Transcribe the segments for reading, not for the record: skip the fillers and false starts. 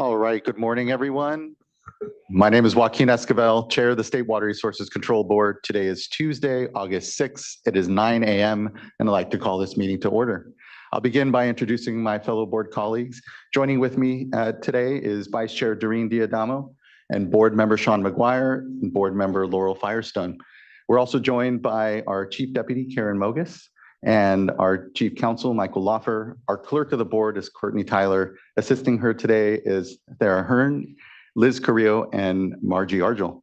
All right, good morning, everyone. My name is Joaquin Esquivel, Chair of the State Water Resources Control Board. Today is Tuesday, August 6th. It is 9 a.m., and I'd like to call this meeting to order. I'll begin by introducing my fellow board colleagues. Joining with me today is Vice Chair Doreen Diadamo and Board Member Sean McGuire and Board Member Laurel Firestone. We're also joined by our Chief Deputy, Karen Mogus, and our Chief Counsel, Michael Loffer. Our Clerk of the Board is Courtney Tyler. Assisting her today is Thera Hearn, Liz Carrillo, and Margie Argel.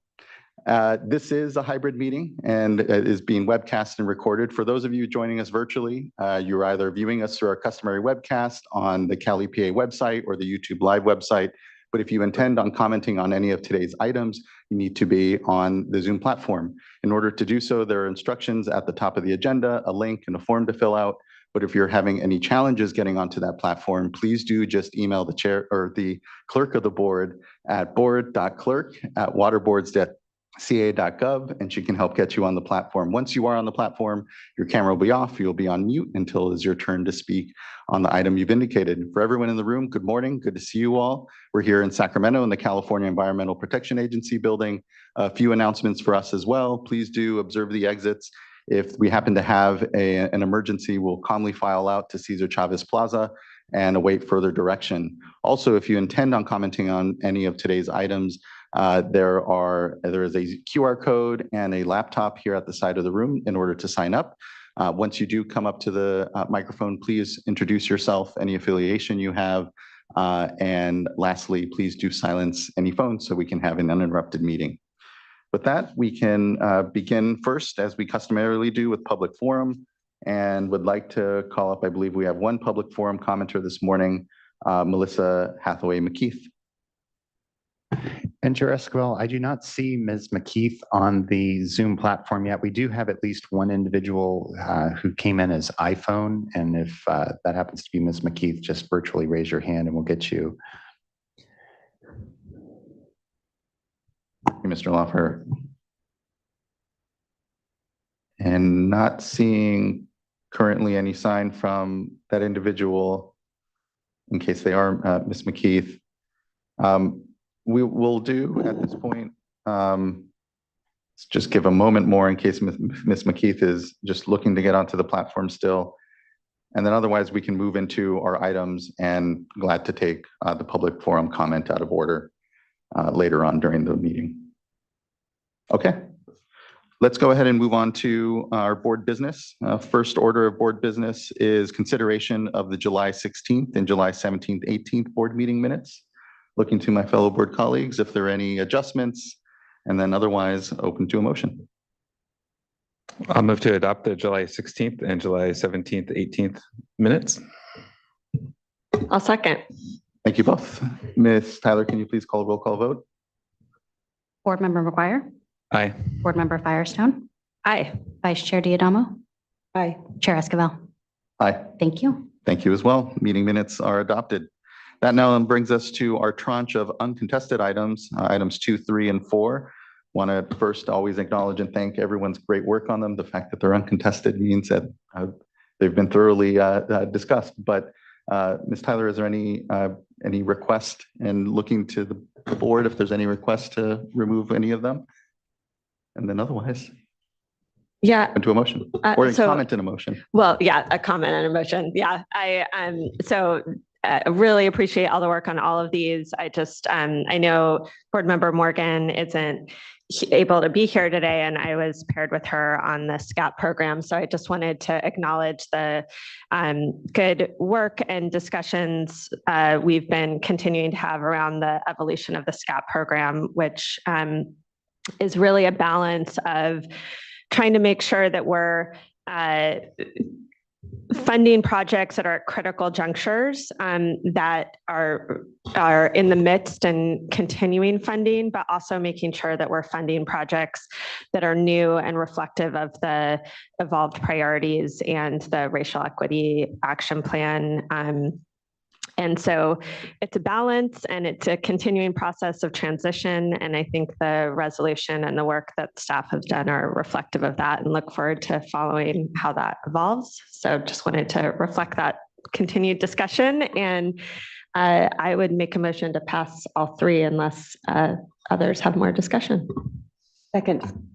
This is a hybrid meeting and it is being webcast and recorded. For those of you joining us virtually, you're either viewing us through our customary webcast on the Cali PA website or the YouTube Live website. But if you intend on commenting on any of today's items, you need to be on the Zoom platform. In order to do so, there are instructions at the top of the agenda, a link and a form to fill out. But if you're having any challenges getting onto that platform, please do just email the chair or the clerk of the board at board.clerk@waterboards.ca.gov, and she can help get you on the platform. Once you are on the platform, your camera will be off. You'll be on mute until it's your turn to speak on the item you've indicated. For everyone in the room, good morning. Good to see you all. We're here in Sacramento in the California Environmental Protection Agency building. A few announcements for us as well. Please do observe the exits. If we happen to have an emergency, we'll calmly file out to Cesar Chavez Plaza and await further direction. Also, if you intend on commenting on any of today's items, there is a QR code and a laptop here at the side of the room in order to sign up. Once you do come up to the microphone, please introduce yourself, any affiliation you have. And lastly, please do silence any phones so we can have an uninterrupted meeting. With that, we can begin first, as we customarily do, with public forum, and would like to call up, I believe we have one public forum commenter this morning, Melissa Hathaway McKeith. And Chair Esquivel, I do not see Ms. McKeith on the Zoom platform yet. We do have at least one individual who came in as iPhone, and if that happens to be Ms. McKeith, just virtually raise your hand and we'll get you. Mr. Loffer. And not seeing currently any sign from that individual, in case they are Ms. McKeith. We will do at this point, let's just give a moment more in case Ms. McKeith is just looking to get onto the platform still. And then otherwise we can move into our items, and glad to take the public forum comment out of order later on during the meeting. Okay, let's go ahead and move on to our board business. First order of board business is consideration of the July 16th and July 17th, 18th board meeting minutes. Looking to my fellow board colleagues if there are any adjustments, and then otherwise open to a motion. I'll move to adopt the July 16th and July 17th, 18th minutes. I'll second. Thank you both. Ms. Tyler, can you please call a roll call vote? Board Member McGuire? Aye. Board Member Firestone? Aye. Vice Chair Diadamo? Aye. Chair Esquivel? Aye. Thank you. Thank you as well. Meeting minutes are adopted. That now brings us to our tranche of uncontested items, items 2, 3, and 4. Want to first always acknowledge and thank everyone's great work on them. The fact that they're uncontested means that they've been thoroughly discussed. But Ms. Tyler, is there any request, and looking to the board if there's any request to remove any of them? And then otherwise, yeah, into a motion or a comment and a motion. Well, yeah, a comment and a motion. Yeah, I really appreciate all the work on all of these. I know Board Member Morgan isn't able to be here today, and I was paired with her on the SCAP program. So I just wanted to acknowledge the good work and discussions we've been continuing to have around the evolution of the SCAP program, which is really a balance of trying to make sure that we're funding projects that are at critical junctures that are in the midst and continuing funding, but also making sure that we're funding projects that are new and reflective of the evolved priorities and the racial equity action plan. And so it's a balance, and it's a continuing process of transition. And I think the resolution and the work that staff have done are reflective of that, and look forward to following how that evolves. So just wanted to reflect that continued discussion and I would make a motion to pass all three unless others have more discussion. Second.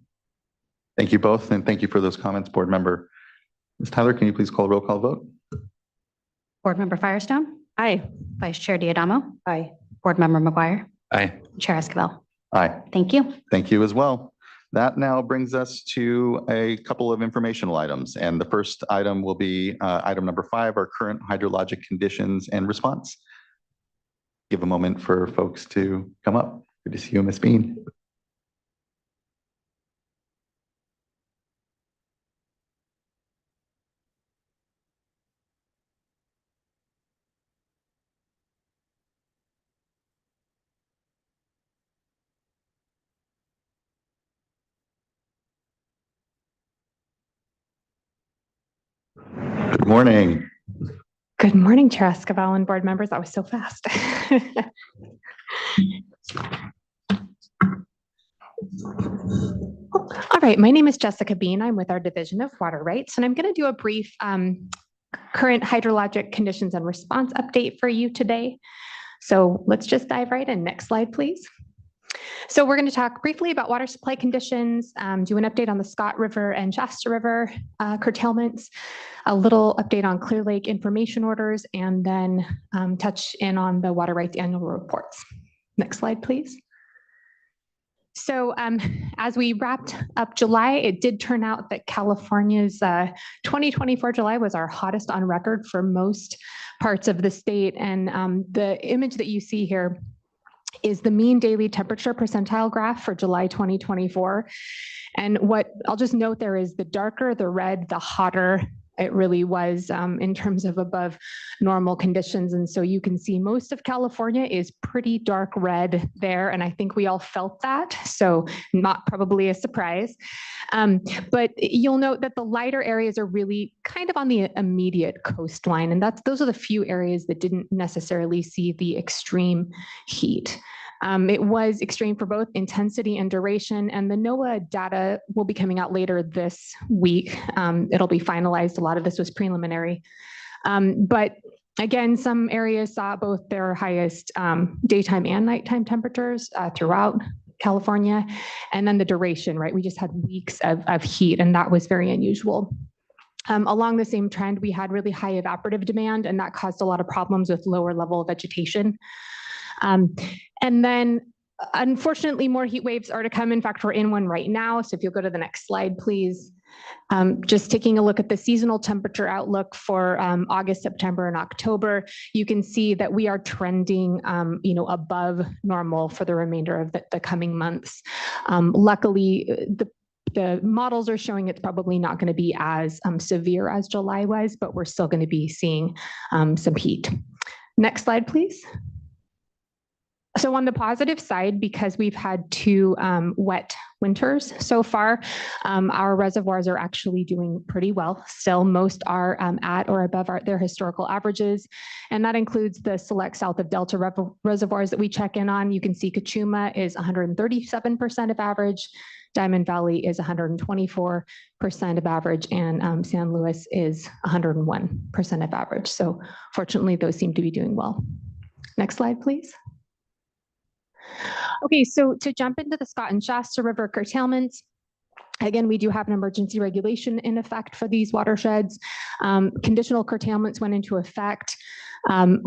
Thank you both, and thank you for those comments, Board Member. Ms. Tyler, can you please call a roll call vote? Board Member Firestone, Aye. Vice Chair Diadamo, Aye. Board Member McGuire, Aye. Chair Esquivel. Aye. Thank you. Thank you as well. That now brings us to a couple of informational items. And the first item will be item number 5, our current hydrologic conditions and response. Give a moment for folks to come up. Good to see you, Ms. Bean. Good morning. Good morning, Chair Esquivel and board members. That was so fast. All right, my name is Jessica Bean. I'm with our Division of Water Rights, and I'm going to do a brief current hydrologic conditions and response update for you today. So let's just dive right in. Next slide, please. So we're going to talk briefly about water supply conditions, do an update on the Scott River and Shasta River curtailments, a little update on Clear Lake information orders, and then touch in on the water rights annual reports. Next slide, please. So as we wrapped up July, it did turn out that California's 2024 July was our hottest on record for most parts of the state. And the image that you see here is the mean daily temperature percentile graph for July 2024. And what I'll just note there is the darker the red, the hotter it really was in terms of above normal conditions. And so you can see most of California is pretty dark red there. And I think we all felt that. So not probably a surprise. But you'll note that the lighter areas are really kind of on the immediate coastline. And those are the few areas that didn't necessarily see the extreme heat. It was extreme for both intensity and duration, and the NOAA data will be coming out later this week. It'll be finalized. A lot of this was preliminary. But again, some areas saw both their highest daytime and nighttime temperatures throughout California, and then the duration, right? We just had weeks of heat, and that was very unusual. Along the same trend, we had really high evaporative demand, and that caused a lot of problems with lower level vegetation. And then, unfortunately, more heat waves are to come. In fact, we're in one right now. So if you'll go to the next slide, please. Just taking a look at the seasonal temperature outlook for August, September, and October, you can see that we are trending, above normal for the remainder of the coming months. Luckily, the models are showing it's probably not going to be as severe as July was, but we're still going to be seeing some heat. Next slide, please. So on the positive side, because we've had 2 wet winters so far, our reservoirs are actually doing pretty well. Still, most are at or above their historical averages. And that includes the select south of Delta reservoirs that we check in on. You can see Cachuma is 137% of average. Diamond Valley is 124% of average, and San Luis is 101% of average. So fortunately, those seem to be doing well. Next slide, please. Okay, so to jump into the Scott and Shasta River curtailments, again, we do have an emergency regulation in effect for these watersheds. Conditional curtailments went into effect on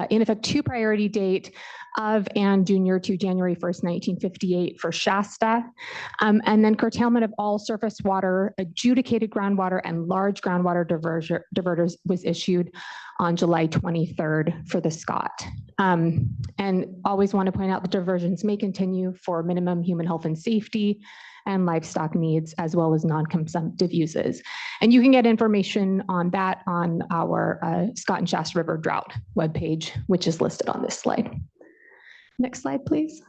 in effect 2 priority date of and junior to January 1st, 1958 for Shasta. And then curtailment of all surface water, adjudicated groundwater, and large groundwater diverters was issued on July 23rd for the Scott. And always want to point out the diversions may continue for minimum human health and safety and livestock needs, as well as non-consumptive uses. And you can get information on that on our Scott and Shasta River drought webpage, which is listed on this slide. Next slide, please.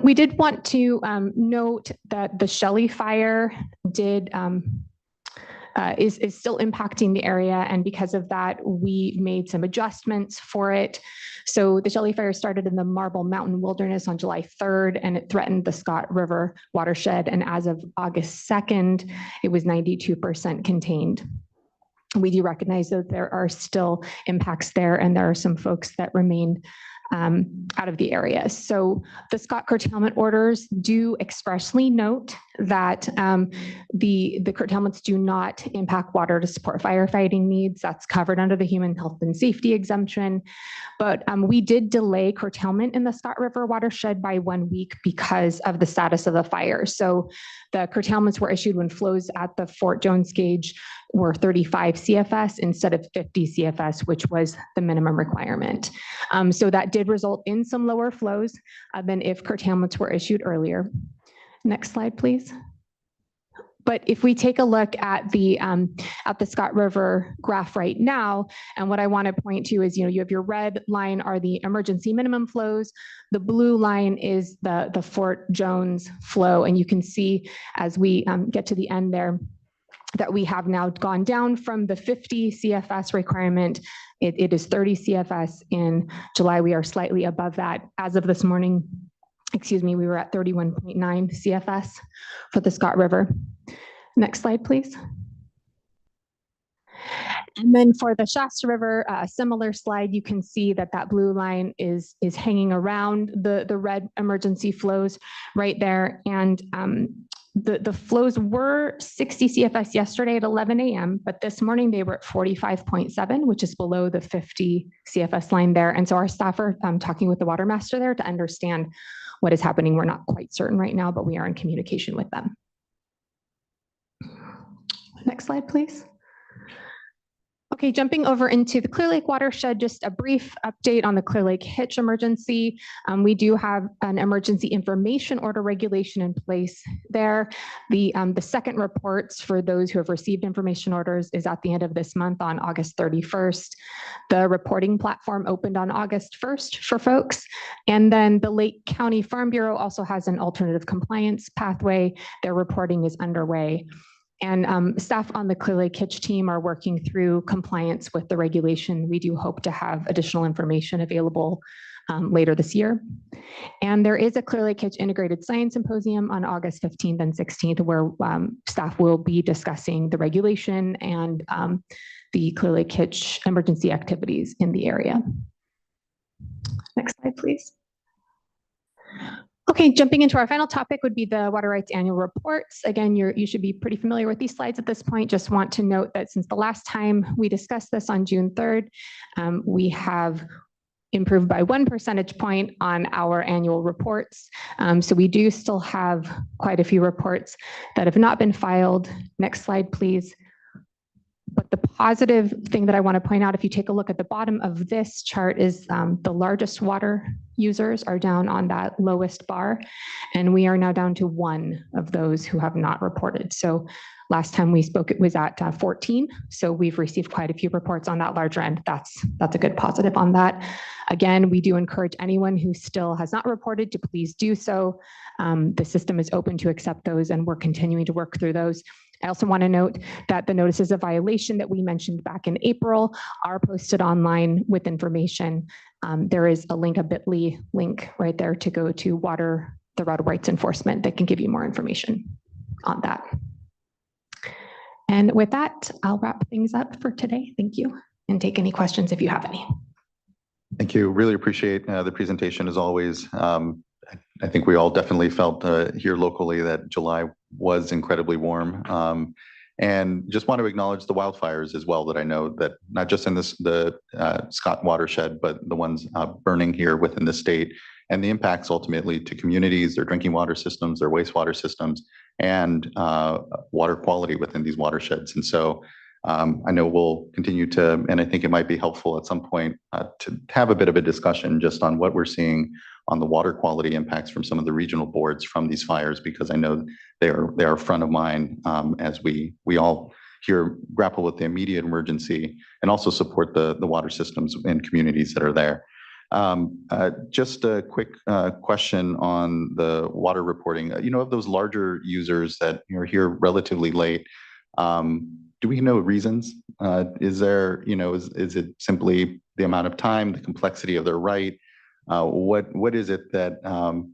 We did want to note that the Shelley fire is still impacting the area, and because of that, we made some adjustments for it. So the Shelley fire started in the Marble Mountain Wilderness on July 3rd, and it threatened the Scott River watershed, and as of August 2nd, it was 92% contained. we do recognize that there are still impacts there, and there are some folks that remain out of the area. So the Scott curtailment orders do expressly note that the curtailments do not impact water to support firefighting needs. That's covered under the human health and safety exemption. But we did delay curtailment in the Scott River watershed by 1 week because of the status of the fire. So the curtailments were issued when flows at the Fort Jones gauge were 35 CFS instead of 50 CFS, which was the minimum requirement. So that did result in some lower flows than if curtailments were issued earlier. Next slide, please. But if we take a look at the Scott River graph right now, and what I want to point to is, you have your red line are the emergency minimum flows. The blue line is the Fort Jones flow. And you can see as we get to the end there, that we have now gone down from the 50 CFS requirement. It is 30 CFS in July. We are slightly above that. As of this morning, we were at 31.9 CFS for the Scott River. Next slide, please. And then for the Shasta River, a similar slide, you can see that blue line is hanging around the red emergency flows right there. And the flows were 60 CFS yesterday at 11 a.m., but this morning they were at 45.7, which is below the 50 CFS line there. And so our staff are talking with the water master there to understand what is happening. We're not quite certain right now, but we are in communication with them. Next slide, please. Okay, jumping over into the Clear Lake watershed, just a brief update on the Clear Lake Hitch emergency. We do have an emergency information order regulation in place there. The second reports for those who have received information orders is at the end of this month on August 31st. The reporting platform opened on August 1st for folks. And then the Lake County Farm Bureau also has an alternative compliance pathway. Their reporting is underway. And staff on the Clear Lake Hitch team are working through compliance with the regulation. We do hope to have additional information available later this year. And there is a Clear Lake Hitch Integrated Science Symposium on August 15th and 16th, where staff will be discussing the regulation and the Clear Lake Hitch emergency activities in the area. Next slide, please. Okay, jumping into our final topic would be the Water Rights Annual Reports. Again, you should be pretty familiar with these slides at this point. Just want to note that since the last time we discussed this on June 3rd, we have improved by 1 percentage point on our annual reports. So we do still have quite a few reports that have not been filed. Next slide, please. But the positive thing that I want to point out, if you take a look at the bottom of this chart, is the largest water users are down on that lowest bar, and we are now down to 1 of those who have not reported. So last time we spoke, it was at 14. So we've received quite a few reports on that larger end. That's a good positive on that. Again, we do encourage anyone who still has not reported to please do so. The system is open to accept those, and we're continuing to work through those. I also want to note that the notices of violation that we mentioned back in April are posted online with information. There is a link, a bit.ly link right there to go to the Water Rights Enforcement that can give you more information on that. And with that, I'll wrap things up for today. Thank you, and take any questions if you have any. Thank you. Really appreciate the presentation as always. I think we all definitely felt here locally that July was incredibly warm. And just want to acknowledge the wildfires as well, that I know that not just in the Scott watershed, but the ones burning here within the state, and the impacts ultimately to communities, their drinking water systems, their wastewater systems, and water quality within these watersheds. And so I know we'll continue to, and I think it might be helpful at some point to have a bit of a discussion just on what we're seeing on the water quality impacts from some of the regional boards from these fires, because I know they are front of mind as we all here grapple with the immediate emergency and also support the water systems and communities that are there. Just a quick question on the water reporting. Of those larger users that are here relatively late, do we know reasons? Is there, is it simply the amount of time, the complexity of their right? What is it that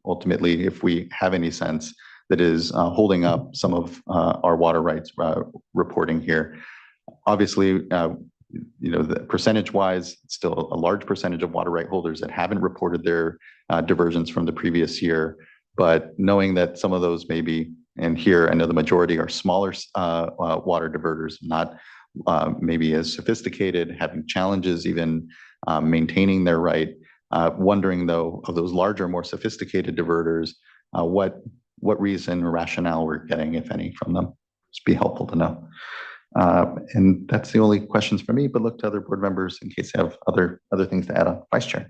ultimately, if we have any sense, that is holding up some of our water rights reporting here? Obviously, the percentage wise, still a large percentage of water right holders that haven't reported their diversions from the previous year. But knowing that some of those maybe, and here I know the majority are smaller water diverters, not maybe as sophisticated, having challenges even maintaining their right. Wondering though, of those larger, more sophisticated diverters, what reason or rationale we're getting, if any, from them. It'd be helpful to know. And that's the only questions for me, but look to other board members in case they have other things to add on. Vice Chair.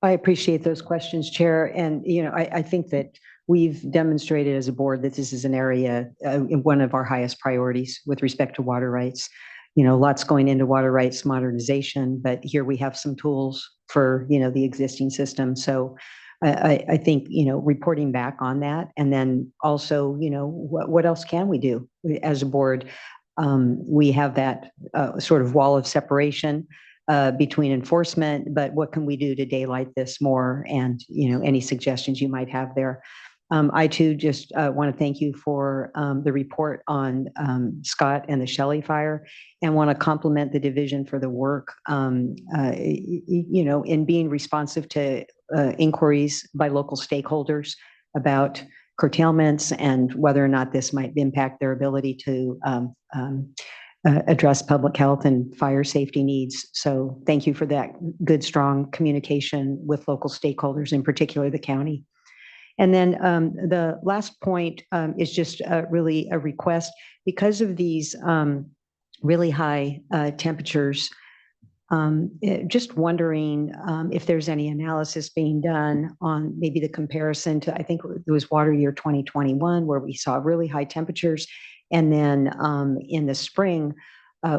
I appreciate those questions, Chair. And, I think that we've demonstrated as a board that this is an area, one of our highest priorities with respect to water rights. Lots going into water rights modernization, but here we have some tools for, the existing system. So I think, reporting back on that, and then also, what else can we do as a board? We have that sort of wall of separation between enforcement, but what can we do to daylight this more? And, any suggestions you might have there. I too just want to thank you for the report on Scott and the Shelley fire, and want to compliment the division for the work, in being responsive to inquiries by local stakeholders about curtailments and whether or not this might impact their ability to address public health and fire safety needs. So thank you for that good, strong communication with local stakeholders, in particular the county. And then the last point is just really a request. Because of these really high temperatures, just wondering if there's any analysis being done on maybe the comparison to, I think it was water year 2021, where we saw really high temperatures. And then in the spring,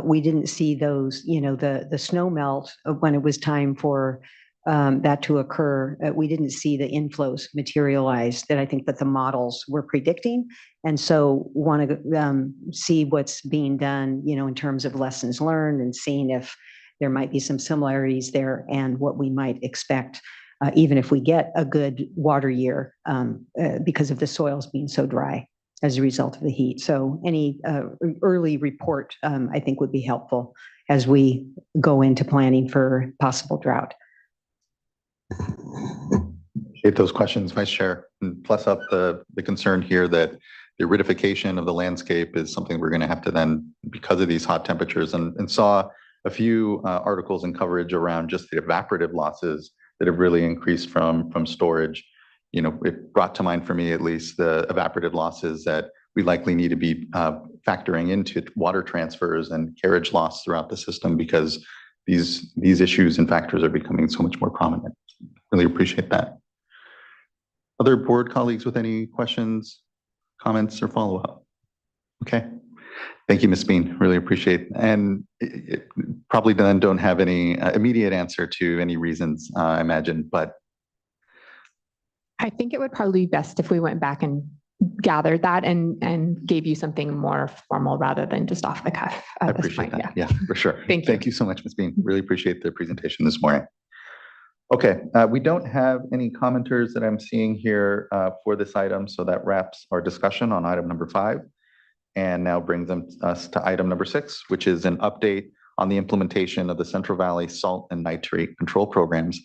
we didn't see those, the snow melt when it was time for that to occur. We didn't see the inflows materialize that I think that the models were predicting. And so want to see what's being done, in terms of lessons learned, and seeing if there might be some similarities there and what we might expect, even if we get a good water year because of the soils being so dry as a result of the heat. So any early report, I think, would be helpful as we go into planning for possible drought. Appreciate those questions, Vice Chair. And plus up the concern here that the aridification of the landscape is something we're going to have to then, because of these hot temperatures, and saw a few articles and coverage around just the evaporative losses that have really increased from storage. It brought to mind for me, at least, the evaporative losses that we likely need to be factoring into water transfers and carriage loss throughout the system, because these issues and factors are becoming so much more prominent. Really appreciate that. Other board colleagues with any questions, comments, or follow-up? Okay. Thank you, Ms. Bean. Really appreciate it. And probably then don't have any immediate answer to any reasons, I imagine, but. I think it would probably be best if we went back and gathered that and gave you something more formal rather than just off the cuff at this point. That. Yeah, for sure. Thank you so much, Ms. Bean. Really appreciate the presentation this morning. Okay, we don't have any commenters that I'm seeing here for this item, so that wraps our discussion on item number 5, and now brings us to item number 6, which is an update on the implementation of the Central Valley Salt and Nitrate Control Programs.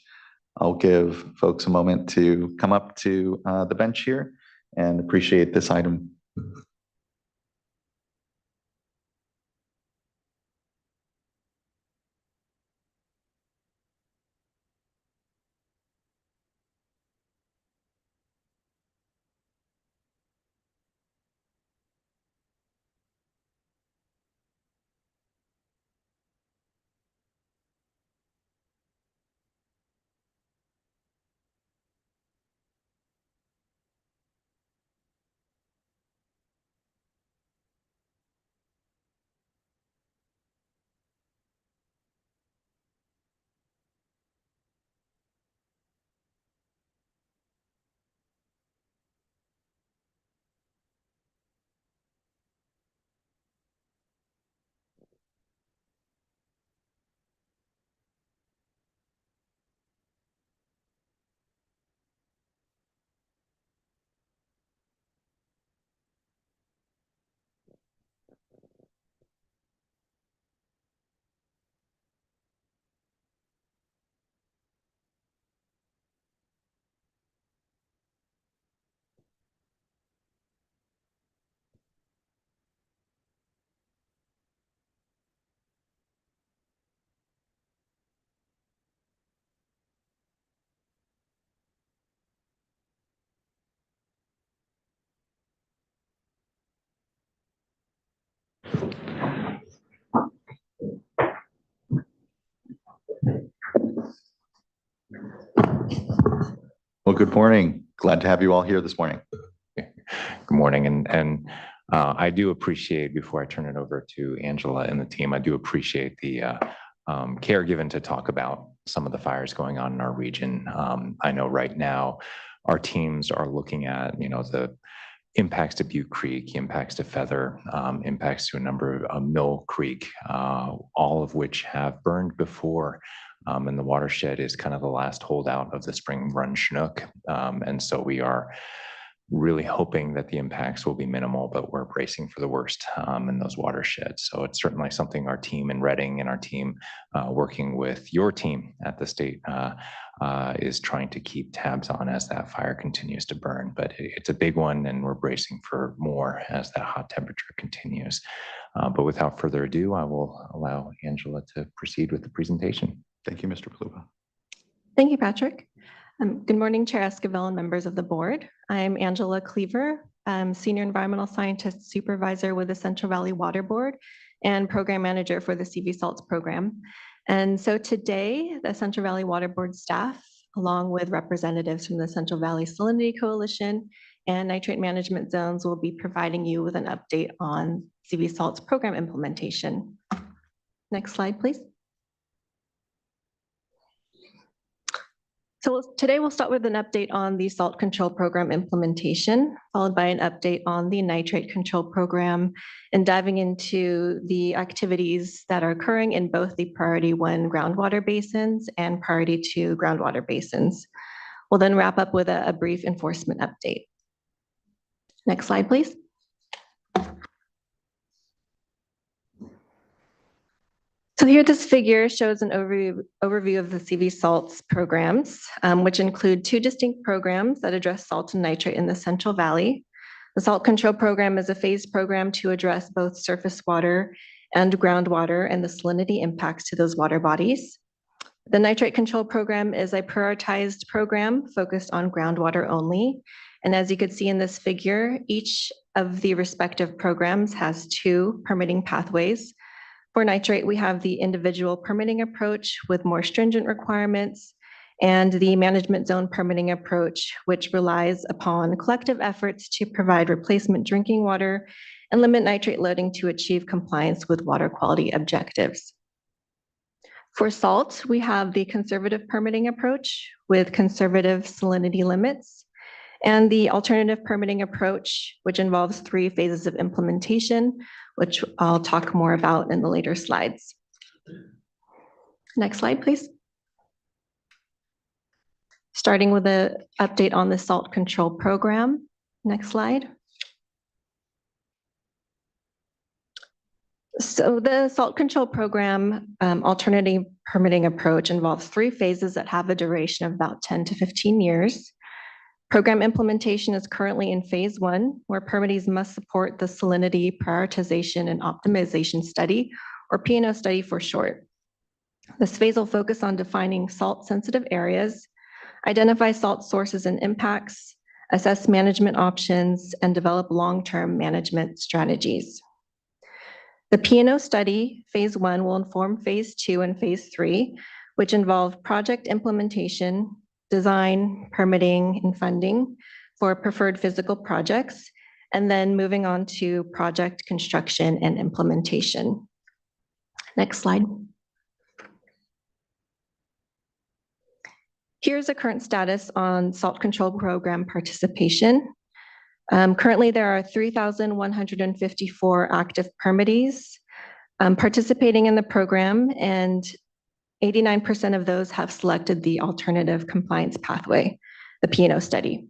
I'll give folks a moment to come up to the bench here and appreciate this item. Well, good morning. Glad to have you all here this morning. Good morning. And I do appreciate, before I turn it over to Angela and the team, I do appreciate the care given to talk about some of the fires going on in our region. I know right now our teams are looking at, the impacts to Butte Creek, impacts to Feather, impacts to a number of Mill Creek, all of which have burned before. And the watershed is kind of the last holdout of the spring run Chinook. And so we are really hoping that the impacts will be minimal, but we're bracing for the worst in those watersheds. So it's certainly something our team in Reading and our team working with your team at the state is trying to keep tabs on as that fire continues to burn. But it's a big one, and we're bracing for more as that hot temperature continues. But without further ado, I will allow Angela to proceed with the presentation. Thank you, Mr. Palupa. Thank you, Patrick. Good morning, Chair Esquivel and members of the board. I'm Angela Cleaver. I'm Senior Environmental Scientist Supervisor with the Central Valley Water Board and Program Manager for the CV Salts Program. And so today, the Central Valley Water Board staff, along with representatives from the Central Valley Salinity Coalition and Nitrate Management Zones, will be providing you with an update on CV Salts program implementation. Next slide, please. So today we'll start with an update on the salt control program implementation, followed by an update on the nitrate control program, and diving into the activities that are occurring in both the priority 1 groundwater basins and priority 2 groundwater basins. We'll then wrap up with a brief enforcement update. Next slide, please. So here this figure shows an overview of the CV salts programs, which include 2 distinct programs that address salt and nitrate in the Central Valley. The salt control program is a phased program to address both surface water and groundwater and the salinity impacts to those water bodies. The nitrate control program is a prioritized program focused on groundwater only. And as you can see in this figure, each of the respective programs has 2 permitting pathways. For nitrate, we have the individual permitting approach with more stringent requirements, and the management zone permitting approach, which relies upon collective efforts to provide replacement drinking water and limit nitrate loading to achieve compliance with water quality objectives. For salt, we have the conservative permitting approach with conservative salinity limits, and the alternative permitting approach, which involves 3 phases of implementation, which I'll talk more about in the later slides. Next slide, please. Starting with an update on the salt control program. Next slide. So the salt control program alternative permitting approach involves 3 phases that have a duration of about 10 to 15 years. Program implementation is currently in phase 1, where permittees must support the salinity prioritization and optimization study, or P&O study for short. This phase will focus on defining salt-sensitive areas, identify salt sources and impacts, assess management options, and develop long-term management strategies. The P&O study, phase 1, will inform phase 2 and phase 3, which involve project implementation, design, permitting, and funding for preferred physical projects, and then moving on to project construction and implementation. Next slide. Here's the current status on salt control program participation. Currently, there are 3,154 active permittees participating in the program, and 89% of those have selected the alternative compliance pathway, the P&O study.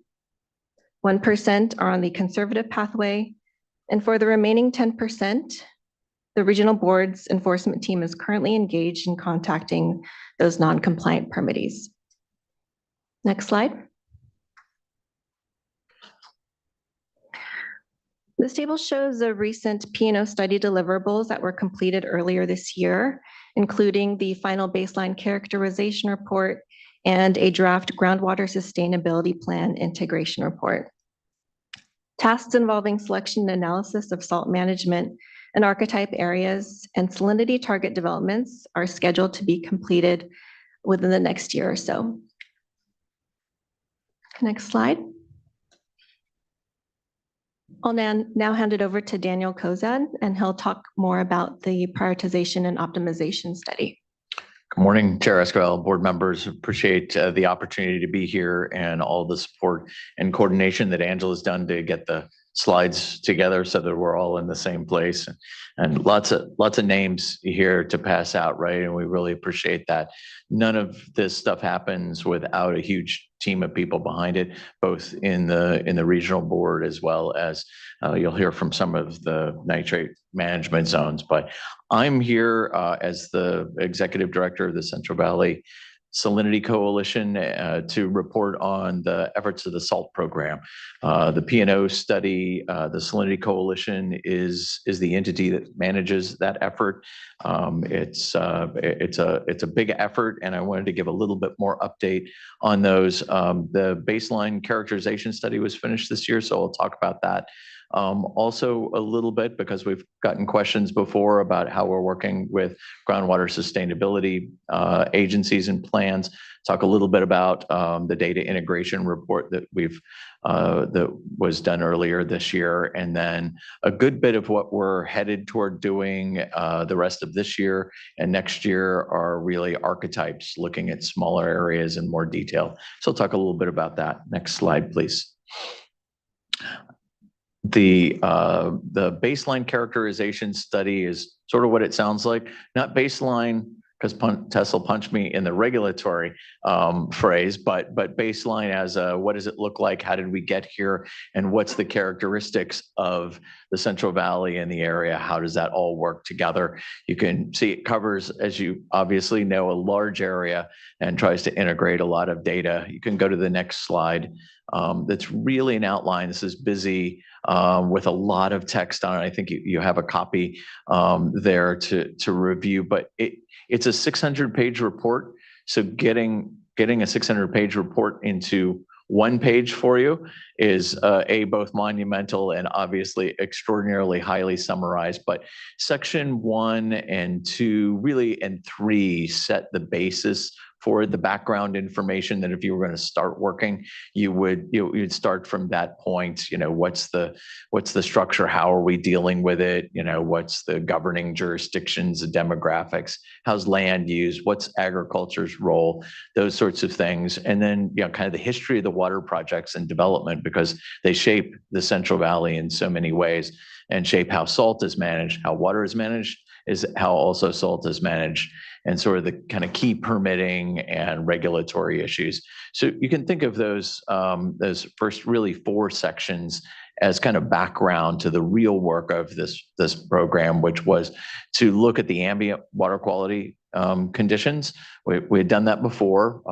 1% are on the conservative pathway, and for the remaining 10%, the regional board's enforcement team is currently engaged in contacting those non-compliant permittees. Next slide. This table shows the recent P&O study deliverables that were completed earlier this year, including the final baseline characterization report and a draft groundwater sustainability plan integration report. Tasks involving selection and analysis of salt management and archetype areas and salinity target developments are scheduled to be completed within the next year or so. Next slide. I'll now hand it over to Daniel Kozad, and he'll talk more about the prioritization and optimization study. Good morning, Chair Esquivel, board members. Appreciate the opportunity to be here and all the support and coordination that Angela's done to get the slides together so that we're all in the same place. And lots of names here to pass out, right? And we really appreciate that. None of this stuff happens without a huge team of people behind it, both in the regional board as well as you'll hear from some of the nitrate management zones. But I'm here as the executive director of the Central Valley Salinity Coalition to report on the efforts of the SALT program. The P&O study, the Salinity Coalition is the entity that manages that effort. It's a big effort, and I wanted to give a little bit more update on those. The baseline characterization study was finished this year, so I'll talk about that. Also a little bit, because we've gotten questions before about how we're working with groundwater sustainability agencies and plans. Talk a little bit about the data integration report that that was done earlier this year, and then a good bit of what we're headed toward doing the rest of this year and next year are really archetypes, looking at smaller areas in more detail. So I'll talk a little bit about that. Next slide, please. The baseline characterization study is sort of what it sounds like. Not baseline, because Tess will punch me in the regulatory phrase, but baseline as a, what does it look like? How did we get here? And what's the characteristics of the Central Valley and the area? How does that all work together? You can see it covers, as you obviously know, a large area and tries to integrate a lot of data. You can go to the next slide. That's really an outline. This is busy with a lot of text on it. I think you have a copy there to review, but it's a 600-page report. So getting a 600-page report into one page for you is both monumental and obviously extraordinarily highly summarized. But section 1 and 2 really and 3 set the basis for the background information that if you were going to start working, you'd start from that point. You know, what's the structure? How are we dealing with it? You know, what's the governing jurisdictions, the demographics? How's land used? What's agriculture's role? Those sorts of things. And then, you know, kind of the history of the water projects and development, because they shape the Central Valley in so many ways and shape how salt is managed, how water is managed, is how also salt is managed, and sort of the kind of key permitting and regulatory issues. So you can think of those first really 4 sections as kind of background to the real work of this program, which was to look at the ambient water quality conditions. We had done that before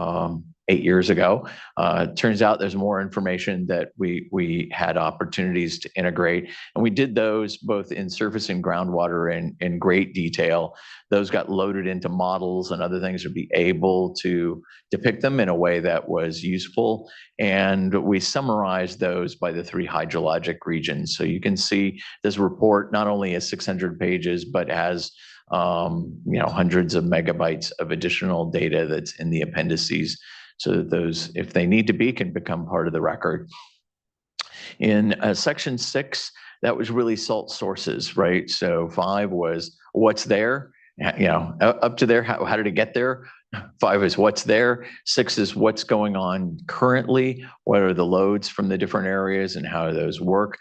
8 years ago. Turns out there's more information that we had opportunities to integrate, and we did those both in surface and groundwater in great detail. Those got loaded into models and other things to be able to depict them in a way that was useful. And we summarized those by the 3 hydrologic regions. So you can see this report not only has 600 pages, but has hundreds of megabytes of additional data that's in the appendices, so that those, if they need to be, can become part of the record. In section 6, that was really salt sources, right? So 5 was what's there, you know, up to there, how did it get there? 5 is what's there. 6 is what's going on currently. What are the loads from the different areas and how do those work?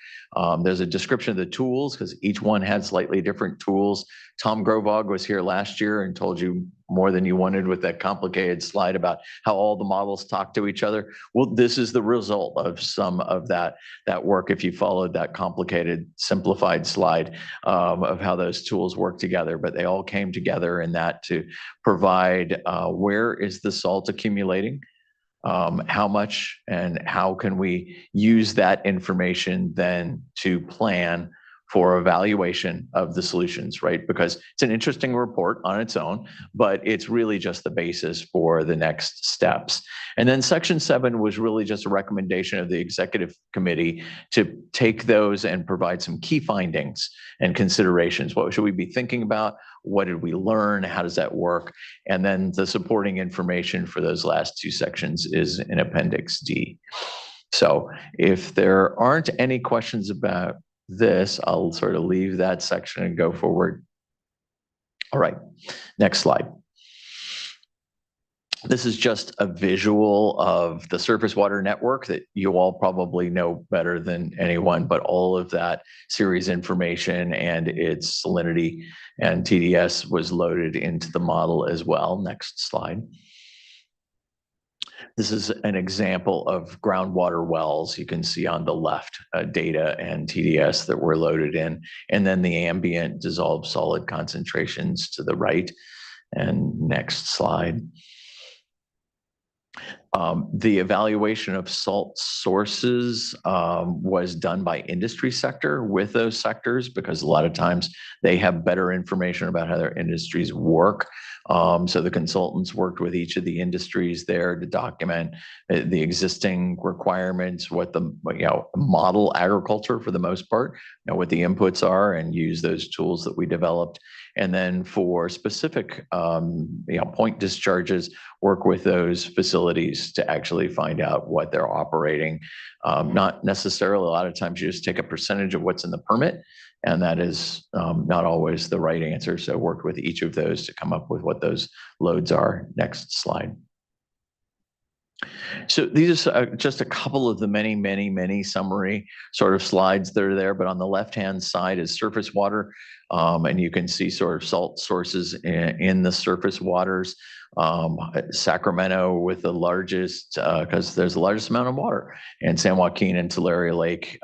There's a description of the tools, because each one had slightly different tools. Tom Grovog was here last year and told you more than you wanted with that complicated slide about how all the models talk to each other. Well, this is the result of some of that work, if you followed that complicated, simplified slide of how those tools work together. But they all came together in that to provide where is the salt accumulating, how much, and how can we use that information then to plan for evaluation of the solutions, right? Because it's an interesting report on its own, but it's really just the basis for the next steps. And then section 7 was really just a recommendation of the executive committee to take those and provide some key findings and considerations. What should we be thinking about? What did we learn? How does that work? And then the supporting information for those last 2 sections is in Appendix D. So if there aren't any questions about this, I'll sort of leave that section and go forward. All right, next slide. This is just a visual of the surface water network that you all probably know better than anyone, but all of that series information and its salinity and TDS was loaded into the model as well. Next slide. This is an example of groundwater wells. You can see on the left data and TDS that were loaded in, and then the ambient dissolved solid concentrations to the right. And next slide. The evaluation of salt sources was done by industry sector with those sectors, because a lot of times they have better information about how their industries work. So the consultants worked with each of the industries there to document the existing requirements, what the model agriculture for the most part, what the inputs are, and use those tools that we developed. And then for specific point discharges, work with those facilities to actually find out what they're operating. Not necessarily, a lot of times you just take a percentage of what's in the permit, and that is not always the right answer. So worked with each of those to come up with what those loads are. Next slide. So these are just a couple of the many summary sort of slides that are there, but on the left-hand side is surface water. And you can see sort of salt sources in the surface waters. Sacramento with the largest, because there's the largest amount of water, and San Joaquin and Tulare Lake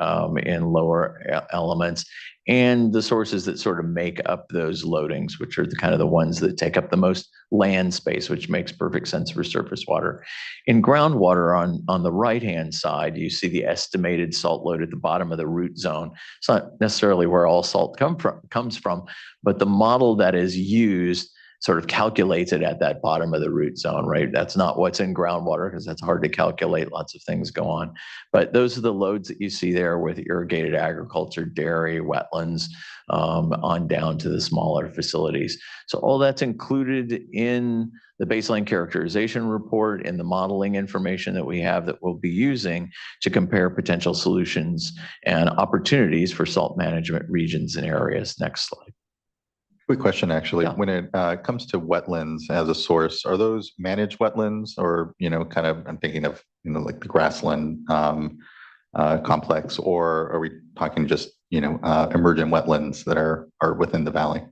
in lower elements, and the sources that sort of make up those loadings, which are the kind of the ones that take up the most land space, which makes perfect sense for surface water. In groundwater on the right-hand side, you see the estimated salt load at the bottom of the root zone. It's not necessarily where all salt comes from, but the model that is used sort of calculates it at that bottom of the root zone, right? That's not what's in groundwater, because that's hard to calculate. Lots of things go on. But those are the loads that you see there with irrigated agriculture, dairy, wetlands, on down to the smaller facilities. So all that's included in the baseline characterization report and the modeling information that we have that we'll be using to compare potential solutions and opportunities for salt management regions and areas. Next slide. Quick question, actually. Yeah. When it comes to wetlands as a source, are those managed wetlands, or, kind of, I'm thinking of, like the grassland complex, or are we talking just, emergent wetlands that are within the valley?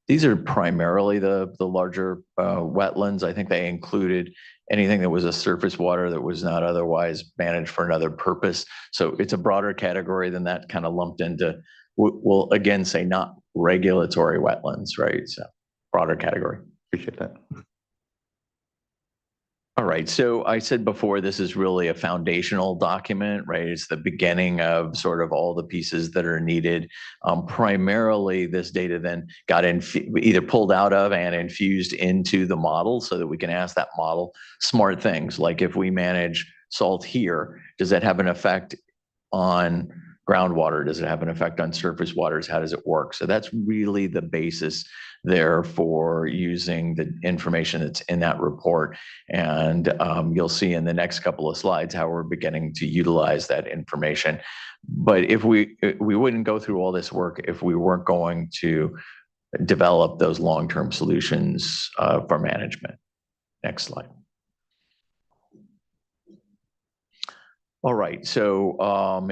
These are primarily the larger wetlands. I think they included anything that was a surface water that was not otherwise managed for another purpose. So it's a broader category than that, kind of lumped into, we'll again say not regulatory wetlands, right? So broader category. Appreciate that. All right, so I said before, this is really a foundational document, right? It's the beginning of sort of all the pieces that are needed. Primarily, this data then got either pulled out of and infused into the model so that we can ask that model smart things, like if we manage salt here, does that have an effect on groundwater? Does it have an effect on surface waters? How does it work? So that's really the basis there for using the information that's in that report. And you'll see in the next couple of slides how we're beginning to utilize that information. But if we wouldn't go through all this work if we weren't going to develop those long-term solutions for management. Next slide. All right, so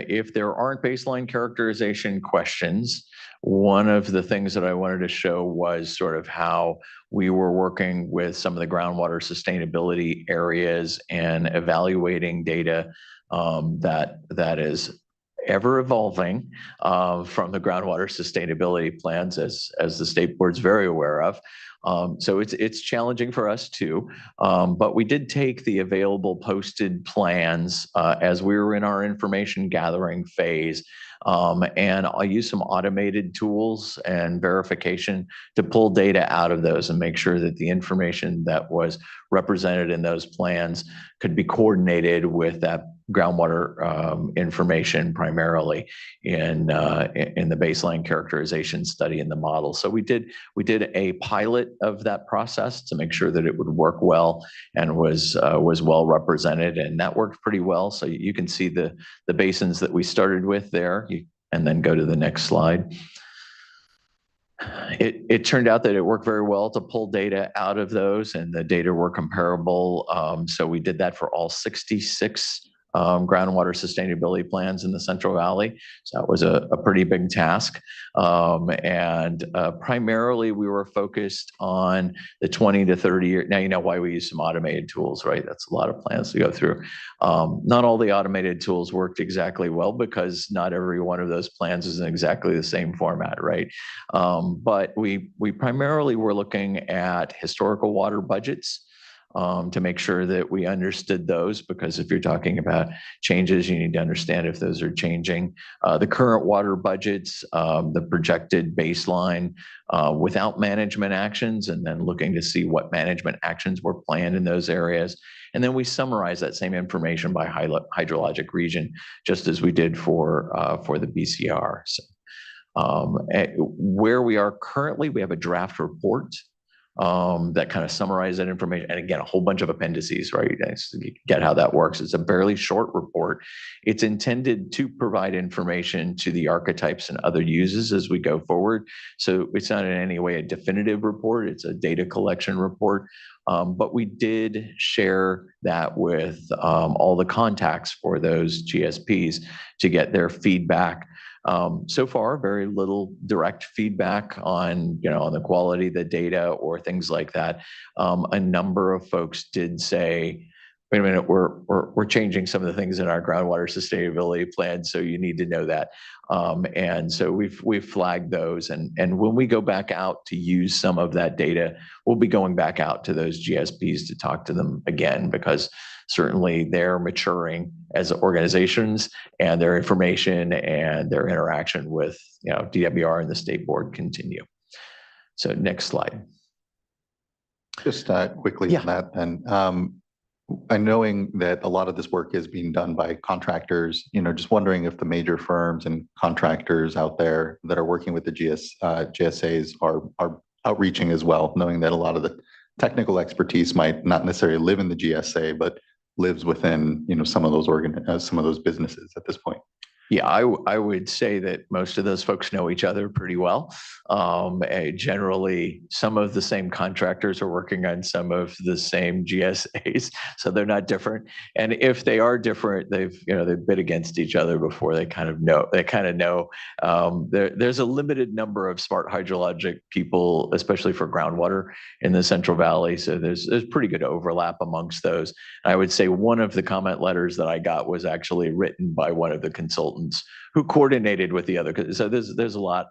if there aren't baseline characterization questions, one of the things that I wanted to show was sort of how we were working with some of the groundwater sustainability areas and evaluating data that is ever evolving from the groundwater sustainability plans, as the state board's very aware of. So it's challenging for us too, but we did take the available posted plans as we were in our information gathering phase, and I'll use some automated tools and verification to pull data out of those and make sure that the information that was represented in those plans could be coordinated with that groundwater information primarily in the baseline characterization study in the model. So we did a pilot of that process to make sure that it would work well and was well represented, and that worked pretty well. So you can see the basins that we started with there, and then go to the next slide. It turned out that it worked very well to pull data out of those, and the data were comparable. So we did that for all 66 groundwater sustainability plans in the Central Valley. So that was a pretty big task. And primarily we were focused on the 20 to 30 year. Now, you know why we use some automated tools, right? That's a lot of plans to go through. Not all the automated tools worked exactly well because not every one of those plans is in exactly the same format, right? But we primarily were looking at historical water budgets, to make sure that we understood those, because if you're talking about changes, you need to understand if those are changing. The current water budgets, the projected baseline without management actions, and then looking to see what management actions were planned in those areas. And then we summarize that same information by hydrologic region, just as we did for the BCR. So, where we are currently, we have a draft report that kind of summarize that information. And again, a whole bunch of appendices, right? You get how that works. It's a fairly short report. It's intended to provide information to the archetypes and other users as we go forward. So it's not in any way a definitive report. It's a data collection report. But we did share that with all the contacts for those GSPs to get their feedback. So far, very little direct feedback on, on the quality of the data or things like that. A number of folks did say, wait a minute, we're changing some of the things in our groundwater sustainability plan, so you need to know that. And so we've flagged those, and when we go back out to use some of that data, we'll be going back out to those GSPs to talk to them again, because certainly they're maturing as organizations, and their information and their interaction with DWR and the state board continue. So next slide. Just quickly on that, and knowing that a lot of this work is being done by contractors, just wondering if the major firms and contractors out there that are working with the GSAs are outreaching as well, knowing that a lot of the technical expertise might not necessarily live in the GSA, but lives within some of those businesses at this point. Yeah, I would say that most of those folks know each other pretty well. Generally, some of the same contractors are working on some of the same GSAs, so they're not different. And if they are different, they've bid against each other before. They kind of know. There's a limited number of smart hydrologic people, especially for groundwater in the Central Valley. So there's pretty good overlap amongst those. I would say one of the comment letters that I got was actually written by one of the consultants who coordinated with the other. So there's a lot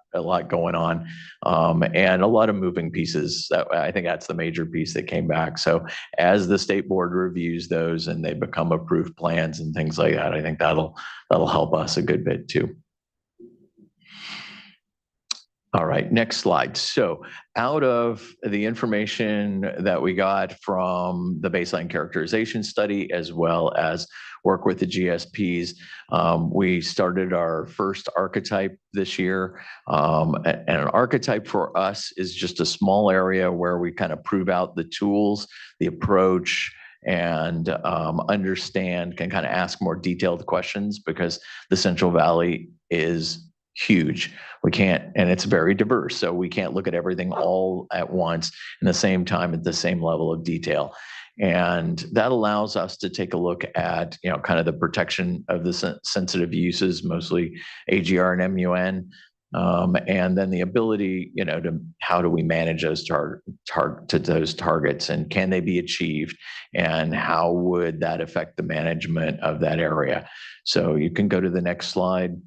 going on, and a lot of moving pieces. I think that's the major piece that came back. So as the state board reviews those and they become approved plans and things like that, I think that'll help us a good bit too. All right, next slide. So out of the information that we got from the baseline characterization study, as well as work with the GSPs, we started our first archetype this year. And an archetype for us is just a small area where we kind of prove out the tools, the approach, and can kind of ask more detailed questions, because the Central Valley is huge. We can't, and it's very diverse. So we can't look at everything all at once in the same time at the same level of detail. And that allows us to take a look at, kind of the protection of the sensitive uses, mostly AGR and MUN, And then the ability, to how do we manage those those targets, and can they be achieved, and how would that affect the management of that area? So you can go to the next slide.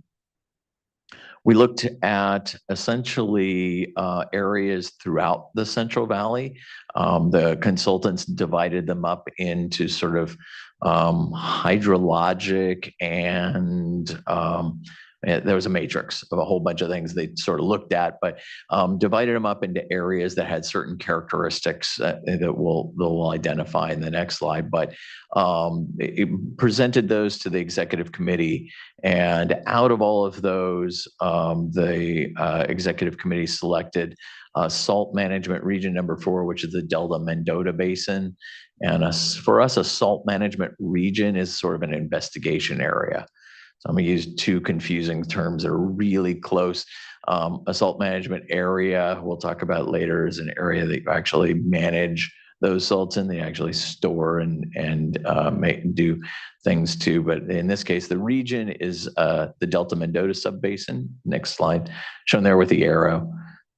We looked at essentially areas throughout the Central Valley. The consultants divided them up into sort of hydrologic and there was a matrix of a whole bunch of things they sort of looked at, but divided them up into areas that had certain characteristics that they'll identify in the next slide. But it presented those to the executive committee, and out of all of those, the executive committee selected salt management region number 4, which is the Delta Mendota Basin. And for us, a salt management region is sort of an investigation area. So I'm going to use 2 confusing terms that are really close. A salt management area, we'll talk about later, is an area that you actually manage those salts in. They actually store and do things too. But in this case, the region is the Delta Mendota subbasin. Next slide, shown there with the arrow.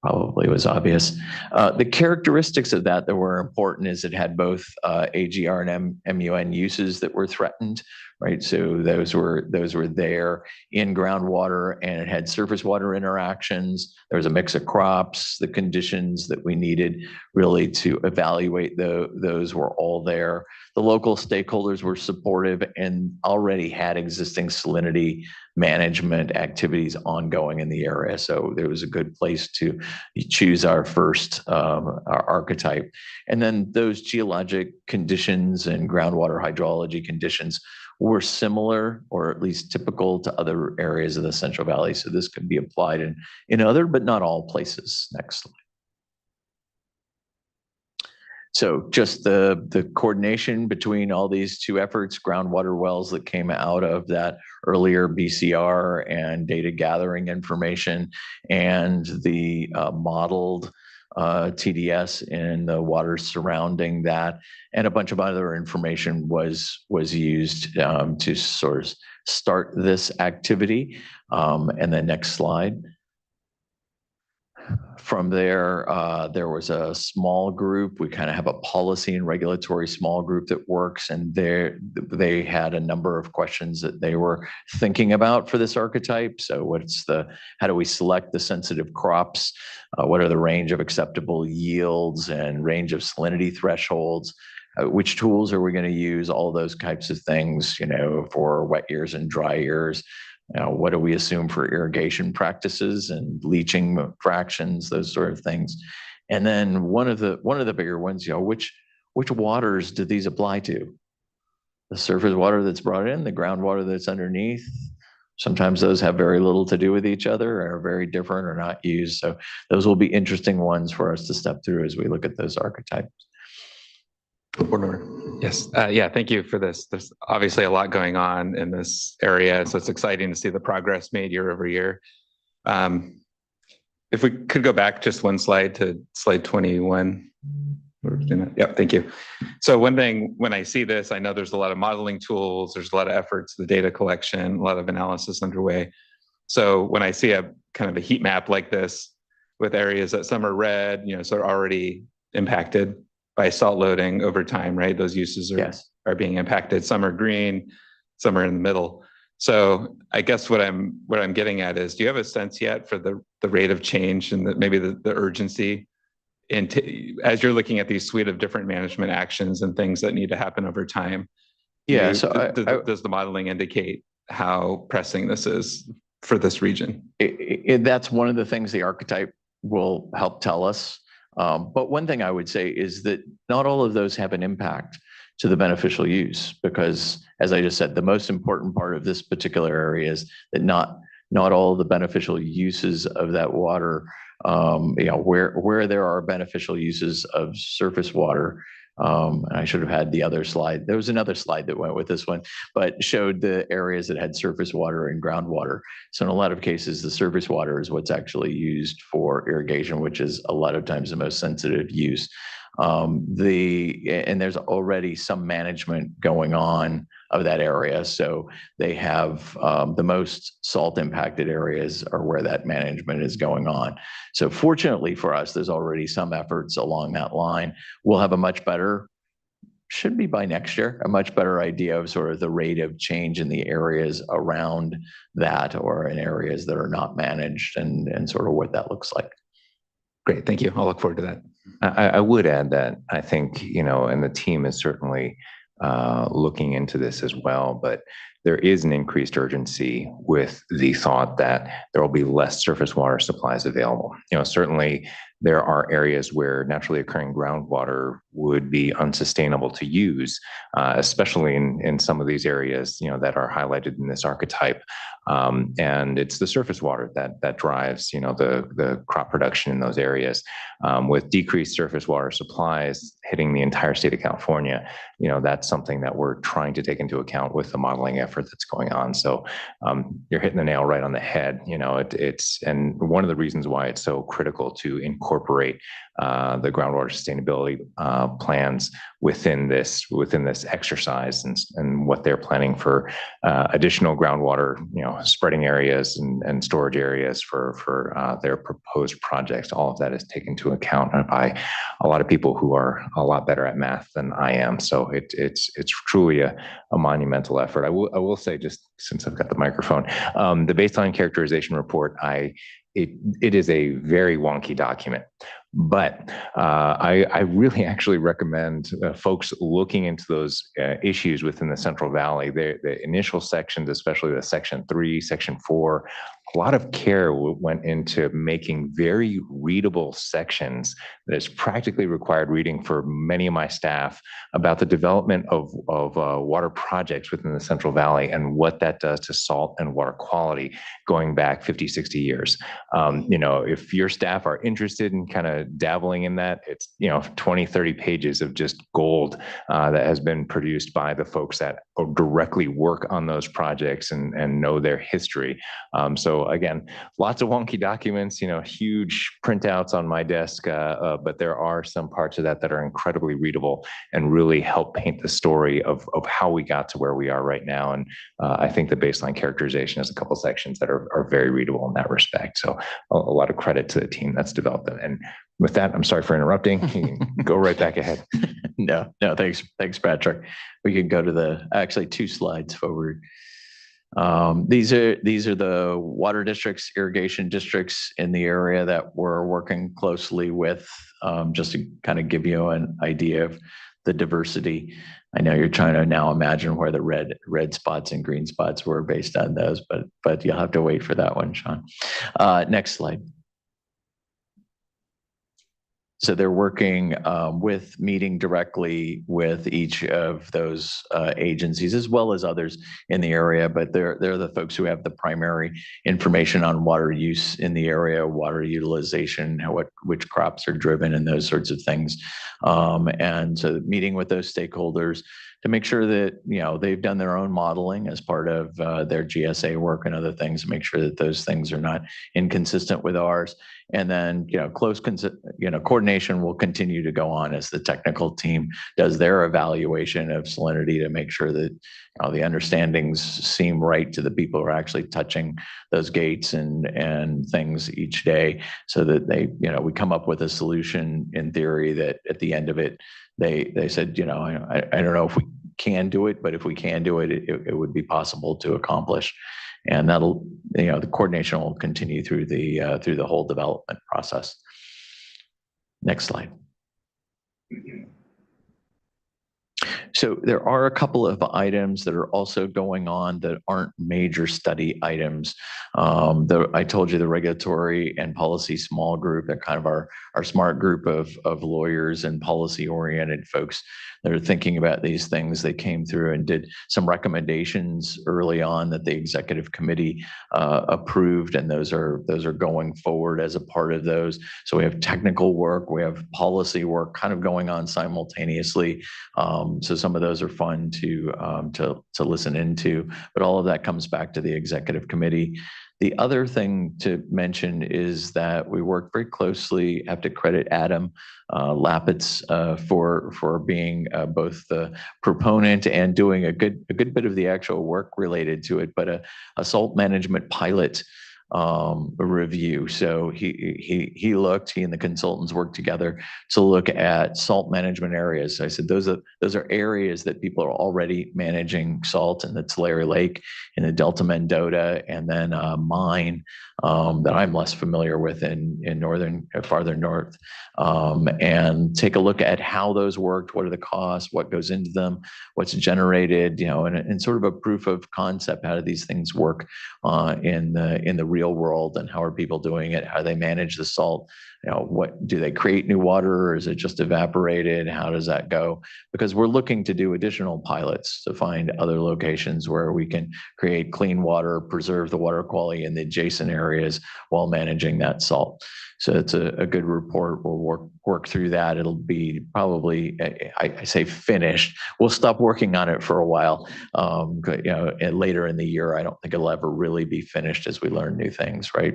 Probably was obvious. The characteristics of that were important is it had both AGR and MUN uses that were threatened, right? So those were there in groundwater, and it had surface water interactions. There was a mix of crops. The conditions that we needed really to evaluate those were all there. The local stakeholders were supportive and already had existing salinity management activities ongoing in the area. So there was a good place to choose our first our archetype. And then those geologic conditions and groundwater hydrology conditions were similar, or at least typical, to other areas of the Central Valley. So this could be applied in other, but not all places. Next slide. So just the coordination between all these 2 efforts, groundwater wells that came out of that earlier BCR and data gathering information, and the modeled TDS in the waters surrounding that, and a bunch of other information was used to sort of start this activity. And then next slide. From there, there was a small group. We kind of have a policy and regulatory small group that works, and they had a number of questions that they were thinking about for this archetype. So how do we select the sensitive crops? What are the range of acceptable yields and range of salinity thresholds? Which tools are we going to use? All those types of things, for wet years and dry years. What do we assume for irrigation practices and leaching fractions, those sort of things. And then one of the bigger ones, which waters do these apply to? The surface water that's brought in, the groundwater that's underneath. Sometimes those have very little to do with each other, or are very different, or not used. So those will be interesting ones for us to step through as we look at those archetypes. Yes. Yeah, thank you for this. There's obviously a lot going on in this area, so it's exciting to see the progress made year over year. If we could go back just one slide to slide 21. Yeah, thank you. So one thing, when I see this, I know there's a lot of modeling tools, there's a lot of efforts, the data collection, a lot of analysis underway. So when I see a kind of a heat map like this with areas that some are red, so are already impacted by salt loading over time, right? Those uses are being impacted. Some are green, some are in the middle. So I guess what I'm getting at is, do you have a sense yet for the rate of change and maybe the urgency as you're looking at these suite of different management actions and things that need to happen over time? Yeah. Does the modeling indicate how pressing this is for this region? That's one of the things the archetype will help tell us. But one thing I would say is that not all of those have an impact to the beneficial use, because, as I just said, the most important part of this particular area is that not all of the beneficial uses of that water, where there are beneficial uses of surface water. And I should have had the other slide. There was another slide that went with this one, but showed the areas that had surface water and groundwater. So in a lot of cases, the surface water is what's actually used for irrigation, which is a lot of times the most sensitive use. And there's already some management going on of that area. So they have the most salt impacted areas are where that management is going on. So fortunately for us, there's already some efforts along that line. We'll have a much better, should be by next year, a much better idea of sort of the rate of change in the areas around that or in areas that are not managed and sort of what that looks like. Great, thank you. I'll look forward to that. I would add that I think, and the team is certainly looking into this as well, but there is an increased urgency with the thought that there will be less surface water supplies available. Certainly there are areas where naturally occurring groundwater would be unsustainable to use, especially in some of these areas, that are highlighted in this archetype. And it's the surface water that drives, the crop production in those areas. With decreased surface water supplies hitting the entire state of California, that's something that we're trying to take into account with the modeling effort that's going on. So you're hitting the nail right on the head. And one of the reasons why it's so critical to incorporate the groundwater sustainability plans within this exercise and what they're planning for additional groundwater, spreading areas and storage areas for their proposed projects. All of that is taken into account by a lot of people who are a lot better at math than I am. So it's truly a monumental effort. I will say, just since I've got the microphone, the baseline characterization report, it is a very wonky document, but I really actually recommend folks looking into those issues within the Central Valley. The initial sections, especially the section 3, section 4, a lot of care went into making very readable sections that is practically required reading for many of my staff about the development of water projects within the Central Valley and what that does to salt and water quality going back 50, 60 years. If your staff are interested in kind of dabbling in that, it's 20, 30 pages of just gold that has been produced by the folks that directly work on those projects and know their history. So again, lots of wonky documents, huge printouts on my desk, but there are some parts of that are incredibly readable and really help paint the story of how we got to where we are right now. And I think the baseline characterization has a couple sections that are very readable in that respect. So a lot of credit to the team that's developed them. And with that, I'm sorry for interrupting. You can go right back ahead. No, thanks, Patrick. We can go to actually 2 slides forward. These are the water districts, irrigation districts in the area that we're working closely with, just to kind of give you an idea of the diversity. I know you're trying to now imagine where the red spots and green spots were based on those, but you'll have to wait for that one, Sean. Next slide. So they're working with meeting directly with each of those agencies as well as others in the area, but they're the folks who have the primary information on water use in the area, water utilization, which crops are driven and those sorts of things. And so meeting with those stakeholders to make sure that they've done their own modeling as part of their GSA work and other things to make sure that those things are not inconsistent with ours. And then close coordination will continue to go on as the technical team does their evaluation of salinity to make sure that the understandings seem right to the people who are actually touching those gates and things each day, so that we come up with a solution in theory that at the end of it they said, I don't know if we can do it, but if we can do it, it would be possible to accomplish. And that'll, the coordination will continue through the whole development process. Next slide. So there are a couple of items that are also going on that aren't major study items. I told you the regulatory and policy small group, they're kind of our smart group of lawyers and policy-oriented folks that are thinking about these things. They came through and did some recommendations early on that the executive committee approved, and those are going forward as a part of those. So we have technical work, we have policy work kind of going on simultaneously. So some of those are fun to listen into, but all of that comes back to the executive committee. The other thing to mention is that we work very closely, have to credit Adam Lapitz for being both the proponent and doing a good bit of the actual work related to it, but a salt management pilot review. So he and the consultants worked together to look at salt management areas. So I said those are areas that people are already managing salt in the Tulare Lake, in the Delta Mendota, and then a mine that I'm less familiar with in northern, farther north, and take a look at how those worked, what are the costs, what goes into them, what's generated, and sort of a proof of concept. How do these things work in the real world, and how are people doing it? How do they manage the salt? What do they create new water, or is it just evaporated? How does that go? Because we're looking to do additional pilots to find other locations where we can create clean water, preserve the water quality in the adjacent areas while managing that salt. So it's a good report. We'll work through that. It'll be probably, I say finished. We'll stop working on it for a while. And later in the year, I don't think it'll ever really be finished as we learn new things, right?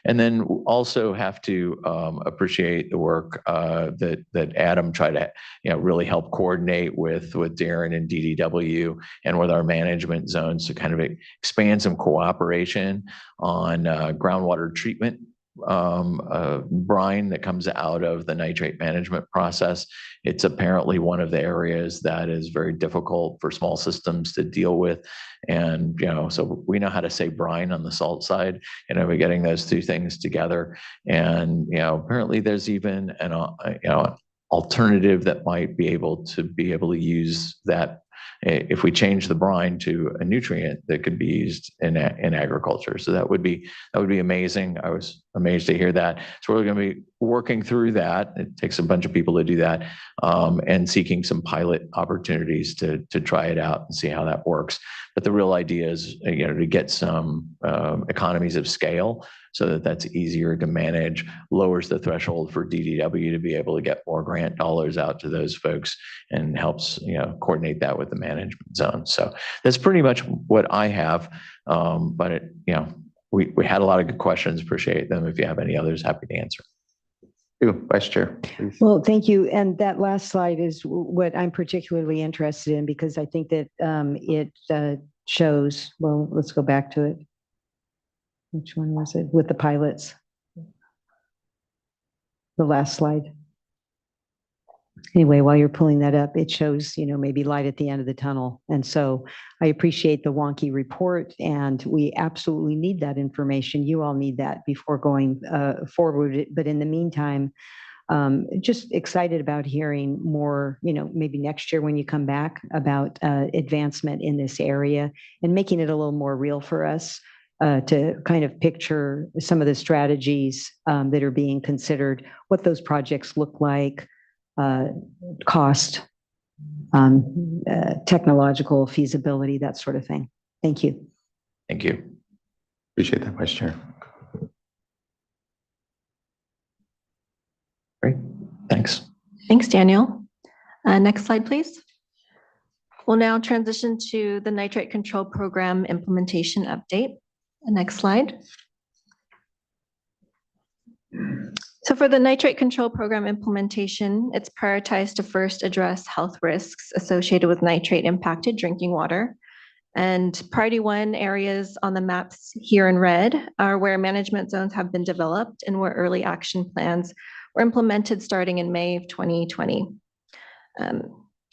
And then also have to appreciate the work that Adam tried to really help coordinate with Darren and DDW and with our management zones to kind of expand some cooperation on groundwater treatment brine that comes out of the nitrate management process. It's apparently one of the areas that is very difficult for small systems to deal with. And, so we know how to say brine on the salt side, we're getting those two things together. And, apparently there's even an, alternative that might be able to use that if we change the brine to a nutrient that could be used in agriculture. So that would be amazing. I was amazed to hear that. So we're going to be working through that. It takes a bunch of people to do that, and seeking some pilot opportunities to try it out and see how that works. But the real idea is, to get some economies of scale so that that's easier to manage, lowers the threshold for DDW to be able to get more grant dollars out to those folks, and helps, coordinate that with the management zone. So that's pretty much what I have. But we had a lot of good questions. Appreciate them. If you have any others, happy to answer. Vice Chair, please. Well, thank you. And that last slide is what I'm particularly interested in, because I think that it shows, well, let's go back to it. Which one was it? With the pilots. The last slide. Anyway, while you're pulling that up, it shows, maybe light at the end of the tunnel. And so I appreciate the wonky report, and we absolutely need that information. You all need that before going forward. But in the meantime, just excited about hearing more, maybe next year when you come back, about advancement in this area and making it a little more real for us. To kind of picture some of the strategies that are being considered, what those projects look like, cost, technological feasibility, that sort of thing. Thank you. Thank you. Appreciate that, Vice Chair. Great. Thanks. Thanks, Daniel. Next slide, please. We'll now transition to the Nitrate Control Program implementation update. The next slide. So for the Nitrate Control Program implementation, it's prioritized to first address health risks associated with nitrate impacted drinking water. And priority 1 areas on the maps here in red are where management zones have been developed and where early action plans were implemented starting in May of 2020,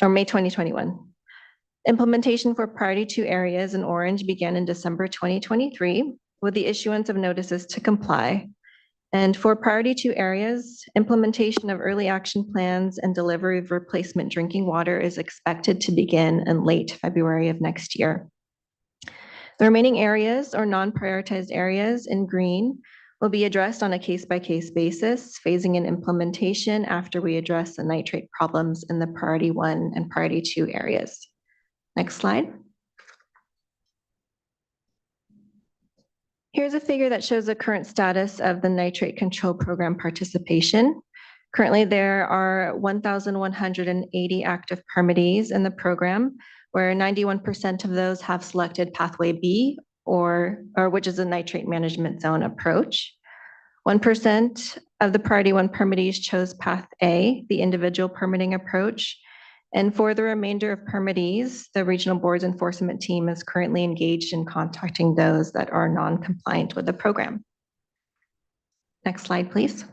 or May 2021. Implementation for priority 2 areas in orange began in December 2023 with the issuance of notices to comply. And for priority 2 areas, implementation of early action plans and delivery of replacement drinking water is expected to begin in late February of next year. The remaining areas or non-prioritized areas in green will be addressed on a case-by-case basis, phasing in implementation after we address the nitrate problems in the priority 1 and priority 2 areas. Next slide. Here's a figure that shows the current status of the Nitrate Control Program participation. Currently, there are 1,180 active permittees in the program, where 91% of those have selected Pathway B, or which is a nitrate management zone approach. 1% of the Priority 1 permittees chose Path A, the individual permitting approach. And for the remainder of permittees, the regional board's enforcement team is currently engaged in contacting those that are non-compliant with the program. Next slide, please.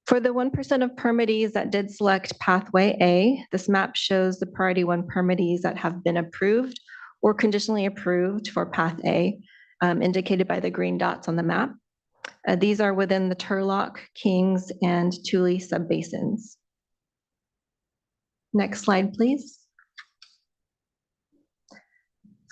For the 1% of permittees that did select Pathway A, this map shows the Priority 1 permittees that have been approved or conditionally approved for Path A, indicated by the green dots on the map. These are within the Turlock, Kings, and Tule subbasins. Next slide, please.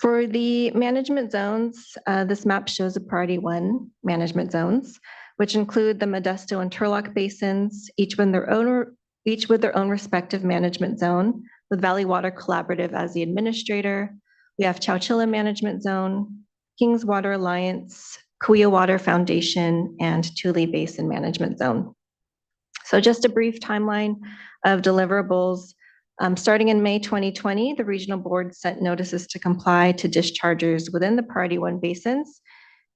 For the management zones, this map shows the Priority 1 management zones, which include the Modesto and Turlock basins, each with their own respective management zone, with Valley Water Collaborative as the administrator. We have Chowchilla Management Zone, Kings Water Alliance, Kauai Water Foundation, and Tule Basin Management Zone. So just a brief timeline of deliverables. Starting in May 2020, the regional board sent notices to comply to dischargers within the Priority 1 basins,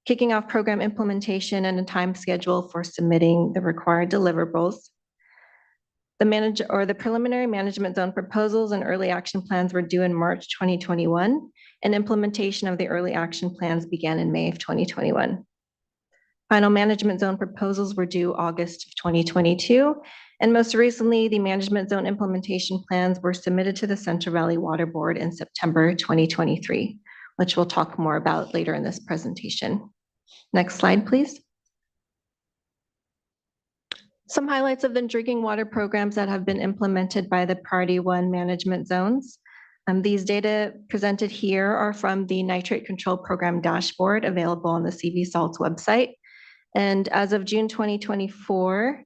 kicking off program implementation and a time schedule for submitting the required deliverables. The preliminary management zone proposals and early action plans were due in March 2021, and implementation of the early action plans began in May of 2021. Final management zone proposals were due August of 2022, and most recently, the management zone implementation plans were submitted to the Central Valley Water Board in September 2023, which we'll talk more about later in this presentation. Next slide, please. Some highlights of the drinking water programs that have been implemented by the Priority 1 management zones. These data presented here are from the Nitrate Control Program dashboard available on the CV Salts website. And as of June 2024,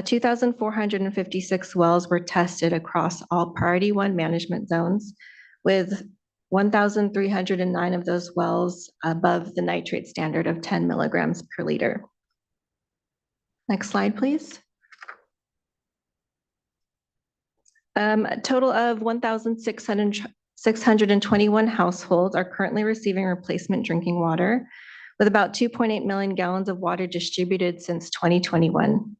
2,456 wells were tested across all Priority 1 management zones, with 1,309 of those wells above the nitrate standard of 10 milligrams per liter. Next slide, please. A total of 1,621 households are currently receiving replacement drinking water, with about 2.8 million gallons of water distributed since 2021.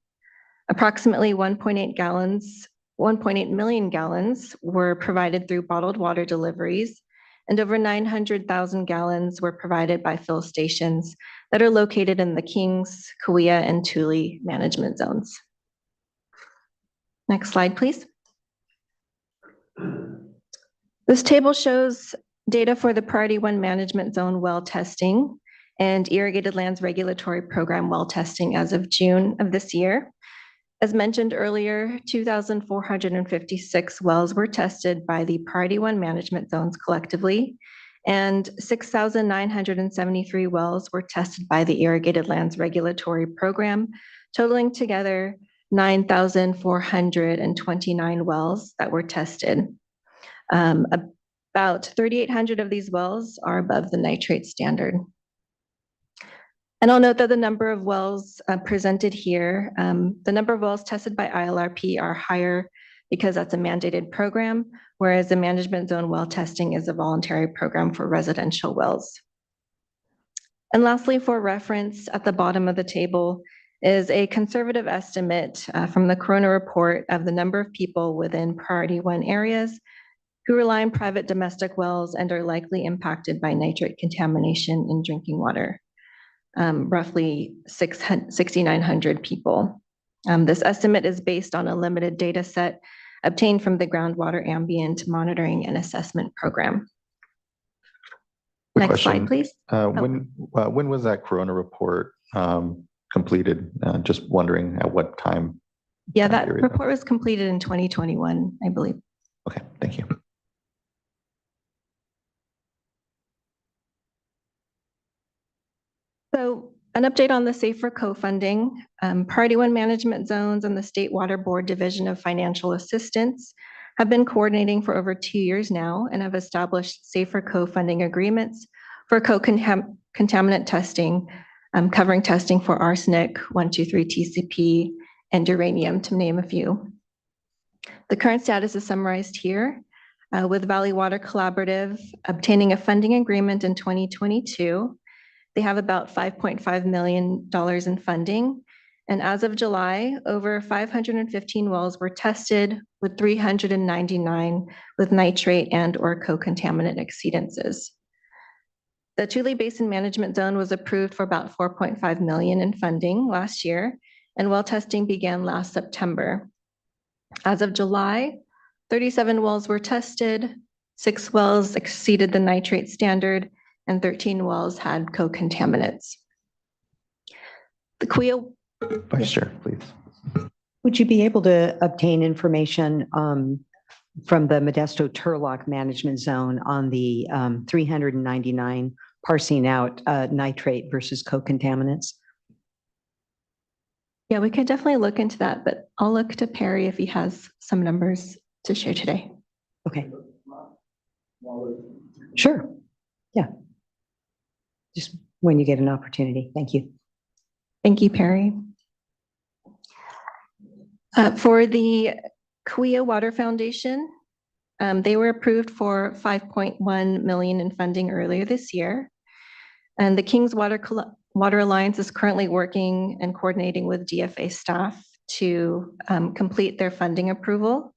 Approximately 1.8 million gallons were provided through bottled water deliveries, and over 900,000 gallons were provided by fill stations that are located in the Kings, Kauai, and Tule management zones. Next slide, please. This table shows data for the Priority 1 management zone well testing and Irrigated Lands Regulatory Program well testing as of June of this year. As mentioned earlier, 2,456 wells were tested by the Priority 1 management zones collectively, and 6,973 wells were tested by the Irrigated Lands Regulatory Program, totaling together 9,429 wells that were tested. About 3,800 of these wells are above the nitrate standard. And I'll note that the number of wells presented here, the number of wells tested by ILRP are higher because that's a mandated program, whereas the management zone well testing is a voluntary program for residential wells. And lastly, for reference, at the bottom of the table is a conservative estimate from the Corona report of the number of people within Priority 1 areas who rely on private domestic wells and are likely impacted by nitrate contamination in drinking water. Roughly 6,900 people. This estimate is based on a limited data set obtained from the Groundwater Ambient Monitoring and Assessment Program. Next slide, please. When was that Corona report completed? Just wondering at what time. Yeah, that report was completed in 2021, I believe. Okay, thank you. So an update on the Safer Co-funding. Priority 1 management zones and the State Water Board Division of Financial Assistance have been coordinating for over 2 years now and have established Safer Co-funding agreements for co-contaminant testing covering testing for arsenic, 123 TCP, and uranium, to name a few. The current status is summarized here, with Valley Water Collaborative obtaining a funding agreement in 2022. They have about $5.5 million in funding. And as of July, over 515 wells were tested, with 399 with nitrate and or co-contaminant exceedances. The Tule Basin Management Zone was approved for about 4.5 million in funding last year, and well testing began last September. As of July, 37 wells were tested, 6 wells exceeded the nitrate standard, and 13 wells had co-contaminants. The CWIA. Vice Chair, please. Would you be able to obtain information from the Modesto Turlock Management Zone on the 399 parsing out nitrate versus co-contaminants? Yeah, we could definitely look into that, but I'll look to Perry if he has some numbers to share today. Okay. Sure. Yeah. Just when you get an opportunity. Thank you. Thank you, Perry. For the CWIA Water Foundation, they were approved for 5.1 million in funding earlier this year. And the King's Water Alliance is currently working and coordinating with DFA staff to complete their funding approval.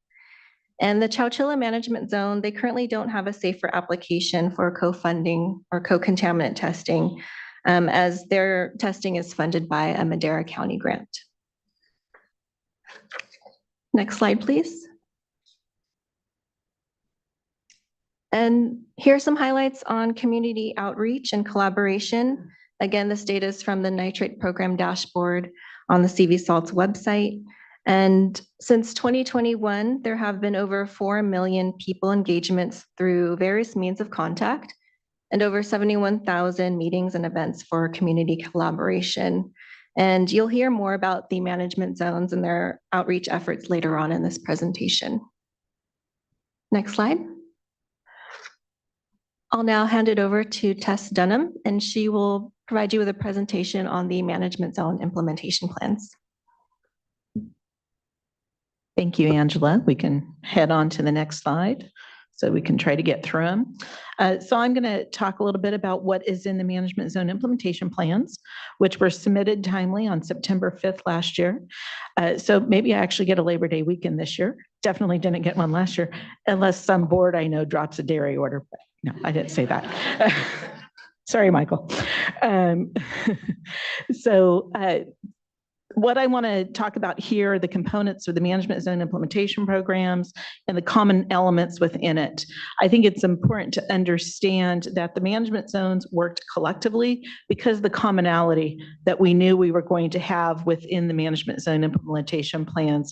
And the Chowchilla Management Zone, they currently don't have a safer application for co-funding or co-contaminant testing, as their testing is funded by a Madera County grant. Next slide, please. And here are some highlights on community outreach and collaboration. Again, this data is from the Nitrate Program dashboard on the CV Salts website. And since 2021, there have been over 4 million people engagements through various means of contact and over 71,000 meetings and events for community collaboration. And you'll hear more about the management zones and their outreach efforts later on in this presentation. Next slide. I'll now hand it over to Tess Dunham, and she will provide you with a presentation on the management zone implementation plans. Thank you, Angela. We can head on to the next slide so we can try to get through them. So I'm going to talk a little bit about what is in the management zone implementation plans, which were submitted timely on September 5th last year. So maybe I actually get a Labor Day weekend this year. Definitely didn't get one last year, unless some board I know drops a dairy order. But no, I didn't say that. Sorry, Michael. What I want to talk about here are the components of the management zone implementation programs and the common elements within it. I think it's important to understand that the management zones worked collectively because the commonality that we knew we were going to have within the management zone implementation plans.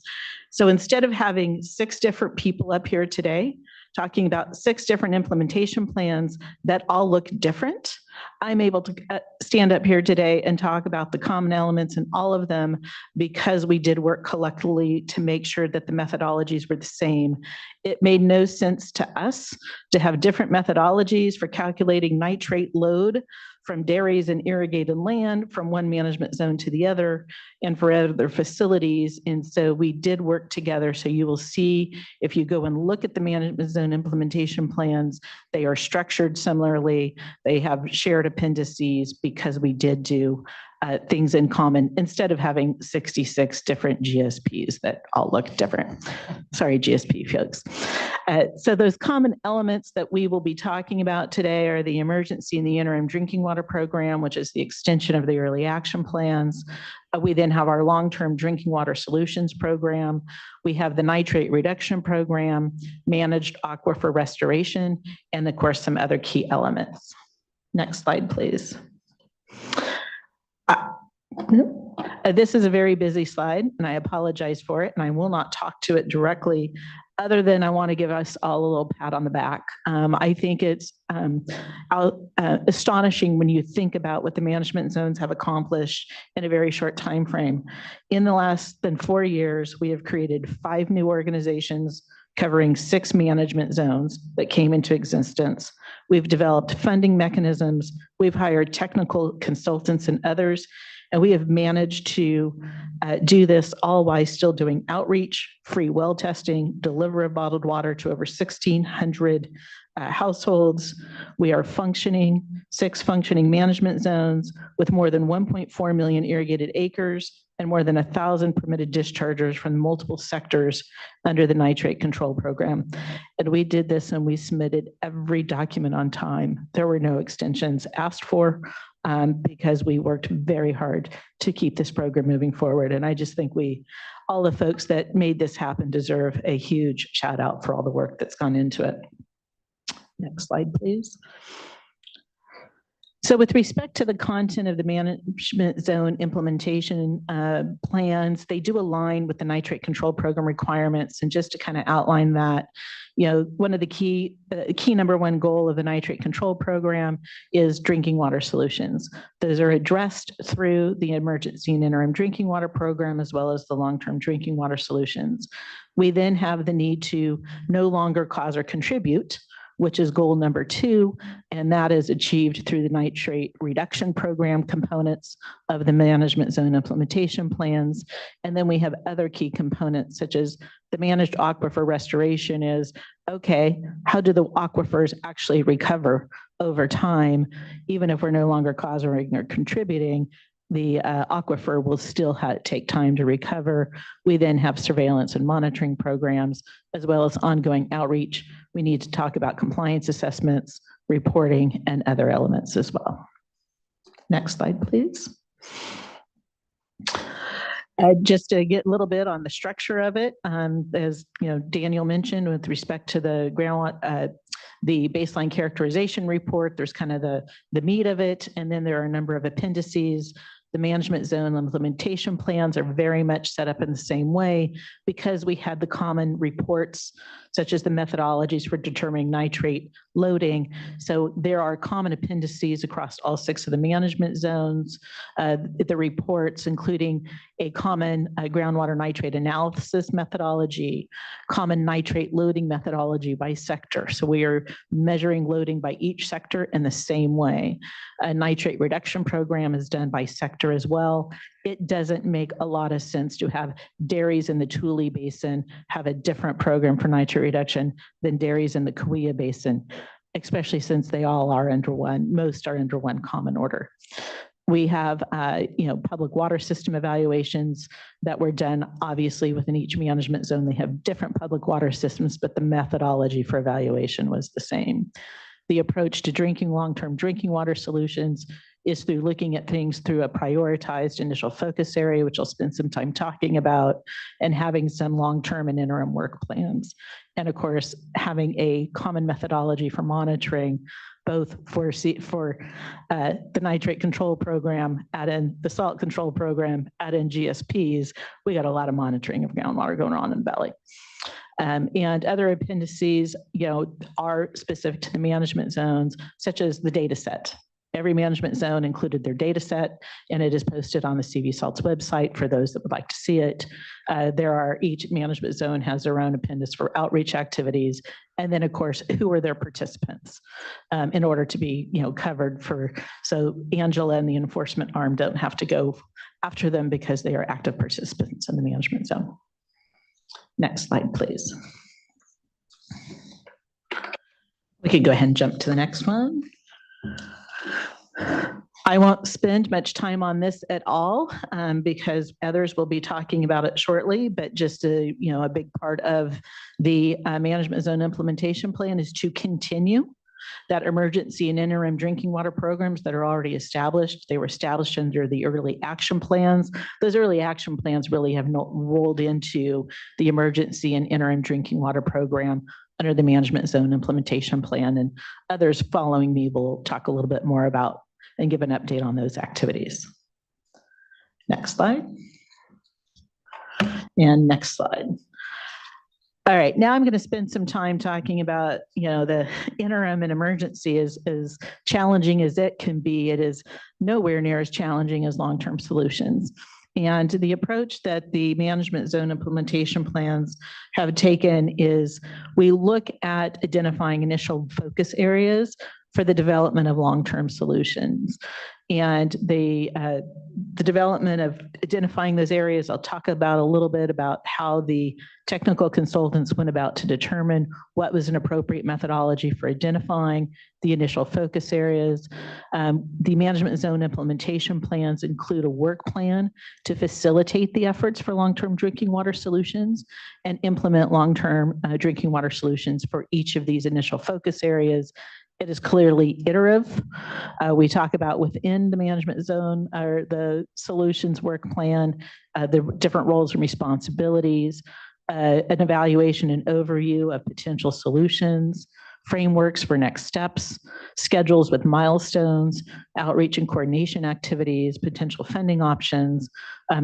So instead of having 6 different people up here today talking about 6 different implementation plans that all look different, I'm able to stand up here today and talk about the common elements in all of them because we did work collectively to make sure that the methodologies were the same. It made no sense to us to have different methodologies for calculating nitrate load from dairies and irrigated land from one management zone to the other and for other facilities. And so we did work together. So you will see if you go and look at the management zone implementation plans, they are structured similarly. They have shared appendices because we did do things in common instead of having 66 different GSPs that all look different. Sorry, GSP folks. So those common elements that we will be talking about today are the emergency and the interim drinking water program, which is the extension of the early action plans. We then have our long-term drinking water solutions program. We have the nitrate reduction program, managed aquifer restoration, and of course, some other key elements. Next slide, please. This is a very busy slide, and I apologize for it, and I will not talk to it directly, other than I want to give us all a little pat on the back. I think it's astonishing when you think about what the management zones have accomplished in a very short time frame. In the less than 4 years, we have created 5 new organizations, covering 6 management zones that came into existence. We've developed funding mechanisms. We've hired technical consultants and others, and we have managed to do this all while still doing outreach, free well testing, deliver of bottled water to over 1,600 households. We are functioning 6 functioning management zones with more than 1.4 million irrigated acres and more than 1,000 permitted dischargers from multiple sectors under the nitrate control program. And we did this and we submitted every document on time. There were no extensions asked for because we worked very hard to keep this program moving forward. And I just think all the folks that made this happen deserve a huge shout out for all the work that's gone into it. Next slide, please. So with respect to the content of the management zone implementation plans, they do align with the nitrate control program requirements. And just to kind of outline that, one of the key number 1 goal of the nitrate control program is drinking water solutions. Those are addressed through the emergency and interim drinking water program, as well as the long-term drinking water solutions. We then have the need to no longer cause or contribute, which is goal number 2, and that is achieved through the nitrate reduction program components of the management zone implementation plans. And then we have other key components, such as the managed aquifer restoration is, okay, how do the aquifers actually recover over time, even if we're no longer causing or contributing? The aquifer will still take time to recover. We then have surveillance and monitoring programs, as well as ongoing outreach. We need to talk about compliance assessments, reporting, and other elements as well. Next slide, please. Just to get a little bit on the structure of it, as Daniel mentioned, with respect to the the baseline characterization report, there's kind of the meat of it, and then there are a number of appendices. The management zone implementation plans are very much set up in the same way because we had the common reports, such as the methodologies for determining nitrate loading. So there are common appendices across all 6 of the management zones. The reports, including a common groundwater nitrate analysis methodology, common nitrate loading methodology by sector. So we are measuring loading by each sector in the same way. A nitrate reduction program is done by sector as well. It doesn't make a lot of sense to have dairies in the Tule Basin have a different program for nitrate reduction than dairies in the Kauai Basin, especially since they all are under most are under one common order. We have, public water system evaluations that were done, obviously, within each management zone. They have different public water systems, but the methodology for evaluation was the same. The approach to long-term drinking water solutions is through looking at things through a prioritized initial focus area, which I'll spend some time talking about, and having some long-term and interim work plans. And of course, having a common methodology for monitoring, both for the nitrate control program, add in the salt control program, add in GSPs. We got a lot of monitoring of groundwater going on in the valley. And other appendices, are specific to the management zones, such as the data set. Every management zone included their data set, and it is posted on the CV Salt's website for those that would like to see it. Each management zone has their own appendix for outreach activities. And then, of course, who are their participants in order to be, covered so Angela and the enforcement arm don't have to go after them because they are active participants in the management zone. Next slide, please. We could go ahead and jump to the next one. I won't spend much time on this at all because others will be talking about it shortly, but just a big part of the management zone implementation plan is to continue that emergency and interim drinking water programs that are already established. They were established under the early action plans. Those early action plans really have not rolled into the emergency and interim drinking water program under the management zone implementation plan, and others following me will talk a little bit more about and give an update on those activities. Next slide. And next slide. All right, now I'm going to spend some time talking about, the interim and emergency is as challenging as it can be. It is nowhere near as challenging as long-term solutions. And the approach that the management zone implementation plans have taken is we look at identifying initial focus areas for the development of long-term solutions. And the development of identifying those areas, I'll talk about a little bit about how the technical consultants went about to determine what was an appropriate methodology for identifying the initial focus areas. The management zone implementation plans include a work plan to facilitate the efforts for long-term drinking water solutions and implement long-term drinking water solutions for each of these initial focus areas. It is clearly iterative. We talk about within the management zone or the solutions work plan, the different roles and responsibilities, an evaluation and overview of potential solutions, frameworks for next steps, schedules with milestones, outreach and coordination activities, potential funding options,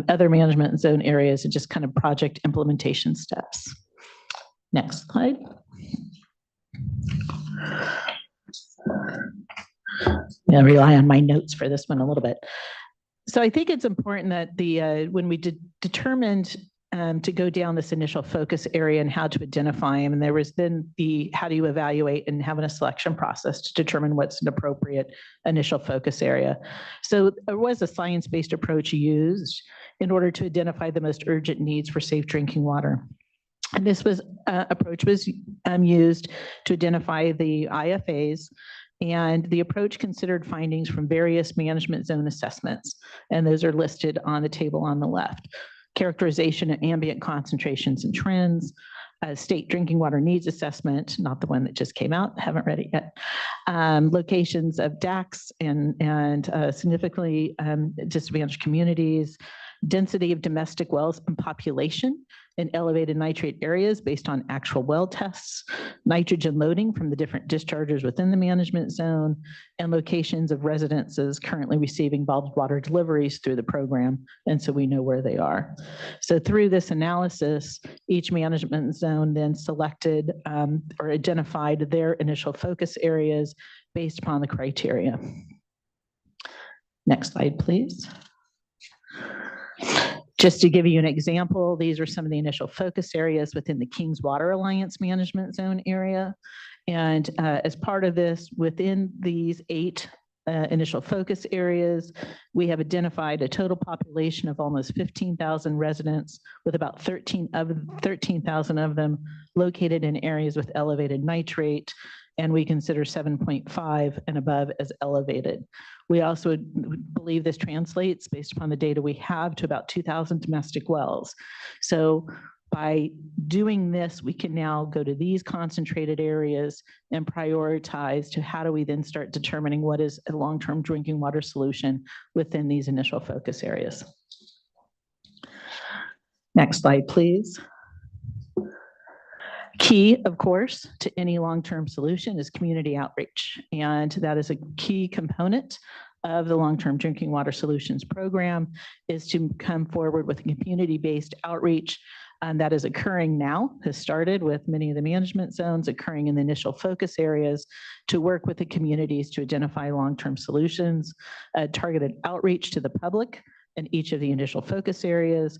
other management zone areas, and just kind of project implementation steps. Next slide. I rely on my notes for this one a little bit. So I think it's important that when we determined to go down this initial focus area and how to identify them, and there was then how do you evaluate and having a selection process to determine what's an appropriate initial focus area. So there was a science-based approach used in order to identify the most urgent needs for safe drinking water. And this approach was used to identify the IFAs, and the approach considered findings from various management zone assessments, and those are listed on the table on the left. Characterization of ambient concentrations and trends, state drinking water needs assessment, not the one that just came out, haven't read it yet. Locations of DACs and significantly disadvantaged communities, density of domestic wells and population in elevated nitrate areas based on actual well tests, nitrogen loading from the different dischargers within the management zone, and locations of residences currently receiving bottled water deliveries through the program, and so we know where they are. So through this analysis, each management zone then selected or identified their initial focus areas based upon the criteria. Next slide, please. Just to give you an example, these are some of the initial focus areas within the Kings Water Alliance Management Zone area. And as part of this, within these 8 initial focus areas, we have identified a total population of almost 15,000 residents, with about 13,000 of them located in areas with elevated nitrate, and we consider 7.5 and above as elevated. We also believe this translates, based upon the data we have, to about 2,000 domestic wells. So by doing this, we can now go to these concentrated areas and prioritize to how do we then start determining what is a long-term drinking water solution within these initial focus areas. Next slide, please. Key, of course, to any long-term solution is community outreach, and that is a key component of the long-term drinking water solutions program, is to come forward with community-based outreach, and that is occurring now, has started with many of the management zones, occurring in the initial focus areas, to work with the communities to identify long-term solutions, targeted outreach to the public in each of the initial focus areas,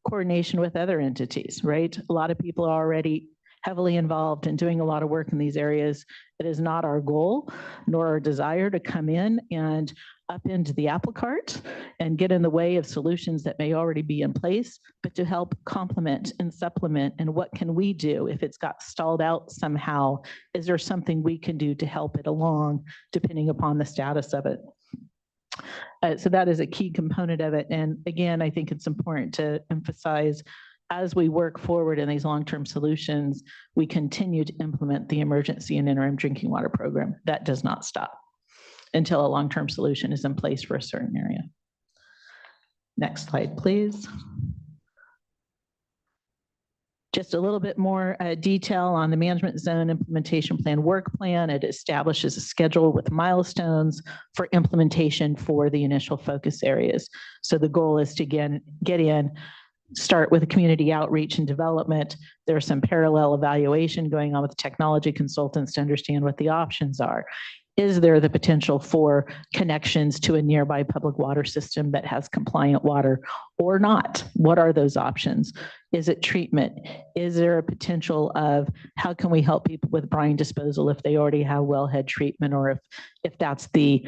coordination with other entities, right? A lot of people are already heavily involved in doing a lot of work in these areas. It is not our goal nor our desire to come in and upend the apple cart and get in the way of solutions that may already be in place, but to help complement and supplement. And what can we do if it's got stalled out somehow? Is there something we can do to help it along, depending upon the status of it? So that is a key component of it. And again, I think it's important to emphasize, as we work forward in these long-term solutions, we continue to implement the emergency and interim drinking water program. That does not stop until a long-term solution is in place for a certain area. Next slide, please. Just a little bit more detail on the management zone implementation plan work plan. It establishes a schedule with milestones for implementation for the initial focus areas. So the goal is to get in, start with community outreach and development. There's some parallel evaluation going on with technology consultants to understand what the options are. is there the potential for connections to a nearby public water system that has compliant water or not? What are those options? Is it treatment? Is there a potential of how can we help people with brine disposal if they already have wellhead treatment, or if that's the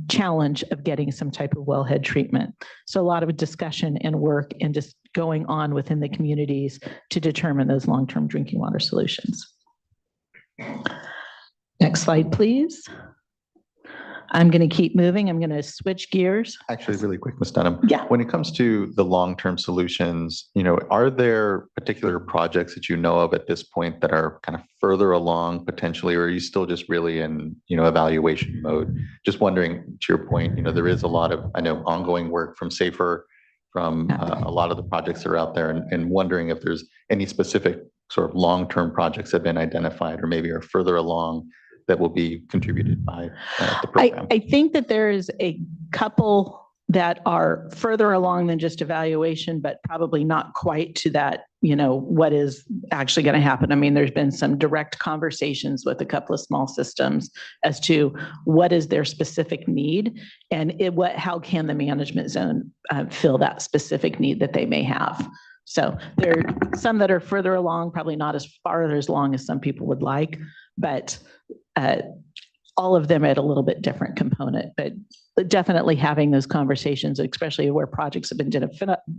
challenge of getting some type of wellhead treatment? So a lot of discussion and work and just going on within the communities to determine those long-term drinking water solutions. Next slide, please. I'm going to keep moving. I'm going to switch gears. Actually, really quick, Ms. Dunham. Yeah. When it comes to the long-term solutions, are there particular projects that you know of at this point that are kind of further along potentially, or are you still just really in, evaluation mode? Just wondering, to your point, there is a lot of, I know, ongoing work from SAFER, from a lot of the projects that are out there, and wondering if there's any specific sort of long-term projects that have been identified or maybe are further along that will be contributed by the program. I think that there is a couple that are further along than just evaluation, but probably not quite to that, what is actually going to happen. I mean, there's been some direct conversations with a couple of small systems as to what is their specific need and how can the management zone fill that specific need that they may have. So there are some that are further along, probably not as far as long as some people would like, but all of them at a little bit different component. But definitely having those conversations, especially where projects have been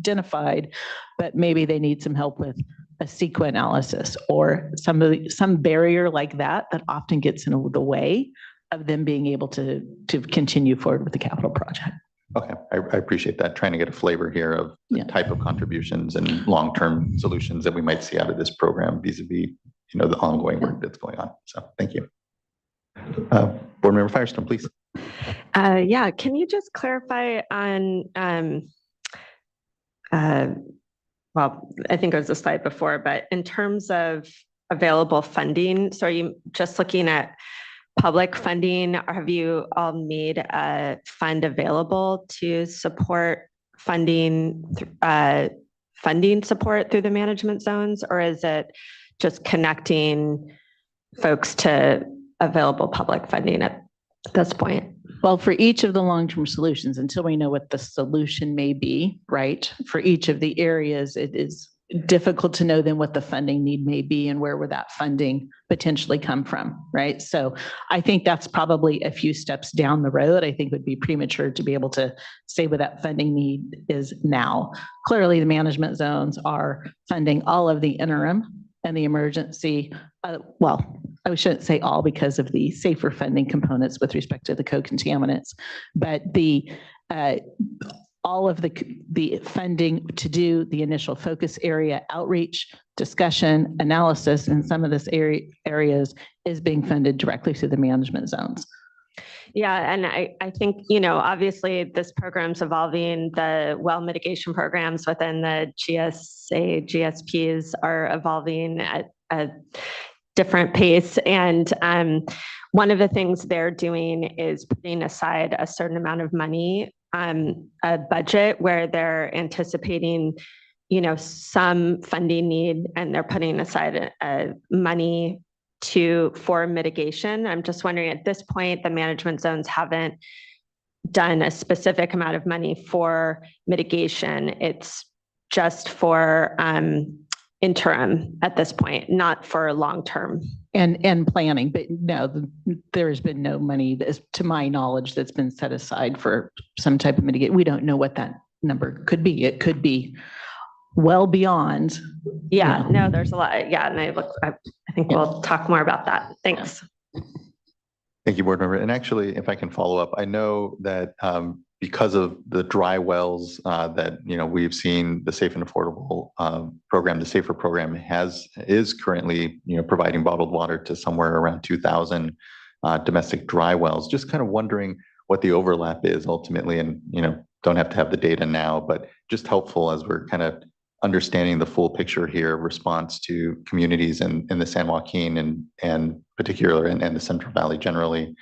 identified, but maybe they need some help with a CEQA analysis or some barrier like that often gets in the way of them being able to continue forward with the capital project. Okay, I appreciate that. Trying to get a flavor here of the type of contributions and long-term solutions that we might see out of this program vis-a-vis, the ongoing work that's going on. So thank you. Board Member Firestone, please. Yeah, can you just clarify on, well, I think it was a slide before, but in terms of available funding, so are you just looking at public funding, or have you all made a fund available to support funding support through the management zones, or is it just connecting folks to available public funding at this point? Well, for each of the long-term solutions, until we know what the solution may be, right? For each of the areas, it is difficult to know then what the funding need may be and where would that funding potentially come from, right? So I think that's probably a few steps down the road. I think it would be premature to be able to say what that funding need is now. Clearly, the management zones are funding all of the interim and the emergency, well, I shouldn't say all because of the SAFER funding components with respect to the co-contaminants, but all of the funding to do the initial focus area outreach, discussion, analysis in some of this areas is being funded directly through the management zones. Yeah, and I think, obviously this program's evolving. The well mitigation programs within the GSPs are evolving at a different pace. And one of the things they're doing is putting aside a certain amount of money, a budget where they're anticipating, some funding need, and they're putting aside money for mitigation. I'm just wondering, at this point, the management zones haven't done a specific amount of money for mitigation. It's just for interim at this point, not for long-term. And planning, but no, there has been no money, to my knowledge, that's been set aside for some type of mitigation. We don't know what that number could be. It could be well beyond. Yeah, no, there's a lot. Yeah, and I think we'll talk more about that. Thanks. Thank you, Board Member. And actually, if I can follow up, I know that because of the dry wells that we've seen, the Safe and Affordable program, the SAFER program is currently providing bottled water to somewhere around 2,000 domestic dry wells. Just kind of wondering what the overlap is ultimately, and don't have to have the data now, but just helpful as we're kind of understanding the full picture here of response to communities in the San Joaquin and particular and the Central Valley generally.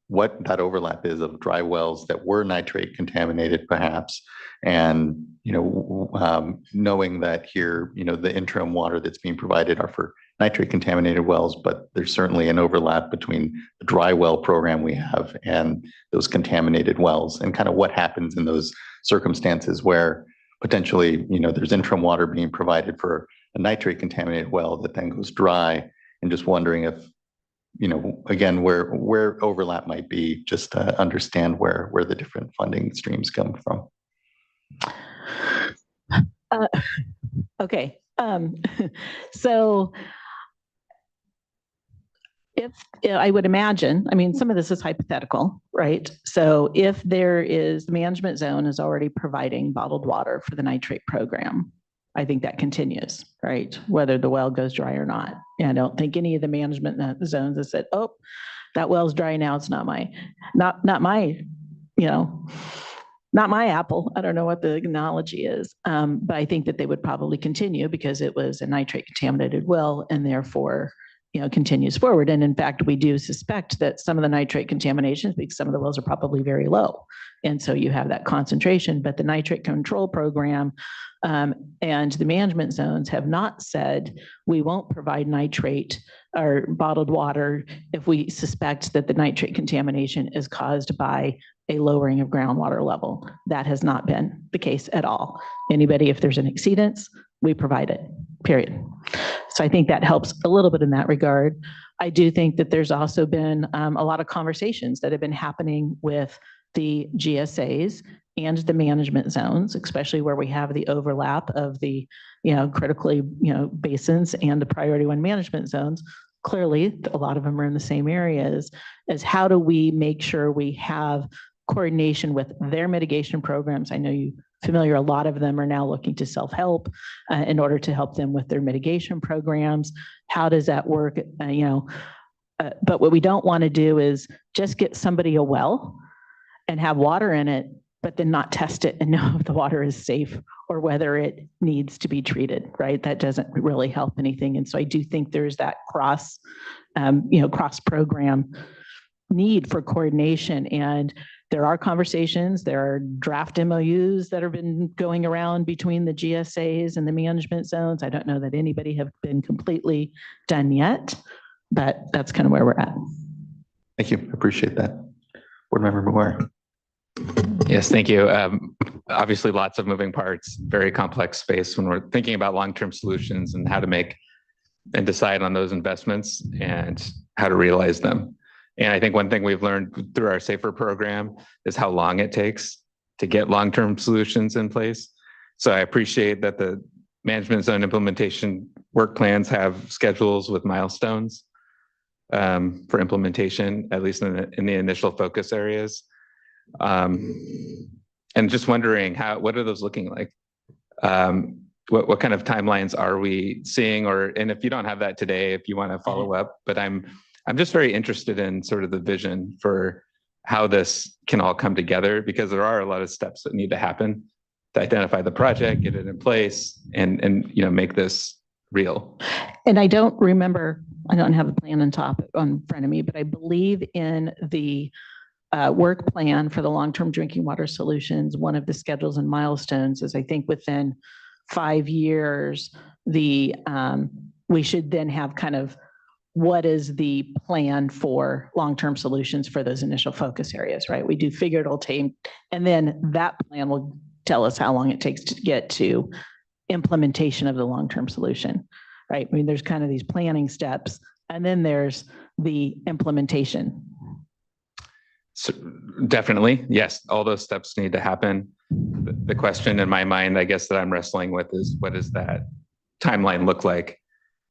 What that overlap is of dry wells that were nitrate contaminated perhaps, and knowing that here the interim water that's being provided are for nitrate contaminated wells, but there's certainly an overlap between the dry well program we have and those contaminated wells, and kind of what happens in those circumstances where potentially, there's interim water being provided for a nitrate contaminated well that then goes dry, and just wondering if, again, where overlap might be, just to understand where the different funding streams come from. Okay. So if I would imagine, some of this is hypothetical, right? So if the management zone is already providing bottled water for the nitrate program, I think that continues, right? Whether the well goes dry or not. And I don't think any of the management zones have said, oh, that well's dry now. It's not my apple. I don't know what the analogy is. But I think that they would probably continue because it was a nitrate contaminated well, and therefore, continues forward. And in fact, we do suspect that some of the nitrate contaminations, because some of the wells are probably very low. And so you have that concentration, but the nitrate control program and the management zones have not said we won't provide nitrate or bottled water if we suspect that the nitrate contamination is caused by a lowering of groundwater level. That has not been the case at all. Anybody, if there's an exceedance, we provide it, period. So I think that helps a little bit in that regard. I do think that there's also been a lot of conversations that have been happening with the GSAs and the management zones, especially where we have the overlap of the, critically, basins and the priority one management zones. Clearly, a lot of them are in the same areas, as how do we make sure we have coordination with their mitigation programs? I know you're familiar, a lot of them are now looking to self-help in order to help them with their mitigation programs. How does that work? But what we don't want to do is just get somebody a well and have water in it, but then not test it and know if the water is safe or whether it needs to be treated, right? That doesn't really help anything. And so I do think there's that cross-program need for coordination. And there are conversations, there are draft MOUs that have been going around between the GSAs and the management zones. I don't know that anybody have been completely done yet, but that's kind of where we're at. Thank you. Appreciate that. Board Member McGuire. Yes, thank you. Obviously, lots of moving parts, very complex space when we're thinking about long-term solutions and how to make and decide on those investments and how to realize them. And I think one thing we've learned through our SAFER program is how long it takes to get long-term solutions in place. So I appreciate that the management zone implementation work plans have schedules with milestones for implementation, at least in the initial focus areas. And just wondering what are those looking like? What kind of timelines are we seeing? And if you don't have that today, if you want to follow up, but I'm just very interested in sort of the vision for how this can all come together, because there are a lot of steps that need to happen to identify the project, get it in place, and make this real. And I don't remember, I don't have the plan in front of me, but I believe in the work plan for the long-term drinking water solutions, one of the schedules and milestones is, I think, within 5 years, we should then have kind of what is the plan for long-term solutions for those initial focus areas, right? We do figure it'll take, and then that plan will tell us how long it takes to get to implementation of the long-term solution, right? I mean, there's kind of these planning steps, and then there's the implementation. So definitely, yes, all those steps need to happen. The question in my mind, I guess, that I'm wrestling with is, what does that timeline look like?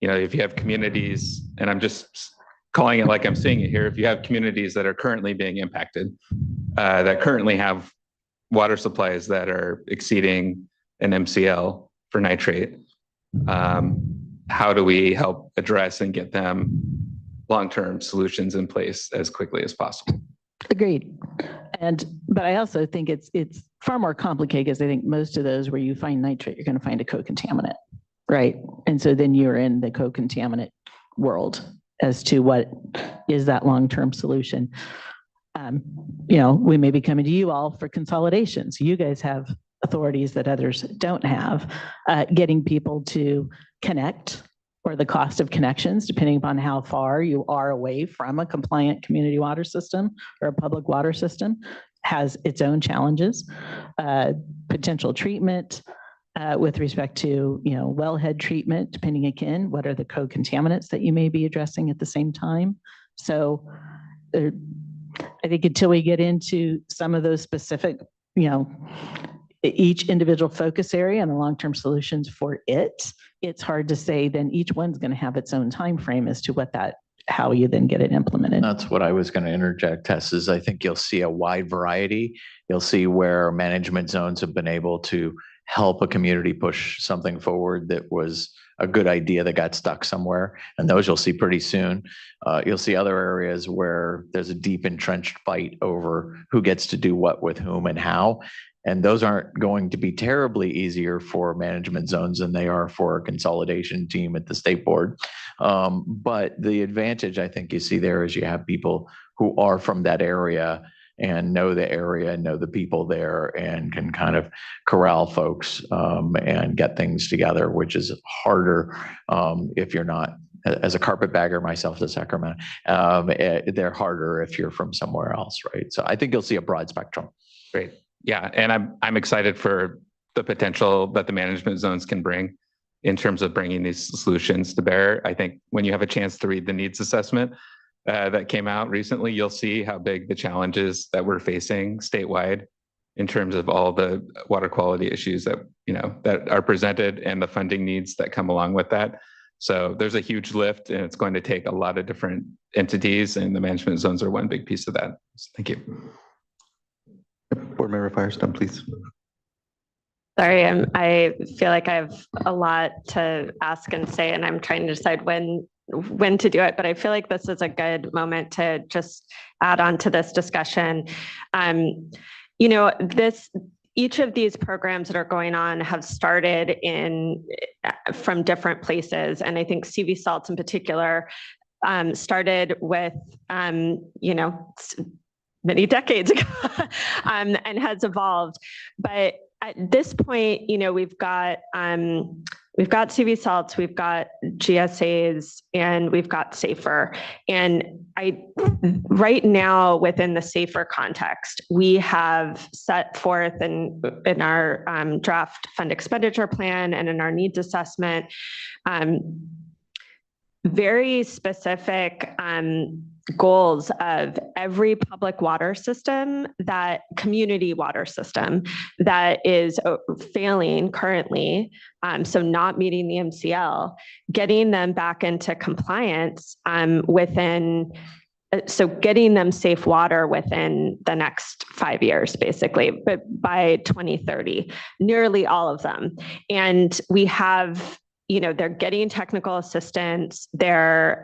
If you have communities, and I'm just calling it like I'm seeing it here, if you have communities that are currently being impacted, that currently have water supplies that are exceeding an MCL for nitrate, how do we help address and get them long-term solutions in place as quickly as possible? Agreed. But I also think it's far more complicated, because I think most of those where you find nitrate, you're going to find a co-contaminant, right? And so then you're in the co-contaminant world as to what is that long-term solution. We may be coming to you all for consolidation. So you guys have authorities that others don't have, getting people to connect or the cost of connections, depending upon how far you are away from a compliant community water system or a public water system, has its own challenges. Potential treatment with respect to, wellhead treatment, depending again, what are the co-contaminants that you may be addressing at the same time. So I think until we get into some of those specific, each individual focus area and the long-term solutions for it, it's hard to say then each one's going to have its own time frame as to how you then get it implemented. That's what I was going to interject, Tess, is I think you'll see a wide variety. You'll see where management zones have been able to help a community push something forward that was a good idea that got stuck somewhere. And those you'll see pretty soon. You'll see other areas where there's a deep entrenched fight over who gets to do what with whom and how. And those aren't going to be terribly easier for management zones than they are for a consolidation team at the state board. But the advantage I think you see there is you have people who are from that area and know the area and know the people there and can kind of corral folks and get things together, which is harder if you're not, as a carpetbagger myself to Sacramento, they're harder if you're from somewhere else, right? So I think you'll see a broad spectrum. Great. Yeah, and I'm excited for the potential that the management zones can bring in terms of bringing these solutions to bear. I think when you have a chance to read the needs assessment that came out recently, you'll see how big the challenges that we're facing statewide in terms of all the water quality issues that that are presented and the funding needs that come along with that. So there's a huge lift, and it's going to take a lot of different entities, and the management zones are one big piece of that. So thank you. Board Member Firestone, please. Sorry, I feel like I have a lot to ask and say, and I'm trying to decide when to do it, but I feel like this is a good moment to just add on to this discussion. Each of these programs that are going on have started from different places, and I think CV Salts in particular started with many decades ago and has evolved. But at this point, we've got CV Salts, we've got GSAs, and we've got SAFER. And right now, within the SAFER context, we have set forth in our draft fund expenditure plan and in our needs assessment, very specific goals of every public water system, that community water system that is failing currently, so not meeting the MCL, getting them back into compliance so getting them safe water within the next 5 years, basically, but by 2030, nearly all of them. And we have, they're getting technical assistance, they're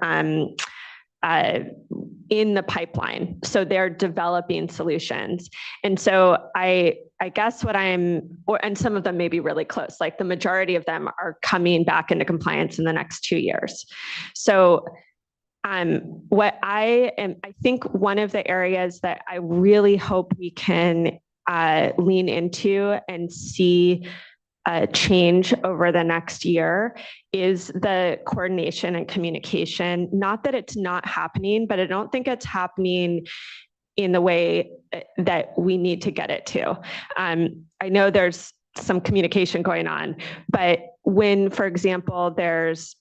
in the pipeline. So they're developing solutions. And so I guess and some of them may be really close, like the majority of them are coming back into compliance in the next 2 years. So I think one of the areas that I really hope we can lean into and see change over the next year is the coordination and communication. Not that it's not happening, but I don't think it's happening in the way that we need to get it to. I know there's some communication going on, but when, for example, there's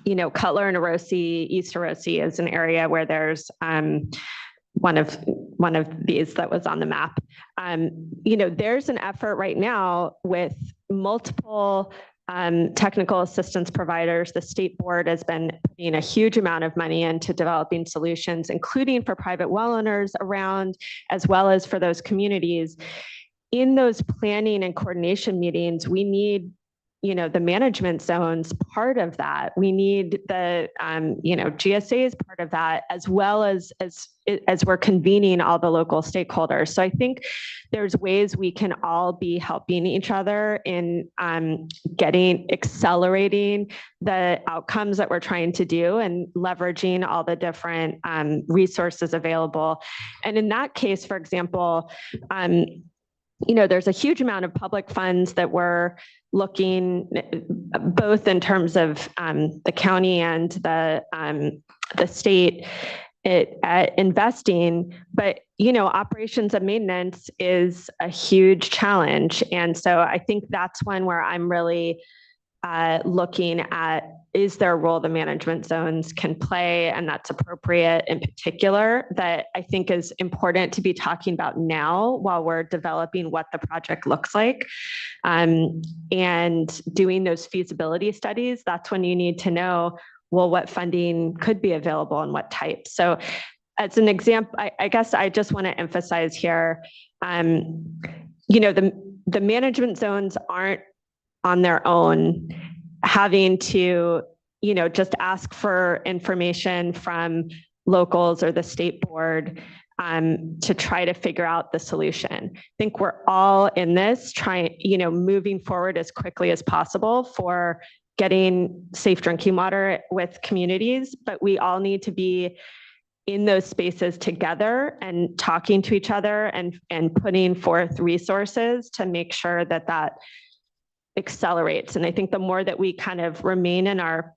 Cutler and Orosi, East Orosi is an area where there's one of these that was on the map. There's an effort right now with multiple technical assistance providers. The state board has been putting a huge amount of money into developing solutions, including for private well owners around, as well as for those communities. In those planning and coordination meetings, we need the management zones part of that. We need the GSAs part of that, as well as we're convening all the local stakeholders. So I think there's ways we can all be helping each other in accelerating the outcomes that we're trying to do and leveraging all the different resources available. And in that case, for example, there's a huge amount of public funds that we're looking both in terms of the county and the state at investing, but operations and maintenance is a huge challenge. And so I think that's one where I'm really looking at, is there a role the management zones can play, and that's appropriate in particular, that I think is important to be talking about now while we're developing what the project looks like. And doing those feasibility studies, that's when you need to know, well, what funding could be available and what type. So as an example, I guess I just want to emphasize here, the management zones aren't on their own having to, just ask for information from locals or the state board to try to figure out the solution. I think we're all in this moving forward as quickly as possible for getting safe drinking water with communities, but we all need to be in those spaces together and talking to each other and putting forth resources to make sure that that accelerates. And I think the more that we kind of remain in our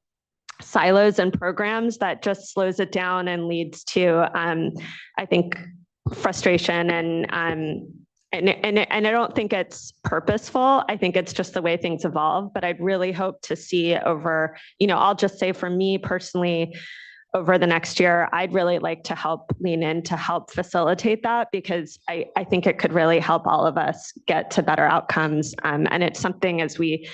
silos and programs, that just slows it down and leads to, I think, frustration and I don't think it's purposeful. I think it's just the way things evolve. But I'd really hope to see over, I'll just say for me personally, over the next year, I'd really like to help lean in to help facilitate that, because I think it could really help all of us get to better outcomes. And it's something as we,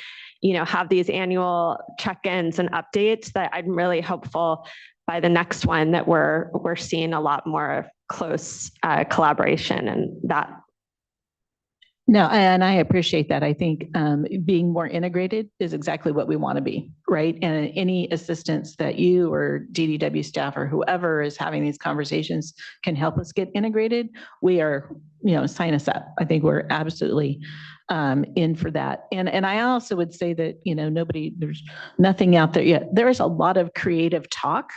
have these annual check-ins and updates that I'm really hopeful by the next one that we're seeing a lot more close collaboration and that. No, and I appreciate that. I think being more integrated is exactly what we want to be, right? And any assistance that you or DDW staff or whoever is having these conversations can help us get integrated, we are, sign us up. I think we're absolutely in for that. And I also would say that, there's nothing out there yet. There is a lot of creative talk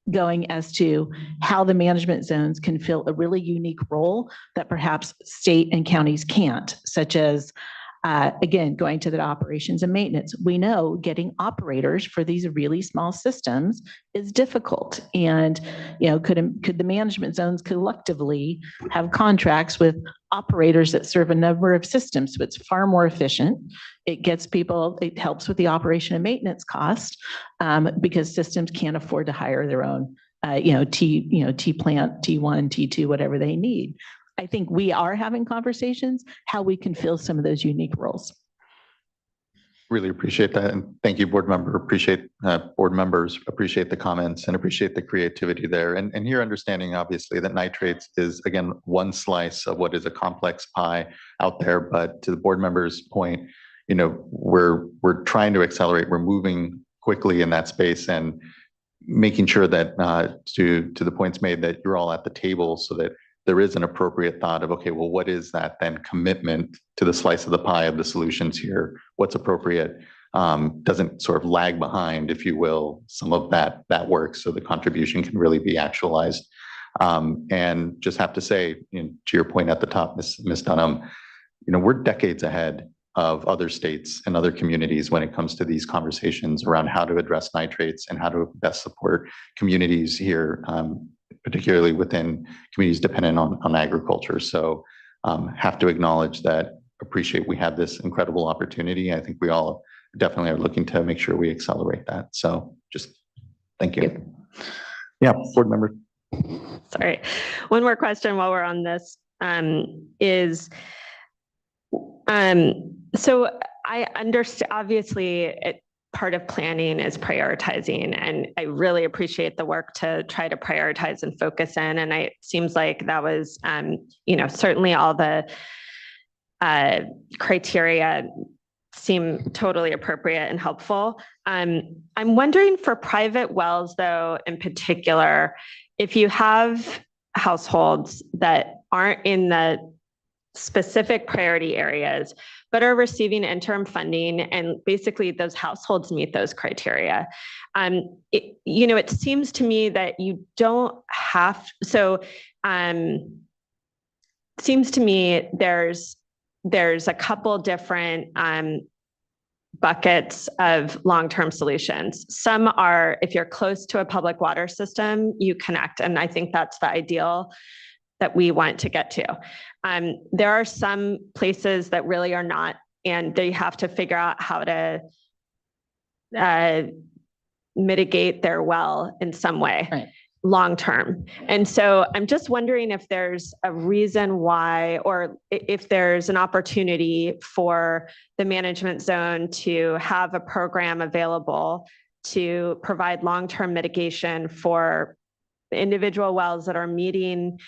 going as to how the management zones can fill a really unique role that perhaps state and counties can't, such as, again, going to the operations and maintenance. We know getting operators for these really small systems is difficult. And, could the management zones collectively have contracts with operators that serve a number of systems? So it's far more efficient. It gets people, it helps with the operation and maintenance cost because systems can't afford to hire their own, T plant, T1, T2, whatever they need. I think we are having conversations how we can fill some of those unique roles. Really appreciate that. And thank you, board members, appreciate the comments and appreciate the creativity there. And here understanding obviously that nitrates is, again, one slice of what is a complex pie out there. But to the board members' point, we're trying to accelerate, we're moving quickly in that space and making sure that to the points made that you're all at the table so that there is an appropriate thought of, okay, well, what is that then commitment to the slice of the pie of the solutions here? What's appropriate? Doesn't sort of lag behind, if you will, some of that work so the contribution can really be actualized. And just have to say, to your point at the top, Ms. Dunham, we're decades ahead of other states and other communities when it comes to these conversations around how to address nitrates and how to best support communities here, particularly within communities dependent on agriculture. So have to acknowledge that, appreciate we have this incredible opportunity. I think we all definitely are looking to make sure we accelerate that. So just thank you. Yeah, board member. Sorry, one more question while we're on this is, so I understand, obviously, part of planning is prioritizing, and I really appreciate the work to try to prioritize and focus in. And it seems like that was, certainly all the criteria seem totally appropriate and helpful. I'm wondering for private wells, though, in particular, if you have households that aren't in the specific priority areas, but are receiving interim funding, and basically those households meet those criteria. It seems to me that you don't have, seems to me there's there's a couple different buckets of long-term solutions. Some are, if you're close to a public water system, you connect. And I think that's the ideal that we want to get to. There are some places that really are not, and they have to figure out how to mitigate their well in some way. Right. Long term. And so I'm just wondering if there's a reason why, or if there's an opportunity for the management zone to have a program available to provide long-term mitigation for individual wells that are meeting,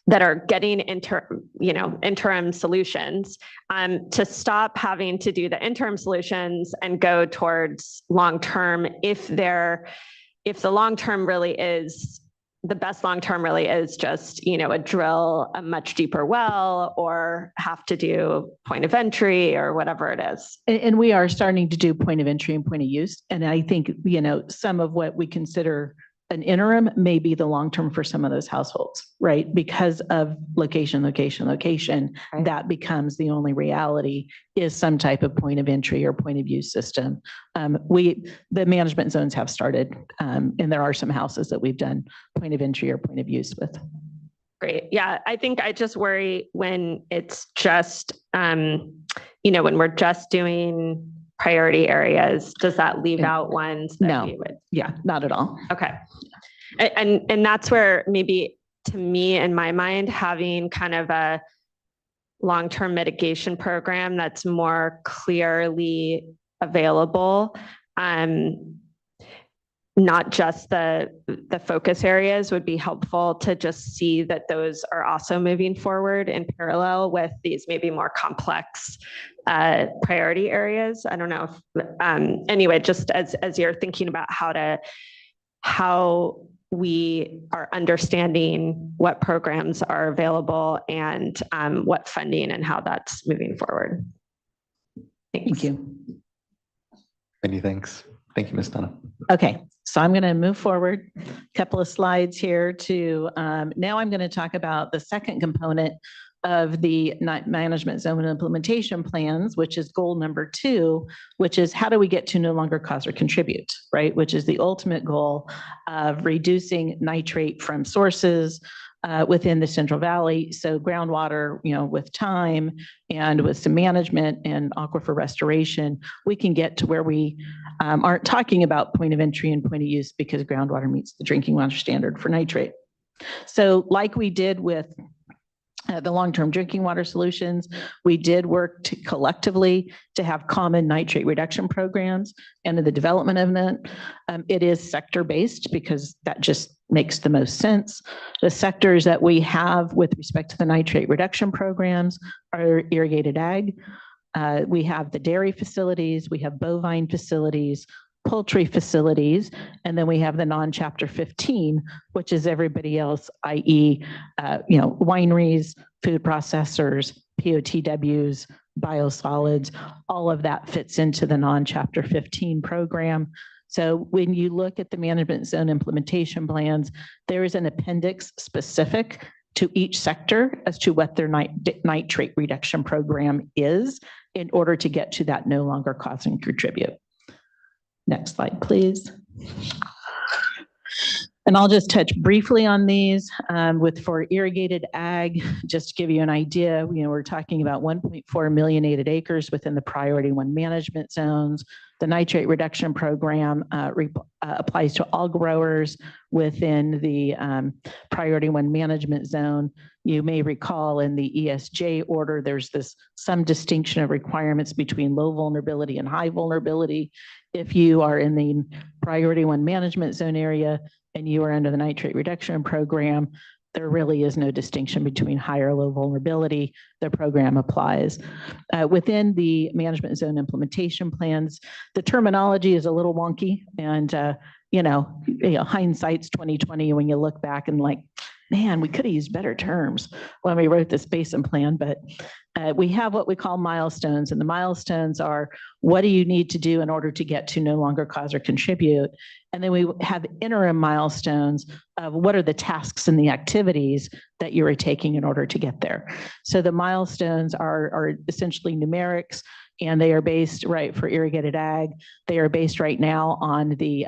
that are getting interim solutions, to stop having to do the interim solutions and go towards long-term if the long-term really is, the best long-term really is just, a drill a much deeper well or have to do point of entry or whatever it is. And we are starting to do point of entry and point of use. And I think, some of what we consider an interim may be the long-term for some of those households, right? Because of location, Right. that becomes the only reality is some type of point of entry or point of use system. The management zones have started, and there are some houses that we've done point of entry or point of use with. Great. Yeah, I think I just worry when it's just, when we're just doing priority areas, does that leave out ones that No. we would? Yeah, not at all. Okay. And that's where maybe, to me, in my mind, having kind of a long-term mitigation program that's more clearly available, not just the focus areas, would be helpful to just see that those are also moving forward in parallel with these maybe more complex priority areas. I don't know if, anyway, just as you're thinking about how we are understanding what programs are available and what funding and how that's moving forward. Thank you. Many thanks. Thank you, Ms. Donna. Okay, so I'm going to move forward a couple of slides here to, now I'm going to talk about the second component of the management zone implementation plans, which is goal number 2, which is how do we get to no longer cause or contribute, right? Which is the ultimate goal of reducing nitrate from sources within the Central Valley. So groundwater, with time and with some management and aquifer restoration, we can get to where we aren't talking about point of entry and point of use because groundwater meets the drinking water standard for nitrate. So like we did with the long-term drinking water solutions, we did work collectively to have common nitrate reduction programs. And in the development of that, it is sector-based because that just makes the most sense. The sectors that we have with respect to the nitrate reduction programs are irrigated ag. We have the dairy facilities, we have bovine facilities, poultry facilities, and then we have the non-chapter 15, which is everybody else, i.e., wineries, food processors, POTWs, biosolids, all of that fits into the non-chapter 15 program. So when you look at the management zone implementation plans, there is an appendix specific to each sector as to what their nitrate reduction program is in order to get to that no longer cause and contribute. Next slide, please. And I'll just touch briefly on these for irrigated ag, just to give you an idea, we're talking about 1.4 millionated acres within the priority 1 management zones. The nitrate reduction program applies to all growers within the priority 1 management zone. You may recall in the ESJ order, there's some distinction of requirements between low vulnerability and high vulnerability. If you are in the priority 1 management zone area and you are under the nitrate reduction program, there really is no distinction between high or low vulnerability. The program applies. Within the management zone implementation plans, the terminology is a little wonky, and hindsight's 2020 when you look back and man, we could have used better terms when we wrote this basin plan, but we have what we call milestones, and the milestones are what do you need to do in order to get to no longer cause or contribute? And then we have interim milestones of what are the tasks and the activities that you are taking in order to get there. So the milestones are essentially numerics, and they are based, right, for irrigated ag. They are based right now on the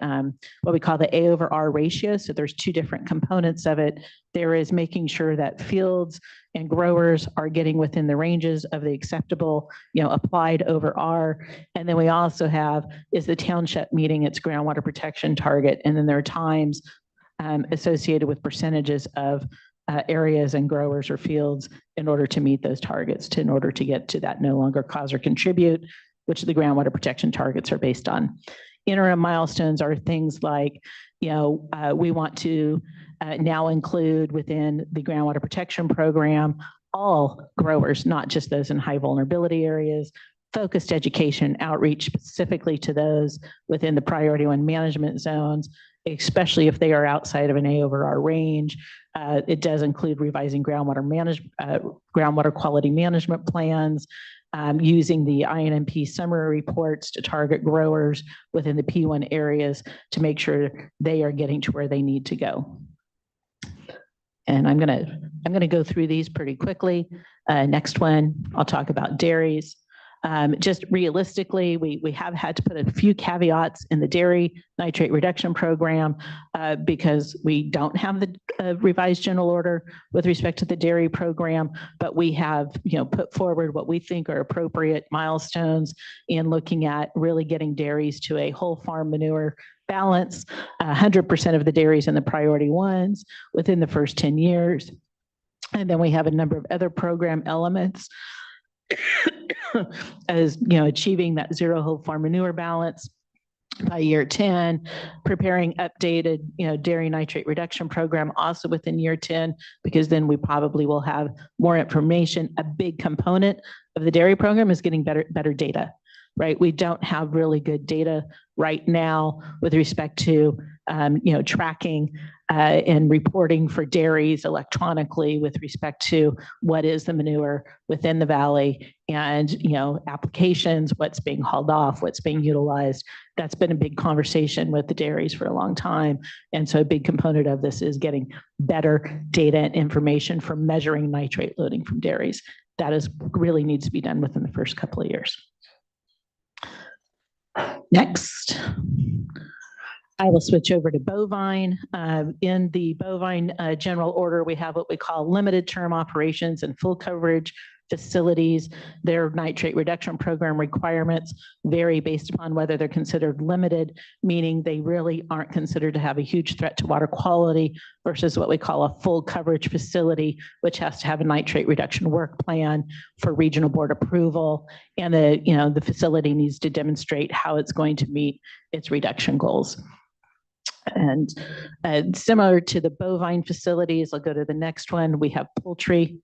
what we call the A/R ratio. So there's two different components of it. There is making sure that fields and growers are getting within the ranges of the acceptable, applied over R. And then we also have, is the township meeting its groundwater protection target? And then there are times associated with percentages of areas and growers or fields in order to meet those targets, in order to get to that no longer cause or contribute, which the groundwater protection targets are based on. Interim milestones are things like, we want to now include within the groundwater protection program all growers, not just those in high vulnerability areas, focused education outreach specifically to those within the priority 1 management zones, especially if they are outside of an A/R range. It does include revising groundwater quality management plans, using the INMP summary reports to target growers within the P1 areas to make sure they are getting to where they need to go. And I'm gonna go through these pretty quickly. Next one, I'll talk about dairies. Just realistically, we have had to put a few caveats in the dairy nitrate reduction program because we don't have the revised general order with respect to the dairy program, but we have put forward what we think are appropriate milestones in looking at really getting dairies to a whole farm manure balance, 100% of the dairies in the priority 1s within the first 10 years. And then we have a number of other program elements as achieving that zero whole farm manure balance by year 10, preparing updated dairy nitrate reduction program also within year 10, because then we probably will have more information. A big component of the dairy program is getting better data, right? We don't have really good data right now with respect to tracking and reporting for dairies electronically with respect to what is the manure within the valley and applications, what's being hauled off, what's being utilized. That's been a big conversation with the dairies for a long time. And so a big component of this is getting better data and information for measuring nitrate loading from dairies. That is really needs to be done within the first couple of years. Next, I will switch over to bovine. In the bovine general order, we have what we call limited term operations and full coverage facilities. Their nitrate reduction program requirements vary based upon whether they're considered limited, meaning they really aren't considered to have a huge threat to water quality, versus what we call a full coverage facility, which has to have a nitrate reduction work plan for regional board approval. And the facility needs to demonstrate how it's going to meet its reduction goals. And similar to the bovine facilities, I'll go to the next one. We have poultry.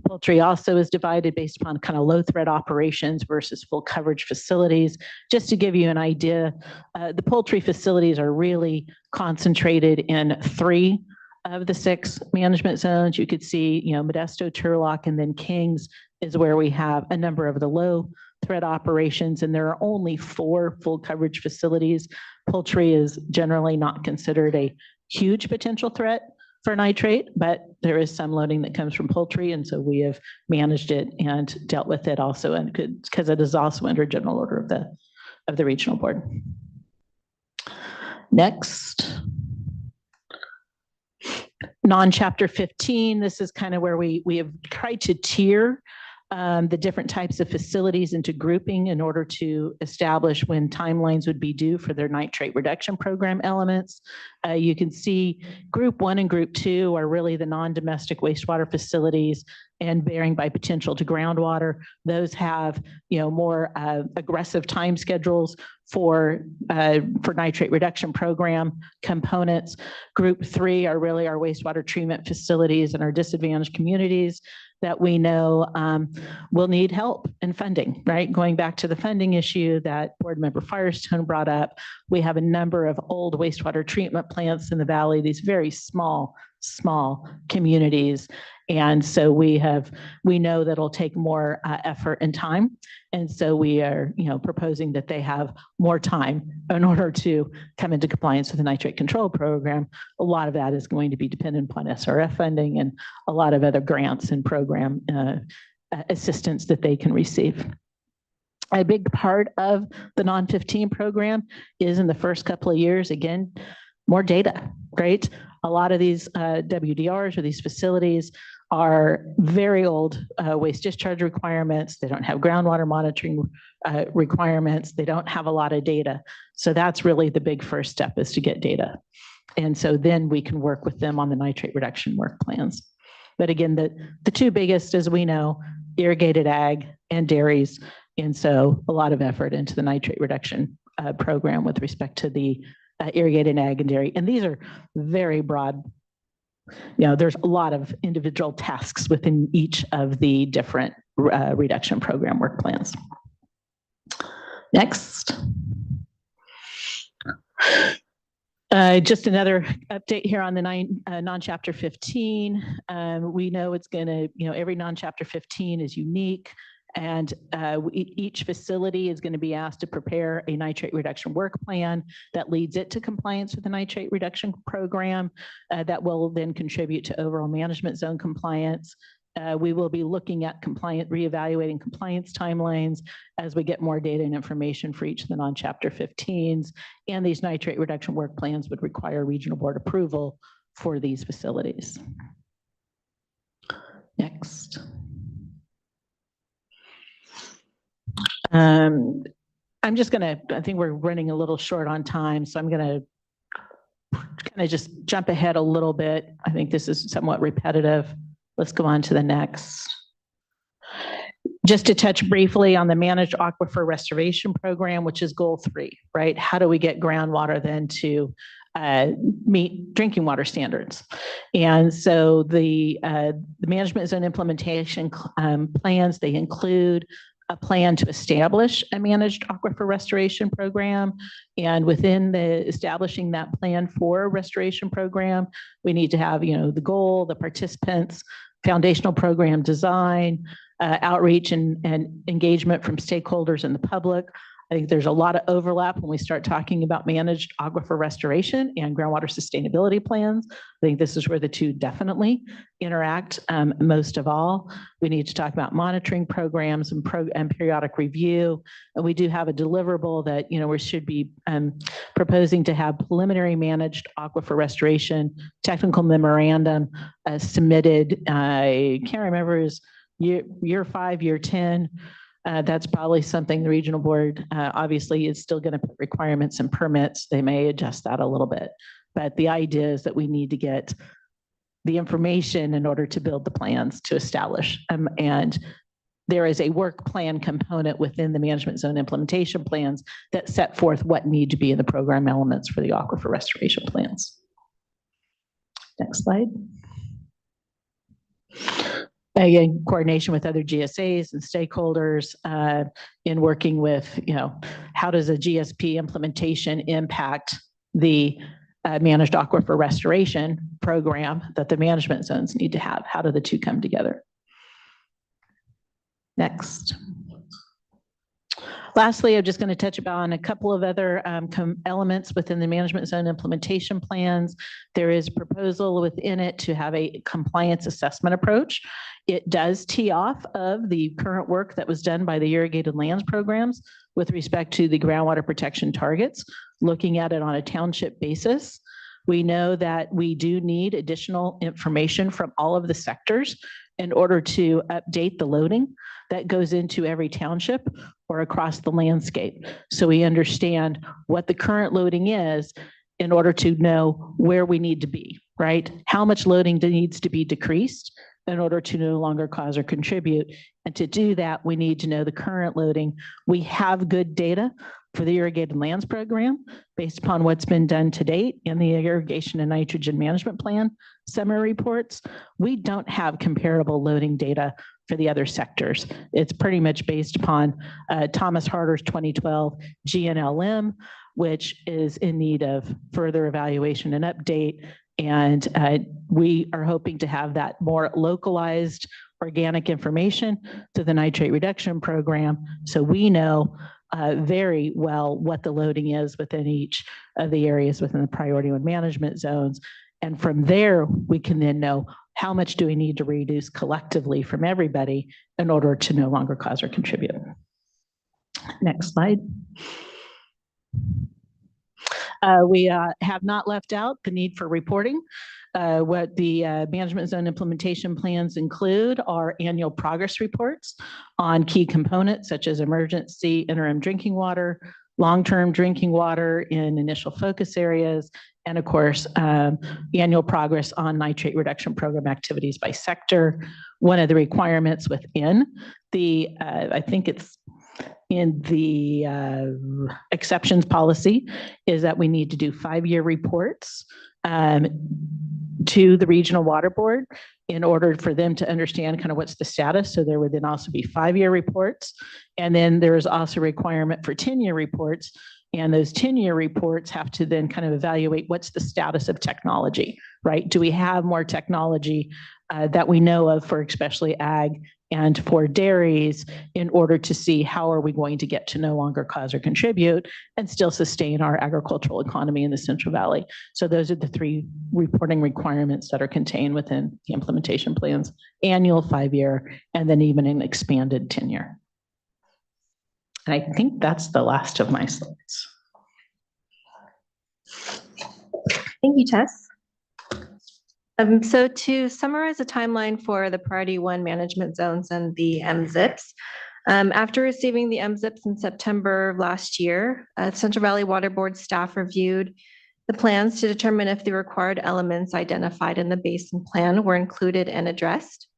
Poultry also is divided based upon kind of low threat operations versus full coverage facilities. Just to give you an idea, the poultry facilities are really concentrated in 3 of the 6 management zones. You could see, Modesto, Turlock, and then Kings is where we have a number of the low threat operations, and there are only 4 full coverage facilities. Poultry is generally not considered a huge potential threat for nitrate, but there is some loading that comes from poultry, and so we have managed it and dealt with it also, and because it is also under general order of the regional board. Next, non-chapter 15. This is kind of where we have tried to tier the different types of facilities into grouping in order to establish when timelines would be due for their nitrate reduction program elements. You can see group 1 and group 2 are really the non-domestic wastewater facilities and bearing by potential to groundwater. Those have more aggressive time schedules for nitrate reduction program components. Group 3 are really our wastewater treatment facilities and our disadvantaged communities that we know will need help and funding, right? Going back to the funding issue that Board Member Firestone brought up, we have a number of old wastewater treatment plants in the valley, these very small small communities. And so we know that it'll take more effort and time. And so we are, proposing that they have more time in order to come into compliance with the nitrate control program. A lot of that is going to be dependent upon SRF funding and a lot of other grants and program assistance that they can receive. A big part of the non-15 program is in the first couple of years, again, more data, right? A lot of these WDRs or these facilities are very old waste discharge requirements. They don't have groundwater monitoring requirements. They don't have a lot of data. So that's really the big first step, is to get data. And so then we can work with them on the nitrate reduction work plans. But again, the two biggest, as we know, irrigated ag and dairies. And so a lot of effort into the nitrate reduction program with respect to the irrigated ag and dairy. And these are very broad. There's a lot of individual tasks within each of the different reduction program work plans. Next. Just another update here on the non-chapter 15. We know it's going to, every non-chapter 15 is unique. And each facility is going to be asked to prepare a nitrate reduction work plan that leads it to compliance with the nitrate reduction program that will then contribute to overall management zone compliance. We will be looking at reevaluating compliance timelines as we get more data and information for each of the non-chapter 15s. And these nitrate reduction work plans would require regional board approval for these facilities. Next. I'm just going to, I think we're running a little short on time, so I'm going to kind of just jump ahead a little bit. I think this is somewhat repetitive. Let's go on to the next. Just to touch briefly on the Managed Aquifer Restoration Program, which is goal 3, right? How do we get groundwater then to meet drinking water standards? And so the management zone implementation plans, they include a plan to establish a managed aquifer restoration program. And within establishing that plan for a restoration program, we need to have, the goal, the participants, foundational program design, outreach and engagement from stakeholders and the public. I think there's a lot of overlap when we start talking about managed aquifer restoration and groundwater sustainability plans. I think this is where the two definitely interact most of all. We need to talk about monitoring programs and periodic review. And we do have a deliverable that, we should be proposing to have preliminary managed aquifer restoration technical memorandum submitted. I can't remember, is year 5, year 10. That's probably something the regional board obviously is still going to put requirements and permits. They may adjust that a little bit, but the idea is that we need to get the information in order to build the plans to establish. And there is a work plan component within the management zone implementation plans that set forth what need to be in the program elements for the aquifer restoration plans. Next slide. Again, coordination with other GSAs and stakeholders in working with, how does a GSP implementation impact the managed aquifer restoration program that the management zones need to have? How do the two come together? Next. Lastly, I'm just going to touch upon a couple of other elements within the management zone implementation plans. There is a proposal within it to have a compliance assessment approach. It does tee off of the current work that was done by the irrigated lands programs with respect to the groundwater protection targets, looking at it on a township basis. We know that we do need additional information from all of the sectors in order to update the loading that goes into every township or across the landscape. So we understand what the current loading is in order to know where we need to be, right? How much loading needs to be decreased in order to no longer cause or contribute. And to do that, we need to know the current loading. We have good data for the irrigated lands program based upon what's been done to date in the irrigation and nitrogen management plan summary reports. We don't have comparable loading data for the other sectors. It's pretty much based upon Thomas Harder's 2012 GNLM, which is in need of further evaluation and update. And we are hoping to have that more localized organic information to the nitrate reduction program. So we know very well what the loading is within each of the areas within the priority one management zones. And from there, we can then know how much do we need to reduce collectively from everybody in order to no longer cause or contribute. Next slide. We have not left out the need for reporting. What the management zone implementation plans include are annual progress reports on key components such as emergency interim drinking water, long-term drinking water in initial focus areas, and of course, annual progress on nitrate reduction program activities by sector. One of the requirements within the, I think it's in the exceptions policy, is that we need to do 5-year reports to the regional water board in order for them to understand kind of what's the status. So there would then also be 5-year reports. And then there is also a requirement for 10-year reports. And those 10-year reports have to then kind of evaluate what's the status of technology, right? Do we have more technology that we know of for especially ag and for dairies in order to see how are we going to get to no longer cause or contribute and still sustain our agricultural economy in the Central Valley. So those are the 3 reporting requirements that are contained within the implementation plans: annual, 5-year, and then even an expanded 10-year. And I think that's the last of my slides. Thank you, Tess. So to summarize a timeline for the Priority 1 management zones and the MZIPs, after receiving the MZIPs in September of last year, Central Valley Water Board staff reviewed the plans to determine if the required elements identified in the basin plan were included and addressed.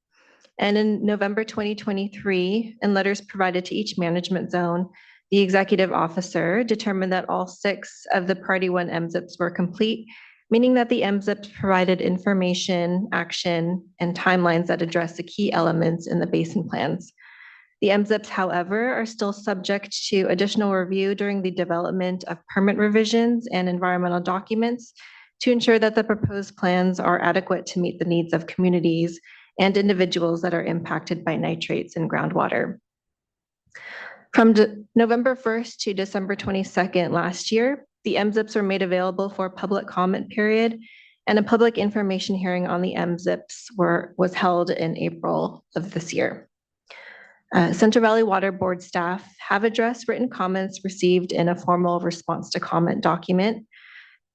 And in November 2023, in letters provided to each management zone, the executive officer determined that all 6 of the Priority 1 MZIPs were complete, meaning that the MZIPs provided information, action, and timelines that address the key elements in the basin plans. The MZIPs, however, are still subject to additional review during the development of permit revisions and environmental documents to ensure that the proposed plans are adequate to meet the needs of communities and individuals that are impacted by nitrates in groundwater. From November 1st to December 22nd last year, the MZIPs were made available for a public comment period, and a public information hearing on the MZIPs was held in April of this year. Central Valley Water Board staff have addressed written comments received in a formal response to comment document.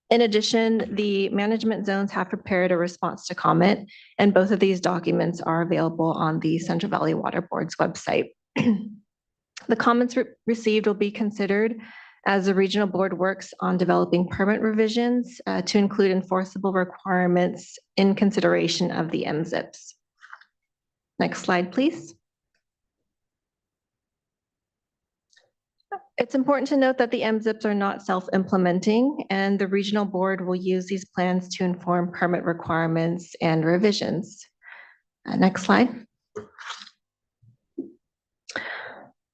In addition, the management zones have prepared a response to comment, and both of these documents are available on the Central Valley Water Board's website. The comments received will be considered as the regional board works on developing permit revisions to include enforceable requirements in consideration of the MZIPs. Next slide, please. It's important to note that the MZIPs are not self-implementing, and the regional board will use these plans to inform permit requirements and revisions. Next slide.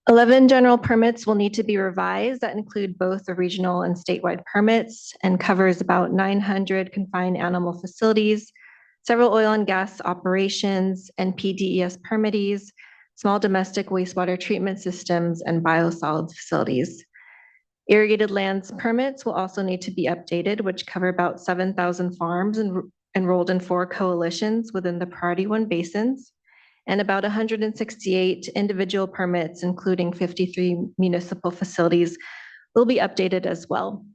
11 general permits will need to be revised that include both the regional and statewide permits and covers about 900 confined animal facilities, several oil and gas operations, and PDES permittees, small domestic wastewater treatment systems, and biosolids facilities. Irrigated lands permits will also need to be updated, which cover about 7,000 farms enrolled in 4 coalitions within the Priority 1 basins, and about 168 individual permits, including 53 municipal facilities, will be updated as well.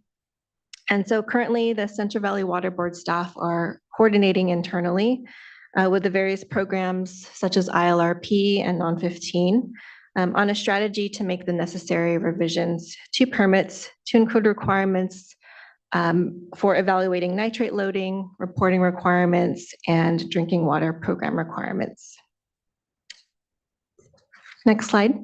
And so currently the Central Valley Water Board staff are coordinating internally with the various programs such as ILRP and Non-15 on a strategy to make the necessary revisions to permits to include requirements for evaluating nitrate loading, reporting requirements, and drinking water program requirements. Next slide.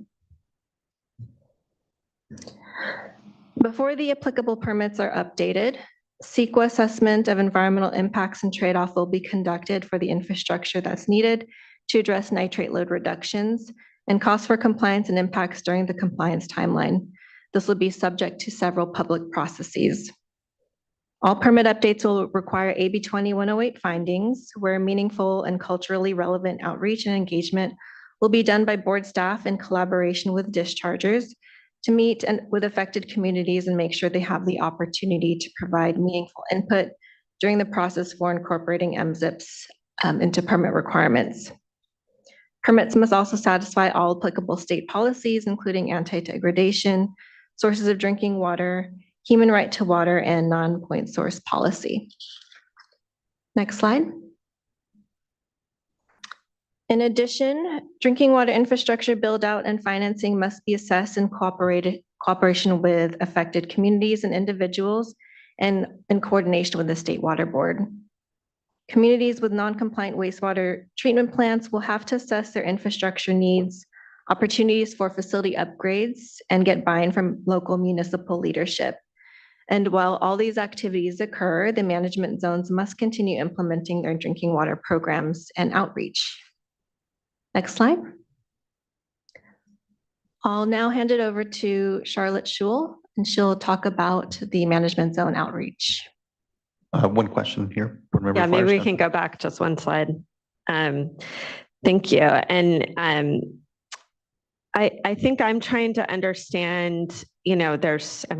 Before the applicable permits are updated, CEQA assessment of environmental impacts and trade-off will be conducted for the infrastructure that's needed to address nitrate load reductions and costs for compliance and impacts during the compliance timeline. This will be subject to several public processes. All permit updates will require AB 2108 findings, where meaningful and culturally relevant outreach and engagement will be done by board staff in collaboration with dischargers to meet with affected communities and make sure they have the opportunity to provide meaningful input during the process for incorporating MZIPs into permit requirements. Permits must also satisfy all applicable state policies, including anti-degradation, sources of drinking water, human right to water, and non-point source policy. Next slide. In addition, drinking water infrastructure build-out and financing must be assessed in cooperation with affected communities and individuals and in coordination with the State Water Board. Communities with non-compliant wastewater treatment plants will have to assess their infrastructure needs, opportunities for facility upgrades, and get buy-in from local municipal leadership. And while all these activities occur, the management zones must continue implementing their drinking water programs and outreach. Next slide. I'll now hand it over to Charlotte Schul, and she'll talk about the management zone outreach. One question here. Board Member Yeah, maybe we Firestone. can go back just one slide. Thank you. And I think I'm trying to understand, there's so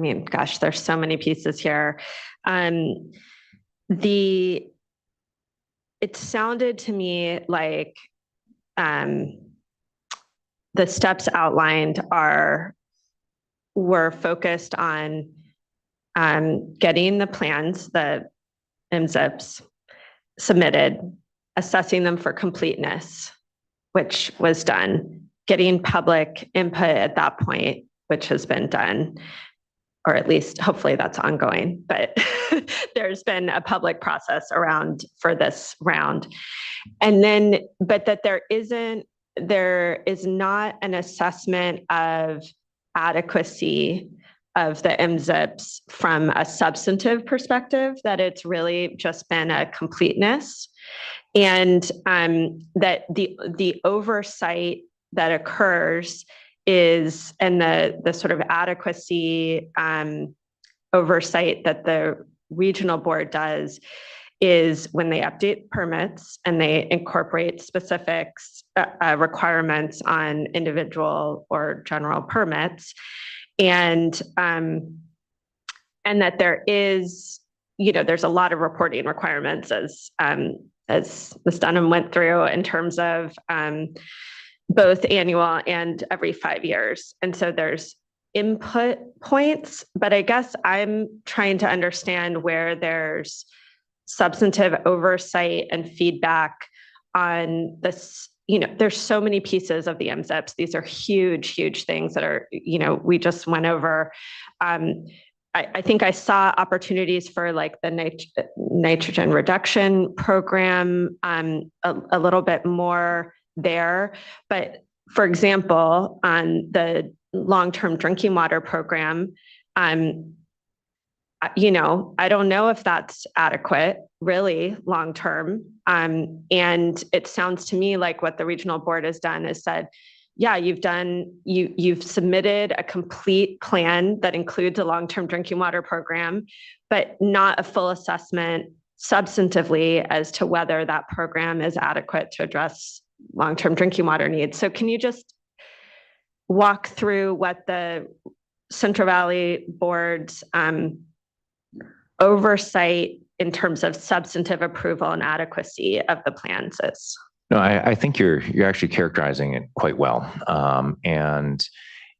many pieces here. It sounded to me like the steps outlined were focused on getting the plans, the MZIPs, submitted, assessing them for completeness, which was done, getting public input at that point, which has been done, or at least hopefully that's ongoing, but there's been a public process for this round. And then, but that there is not an assessment of adequacy of the MZIPs from a substantive perspective, that it's really just been a completeness, and that the oversight that occurs is, and the sort of adequacy oversight that the regional board does is when they update permits and they incorporate specifics, requirements on individual or general permits. And that there is, there's a lot of reporting requirements as Ms. Dunham went through in terms of both annual and every 5 years. And so there's input points, but I guess I'm trying to understand where there's substantive oversight and feedback on this. There's so many pieces of the MZIPs. These are huge, huge things that are, we just went over. I think I saw opportunities for like the nitrogen reduction program, a little bit more there. But for example, on the long-term drinking water program, I don't know if that's adequate, really, long-term. And it sounds to me like what the regional board has done is said, yeah, you've submitted a complete plan that includes a long-term drinking water program, but not a full assessment substantively as to whether that program is adequate to address long-term drinking water needs. So can you just walk through what the Central Valley Board's oversight in terms of substantive approval and adequacy of the plans is? No, I think you're actually characterizing it quite well. And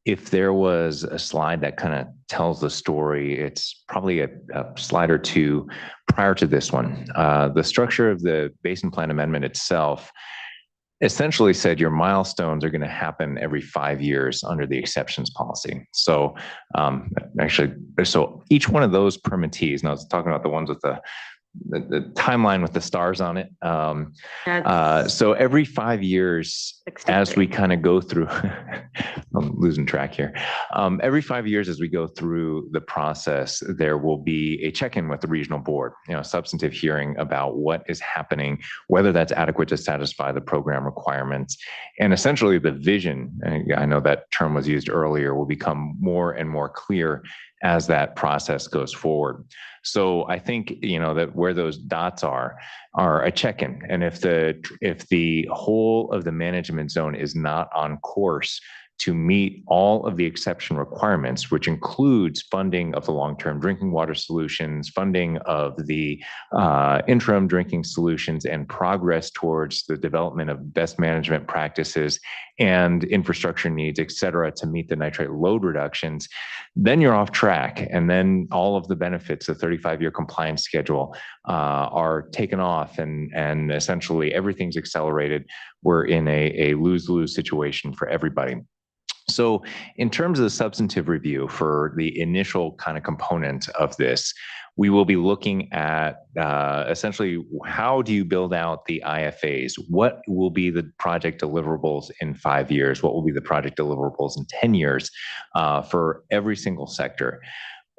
if there was a slide that kind of tells the story, it's probably a slide or two prior to this one. The structure of the Basin Plan Amendment itself essentially said your milestones are going to happen every 5 years under the exceptions policy. So so each one of those permittees, and I was talking about the ones with the timeline with the stars on it. So every 5 years, as we kind of go through, I'm losing track here. Every 5 years, as we go through the process, there will be a check-in with the regional board, substantive hearing about what is happening, whether that's adequate to satisfy the program requirements. And essentially the vision, and I know that term was used earlier, will become more and more clear as that process goes forward. So I think, that where those dots are a check-in. And if the whole of the management zone is not on course to meet all of the exception requirements, which includes funding of the long-term drinking water solutions, funding of the interim drinking solutions, and progress towards the development of best management practices and infrastructure needs, et cetera, to meet the nitrate load reductions, then you're off track. And then all of the benefits, the 35-year compliance schedule, are taken off, and essentially everything's accelerated. We're in a lose-lose situation for everybody. So in terms of the substantive review for the initial kind of component of this, we will be looking at essentially how do you build out the IFAs? What will be the project deliverables in 5 years? What will be the project deliverables in 10 years for every single sector?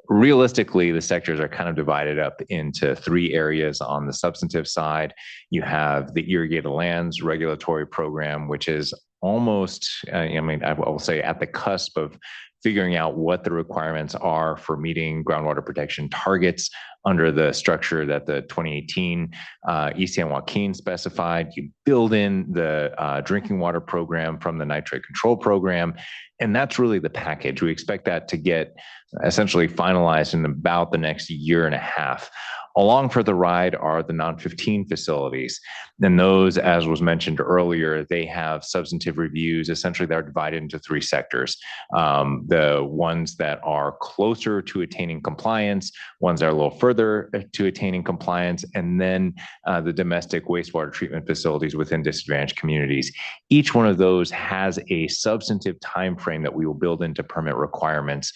Realistically, the sectors are kind of divided up into 3 areas. On the substantive side, you have the irrigated lands regulatory program, which is almost, I will say at the cusp of figuring out what the requirements are for meeting groundwater protection targets under the structure that the 2018 ECN Joaquin specified. You build in the drinking water program from the nitrate control program, and that's really the package. We expect that to get essentially finalized in about the next year and a half. Along for the ride are the non-15 facilities. And those, as was mentioned earlier, they have substantive reviews. Essentially, they're divided into 3 sectors. The ones that are closer to attaining compliance, ones that are a little further to attaining compliance, and then the domestic wastewater treatment facilities within disadvantaged communities. Each one of those has a substantive time frame that we will build into permit requirements.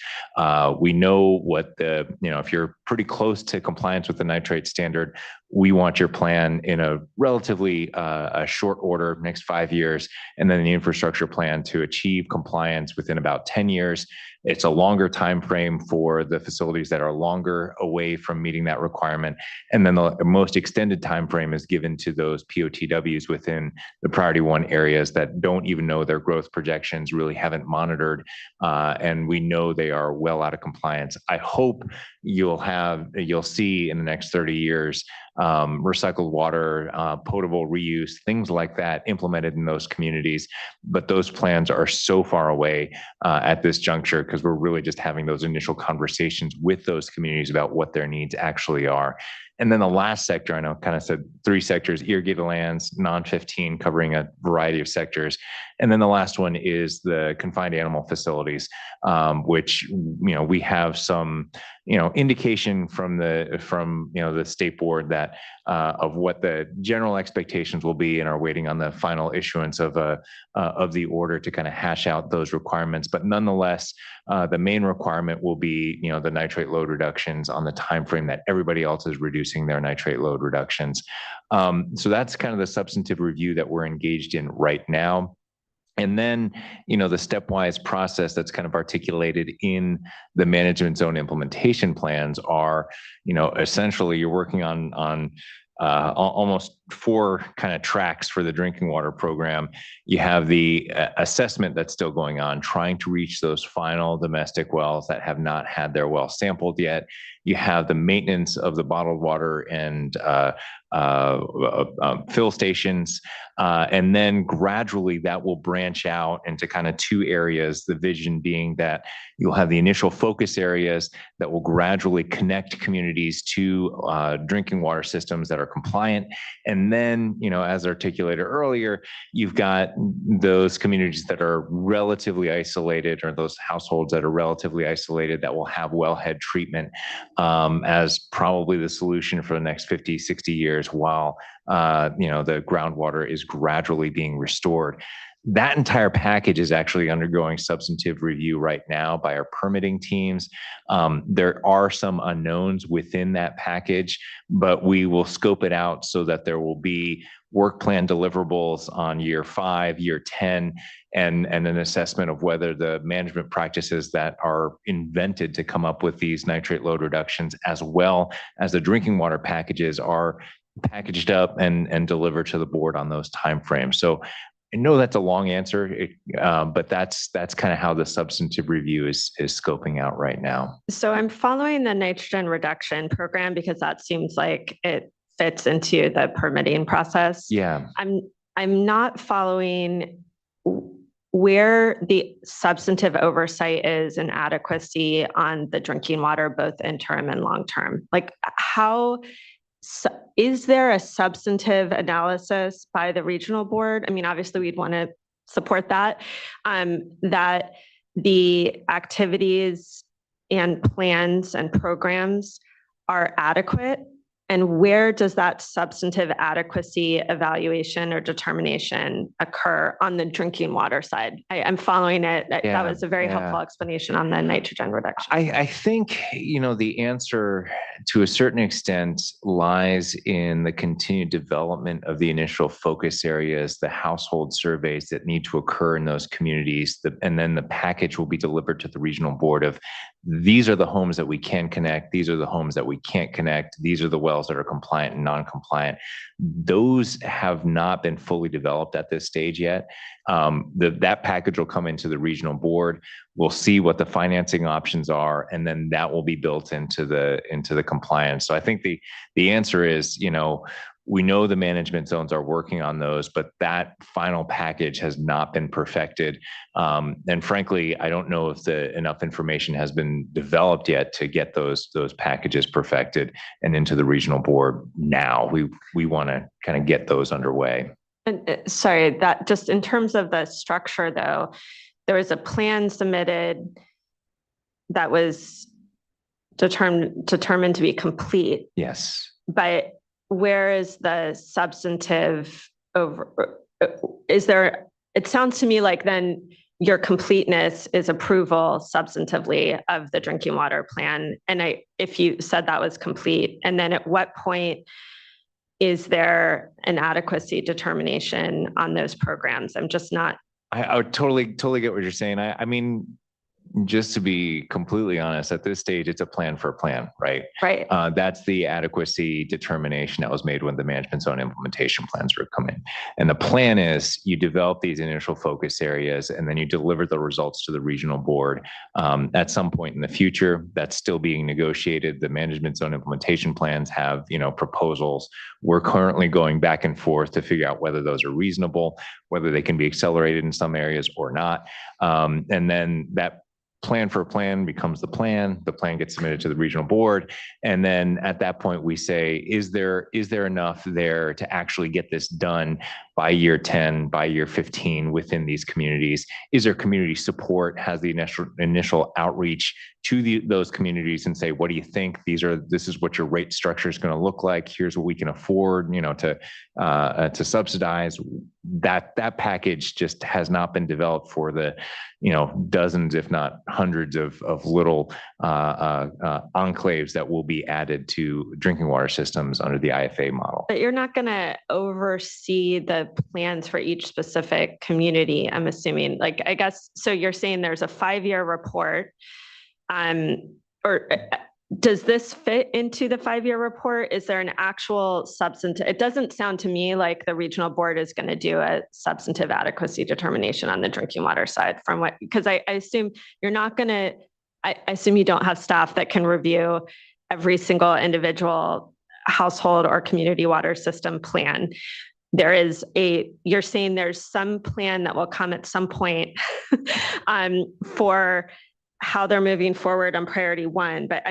We know what if you're pretty close to compliance with the nitrate standard, we want your plan in a relatively a short order, next 5 years, and then the infrastructure plan to achieve compliance within about 10 years. It's a longer time frame for the facilities that are longer away from meeting that requirement. And then the most extended time frame is given to those POTWs within the priority 1 areas that don't even know their growth projections, really haven't monitored, and we know they are well out of compliance. I hope you'll see in the next 30 years recycled water, potable reuse, things like that implemented in those communities. But those plans are so far away at this juncture, because we're really just having those initial conversations with those communities about what their needs actually are. And then the last sector, I know kind of said 3 sectors: irrigated lands, non-15, covering a variety of sectors. And then the last one is the confined animal facilities, which, we have some, indication from the state board that of what the general expectations will be, and are waiting on the final issuance of the order to kind of hash out those requirements. But nonetheless, the main requirement will be, the nitrate load reductions on the time frame that everybody else is reducing their nitrate load reductions. So that's kind of the substantive review that we're engaged in right now. And then, the stepwise process that's kind of articulated in the management zone implementation plans are, essentially you're working on almost 4 kind of tracks for the drinking water program. You have the assessment that's still going on, trying to reach those final domestic wells that have not had their well sampled yet. You have the maintenance of the bottled water and fill stations. And then gradually that will branch out into kind of 2 areas, the vision being that you'll have the initial focus areas that will gradually connect communities to drinking water systems that are compliant. And then, as articulated earlier, you've got those communities that are relatively isolated, or those households that are relatively isolated, that will have wellhead treatment as probably the solution for the next 50, 60 years, while the groundwater is gradually being restored. That entire package is actually undergoing substantive review right now by our permitting teams. There are some unknowns within that package, but we will scope it out so that there will be work plan deliverables on year 5, year 10, and an assessment of whether the management practices that are invented to come up with these nitrate load reductions, as well as the drinking water packages, are packaged up and delivered to the board on those timeframes. So know that's a long answer, but that's kind of how the substantive review is scoping out right now. So I'm following the nitrogen reduction program because that seems like it fits into the permitting process. Yeah. I'm not following where the substantive oversight is and adequacy on the drinking water, both interim and long term. Like is there a substantive analysis by the regional board? I mean, obviously we'd want to support that, that the activities and plans and programs are adequate. And where does that substantive adequacy evaluation or determination occur on the drinking water side? I'm following it. That was a very helpful explanation on the nitrogen reduction. I think, the answer to a certain extent lies in the continued development of the initial focus areas, the household surveys that need to occur in those communities. And then the package will be delivered to the regional board of these are the homes that we can connect. These are the homes that we can't connect. These are the wells that are compliant and non-compliant. Those have not been fully developed at this stage yet. That package will come into the regional board. We'll see what the financing options are, and then that will be built into the compliance. So I think the answer is, we know the management zones are working on those, but that final package has not been perfected. And frankly, I don't know if enough information has been developed yet to get those packages perfected and into the regional board now. We want to kind of get those underway. And sorry, that just in terms of the structure though, there was a plan submitted that was determined to be complete. Yes. But where is the substantive is there, it sounds to me like then your completeness is approval substantively of the drinking water plan. And if you said that was complete, and then at what point is there an adequacy determination on those programs? I'm just not. I would totally get what you're saying. I mean, just to be completely honest, at this stage, it's a plan for a plan, right? Right. That's the adequacy determination that was made when the management zone implementation plans were coming. And the plan is you develop these initial focus areas and then you deliver the results to the regional board. At some point in the future, that's still being negotiated. The management zone implementation plans have, proposals. We're currently going back and forth to figure out whether those are reasonable, whether they can be accelerated in some areas or not. And then that plan for a plan becomes the plan gets submitted to the regional board. And then at that point we say, is there enough there to actually get this done by year 10, by year 15 within these communities? Is there community support? Has the initial outreach to those communities and say, what do you think? This is what your rate structure is going to look like. Here's what we can afford, to subsidize. That package just has not been developed for the, dozens, if not hundreds of little enclaves that will be added to drinking water systems under the IFA model. But you're not going to oversee the plans for each specific community, I'm assuming. Like, I guess, so you're saying there's a 5-year report, or does this fit into the 5-year report? Is there an actual substantive? It doesn't sound to me like the regional board is going to do a substantive adequacy determination on the drinking water side because I assume you're not going to, I assume you don't have staff that can review every single individual household or community water system plan. You're saying there's some plan that will come at some point for how they're moving forward on priority 1, but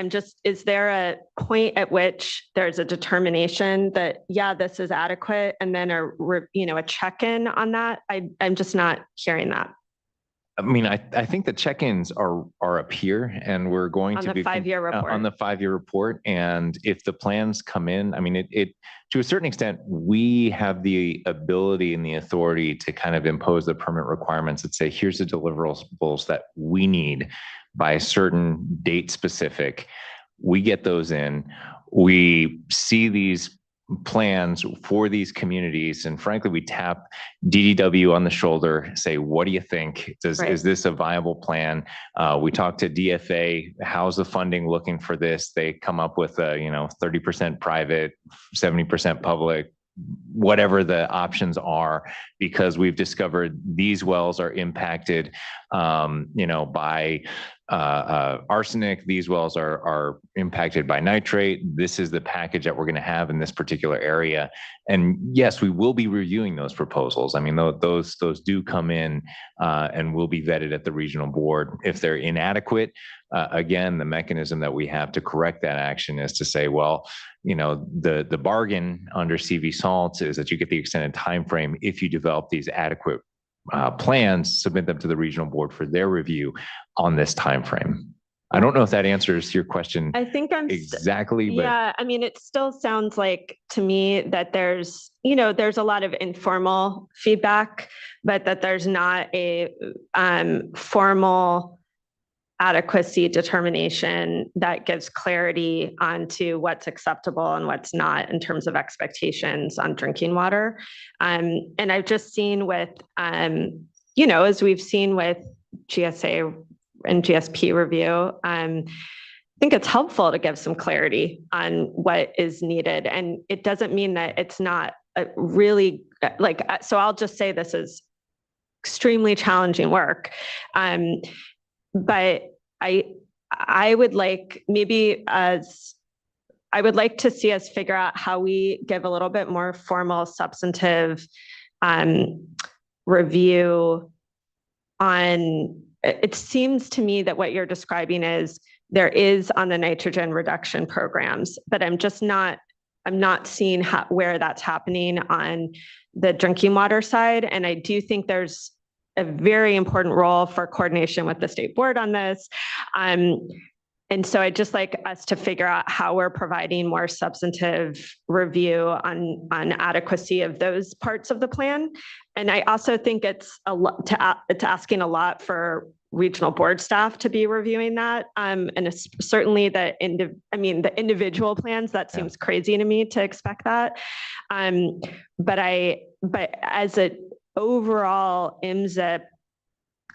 is there a point at which there's a determination that, this is adequate, and then a check-in on that? I'm just not hearing that. I mean, I think the check-ins are up here, and we're going to be 5-year report. On the 5-year report. And if the plans come in, I mean, it to a certain extent, we have the ability and the authority to kind of impose the permit requirements that say, here's the deliverables that we need by a certain date specific. We get those in. We see these plans for these communities, and frankly, we tap DDW on the shoulder, say, what do you think? Is this a viable plan? We talk to DFA, how's the funding looking for this? They come up with a 30% private, 70% public, whatever the options are, because we've discovered these wells are impacted, by arsenic. These wells are impacted by nitrate. This is the package that we're going to have in this particular area. And yes, we will be reviewing those proposals. I mean, those do come in and will be vetted at the regional board. If they're inadequate, again, the mechanism that we have to correct that action is to say, well, the bargain under CV salts is that you get the extended time frame if you develop these adequate plans, submit them to the regional board for their review on this time frame. I don't know if that answers your question. I think exactly, but yeah, I mean, it still sounds like to me that there's a lot of informal feedback, but that there's not a formal adequacy determination that gives clarity onto what's acceptable and what's not in terms of expectations on drinking water. And I've just seen with, as we've seen with GSA and GSP review, I think it's helpful to give some clarity on what is needed. And it doesn't mean that it's not really so I'll just say this is extremely challenging work. But I would like I would like to see us figure out how we give a little bit more formal, substantive review on. It seems to me that what you're describing is there is on the nitrogen reduction programs, but I'm not seeing where that's happening on the drinking water side. And I do think there's a very important role for coordination with the state board on this. And so I'd just like us to figure out how we're providing more substantive review on adequacy of those parts of the plan. And I also think it's it's asking a lot for regional board staff to be reviewing that. And it's certainly the individual plans, that seems crazy to me to expect that. But as an overall MZIP,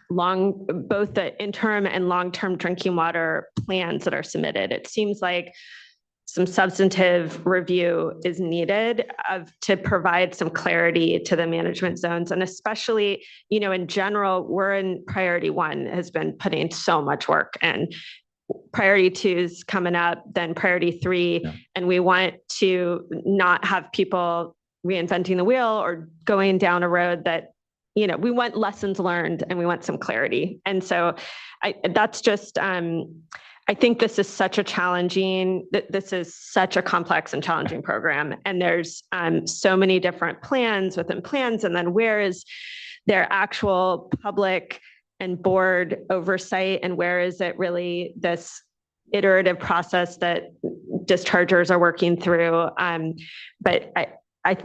both the interim and long-term drinking water plans that are submitted, it seems like some substantive review is needed to provide some clarity to the management zones. And especially, in general, we're in priority 1 has been putting so much work, and priority 2 is coming up, then priority 3. Yeah. And we want to not have people reinventing the wheel or going down a road that, we want lessons learned and we want some clarity. And so that's just, I think this is such a complex and challenging program. And there's so many different plans within plans. And then where is their actual public and board oversight? And where is it really this iterative process that dischargers are working through? But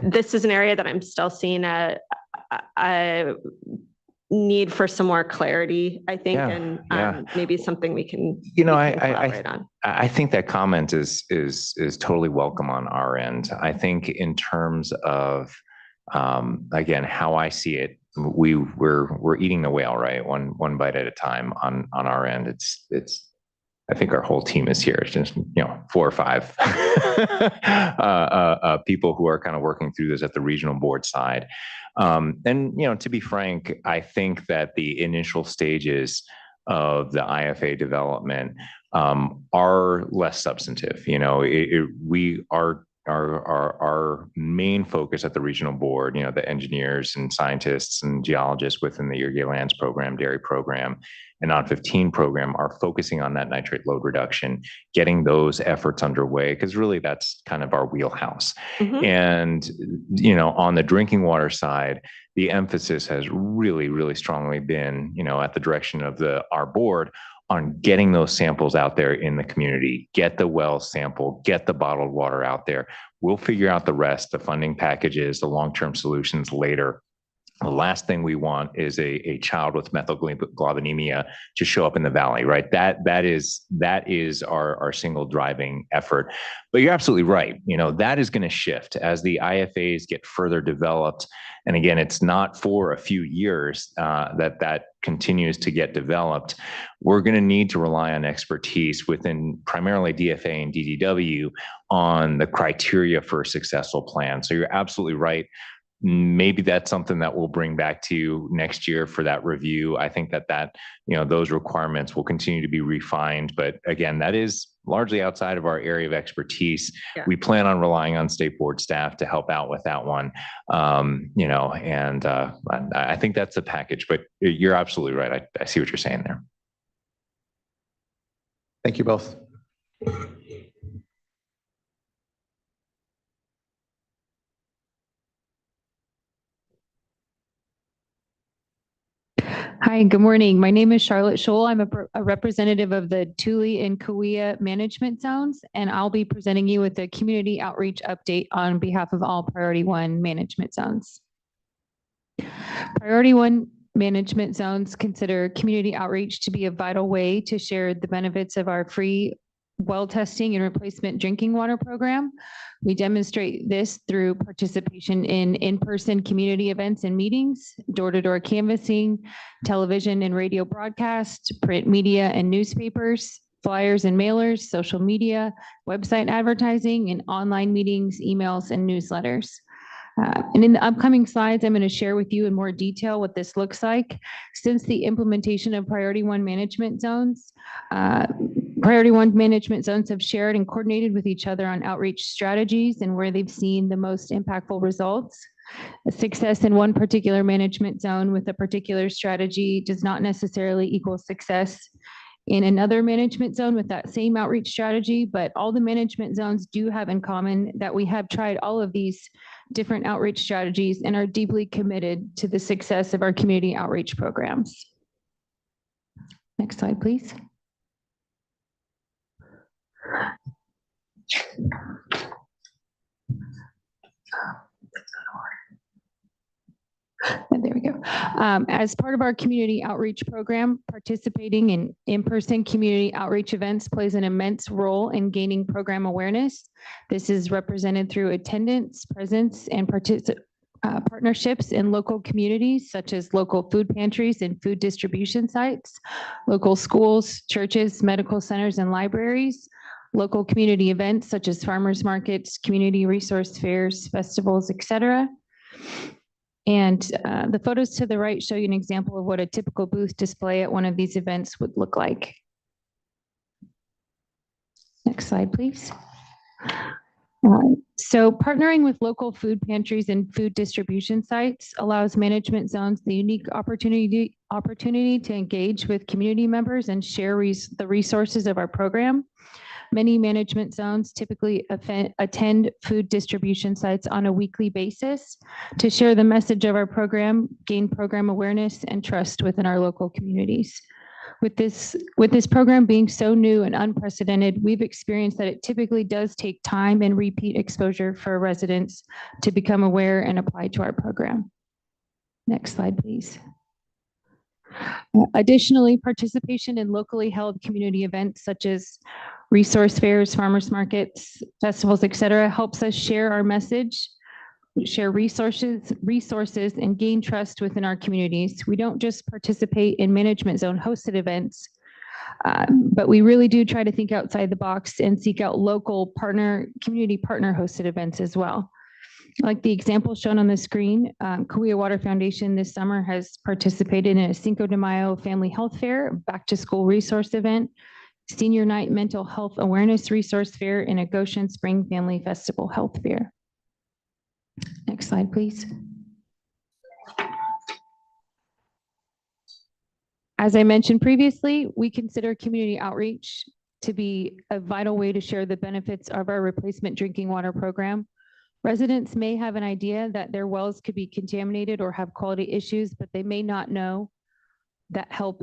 this is an area that I'm still seeing a need for some more clarity, I think, and maybe something we can collaborate on. I think that comment is totally welcome on our end. I think in terms of again, how I see it, we're eating the whale, right? One bite at a time on our end. It's I think our whole team is here. It's just 4 or 5 people who are kind of working through this at the regional board side. And to be frank, I think that the initial stages of the IFA development are less substantive. Our main focus at the regional board, the engineers and scientists and geologists within the Irrigate Lands program, dairy program, and non-15 program are focusing on that nitrate load reduction, getting those efforts underway, because really that's kind of our wheelhouse. Mm-hmm. And, on the drinking water side, the emphasis has really, really strongly been, at the direction of our board on getting those samples out there in the community, get the well sample, get the bottled water out there. We'll figure out the rest, the funding packages, the long-term solutions later. The last thing we want is a child with methylglobinemia to show up in the valley, right? That is our single driving effort. But you're absolutely right. That is going to shift as the IFAs get further developed. And again, it's not for a few years that continues to get developed. We're going to need to rely on expertise within primarily DFA and DDW on the criteria for a successful plan. So you're absolutely right. Maybe that's something that we'll bring back to you next year for that review. I think that those requirements will continue to be refined. But again, that is largely outside of our area of expertise. Yeah. We plan on relying on state board staff to help out with that one. And I think that's the package, but you're absolutely right. I see what you're saying there. Thank you both. Hi, good morning. My name is Charlotte Scholl. I'm a representative of the Tule and Kauai management zones, and I'll be presenting you with a community outreach update on behalf of all Priority 1 management zones. Priority 1 management zones consider community outreach to be a vital way to share the benefits of our free well testing and replacement drinking water program. We demonstrate this through participation in in-person community events and meetings, door-to-door canvassing, television and radio broadcasts, print media and newspapers, flyers and mailers, social media, website advertising, and online meetings, emails, and newsletters. And in the upcoming slides, I'm going to share with you in more detail what this looks like. Since the implementation of Priority 1 management zones, Priority 1 management zones have shared and coordinated with each other on outreach strategies and where they've seen the most impactful results. A success in one particular management zone with a particular strategy does not necessarily equal success in another management zone with that same outreach strategy, but all the management zones do have in common that we have tried all of these different outreach strategies and are deeply committed to the success of our community outreach programs. Next slide, please. And there we go. As part of our community outreach program, participating in in-person community outreach events plays an immense role in gaining program awareness. This is represented through attendance, presence, and partnerships in local communities, such as local food pantries and food distribution sites, local schools, churches, medical centers, and libraries, local community events such as farmers markets, community resource fairs, festivals, etc. And the photos to the right show you an example of what a typical booth display at one of these events would look like. Next slide, please. So partnering with local food pantries and food distribution sites allows management zones the unique opportunity to engage with community members and share the resources of our program. Many management zones typically attend food distribution sites on a weekly basis to share the message of our program, gain program awareness, and trust within our local communities. With this program being so new and unprecedented, we've experienced that it typically does take time and repeat exposure for residents to become aware and apply to our program. Next slide, please. Additionally, participation in locally held community events such as resource fairs, farmers markets, festivals, etc., helps us share our message, share resources, and gain trust within our communities. We don't just participate in management zone hosted events, but we really do try to think outside the box and seek out local community partner hosted events as well. Like the example shown on the screen, Kauai Water Foundation this summer has participated in a Cinco de Mayo family health fair, back to school resource event, senior night mental health awareness resource fair, and a Goshen Spring Family Festival health fair. Next slide, please. As I mentioned previously, we consider community outreach to be a vital way to share the benefits of our replacement drinking water program. Residents may have an idea that their wells could be contaminated or have quality issues, but they may not know that help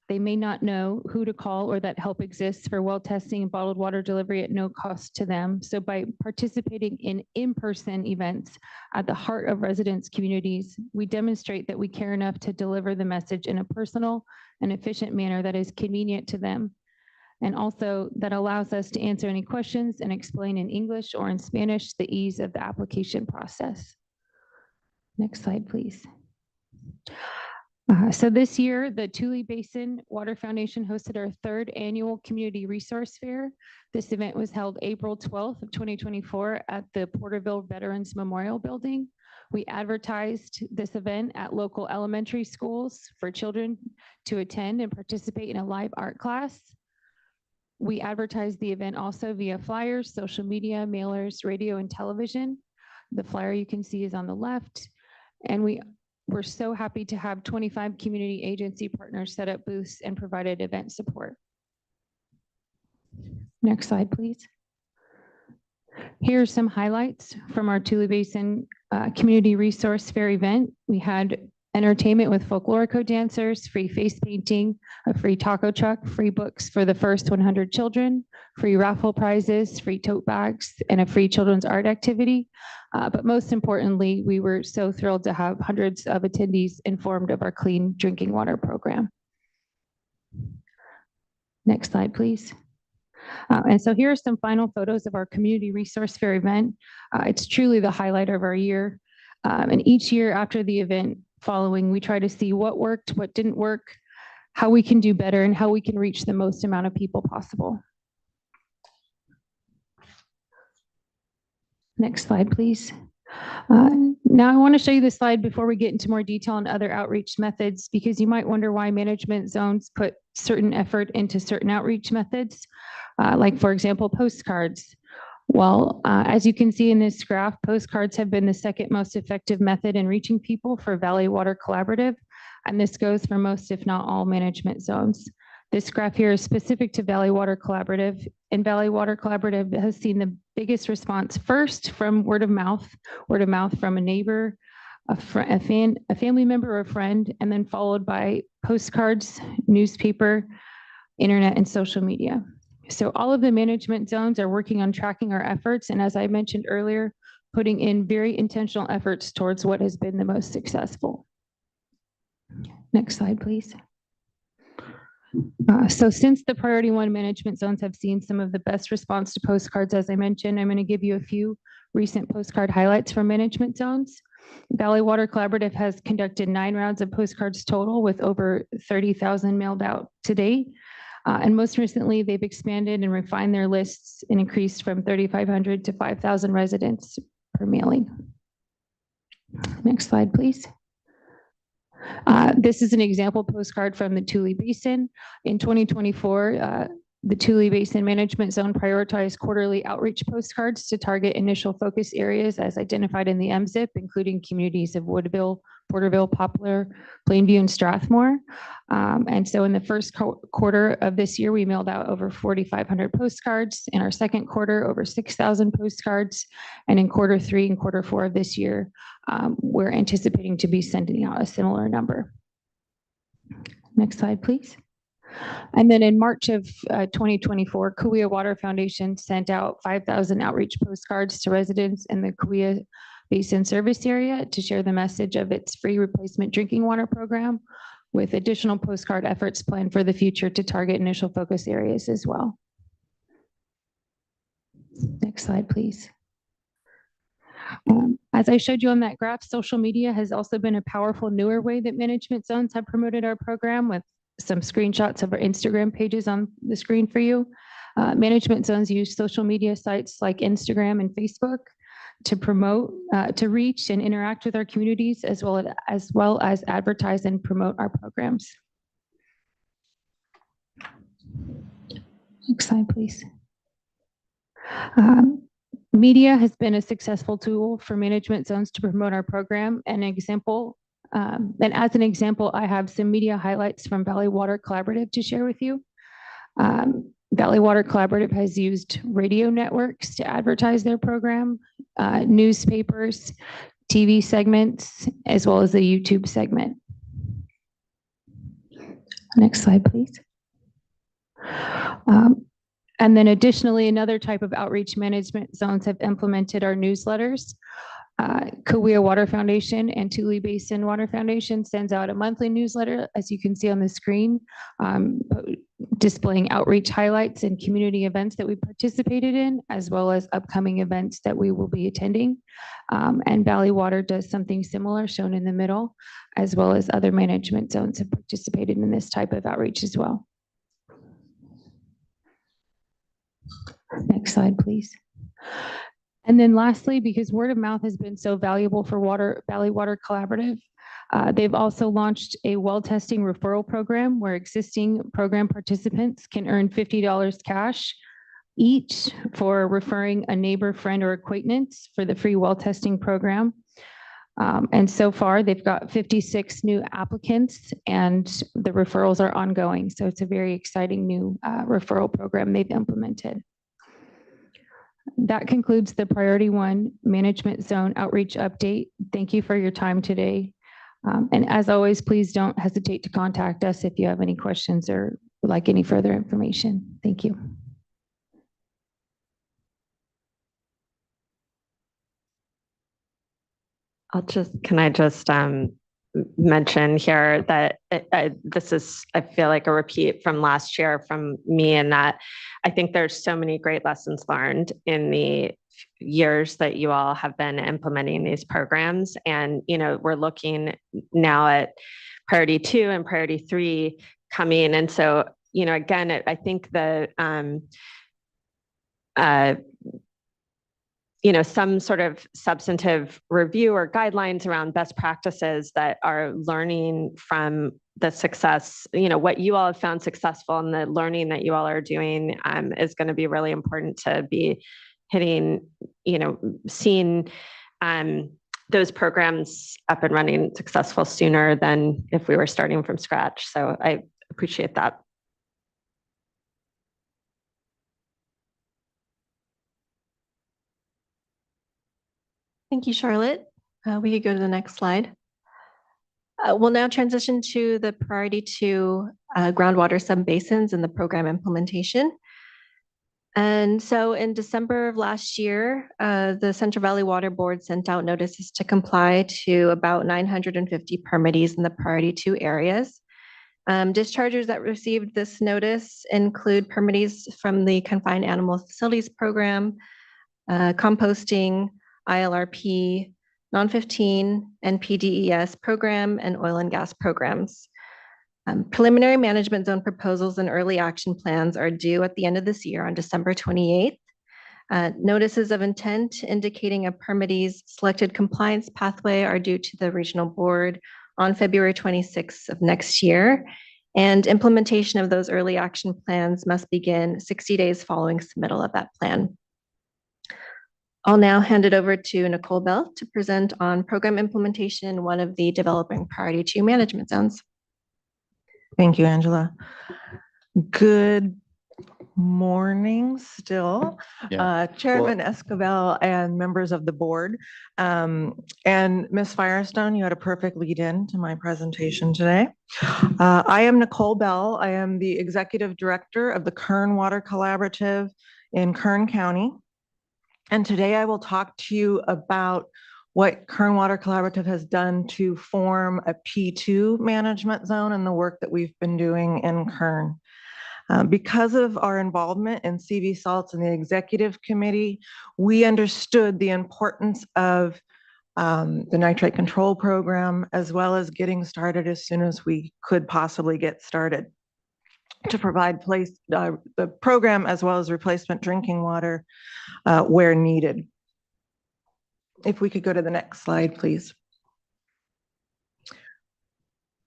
They may not know who to call or that help exists for well testing and bottled water delivery at no cost to them. So by participating in in-person events at the heart of residents' communities, we demonstrate that we care enough to deliver the message in a personal and efficient manner that is convenient to them. And also that allows us to answer any questions and explain in English or in Spanish the ease of the application process. Next slide, please. So this year, the Tule Basin Water Foundation hosted our 3rd annual Community Resource Fair. This event was held April 12th of 2024 at the Porterville Veterans Memorial Building. We advertised this event at local elementary schools for children to attend and participate in a live art class. We advertised the event also via flyers, social media, mailers, radio, and television. The flyer you can see is on the left. And we're so happy to have 25 community agency partners set up booths and provided event support. Next slide, please. Here are some highlights from our Tule Basin Community Resource Fair event. We had entertainment with folklorico dancers, free face painting, a free taco truck, free books for the first 100 children, free raffle prizes, free tote bags, and a free children's art activity. But most importantly, we were so thrilled to have hundreds of attendees informed of our clean drinking water program. Next slide, please. And so here are some final photos of our Community Resource Fair event. It's truly the highlight of our year. And each year after the event following, we try to see what worked, what didn't work, how we can do better, and how we can reach the most amount of people possible. Next slide, please. Now I want to show you this slide before we get into more detail on other outreach methods, because you might wonder why management zones put certain effort into certain outreach methods, like for example, postcards. Well, as you can see in this graph, postcards have been the 2nd most effective method in reaching people for Valley Water Collaborative, and this goes for most, if not all, management zones. This graph here is specific to Valley Water Collaborative, and Valley Water Collaborative has seen the biggest response first from word of mouth from a neighbor, a family member or a friend, and then followed by postcards, newspaper, internet, and social media. So all of the management zones are working on tracking our efforts, and as I mentioned earlier, putting in very intentional efforts towards what has been the most successful. Next slide, please. So since the Priority 1 management zones have seen some of the best response to postcards, as I mentioned, I'm going to give you a few recent postcard highlights from management zones. Valley Water Collaborative has conducted 9 rounds of postcards total with over 30,000 mailed out to date. And most recently, they've expanded and refined their lists and increased from 3,500 to 5,000 residents per mailing. Next slide, please. This is an example postcard from the Tule Basin. In 2024, the Tule Basin Management Zone prioritized quarterly outreach postcards to target initial focus areas as identified in the MZIP, including communities of Woodville, Porterville, Poplar, Plainview, and Strathmore. And so in the first quarter of this year, we mailed out over 4,500 postcards. In our second quarter, over 6,000 postcards. And in quarter 3 and quarter 4 of this year, we're anticipating to be sending out a similar number. Next slide, please. And then in March of 2024, Kauai Water Foundation sent out 5,000 outreach postcards to residents in the Kauai Basin service area to share the message of its free replacement drinking water program, with additional postcard efforts planned for the future to target initial focus areas as well. Next slide, please. As I showed you on that graph, social media has also been a powerful newer way that management zones have promoted our program, with some screenshots of our Instagram pages on the screen for you. Management zones use social media sites like Instagram and Facebook to promote, to reach and interact with our communities, as well as advertise and promote our programs. Next slide, please. Media has been a successful tool for management zones to promote our program. And as an example, I have some media highlights from Valley Water Collaborative to share with you. Valley Water Collaborative has used radio networks to advertise their program, newspapers, TV segments, as well as the YouTube segment. Next slide, please. And then additionally, another type of outreach management zones have implemented our newsletters. Kauai Water Foundation and Tule Basin Water Foundation sends out a monthly newsletter, as you can see on the screen, displaying outreach highlights and community events that we participated in, as well as upcoming events that we will be attending. And Valley Water does something similar, shown in the middle, as well as other management zones have participated in this type of outreach as well. Next slide, please. And then lastly, because word of mouth has been so valuable for Valley Water Collaborative, they've also launched a well testing referral program where existing program participants can earn $50 cash each for referring a neighbor, friend, or acquaintance for the free well testing program. And so far, they've got 56 new applicants and the referrals are ongoing. So it's a very exciting new referral program they've implemented. That concludes the Priority 1 Management Zone Outreach Update. Thank you for your time today. And as always, please don't hesitate to contact us if you have any questions or would like any further information. Thank you. Can I just mention here that this is, I feel like, a repeat from last year from me, in that I think there's so many great lessons learned in the years that you all have been implementing these programs. And, you know, we're looking now at Priority 2 and Priority 3 coming. And so, you know, again, I think the, you know, some sort of substantive review or guidelines around best practices that are learning from the success, you know, what you all have found successful and the learning that you all are doing is going to be really important to be hitting, you know, seeing those programs up and running successful sooner than if we were starting from scratch. So I appreciate that. Thank you, Charlotte. We could go to the next slide. We'll now transition to the Priority 2 groundwater subbasins and the program implementation. And so in December of last year, the Central Valley Water Board sent out notices to comply to about 950 permittees in the Priority 2 areas. Dischargers that received this notice include permittees from the Confined Animal Facilities Program, composting, ILRP, non-15, and PDES program, and oil and gas programs. Preliminary management zone proposals and early action plans are due at the end of this year on December 28th. Notices of intent indicating a permittee's selected compliance pathway are due to the regional board on February 26th of next year. And implementation of those early action plans must begin 60 days following submittal of that plan. I'll now hand it over to Nicole Bell to present on program implementation in one of the developing Priority 2 management zones. Thank you, Angela. Good morning still, Chairman Esquivel and members of the board. And Ms. Firestone, you had a perfect lead in to my presentation today. I am Nicole Bell. I am the Executive Director of the Kern Water Collaborative in Kern County. And today I will talk to you about what Kern Water Collaborative has done to form a P2 management zone and the work that we've been doing in Kern. Because of our involvement in CV salts and the executive committee, we understood the importance of the nitrate control program, as well as getting started as soon as we could possibly get started to provide the program as well as replacement drinking water where needed. If we could go to the next slide, please.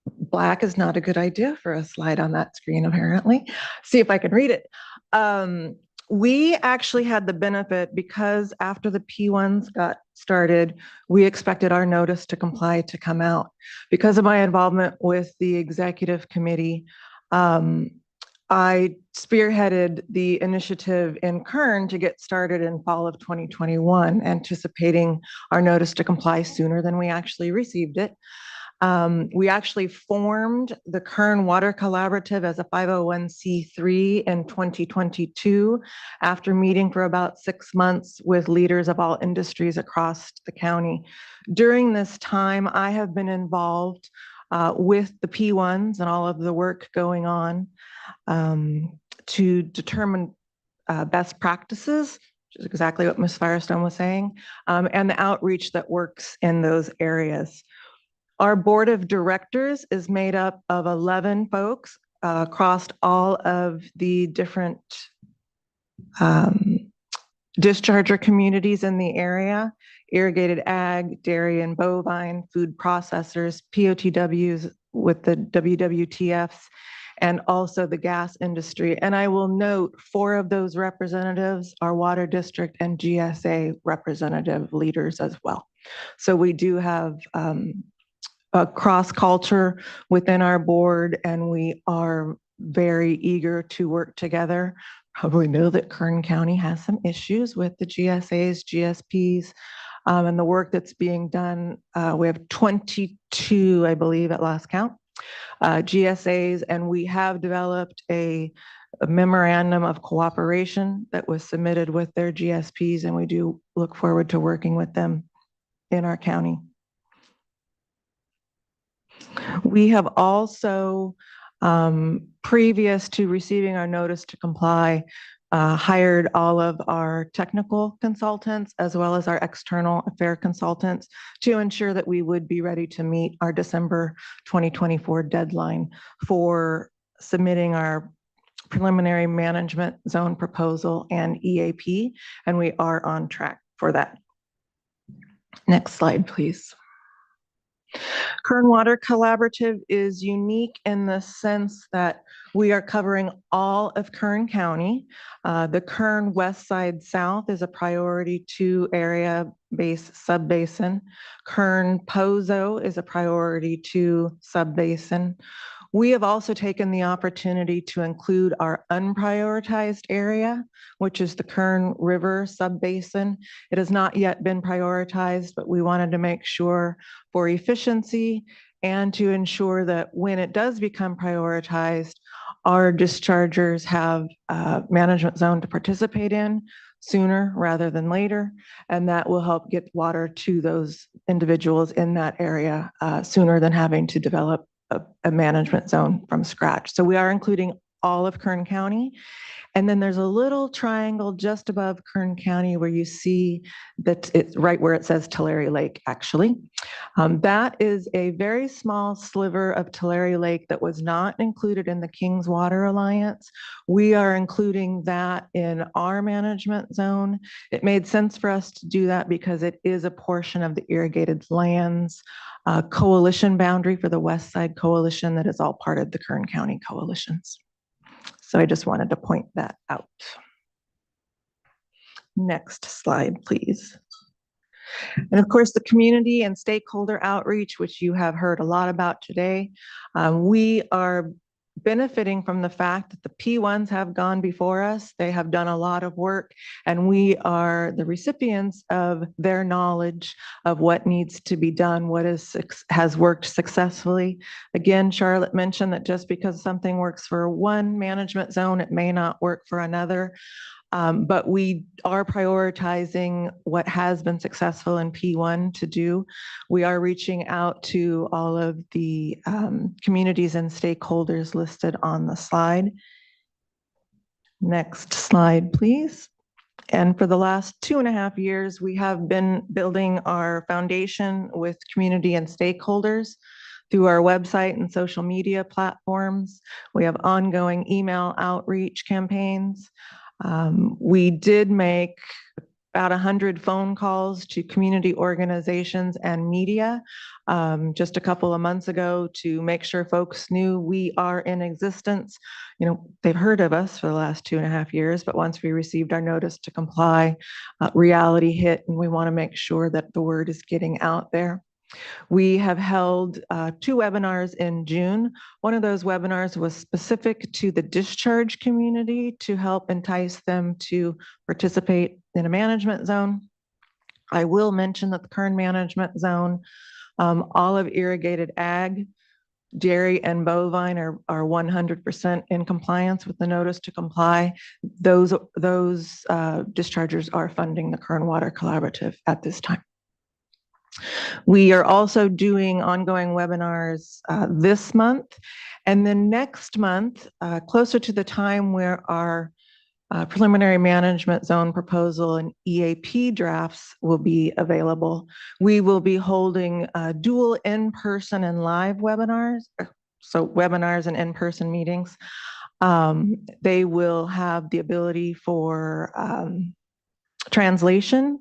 Black is not a good idea for a slide on that screen, apparently. See if I can read it. We actually had the benefit because after the P1s got started, we expected our notice to comply to come out. Because of my involvement with the executive committee, I spearheaded the initiative in Kern to get started in fall of 2021, anticipating our notice to comply sooner than we actually received it. We actually formed the Kern Water Collaborative as a 501c3 in 2022 after meeting for about 6 months with leaders of all industries across the county. During this time, I have been involved with the P1s and all of the work going on to determine best practices, which is exactly what Ms. Firestone was saying, and the outreach that works in those areas. Our board of directors is made up of 11 folks across all of the different discharger communities in the area: irrigated ag, dairy and bovine, food processors, POTWs with the WWTFs, and also the gas industry. And I will note 4 of those representatives are water district and GSA representative leaders as well. So we do have a cross culture within our board, and we are very eager to work together. Probably know that Kern County has some issues with the GSAs, GSPs, and the work that's being done. We have 22, I believe, at last count, GSAs, and we have developed a memorandum of cooperation that was submitted with their GSPs, and we do look forward to working with them in our county. We have also, previous to receiving our notice to comply, hired all of our technical consultants as well as our external affair consultants to ensure that we would be ready to meet our December 2024 deadline for submitting our preliminary management zone proposal and EAP, and we are on track for that. Next slide, please. Kern Water Collaborative is unique in the sense that we are covering all of Kern County. The Kern West Side South is a priority 2 area base subbasin. Kern Pozo is a priority 2 subbasin. We have also taken the opportunity to include our unprioritized area, which is the Kern River subbasin. It has not yet been prioritized, but we wanted to make sure for efficiency and to ensure that when it does become prioritized, our dischargers have a management zone to participate in sooner rather than later, and that will help get water to those individuals in that area sooner than having to develop a management zone from scratch. So we are including all of Kern County. And then there's a little triangle just above Kern County where you see that it's right where it says Tulare Lake, actually. That is a very small sliver of Tulare Lake that was not included in the Kings Water Alliance. We are including that in our management zone. It made sense for us to do that because it is a portion of the irrigated lands coalition boundary for the West Side Coalition that is all part of the Kern County coalitions. So I just wanted to point that out. Next slide, please. And of course, the community and stakeholder outreach, which you have heard a lot about today. We are benefiting from the fact that the P1s have gone before us. They have done a lot of work, and we are the recipients of their knowledge of what needs to be done, what has worked successfully. Again, Charlotte mentioned that just because something works for one management zone, it may not work for another. But we are prioritizing what has been successful in P1 to do. We are reaching out to all of the communities and stakeholders listed on the slide. Next slide, please. And for the last 2.5 years, we have been building our foundation with community and stakeholders through our website and social media platforms. We have ongoing email outreach campaigns. We did make about 100 phone calls to community organizations and media just a couple of months ago to make sure folks knew we are in existence. You know, they've heard of us for the last 2.5 years, but once we received our notice to comply, reality hit, and we want to make sure that the word is getting out there. We have held 2 webinars in June. One of those webinars was specific to the discharge community to help entice them to participate in a management zone. I will mention that the Kern management zone Olive irrigated ag, dairy and bovine are 100% in compliance with the notice to comply. Those dischargers are funding the Kern Water Collaborative at this time. We are also doing ongoing webinars this month. And then next month, closer to the time where our preliminary management zone proposal and EAP drafts will be available, we will be holding dual in-person and live webinars, so webinars and in-person meetings. They will have the ability for translation,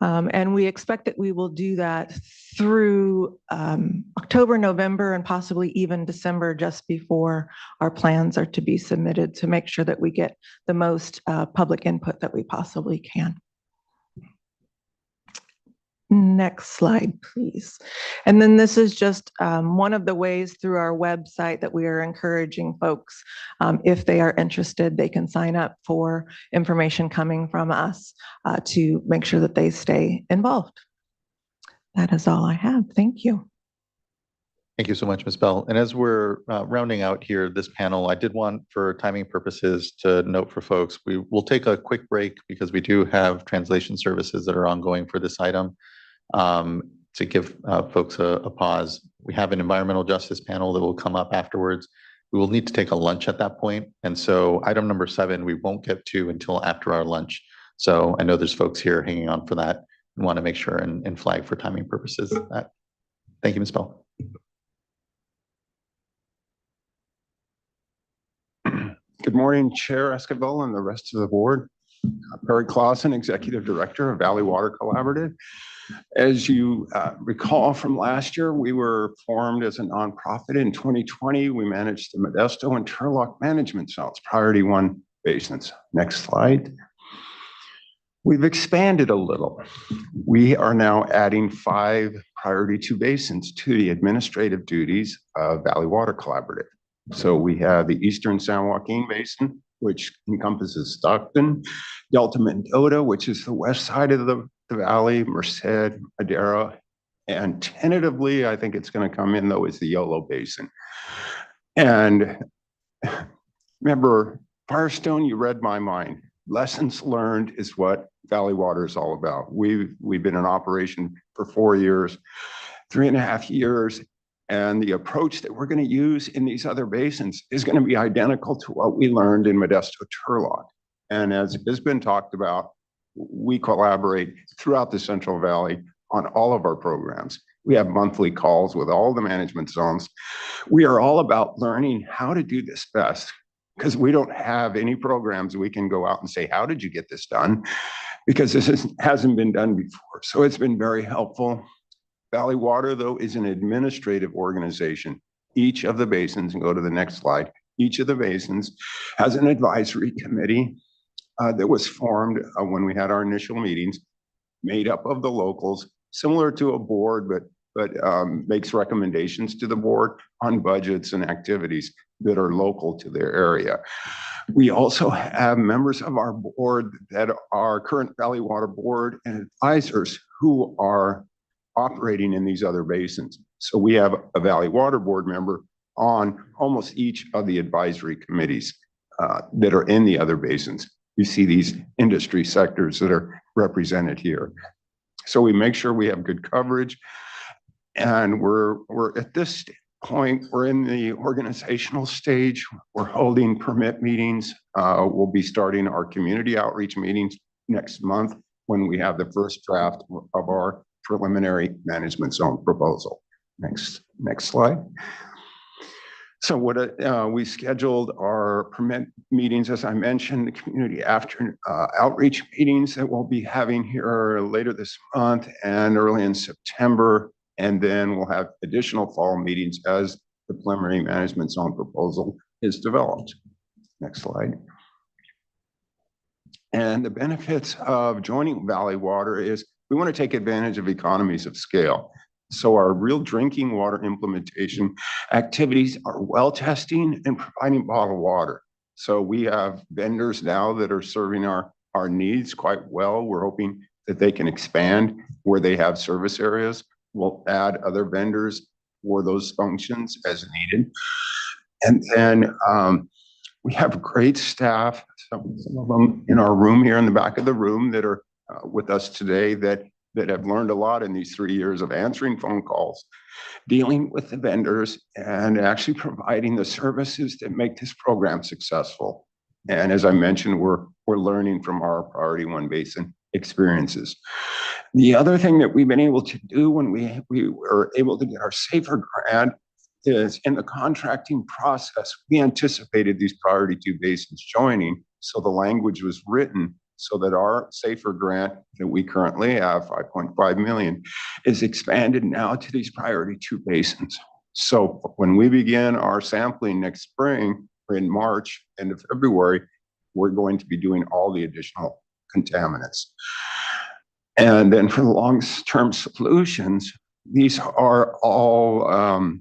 and we expect that we will do that through October, November, and possibly even December, just before our plans are to be submitted, to make sure that we get the most public input that we possibly can. Next slide, please. And then this is just one of the ways through our website that we are encouraging folks, if they are interested, they can sign up for information coming from us to make sure that they stay involved. That is all I have. Thank you. Thank you so much, Ms. Bell. And as we're rounding out here this panel, I did want, for timing purposes, to note for folks, we will take a quick break because we do have translation services that are ongoing for this item. To give folks a pause, we have an environmental justice panel that will come up afterwards. We will need to take a lunch at that point. And so item number 7, we won't get to until after our lunch. So I know there's folks here hanging on for that and want to make sure and flag for timing purposes that. Thank you, Ms. Bell. Good morning, Chair Esquivel and the rest of the board. Perry Clausen, Executive Director of Valley Water Collaborative. As you recall from last year, we were formed as a nonprofit in 2020. We managed the Modesto and Turlock management zones, Priority 1 basins. Next slide. We've expanded a little. We are now adding 5 Priority 2 basins to the administrative duties of Valley Water Collaborative. So we have the Eastern San Joaquin Basin, which encompasses Stockton, Delta Mendota, which is the west side of the valley, Merced, Madera, and tentatively, I think it's going to come in, though, is the Yolo Basin. And remember, Firestone, you read my mind. Lessons learned is what Valley Water is all about. We've been in operation for 4 years, 3.5 years, and the approach that we're going to use in these other basins is going to be identical to what we learned in Modesto Turlock. And as has been talked about, we collaborate throughout the Central Valley on all of our programs. We have monthly calls with all the management zones. We are all about learning how to do this best, because we don't have any programs we can go out and say, how did you get this done? Because this hasn't been done before. So it's been very helpful. Valley Water, though, is an administrative organization. Each of the basins, and go to the next slide, each of the basins has an advisory committee that was formed when we had our initial meetings, made up of the locals, similar to a board, but makes recommendations to the board on budgets and activities that are local to their area. We also have members of our board that are current Valley Water board and advisors who are operating in these other basins. So we have a Valley Water board member on almost each of the advisory committees that are in the other basins. You see these industry sectors that are represented here. So we make sure we have good coverage. And we're at this point, we're in the organizational stage. We're holding permit meetings. We'll be starting our community outreach meetings next month when we have the first draft of our preliminary management zone proposal. Next slide. So we scheduled our permit meetings, as I mentioned, the community outreach meetings that we'll be having here later this month and early in September. And then we'll have additional fall meetings as the preliminary management zone proposal is developed. Next slide. And the benefits of joining Valley Water is we want to take advantage of economies of scale. So our real drinking water implementation activities are well testing and providing bottled water. So we have vendors now that are serving our needs quite well. We're hoping that they can expand where they have service areas. We'll add other vendors for those functions as needed. And then we have great staff, some of them in our room here in the back of the room that are with us today that have learned a lot in these 3 years of answering phone calls, dealing with the vendors, and actually providing the services that make this program successful. And as I mentioned, we're learning from our Priority 1 basin experiences. The other thing that we've been able to do when we were able to get our SAFER grant is in the contracting process, we anticipated these Priority 2 basins joining, so the language was written so that our SAFER grant that we currently have, 5.5 million, is expanded now to these Priority 2 basins. So when we begin our sampling next spring, or in March, end of February, we're going to be doing all the additional contaminants. And then for the long-term solutions, these are all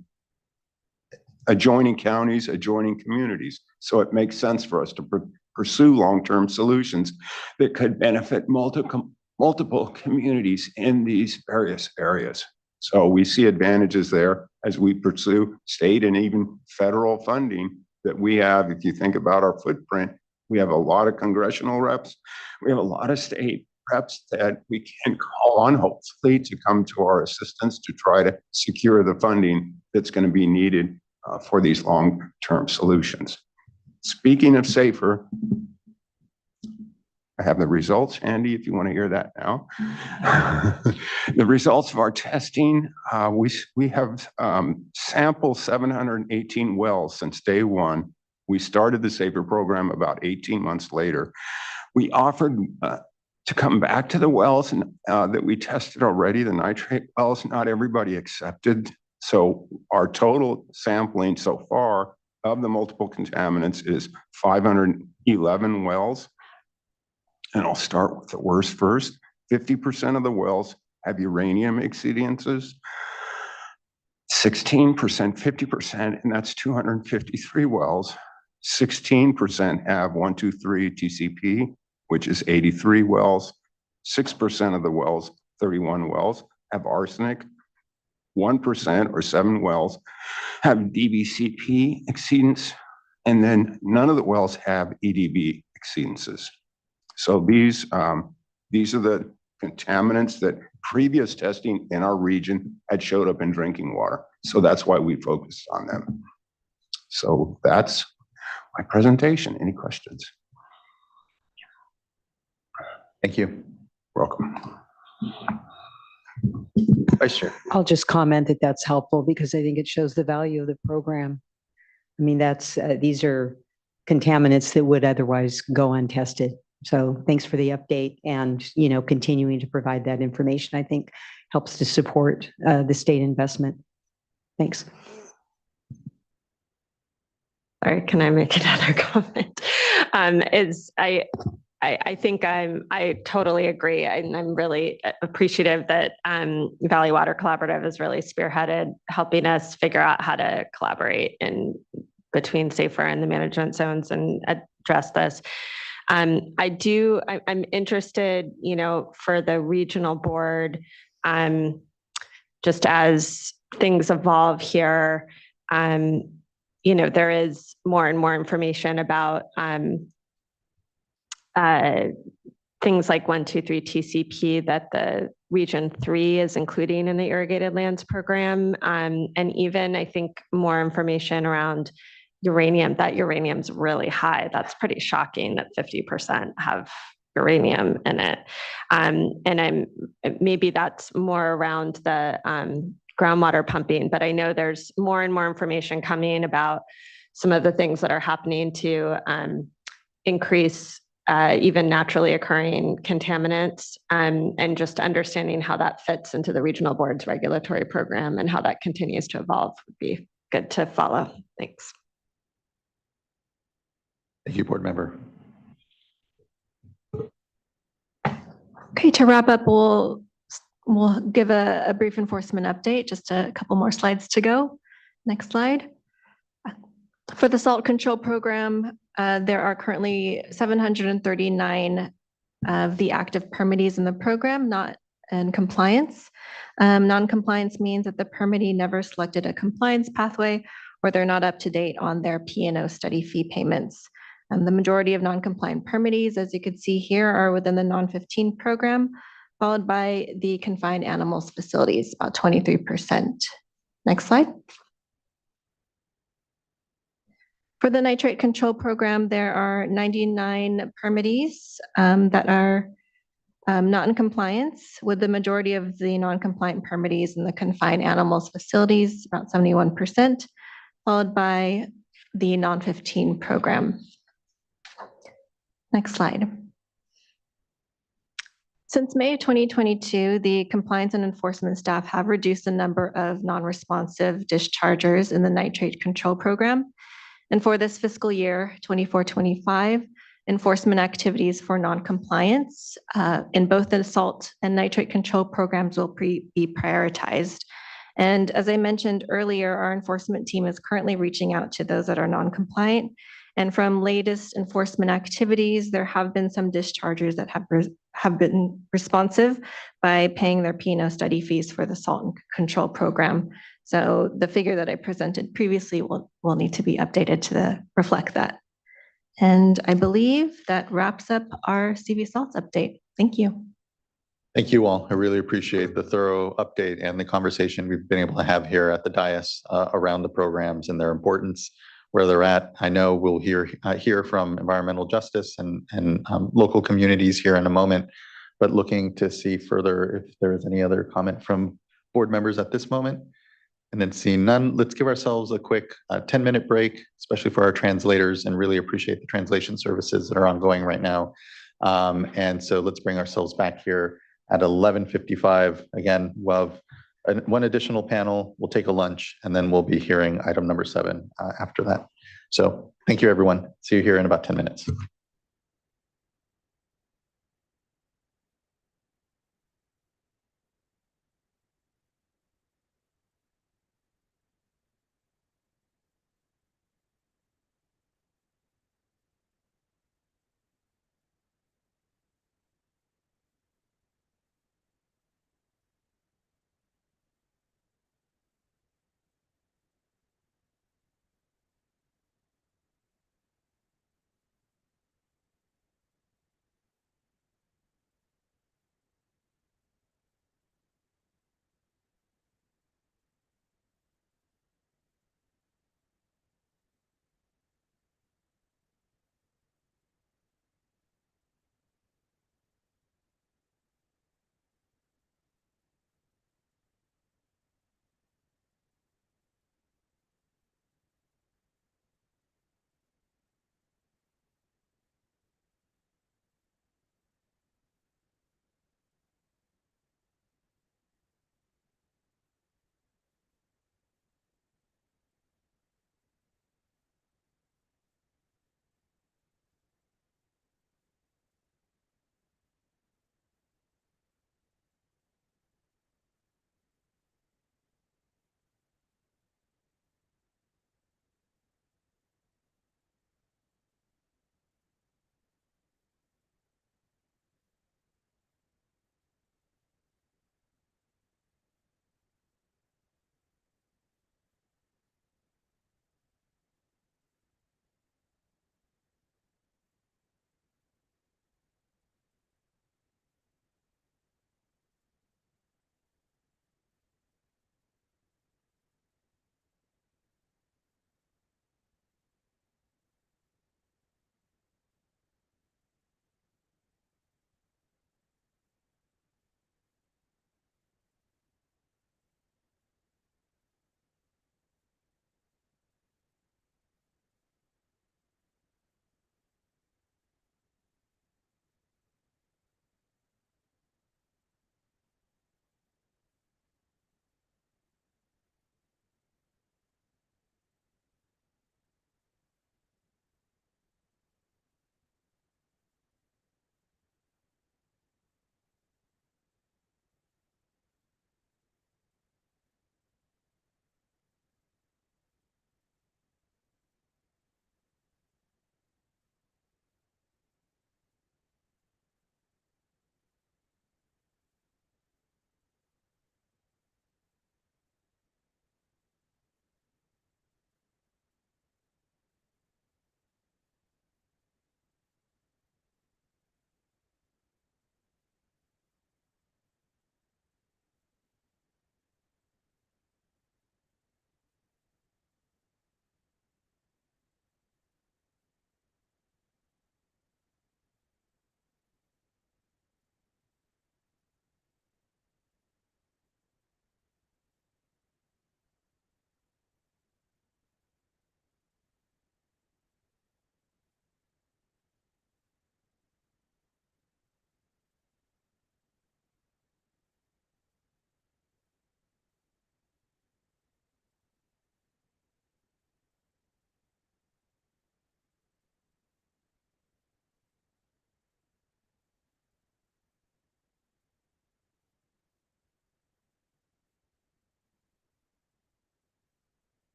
adjoining counties, adjoining communities. So it makes sense for us to pursue long-term solutions that could benefit multiple communities in these various areas. So we see advantages there as we pursue state and even federal funding that we have. If you think about our footprint, we have a lot of congressional reps. We have a lot of state reps that we can call on, hopefully, to come to our assistance to try to secure the funding that's going to be needed for these long-term solutions. Speaking of SAFER, I have the results, Andy, if you want to hear that now. The results of our testing, we have sampled 718 wells since day one. We started the SAFER program about 18 months later. We offered to come back to the wells that we tested already, the nitrate wells. Not everybody accepted. So our total sampling so far of the multiple contaminants is 511 wells. And I'll start with the worst first. 50% of the wells have uranium exceedances, 16%, 50%, and that's 253 wells. 16% have 123 TCP, which is 83 wells. 6% of the wells, 31 wells, have arsenic. 1% or 7 wells have DBCP exceedance, and then none of the wells have EDB exceedances. So these are the contaminants that previous testing in our region had showed up in drinking water. So that's why we focused on them. So that's my presentation. Any questions? Thank you. Welcome. Vice Chair. I'll just comment that that's helpful because I think it shows the value of the program. I mean, these are contaminants that would otherwise go untested. So thanks for the update, and continuing to provide that information, I think helps to support the state investment. Thanks. Sorry, can I make another comment? I think I totally agree. And I'm really appreciative that Valley Water Collaborative has really spearheaded helping us figure out how to collaborate between SAFER and the management zones and address this. I'm interested, for the regional board, just as things evolve here, there is more and more information about things like 123 TCP that the Region 3 is including in the irrigated lands program. And even I think more information around uranium, that uranium's really high. That's pretty shocking that 50% have uranium in it. And maybe that's more around the groundwater pumping, but I know there's more and more information coming about some of the things that are happening to increase even naturally occurring contaminants, and just understanding how that fits into the regional board's regulatory program and how that continues to evolve would be good to follow. Thanks. Thank you, board member. Okay, to wrap up, we'll give a brief enforcement update, just a couple more slides to go. Next slide. For the salt control program, there are currently 739 of the active permittees in the program not in compliance. Non-compliance means that the permittee never selected a compliance pathway or they're not up to date on their P&O study fee payments. The majority of non-compliant permittees, as you can see here, are within the non-15 program, followed by the confined animals facilities, about 23%. Next slide. For the nitrate control program, there are 99 permittees that are not in compliance, with the majority of the non-compliant permittees in the confined animals facilities, about 71%, followed by the non-15 program. Next slide. Since May of 2022, the compliance and enforcement staff have reduced the number of non-responsive dischargers in the nitrate control program. And for this fiscal year, 24-25, enforcement activities for non-compliance in both the salt and nitrate control programs will be prioritized. And as I mentioned earlier, our enforcement team is currently reaching out to those that are non-compliant. And from latest enforcement activities, there have been some dischargers that have been responsive by paying their P&O study fees for the salt and control program. So the figure that I presented previously will need to be updated to reflect that. And I believe that wraps up our CV salts update. Thank you. Thank you all. I really appreciate the thorough update and the conversation we've been able to have here at the dais around the programs and their importance, where they're at. I know we'll hear from environmental justice and local communities here in a moment, but looking to see further if there is any other comment from board members at this moment. And then seeing none, let's give ourselves a quick 10-minute break, especially for our translators, and really appreciate the translation services that are ongoing right now. And so let's bring ourselves back here at 11:55. Again, we'll have one additional panel. We'll take a lunch, and then we'll be hearing item number 7 after that. So thank you, everyone. See you here in about 10 minutes.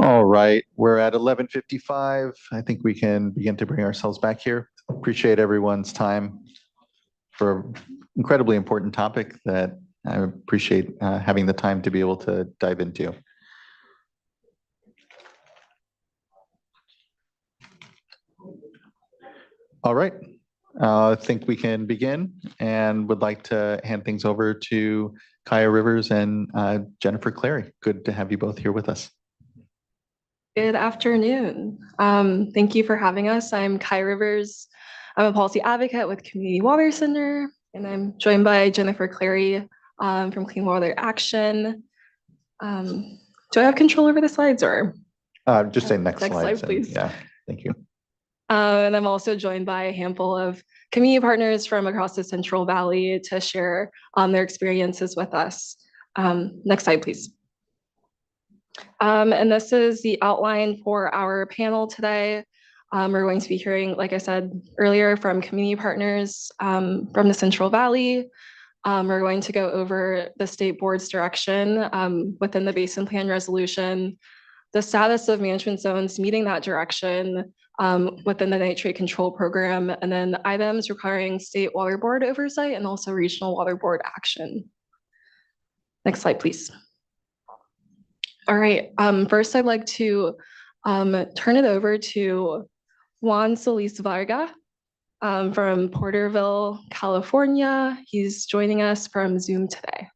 All right, we're at 11:55. I think we can begin to bring ourselves back here. Appreciate everyone's time for an incredibly important topic that I appreciate having the time to be able to dive into. All right, I think we can begin and would like to hand things over to Kaya Rivers and Jennifer Clary. Good to have you both here with us. Good afternoon. Thank you for having us. I'm Kaya Rivers. I'm a policy advocate with Community Water Center, and I'm joined by Jennifer Clary from Clean Water Action. Do I have control over the slides or? Just say next slide, please. Yeah, thank you. And I'm also joined by a handful of community partners from across the Central Valley to share their experiences with us. Next slide, please. And this is the outline for our panel today. We're going to be hearing, like I said earlier, from community partners from the Central Valley. We're going to go over the state board's direction within the basin plan resolution, the status of management zones meeting that direction within the nitrate control program, and then items requiring state water board oversight and also regional water board action. Next slide, please. All right, first I'd like to turn it over to Juan Solis Varga from Porterville, California. He's joining us from Zoom today.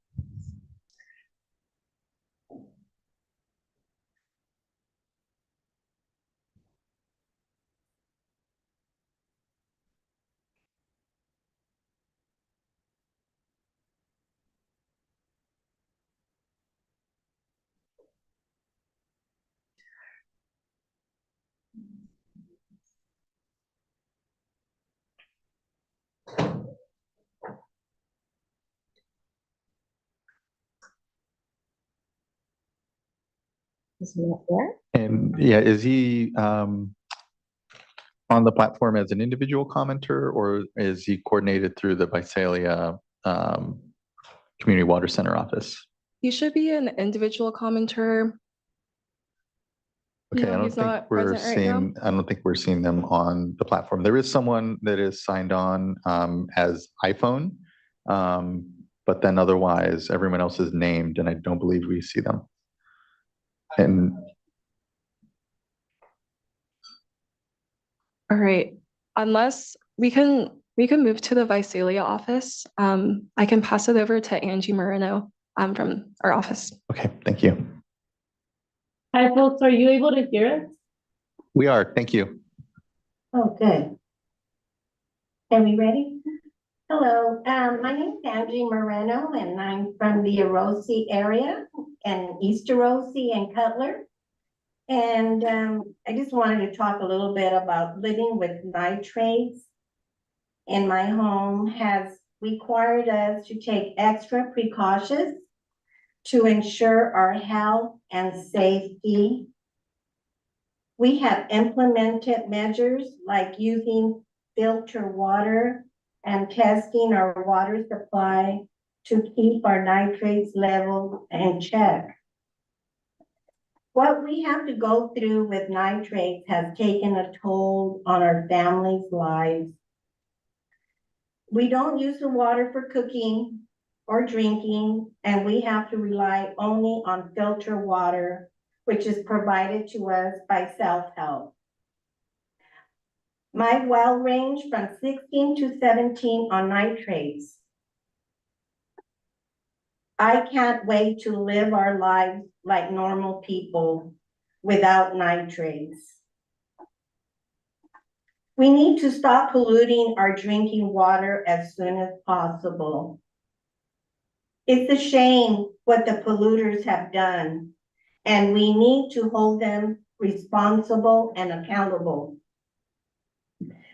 Is he up there? And yeah, is he on the platform as an individual commenter, or is he coordinated through the Visalia Community Water Center office? He should be an individual commenter. Okay, No, I don't he's think not we're present right now. seeing, I don't think we're seeing them on the platform. There is someone that is signed on as iPhone, but then otherwise everyone else is named and I don't believe we see them. And all right, unless we can move to the Visalia office. I can pass it over to Angie Moreno from our office. okay, thank you. Hi, folks. Are you able to hear us? We are, thank you. Oh, good. Are we ready? Hello, my name is Angie Moreno, and I'm from the Orosi area and East Orosi and Cutler. And I just wanted to talk a little bit about living with nitrates in my home has required us to take extra precautions to ensure our health and safety. We have implemented measures like using filter water and testing our water supply to keep our nitrates level in check. What we have to go through with nitrates has taken a toll on our families' lives. We don't use the water for cooking or drinking, and we have to rely only on filter water, which is provided to us by self-help. My well ranged from 16 to 17 on nitrates. I can't wait to live our lives like normal people without nitrates. We need to stop polluting our drinking water as soon as possible. It's a shame what the polluters have done, and we need to hold them responsible and accountable.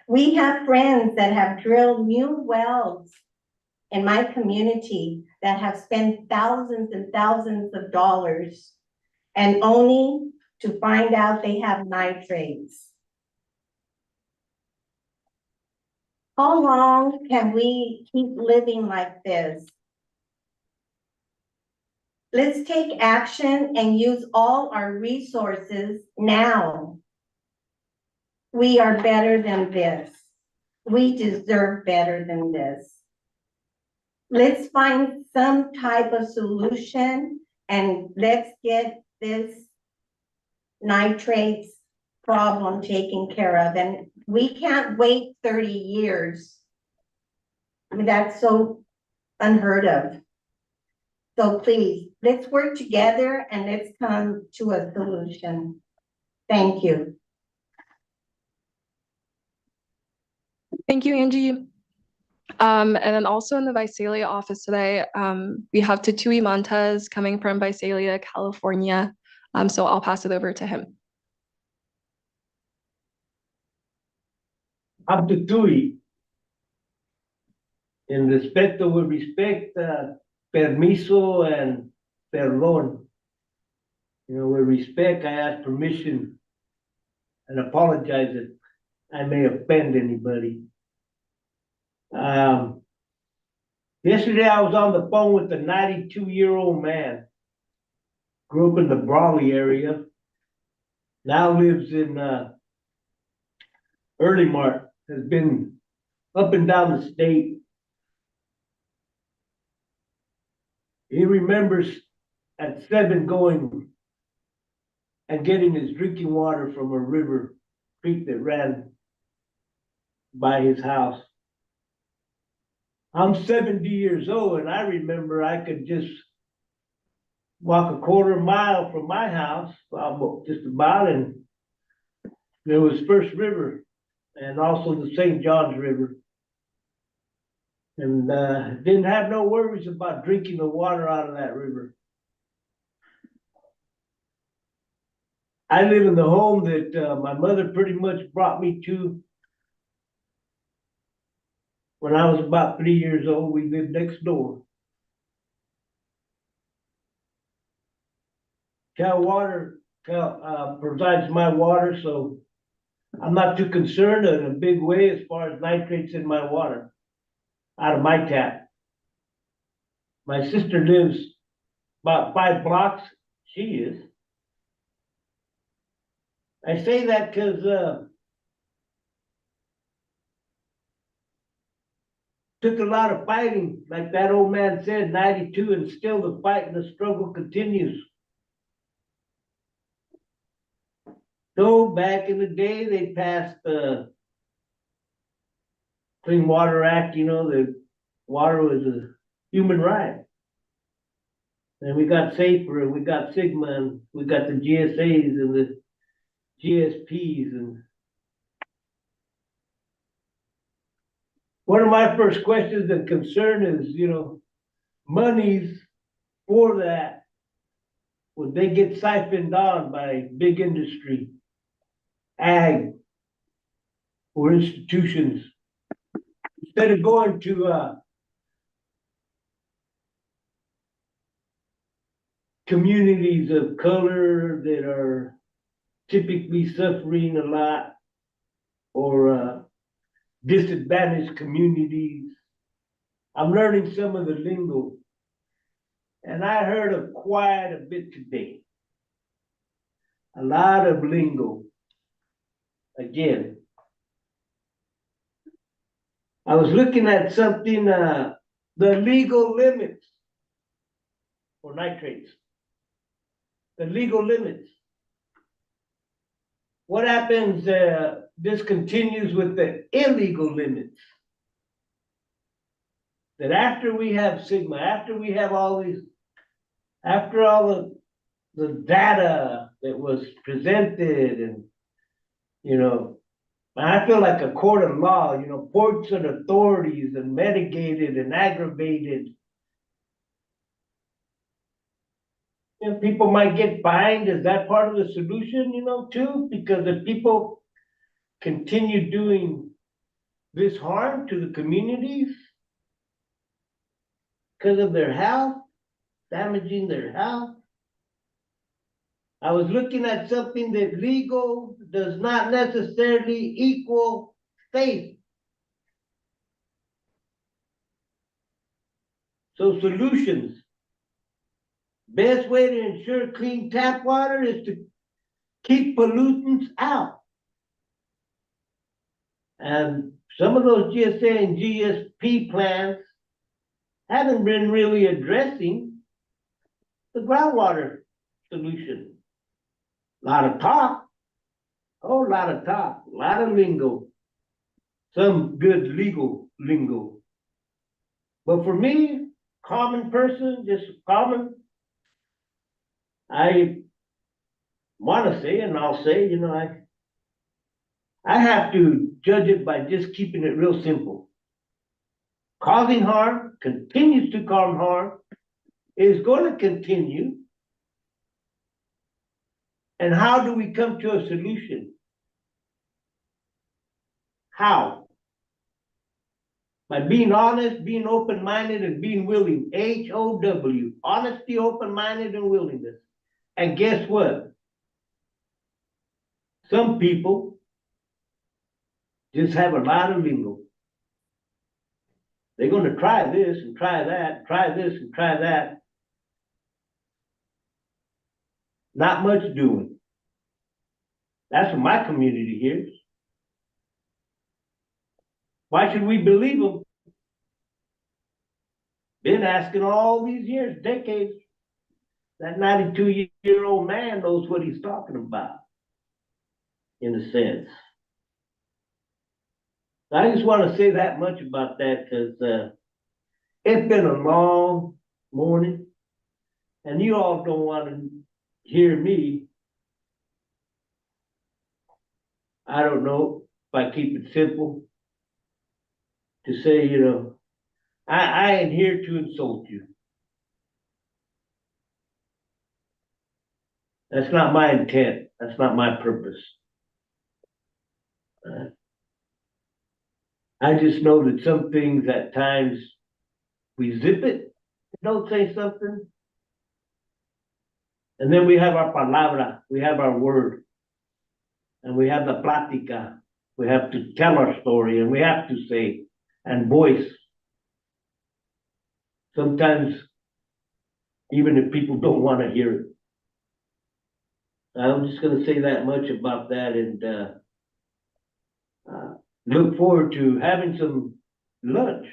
We have friends that have drilled new wells in my community that have spent thousands and thousands of dollars and only to find out they have nitrates. How long can we keep living like this? Let's take action and use all our resources now. We are better than this. We deserve better than this. Let's find some type of solution and let's get this nitrates problem taken care of. And we can't wait 30 years. I mean, that's so unheard of. So please, let's work together and let's come to a solution. Thank you. Thank you, Angie. And then also in the Visalia office today, we have Tatui Montez coming from Visalia, California. So I'll pass it over to him. I'm Tatui. En respecto, with respect, permiso and perdón. You know, with respect, I ask permission and apologize if I may offend anybody. Yesterday I was on the phone with a 92-year-old man. Grew up in the Brawley area. Now lives in Early Mart. Has been up and down the state. He remembers at 7 going and getting his drinking water from a river creek that ran by his house. I'm 70 years old and I remember I could just walk a quarter mile from my house, just about, and there was First River and also the St. John's River. And didn't have no worries about drinking the water out of that river. I live in the home that my mother pretty much brought me to. When I was about 3 years old, we lived next door. Cal Water provides my water, so I'm not too concerned in a big way as far as nitrates in my water out of my tap. My sister lives about 5 blocks. She is. I say that because took a lot of fighting, like that old man said, 92, and still the fight and the struggle continues. So back in the day, they passed the Clean Water Act, you know, that water was a human right. And we got SAFER, and we got Sigma, and we got the GSAs and the GSPs. And one of my first questions and concern is, you know, monies for that, would they get siphoned on by big industry, ag, or institutions? Instead of going to communities of color that are typically suffering a lot, or disadvantaged communities. I'm learning some of the lingo, and I heard of quite a bit today. A lot of lingo. Again, I was looking at something, the legal limits for nitrates. The legal limits. What happens, this continues with the illegal limits. That after we have Sigma, after we have all these, after all the data that was presented, and, you know, I feel like a court of law, you know, courts and authorities and mitigated and aggravated. You know, people might get fined. Is that part of the solution, you know, too? Because if people continue doing this harm to the communities because of their health, damaging their health. I was looking at something that legal does not necessarily equal safe. So solutions. best way to ensure clean tap water is to keep pollutants out. And some of those GSA and GSP plans haven't been really addressing the groundwater solution. A lot of talk, a whole lot of talk, a lot of lingo, some good legal lingo. But for me, common person, just common, I want to say, and I'll say, you know, I have to judge it by just keeping it real simple. Causing harm, continues to cause harm, is going to continue. And how do we come to a solution? How? By being honest, being open-minded, and being willing. HOW. Honesty, open-minded, and willingness. And guess what? Some people just have a lot of lingo. They're going to try this and try that, try this and try that. Not much doing. That's what my community hears. Why should we believe them? Been asking all these years, decades. That 92-year-old man knows what he's talking about, in a sense. I just want to say that much about that because it's been a long morning, and you all don't want to hear me. I don't know if I keep it simple to say, you know, I ain't here to insult you. That's not my intent. That's not my purpose. I just know that some things at times we zip it, don't say something. And then we have our palabra, we have our word, and we have the plática. We have to tell our story, and we have to say and voice. Sometimes, even if people don't want to hear it. I'm just going to say that much about that, and look forward to having some lunch.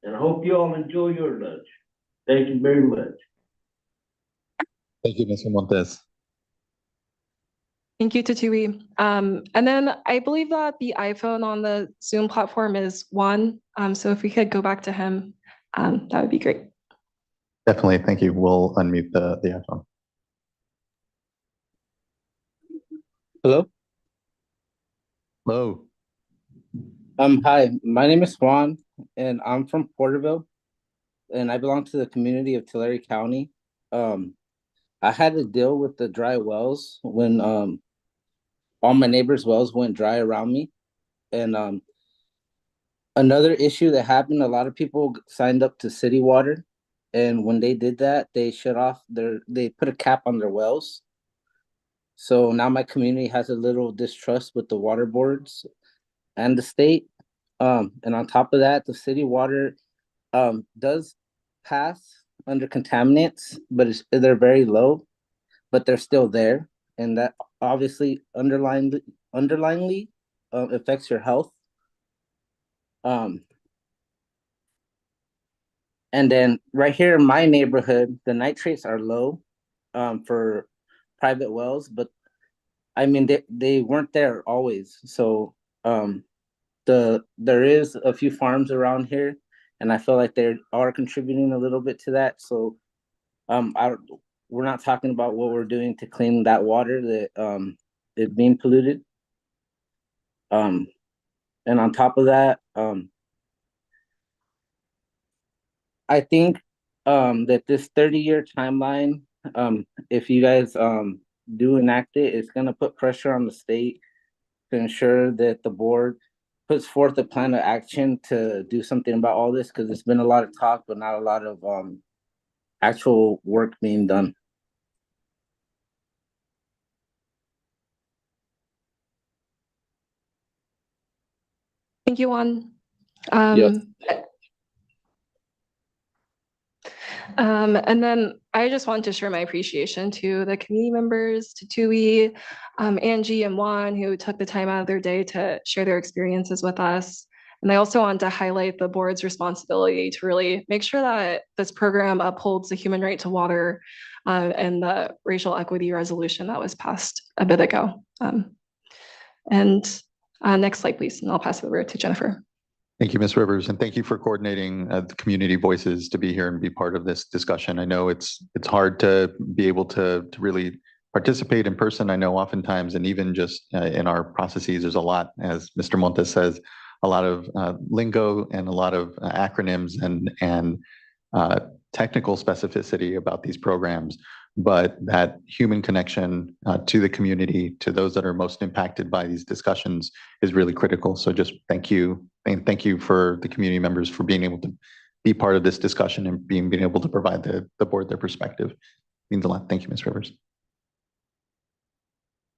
And I hope you all enjoy your lunch. Thank you very much. Thank you, Mr. Montes. Thank you, Tatui. And then I believe that the iPhone on the Zoom platform is Juan. So if we could go back to him, that would be great. Definitely, thank you. We'll unmute the iPhone. Hello. Hello. Hi, my name is Juan, and I'm from Porterville, and I belong to the community of Tulare County. I had to deal with the dry wells when all my neighbors' wells went dry around me, and another issue that happened, a lot of people signed up to city water, and when they did that, they shut off they put a cap on their wells. So now my community has a little distrust with the water boards and the state. And on top of that, the city water does pass under contaminants, but they're very low, but they're still there. And that obviously underlyingly affects your health. And then right here in my neighborhood, the nitrates are low for private wells, but I mean, they weren't there always. So there is a few farms around here, and I feel like they are contributing a little bit to that. So we're not talking about what we're doing to clean that water that is being polluted. And on top of that, I think that this 30-year timeline, if you guys do enact it, it's going to put pressure on the state to ensure that the board puts forth a plan of action to do something about all this, because it's been a lot of talk, but not a lot of actual work being done. Thank you, Juan. Yes. And then I just want to share my appreciation to the community members, to Tui, Angie and Juan, who took the time out of their day to share their experiences with us. And I also want to highlight the board's responsibility to really make sure that this program upholds the human right to water and the racial equity resolution that was passed a bit ago. Next slide, please, and I'll pass it over to Jennifer. Thank you, Ms. Rivers, and thank you for coordinating the community voices to be here and be part of this discussion. I know it's hard to be able to really participate in person. I know oftentimes, and even just in our processes, there's a lot, as Mr. Montes says, a lot of lingo and a lot of acronyms and technical specificity about these programs. But that human connection to the community, to those that are most impacted by these discussions, is really critical. So just thank you. And thank you for the community members for being able to be part of this discussion and being able to provide the board their perspective. It means a lot. Thank you, Ms. Rivers.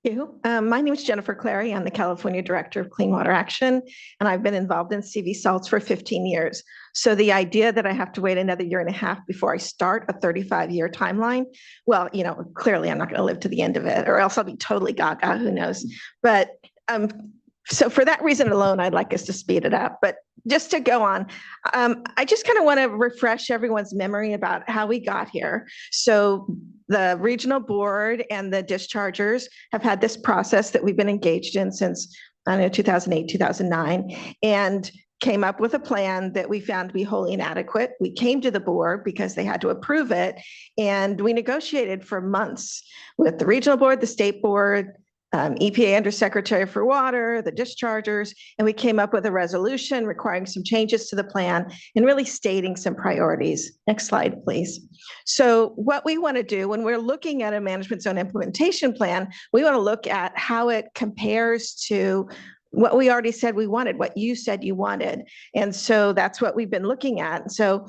Thank you. My name is Jennifer Clary. I'm the California Director of Clean Water Action, and I've been involved in CV salts for 15 years. So the idea that I have to wait another year and a half before I start a 35-year timeline, well, you know, clearly I'm not going to live to the end of it, or else I'll be totally gaga, who knows. But so for that reason alone, I'd like us to speed it up. But just to go on, I just kind of want to refresh everyone's memory about how we got here. So the regional board and the dischargers have had this process that we've been engaged in since, I don't know, 2008, 2009, and came up with a plan that we found to be wholly inadequate. We came to the board because they had to approve it, and we negotiated for months with the regional board, the state board, EPA Undersecretary for Water, the dischargers, and we came up with a resolution requiring some changes to the plan and really stating some priorities. Next slide, please. So what we want to do when we're looking at a management zone implementation plan, we want to look at how it compares to what we already said we wanted, what you said you wanted. And so that's what we've been looking at. So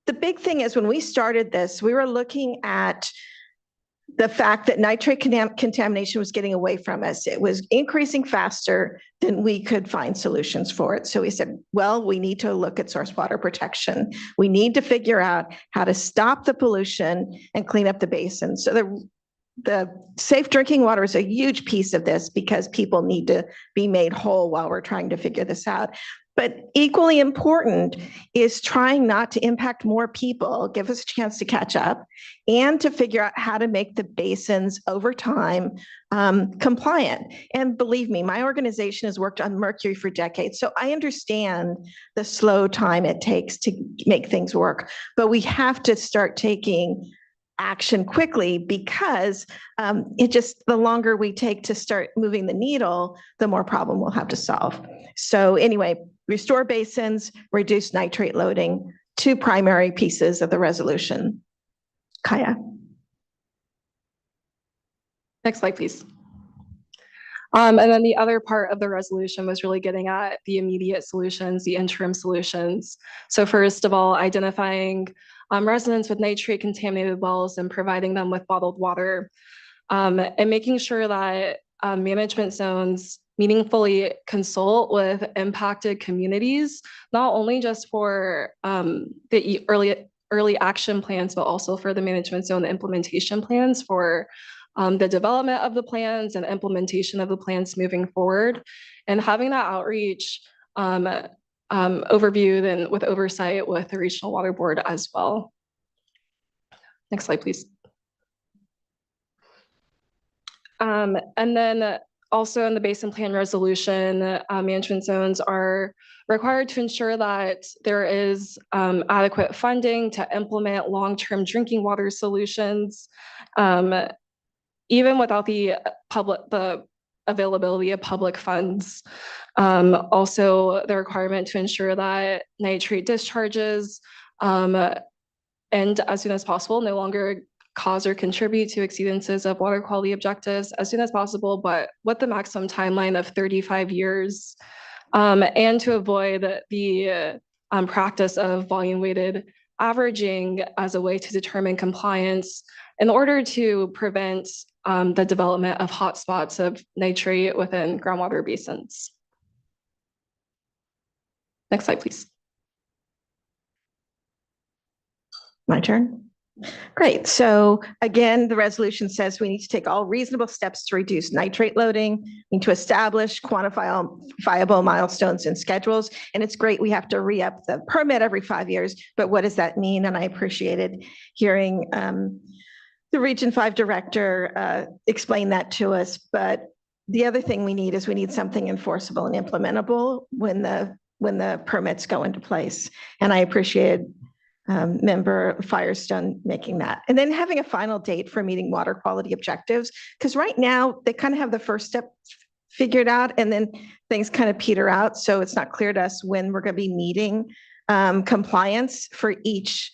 the big thing is when we started this, we were looking at the fact that nitrate contamination was getting away from us. It was increasing faster than we could find solutions for it. So we said, well, we need to look at source water protection. We need to figure out how to stop the pollution and clean up the basin. So the safe drinking water is a huge piece of this because people need to be made whole while we're trying to figure this out. But equally important is trying not to impact more people, give us a chance to catch up, and to figure out how to make the basins over time compliant. And believe me, my organization has worked on mercury for decades, so I understand the slow time it takes to make things work. But we have to start taking action quickly because the longer we take to start moving the needle, the more problem we'll have to solve. So anyway, restore basins, reduce nitrate loading, two primary pieces of the resolution. Kaya. Next slide, please. And then the other part of the resolution was really getting at the immediate solutions, the interim solutions. So first of all, identifying residents with nitrate contaminated wells and providing them with bottled water, and making sure that management zones meaningfully consult with impacted communities, not only just for the early action plans, but also for the management zone implementation plans for the development of the plans and implementation of the plans moving forward, and having that outreach overviewed and with oversight with the regional water board as well. Next slide, please. And then also in the basin plan resolution, management zones are required to ensure that there is adequate funding to implement long-term drinking water solutions, even without the availability of public funds. Also, the requirement to ensure that nitrate discharges end as soon as possible, no longer cause or contribute to exceedances of water quality objectives as soon as possible, but with the maximum timeline of 35 years, and to avoid the practice of volume-weighted averaging as a way to determine compliance in order to prevent the development of hotspots of nitrate within groundwater basins. Next slide, please. My turn. Great. So again, the resolution says we need to take all reasonable steps to reduce nitrate loading. We need to establish quantifiable milestones and schedules. And it's great we have to re-up the permit every 5 years, but what does that mean? And I appreciated hearing the Region 5 director explain that to us. But the other thing we need is we need something enforceable and implementable when the permits go into place. And I appreciated Member Firestone making that. And then having a final date for meeting water quality objectives, because right now they kind of have the first step figured out and then things kind of peter out. So it's not clear to us when we're going to be meeting compliance for each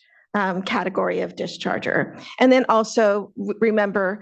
category of discharger. And then also remember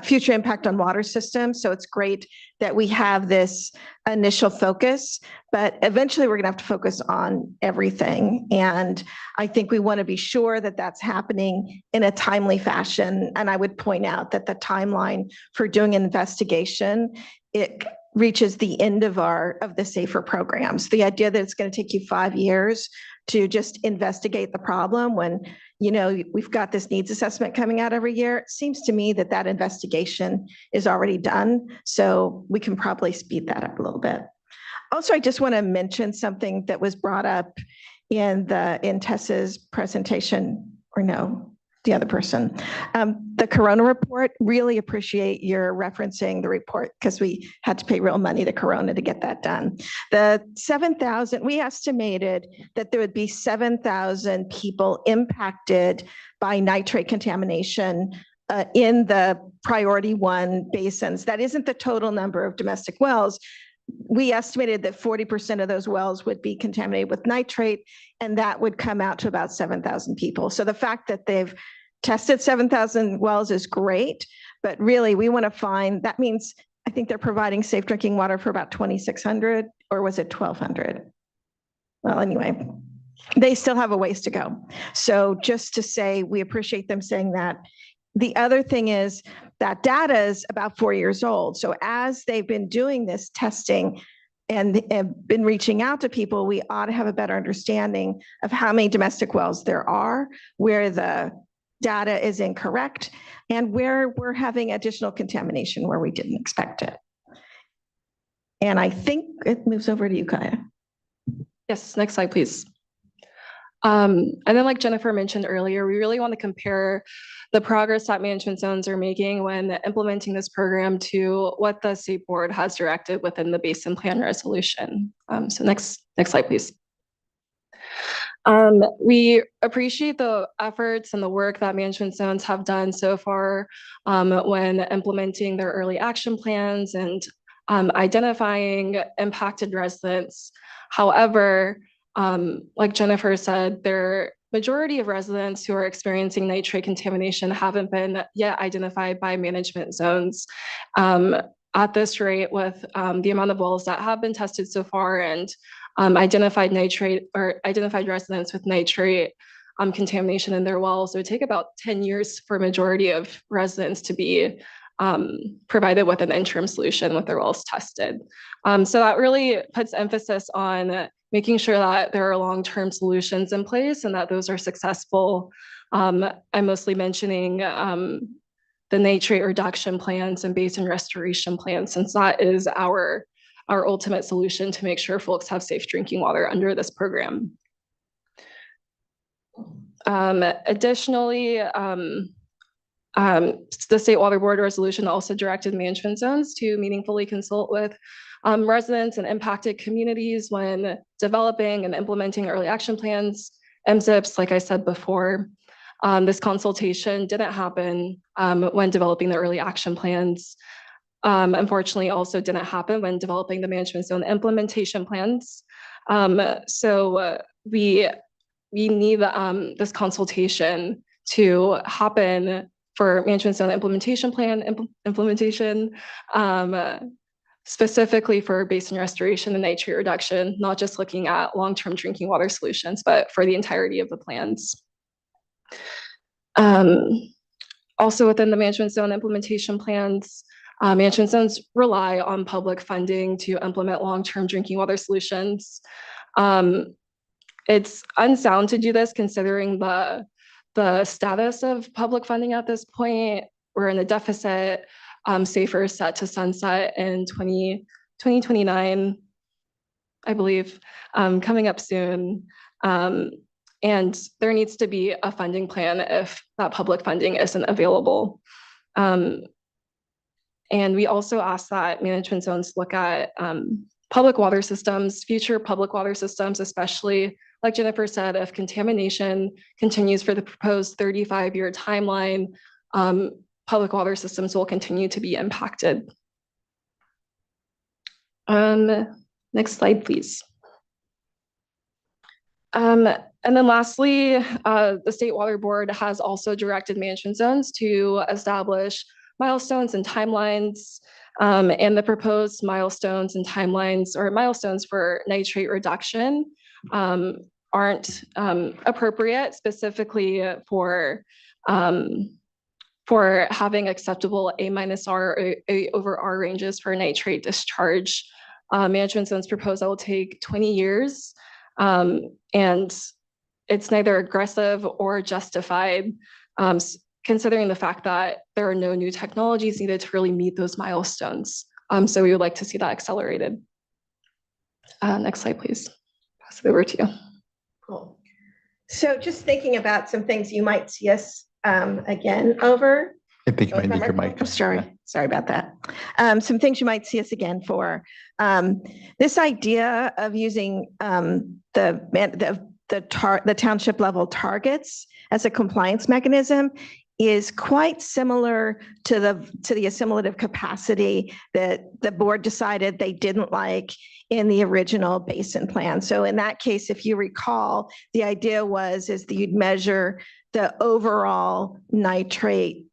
future impact on water systems. So it's great that we have this initial focus, but eventually we're going to have to focus on everything. And I think we want to be sure that that's happening in a timely fashion. And I would point out that the timeline for doing an investigation, it reaches the end of the SAFER programs. The idea that it's going to take you 5 years to just investigate the problem when, you know, we've got this needs assessment coming out every year, it seems to me that that investigation is already done. So we can probably speed that up a little bit. Also, I just want to mention something that was brought up in Tessa's presentation, or no, the other person. The Corona report, really appreciate your referencing the report because we had to pay real money to Corona to get that done. The 7,000, we estimated that there would be 7,000 people impacted by nitrate contamination in the priority 1 basins. That isn't the total number of domestic wells. We estimated that 40% of those wells would be contaminated with nitrate, and that would come out to about 7,000 people. So the fact that they've tested 7,000 wells is great, but really we want to find, that means I think they're providing safe drinking water for about 2,600, or was it 1,200? Well, anyway, they still have a ways to go. So just to say, we appreciate them saying that. The other thing is that data is about 4 years old. So as they've been doing this testing and have been reaching out to people, we ought to have a better understanding of how many domestic wells there are, where the data is incorrect, and where we're having additional contamination where we didn't expect it. And I think it moves over to you, Kaya. Yes, next slide, please. And then like Jennifer mentioned earlier, we really want to compare the progress that management zones are making when implementing this program to what the state board has directed within the basin plan resolution. So next slide, please. We appreciate the efforts and the work that management zones have done so far when implementing their early action plans and identifying impacted residents. However, like Jennifer said, their majority of residents who are experiencing nitrate contamination haven't been yet identified by management zones. At this rate, with the amount of wells that have been tested so far and identified residents with nitrate contamination in their wells, it would take about 10 years for a majority of residents to be provided with an interim solution with their wells tested. So that really puts emphasis on making sure that there are long-term solutions in place and that those are successful. I'm mostly mentioning the nitrate reduction plans and basin restoration plans, since that is our ultimate solution to make sure folks have safe drinking water under this program. Additionally, the State Water Board resolution also directed management zones to meaningfully consult with residents and impacted communities when developing and implementing early action plans, MZIPs, like I said before. This consultation didn't happen when developing the early action plans. Unfortunately, also didn't happen when developing the management zone implementation plans. So we need this consultation to happen for management zone implementation plan implementation, specifically for basin restoration and nitrate reduction, not just looking at long-term drinking water solutions, but for the entirety of the plans. Also within the management zone implementation plans, management zones rely on public funding to implement long-term drinking water solutions. it's unsound to do this considering the status of public funding at this point. We're in a deficit. SAFER is set to sunset in 2029, I believe, coming up soon. And there needs to be a funding plan if that public funding isn't available. And we also ask that management zones look at public water systems, future public water systems, especially, like Jennifer said, if contamination continues for the proposed 35-year timeline, public water systems will continue to be impacted. Next slide, please. And then lastly, the State Water Board has also directed management zones to establish milestones and timelines, and the proposed milestones and timelines or milestones for nitrate reduction aren't appropriate, specifically for having acceptable A-R or A over R ranges for nitrate discharge. Management zones proposed that will take 20 years, and it's neither aggressive or justified, considering the fact that there are no new technologies needed to really meet those milestones. So we would like to see that accelerated. Next slide, please. Pass it over to you. Cool. So just thinking about some things you might see us again over. I think you might need your mic. I'm sorry about that. Some things you might see us again for. This idea of using the township level targets as a compliance mechanism is quite similar to the assimilative capacity that the board decided they didn't like in the original basin plan. So in that case, if you recall, the idea is that you'd measure the overall nitrate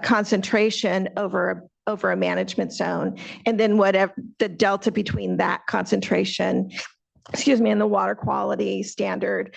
concentration over a management zone, and then whatever the delta between that concentration, and the water quality standard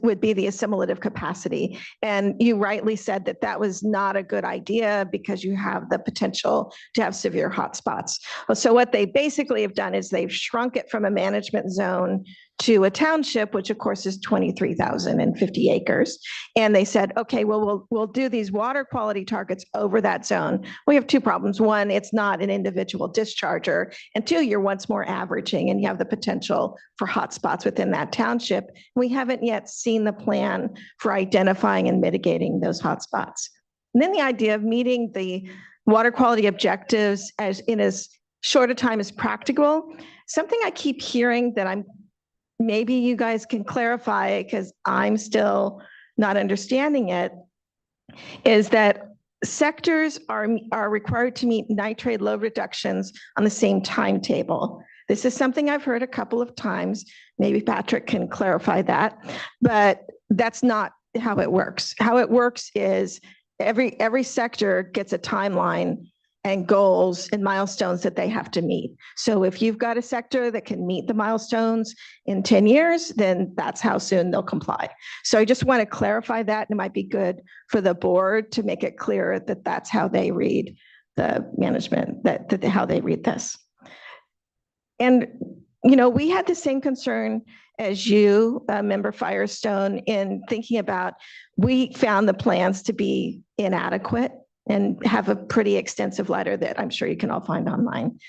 would be the assimilative capacity. And you rightly said that that was not a good idea because you have the potential to have severe hotspots. So what they basically have done is they've shrunk it from a management zone to a township, which of course is 23,050 acres. And they said, okay, well, we'll do these water quality targets over that zone. We have two problems. One, it's not an individual discharger. And two, you're once more averaging and you have the potential for hotspots within that township. We haven't yet seen the plan for identifying and mitigating those hotspots. And then the idea of meeting the water quality objectives in as short a time as practical. Something I keep hearing that maybe you guys can clarify it because I'm still not understanding it, is that sectors are required to meet nitrate load reductions on the same timetable. This is something I've heard a couple of times. Maybe Patrick can clarify that, but that's not how it works. How it works is every sector gets a timeline and goals and milestones that they have to meet. So if you've got a sector that can meet the milestones in 10 years, then that's how soon they'll comply. So I just want to clarify that. It might be good for the board to make it clear that that's how they read the management, that how they read this. And, we had the same concern as you, Member Firestone, in thinking about, we found the plans to be inadequate and have a pretty extensive letter that I'm sure you can all find online.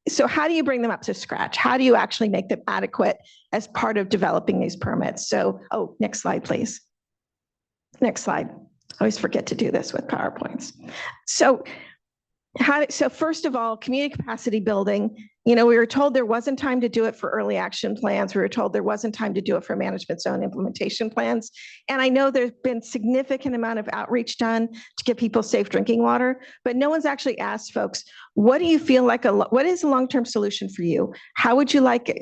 So how do you bring them up to scratch? How do you actually make them adequate as part of developing these permits? So, next slide, please. Next slide. I always forget to do this with PowerPoints. So first of all, community capacity building. We were told there wasn't time to do it for early action plans. We were told there wasn't time to do it for management zone implementation plans. And I know there's been significant amount of outreach done to get people safe drinking water, but no one's actually asked folks, what do you feel like what is a long-term solution for you? How would you like it?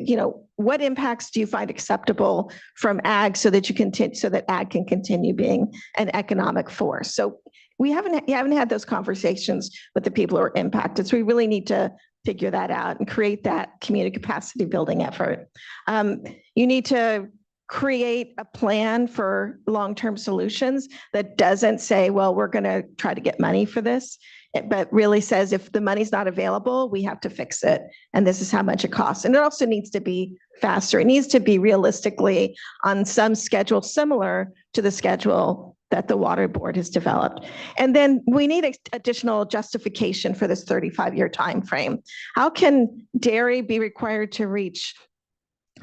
What impacts do you find acceptable from ag so that ag can continue being an economic force? So you haven't had those conversations with the people who are impacted. So we really need to figure that out and create that community capacity building effort. You need to create a plan for long-term solutions that doesn't say, well, we're going to try to get money for this, but really says if the money's not available, we have to fix it. And this is how much it costs. And it also needs to be faster. It needs to be realistically on some schedule similar to the schedule that the water board has developed. And then we need additional justification for this 35-year time frame. How can dairy be required to reach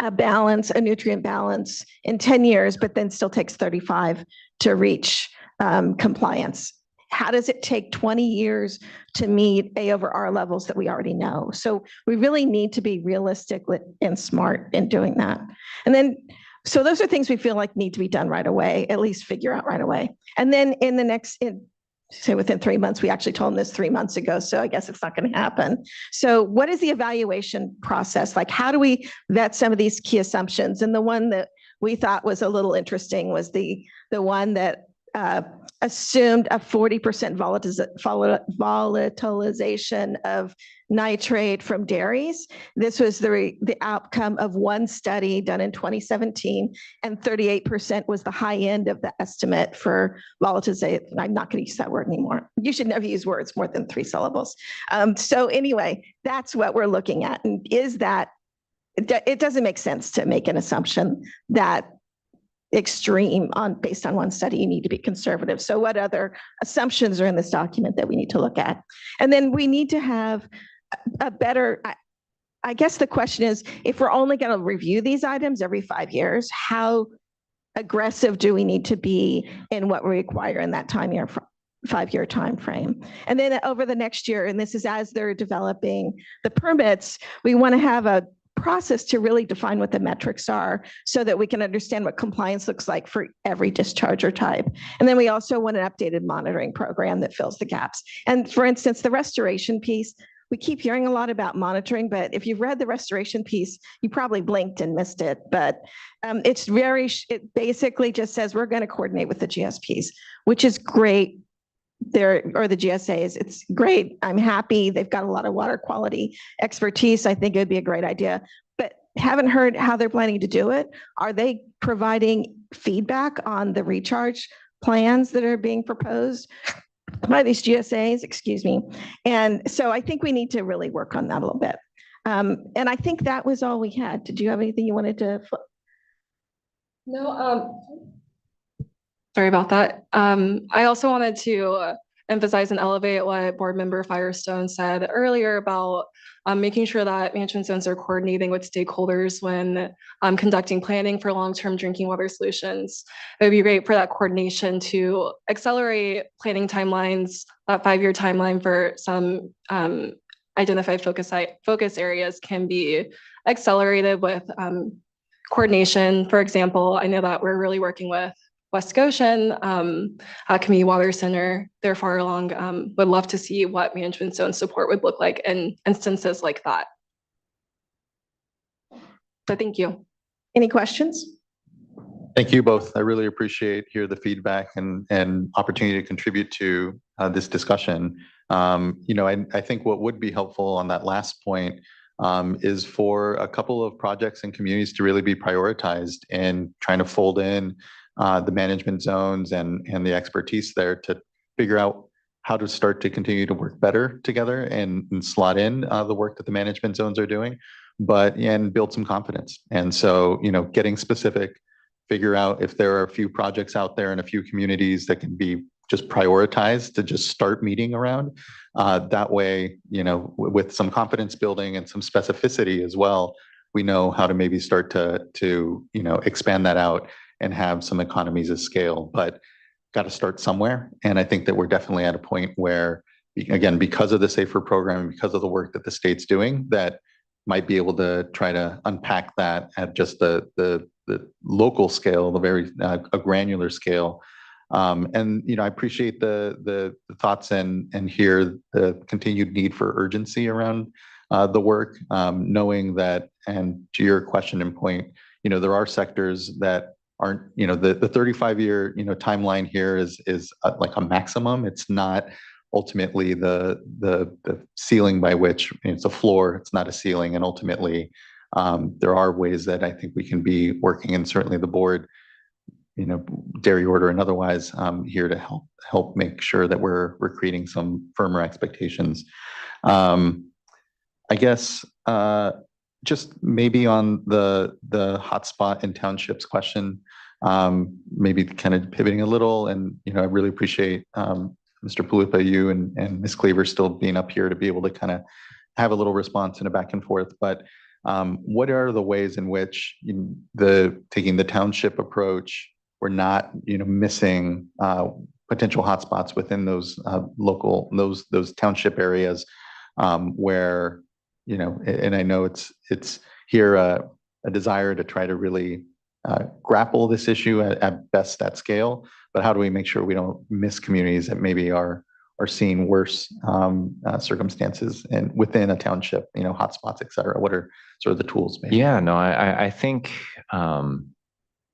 a nutrient balance in 10 years, but then still takes 35 to reach compliance? How does it take 20 years to meet A over R levels that we already know? So we really need to be realistic and smart in doing that. And then, so those are things we feel like need to be done right away, at least figure out right away. And then say within 3 months, we actually told them this 3 months ago, so I guess it's not going to happen. So what is the evaluation process? Like, how do we vet some of these key assumptions? And the one that we thought was a little interesting was the one that assumed a 40% volatilization of nitrate from dairies. This was the outcome of one study done in 2017, and 38% was the high end of the estimate for volatilization. I'm not going to use that word anymore. You should never use words more than 3 syllables. So anyway, that's what we're looking at. And it doesn't make sense to make an assumption that extreme based on one study. You need to be conservative. So what other assumptions are in this document that we need to look at? And then we need to have a better, I guess the question is, if we're only going to review these items every 5 years, how aggressive do we need to be in what we require in that 5-year time frame? And then over the next year, and this is as they're developing the permits, we want to have a process to really define what the metrics are so that we can understand what compliance looks like for every discharger type. And then we also want an updated monitoring program that fills the gaps. And for instance, the restoration piece, we keep hearing a lot about monitoring, but if you've read the restoration piece, you probably blinked and missed it. But it basically just says we're going to coordinate with the GSPs, which is great. Or the GSAs, it's great. I'm happy. They've got a lot of water quality expertise. I think it would be a great idea, but haven't heard how they're planning to do it. Are they providing feedback on the recharge plans that are being proposed by these GSAs? Excuse me. And so I think we need to really work on that a little bit. And I think that was all we had. Did you have anything you wanted to? No, sorry about that. I also wanted to emphasize and elevate what Board Member Firestone said earlier about making sure that management zones are coordinating with stakeholders when conducting planning for long-term drinking water solutions. It would be great for that coordination to accelerate planning timelines. That 5-year timeline for some identified focus areas can be accelerated with coordination. For example, I know that we're really working with West Goshen Community Water Center. They're far along. Would love to see what management zone support would look like in instances like that. So thank you. Any questions? Thank you both. I really appreciate the feedback and opportunity to contribute to this discussion. I think what would be helpful on that last point is for a couple of projects and communities to really be prioritized and trying to fold in the management zones and the expertise there to figure out how to start to continue to work better together and slot in the work that the management zones are doing, and build some confidence. And so, getting specific, figure out if there are a few projects out there in a few communities that can be just prioritized to just start meeting around. That way, with some confidence building and some specificity as well, we know how to maybe start to expand that out and have some economies of scale, but got to start somewhere. And I think that we're definitely at a point where, again, because of the SAFER program, because of the work that the state's doing, that might be able to try to unpack that at just the local scale, the very granular scale. I appreciate the thoughts and hear the continued need for urgency around the work, knowing that, and to your question and point, there are sectors that aren't, the 35-year, timeline here is like a maximum. It's not ultimately the ceiling by which it's a floor, it's not a ceiling. And ultimately, there are ways that I think we can be working, and certainly the board, dairy order and otherwise, here to help make sure that we're creating some firmer expectations. I guess just maybe on the hotspot and townships question, maybe kind of pivoting a little, and I really appreciate Mr. Palupa, you and Ms. Cleaver still being up here to be able to kind of have a little response and a back and forth. But what are the ways in which taking the township approach, we're not missing potential hotspots within those those township areas where and I know it's here a desire to try to really grapple this issue at best at scale, but how do we make sure we don't miss communities that maybe are seeing worse circumstances and within a township, hotspots, et cetera? What are sort of the tools? Maybe? Yeah, no, I think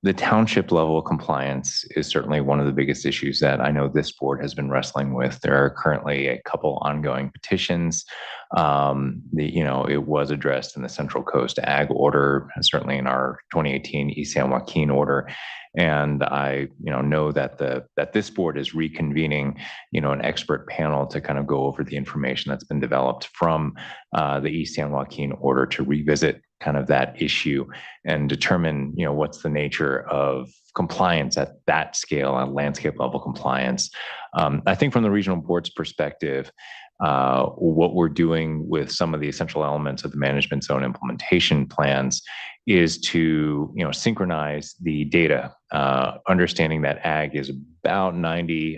the township level compliance is certainly one of the biggest issues that I know this board has been wrestling with. There are currently a couple ongoing petitions. It was addressed in the Central Coast Ag Order, certainly in our 2018 East San Joaquin Order. And I, know that that this board is reconvening, an expert panel to kind of go over the information that's been developed from the East San Joaquin Order to revisit kind of that issue and determine, what's the nature of compliance at that scale, at landscape level compliance. I think from the regional board's perspective, what we're doing with some of the essential elements of the management zone implementation plans is to synchronize the data, understanding that ag is about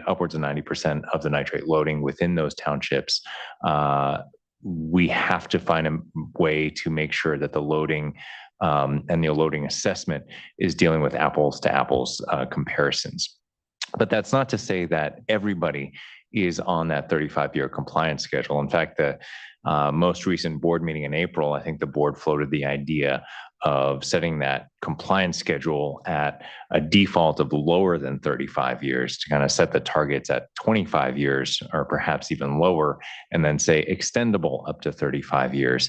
upwards of 90% of the nitrate loading within those townships. We have to find a way to make sure that the loading and the loading assessment is dealing with apples to apples comparisons. But that's not to say that everybody is on that 35-year compliance schedule. In fact, the most recent board meeting in April, I think the board floated the idea of setting that compliance schedule at a default of lower than 35 years to kind of set the targets at 25 years or perhaps even lower, and then say extendable up to 35 years.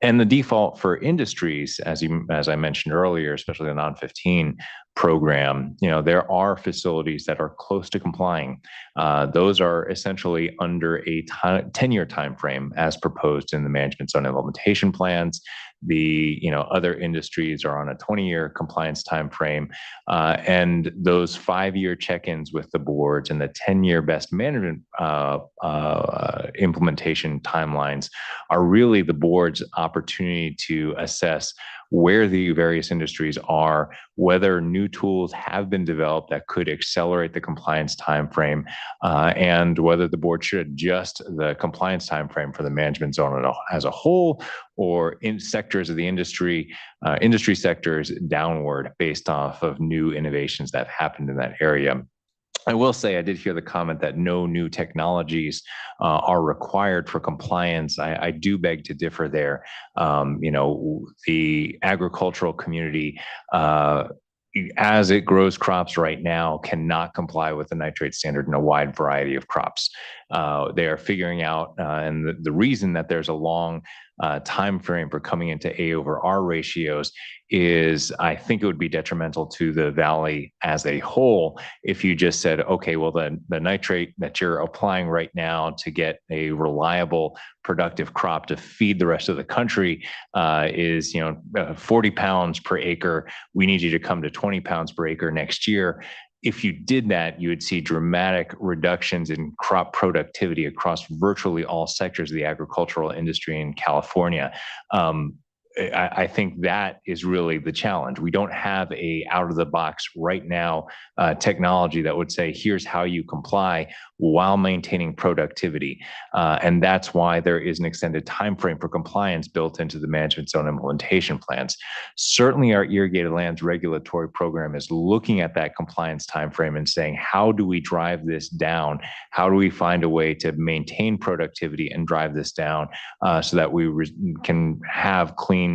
And the default for industries, as I mentioned earlier, especially the non-15 program, there are facilities that are close to complying. Those are essentially under a 10-year time frame as proposed in the management zone implementation plans. The other industries are on a 20-year compliance time frame, and those 5-year check-ins with the boards and the 10-year best management implementation timelines are really the board's opportunity to assess where the various industries are, whether new tools have been developed that could accelerate the compliance timeframe, and whether the board should adjust the compliance timeframe for the management zone as a whole, or in sectors of the industry sectors downward based off of new innovations that have happened in that area. I will say I did hear the comment that no new technologies are required for compliance. I do beg to differ there. The agricultural community, as it grows crops right now, cannot comply with the nitrate standard in a wide variety of crops. They are figuring out, and the reason that there's a long time frame for coming into A/R ratios is I think it would be detrimental to the valley as a whole if you just said, okay, well, the nitrate that you're applying right now to get a reliable, productive crop to feed the rest of the country is 40 pounds per acre. We need you to come to 20 pounds per acre next year. If you did that, you would see dramatic reductions in crop productivity across virtually all sectors of the agricultural industry in California. I think that is really the challenge. We don't have a out of the box right now technology that would say, here's how you comply while maintaining productivity. And that's why there is an extended time frame for compliance built into the management zone implementation plans. Certainly our irrigated lands regulatory program is looking at that compliance time frame and saying, how do we drive this down? How do we find a way to maintain productivity and drive this down so that we can have clean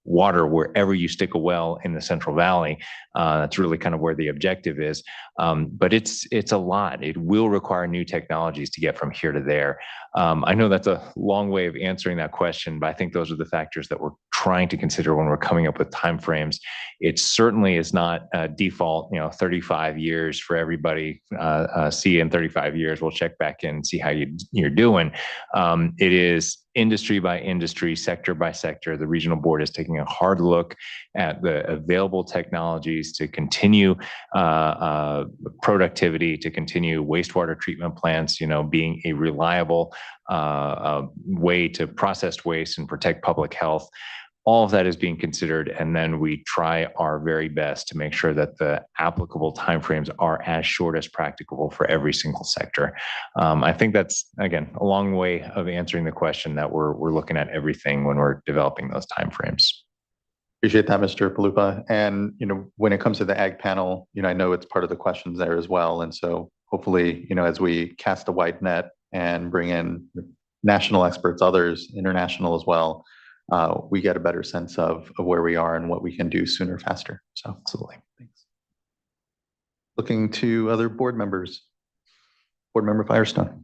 water wherever you stick a well in the Central Valley? That's really kind of where the objective is. But it's a lot. It will require new technologies to get from here to there. I know that's a long way of answering that question, but I think those are the factors that we're trying to consider when we're coming up with timeframes. It certainly is not default, 35 years for everybody. See you in 35 years. We'll check back in and see how you're doing. It is industry by industry, sector by sector. The regional board is taking a hard look at the available technologies to continue productivity, to continue wastewater treatment plants, being a reliable way to process waste and protect public health. All of that is being considered, and then we try our very best to make sure that the applicable timeframes are as short as practicable for every single sector. I think that's, again, a long way of answering the question that we're looking at everything when we're developing those timeframes. Appreciate that, Mr. Palupa. And, when it comes to the ag panel, I know it's part of the questions there as well. And so hopefully, as we cast a wide net and bring in national experts, others, international as well, we get a better sense of where we are and what we can do sooner, faster. So absolutely. Thanks. Looking to other board members. Board Member Firestone.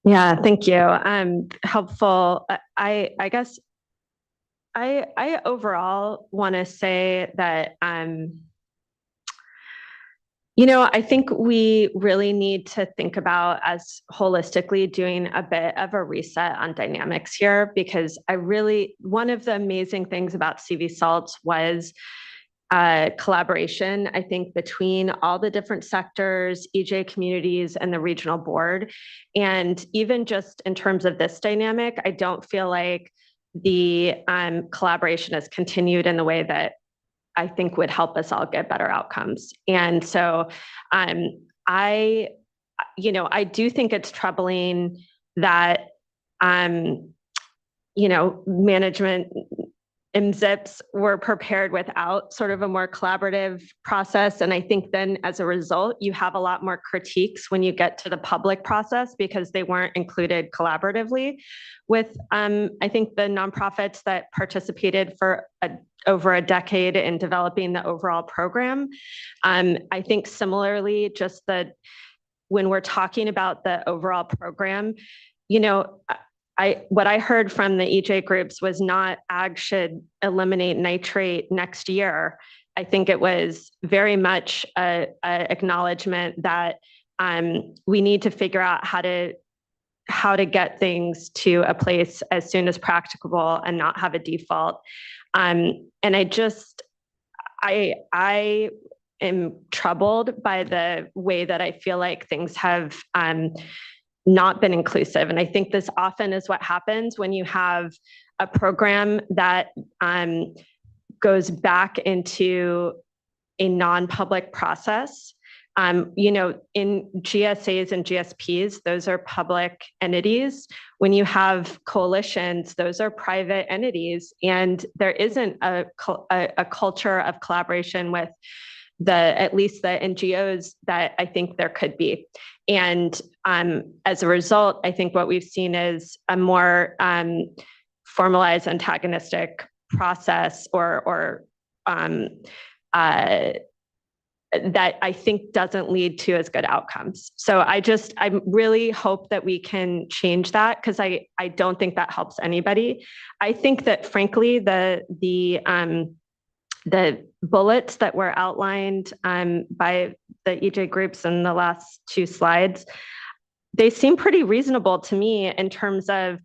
Yeah, thank you. Helpful. I guess I overall want to say that I think we really need to think about as holistically doing a bit of a reset on dynamics here, because one of the amazing things about CV salts was collaboration, I think, between all the different sectors, EJ communities, and the regional board. And even just in terms of this dynamic, I don't feel like the collaboration has continued in the way that I think would help us all get better outcomes. And so I do think it's troubling that, management MZIPs were prepared without sort of a more collaborative process. And I think then as a result, you have a lot more critiques when you get to the public process because they weren't included collaboratively with, I think, the nonprofits that participated for over a decade in developing the overall program. I think similarly, just that when we're talking about the overall program, what I heard from the EJ groups was not ag should eliminate nitrate next year. I think it was very much a acknowledgement that we need to figure out how to get things to a place as soon as practicable and not have a default. And I am troubled by the way that I feel like things have not been inclusive. And I think this often is what happens when you have a program that goes back into a non-public process. In GSAs and GSPs, those are public entities. When you have coalitions, those are private entities. And there isn't a culture of collaboration with at least the NGOs that I think there could be. And as a result, I think what we've seen is a more formalized antagonistic process or that I think doesn't lead to as good outcomes. So I really hope that we can change that, because I don't think that helps anybody. I think that frankly, the bullets that were outlined by the EJ groups in the last two slides, they seem pretty reasonable to me in terms of,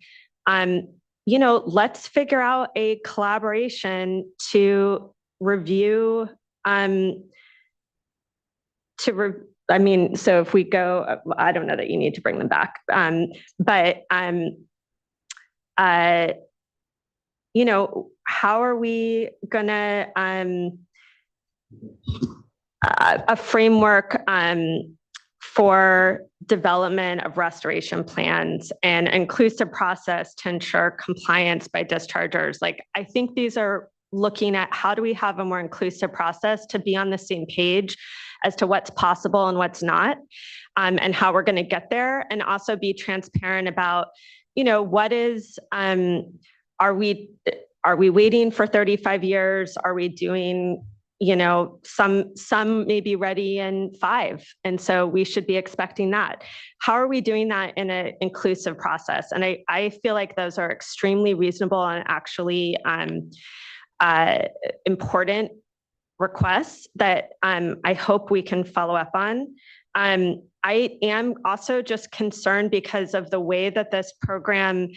let's figure out a collaboration to review, so if we go, I don't know that you need to bring them back, but how are we gonna, a framework for development of restoration plans and inclusive process to ensure compliance by dischargers? Like, I think these are looking at how do we have a more inclusive process to be on the same page as to what's possible and what's not, and how we're gonna get there, and also be transparent about, what is, are we waiting for 35 years? Are we doing, some may be ready in 5. And so we should be expecting that. How are we doing that in an inclusive process? And I feel like those are extremely reasonable and actually important requests that I hope we can follow up on. I am also just concerned because of the way that this program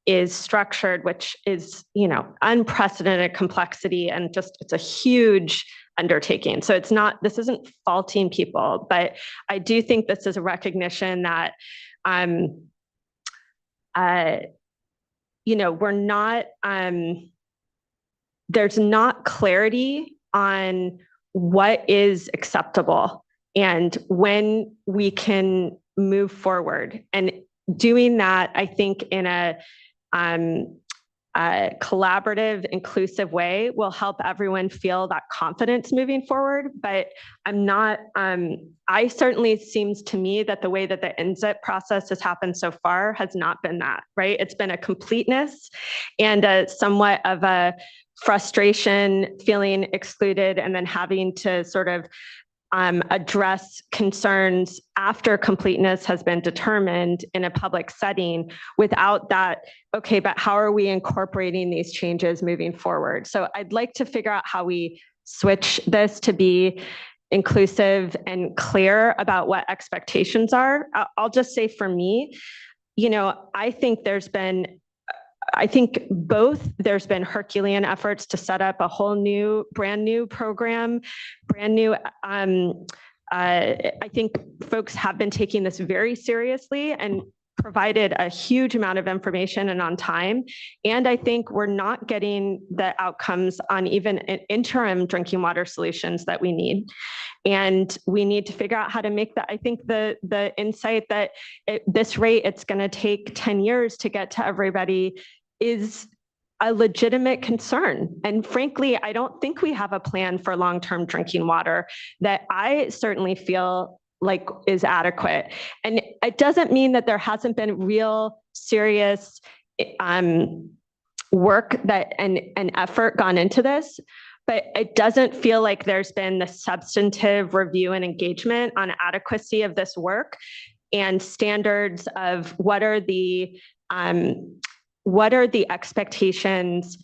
is structured, which is, unprecedented complexity and just, it's a huge undertaking. So this isn't faulting people, but I do think this is a recognition that, we're not, there's not clarity on what is acceptable and when we can move forward. And doing that, I think, in a collaborative, inclusive way will help everyone feel that confidence moving forward. But I certainly seems to me that the way that the NZIP process has happened so far has not been that, right? It's been a completeness and somewhat of a frustration, feeling excluded, and then having to sort of address concerns after completeness has been determined in a public setting without that, okay, but how are we incorporating these changes moving forward? So I'd like to figure out how we switch this to be inclusive and clear about what expectations are. I'll just say for me, I think there's been Herculean efforts to set up a whole brand new program, I think folks have been taking this very seriously and provided a huge amount of information and on time. And I think we're not getting the outcomes on even interim drinking water solutions that we need. And we need to figure out how to make that. I think the insight that this rate, it's going to take 10 years to get to everybody is a legitimate concern. And frankly, I don't think we have a plan for long-term drinking water that I certainly feel like is adequate. And it doesn't mean that there hasn't been real serious work and effort gone into this, but it doesn't feel like there's been the substantive review and engagement on adequacy of this work and standards of what are the expectations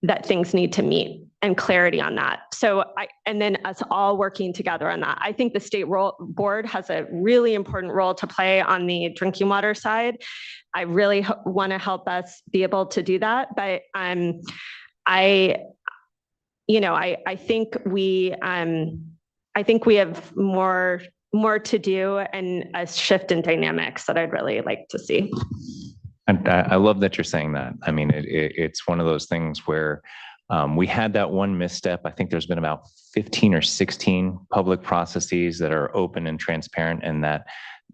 that things need to meet and clarity on that. So and then us all working together on that. I think the state board has a really important role to play on the drinking water side. I really want to help us be able to do that. But I think we have more to do and a shift in dynamics that I'd really like to see. And I love that you're saying that. I mean, it's one of those things where we had that one misstep. I think there's been about 15 or 16 public processes that are open and transparent, and that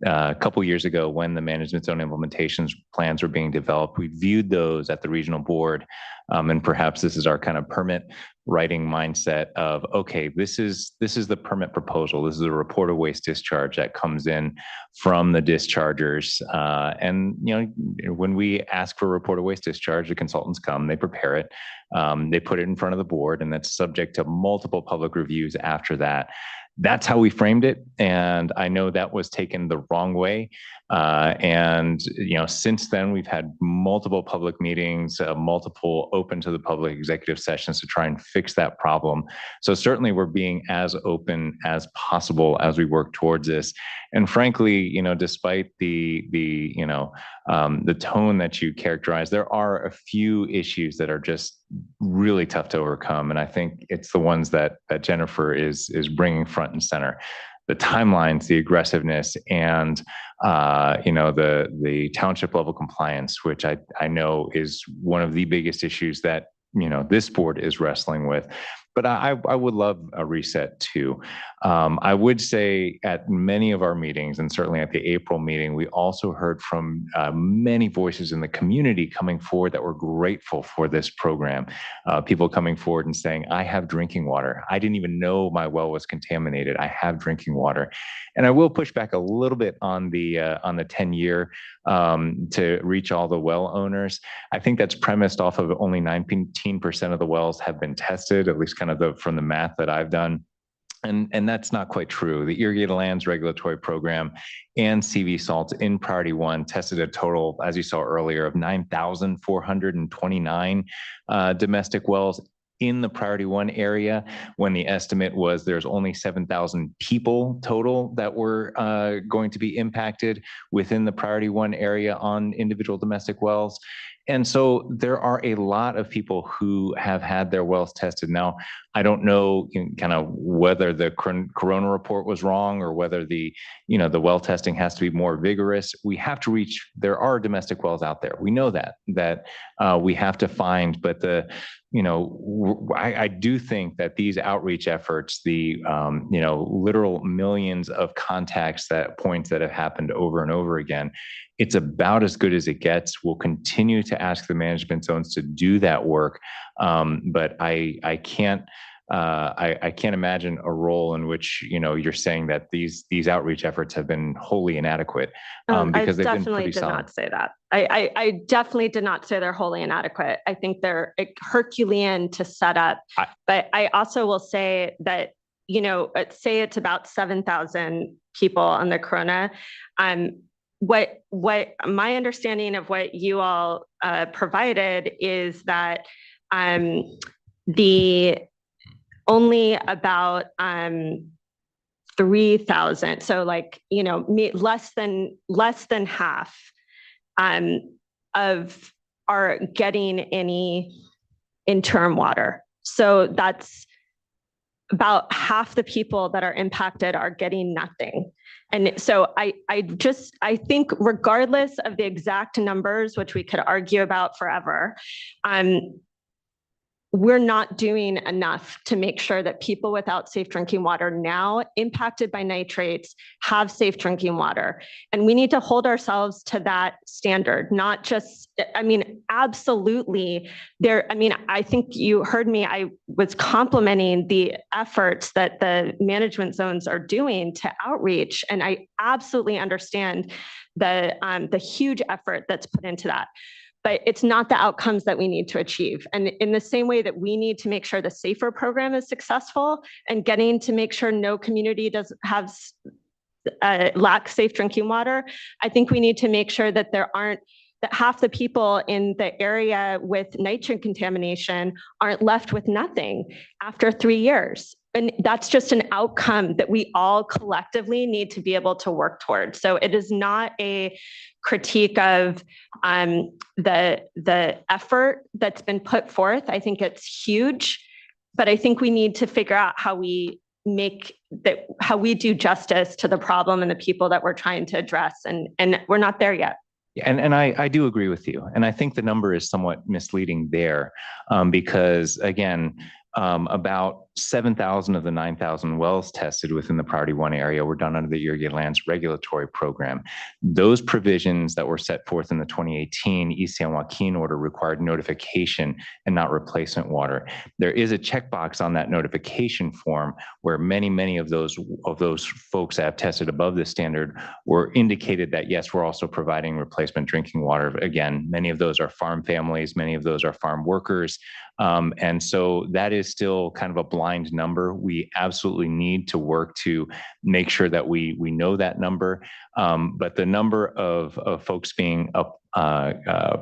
a couple of years ago when the management zone implementations plans were being developed, we viewed those at the regional board. And perhaps this is our kind of permit writing mindset of, okay, this is the permit proposal. This is a report of waste discharge that comes in from the dischargers. And, when we ask for a report of waste discharge, the consultants come, they prepare it, they put it in front of the board, and that's subject to multiple public reviews after that. That's how we framed it. And I know that was taken the wrong way. And since then, we've had multiple public meetings, multiple open to the public executive sessions to try and fix that problem. So certainly we're being as open as possible as we work towards this. And frankly, despite the tone that you characterize, there are a few issues that are just really tough to overcome. And I think it's the ones that Jennifer is bringing front and center. The timelines, the aggressiveness, and the township level compliance, which I know is one of the biggest issues that this board is wrestling with. But I would love a reset too. I would say at many of our meetings, and certainly at the April meeting, we also heard from many voices in the community coming forward that were grateful for this program. People coming forward and saying, I have drinking water. I didn't even know my well was contaminated. I have drinking water. And I will push back a little bit on the 10-year to reach all the well owners. I think that's premised off of only 19% of the wells have been tested, at least kind kind of from the math that I've done. And that's not quite true. The Irrigated Lands Regulatory Program and CV salts in Priority 1 tested a total, as you saw earlier, of 9,429 domestic wells in the Priority 1 area, when the estimate was there's only 7,000 people total that were going to be impacted within the Priority 1 area on individual domestic wells. And so there are a lot of people who have had their wells tested. Now, I don't know kind of whether the Corona report was wrong or whether the well testing has to be more vigorous. We have to reach, there are domestic wells out there. We know that we have to find, but I do think that these outreach efforts, the literal millions of contacts points that have happened over and over again, it's about as good as it gets. We'll continue to ask the management zones to do that work, but I can't imagine a role in which you're saying that these outreach efforts have been wholly inadequate, because they've been pretty solid. I definitely did not say that. I definitely did not say they're wholly inadequate. I think they're Herculean to set up, but I also will say that say it's about 7,000 people on the Corona. What my understanding of what you all provided is that the only about 3,000, so less than half of are getting any interim water. So that's about half the people that are impacted are getting nothing. And so I think regardless of the exact numbers, which we could argue about forever, we're not doing enough to make sure that people without safe drinking water now impacted by nitrates have safe drinking water. And we need to hold ourselves to that standard, not just, absolutely I think you heard me, I was complimenting the efforts that the management zones are doing to outreach. And I absolutely understand the huge effort that's put into that. But it's not the outcomes that we need to achieve. And in the same way that we need to make sure the SAFER program is successful and getting to make sure no community lacks safe drinking water, I think we need to make sure that that half the people in the area with nitrogen contamination aren't left with nothing after 3 years. And that's just an outcome that we all collectively need to be able to work towards. So it is not a critique of the effort that's been put forth. I think it's huge, but I think we need to figure out how we do justice to the problem and the people that we're trying to address. And we're not there yet. And I do agree with you. And I think the number is somewhat misleading there, because again, about 7,000 of the 9,000 wells tested within the Priority 1 area were done under the Irrigated Lands Regulatory Program. Those provisions that were set forth in the 2018 East San Joaquin order required notification and not replacement water. There is a checkbox on that notification form where many of those folks that have tested above this standard were indicated that, yes, we're also providing replacement drinking water. Again, many of those are farm families, many of those are farm workers. And so that is still kind of a blind number. We absolutely need to work to make sure that we know that number. But the number of folks being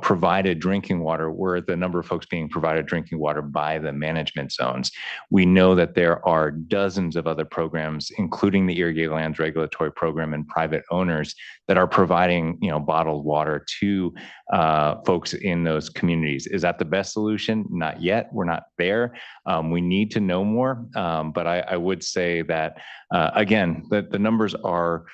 provided drinking water were the number of folks being provided drinking water by the management zones. We know that there are dozens of other programs, including the Irrigated Lands Regulatory Program and private owners, that are providing bottled water to folks in those communities. Is that the best solution? Not yet. We're not there. We need to know more. But I would say that again, the numbers are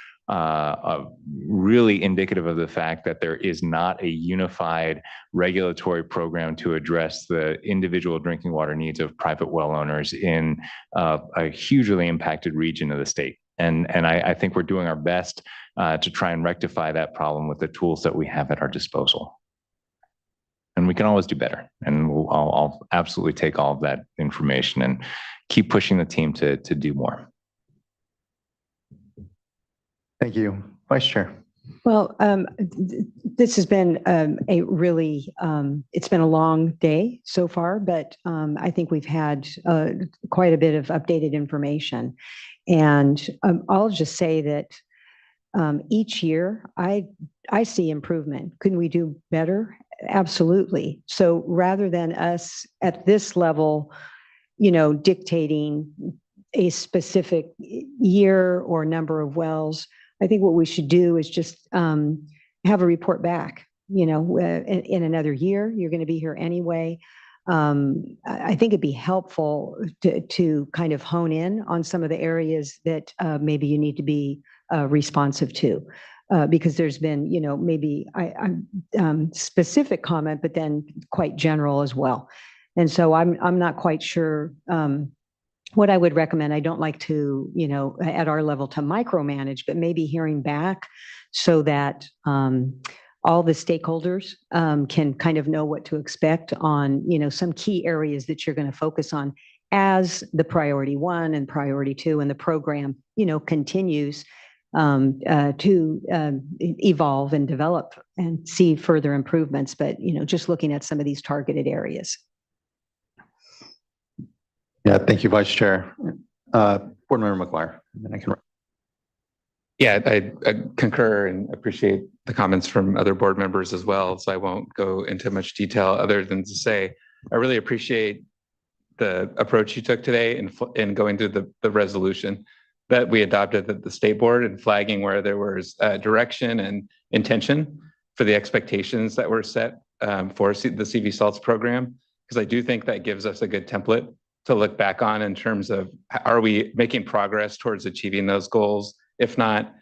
really indicative of the fact that there is not a unified regulatory program to address the individual drinking water needs of private well owners in a hugely impacted region of the state. And I think we're doing our best to try and rectify that problem with the tools that we have at our disposal. And we can always do better. And I'll absolutely take all of that information and keep pushing the team to do more. Thank you. Vice Chair. Well, this has been a really, it's been a long day so far, but I think we've had quite a bit of updated information. And I'll just say that each year I see improvement. Couldn't we do better? Absolutely. So rather than us at this level, dictating a specific year or number of wells, I think what we should do is just have a report back, in another year. You're going to be here anyway. I think it'd be helpful to kind of hone in on some of the areas that maybe you need to be responsive to. Because there's been, maybe specific comment, but then quite general as well. And so I'm not quite sure what I would recommend. I don't like to, at our level to micromanage, but maybe hearing back so that all the stakeholders can kind of know what to expect on, some key areas that you're going to focus on as the priority 1 and priority 2 and the program, continues to evolve and develop and see further improvements. But, just looking at some of these targeted areas. Yeah, thank you, Vice Chair. Board Member McGuire. And then I can. Yeah, I concur and appreciate the comments from other board members as well. So I won't go into much detail other than to say, I really appreciate the approach you took today in going through the resolution that we adopted at the state board and flagging where there was direction and intention for the expectations that were set for the CV Salts program. Because I do think that gives us a good template to look back on in terms of, are we making progress towards achieving those goals? If not,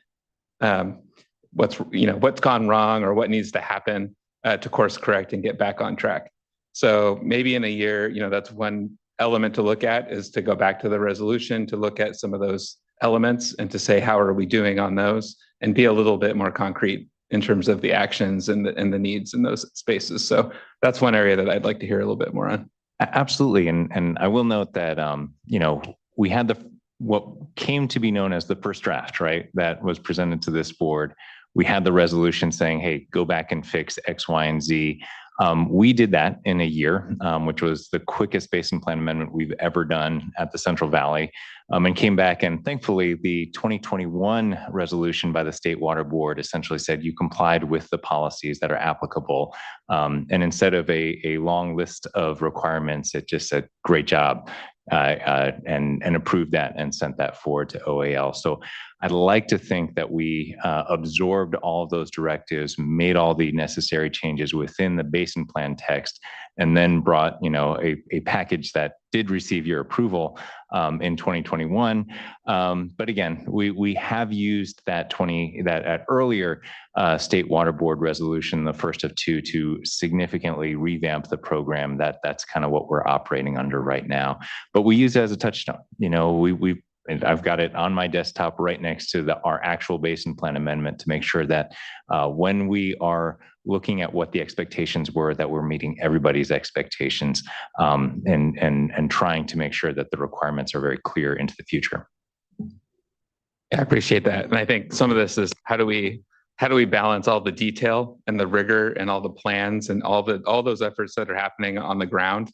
what's gone wrong or what needs to happen to course correct and get back on track. So maybe in a year, that's one element to look at, is to go back to the resolution, to look at some of those elements and to say, how are we doing on those, and be a little bit more concrete in terms of the actions and the needs in those spaces. So that's one area that I'd like to hear a little bit more on. Absolutely. And I will note that, we had what came to be known as the first draft, right? That was presented to this board. We had the resolution saying, hey, go back and fix X, Y, and Z. We did that in a year, which was the quickest basin plan amendment we've ever done at the Central Valley, and came back. And thankfully, the 2021 resolution by the State Water Board essentially said you complied with the policies that are applicable. And instead of a long list of requirements, it just said, great job. And approved that and sent that forward to OAL. So I'd like to think that we absorbed all of those directives, made all the necessary changes within the basin plan text, and then brought a package that did receive your approval in 2021. But again, we have used that earlier State Water Board resolution, the first of 2, to significantly revamp the program. That's kind of what we're operating under right now. But we use it as a touchstone. And I've got it on my desktop right next to our actual basin plan amendment to make sure that when we are looking at what the expectations were, that we're meeting everybody's expectations and trying to make sure that the requirements are very clear into the future. Yeah, I appreciate that. And I think some of this is how do we balance all the detail and the rigor and all the plans and all those efforts that are happening on the ground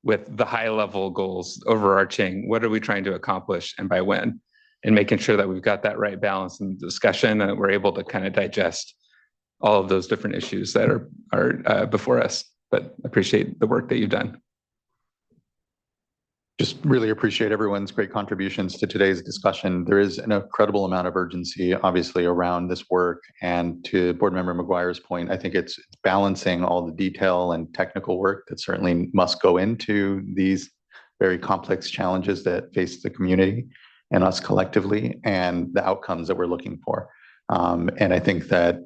with the high level goals overarching, what are we trying to accomplish and by when, and making sure that we've got that right balance in the discussion and we're able to kind of digest all of those different issues that are before us. But appreciate the work that you've done. Just really appreciate everyone's great contributions to today's discussion. There is an incredible amount of urgency, obviously, around this work. And to Board Member McGuire's point, I think it's balancing all the detail and technical work that certainly must go into these very complex challenges that face the community and us collectively, and the outcomes that we're looking for. And I think that,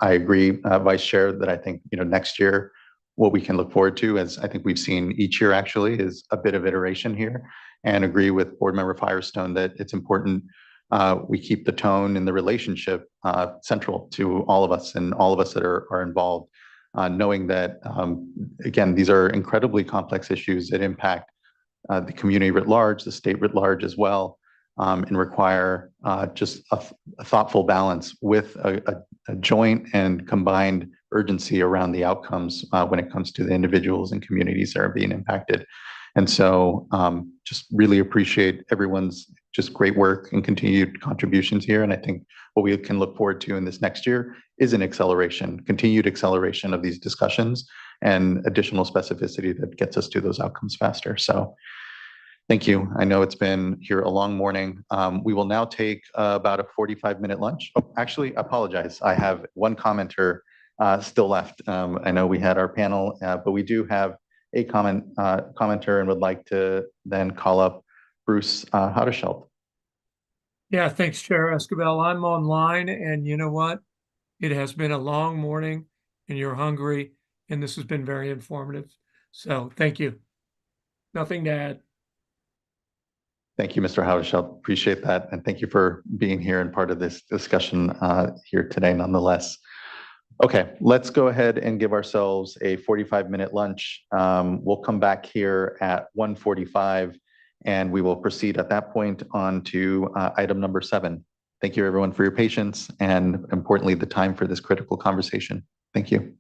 I agree, Vice Chair, that I think, next year, what we can look forward to, as I think we've seen each year actually, is a bit of iteration here, and agree with Board Member Firestone that it's important we keep the tone and the relationship central to all of us and all of us that are involved, knowing that, again, these are incredibly complex issues that impact the community writ large, the state writ large as well, and require just a thoughtful balance with a joint and combined urgency around the outcomes when it comes to the individuals and communities that are being impacted. And so just really appreciate everyone's just great work and continued contributions here. And I think what we can look forward to in this next year is an acceleration, continued acceleration of these discussions and additional specificity that gets us to those outcomes faster. So thank you. I know it's been here a long morning. We will now take about a 45-minute lunch. Oh, actually, I apologize. I have one commenter still left. I know we had our panel, but we do have a commenter and would like to then call up Bruce Hodeschelt. Yeah, thanks, Chair Escabel. I'm online, and you know what? It has been a long morning, and you're hungry, and this has been very informative. So thank you. Nothing to add. Thank you, Mr. Hodeschelt. Appreciate that. And thank you for being here and part of this discussion here today, nonetheless. Okay, let's go ahead and give ourselves a 45-minute lunch. We'll come back here at 1:45, and we will proceed at that point on to item number 7. Thank you, everyone, for your patience and, importantly, the time for this critical conversation. Thank you.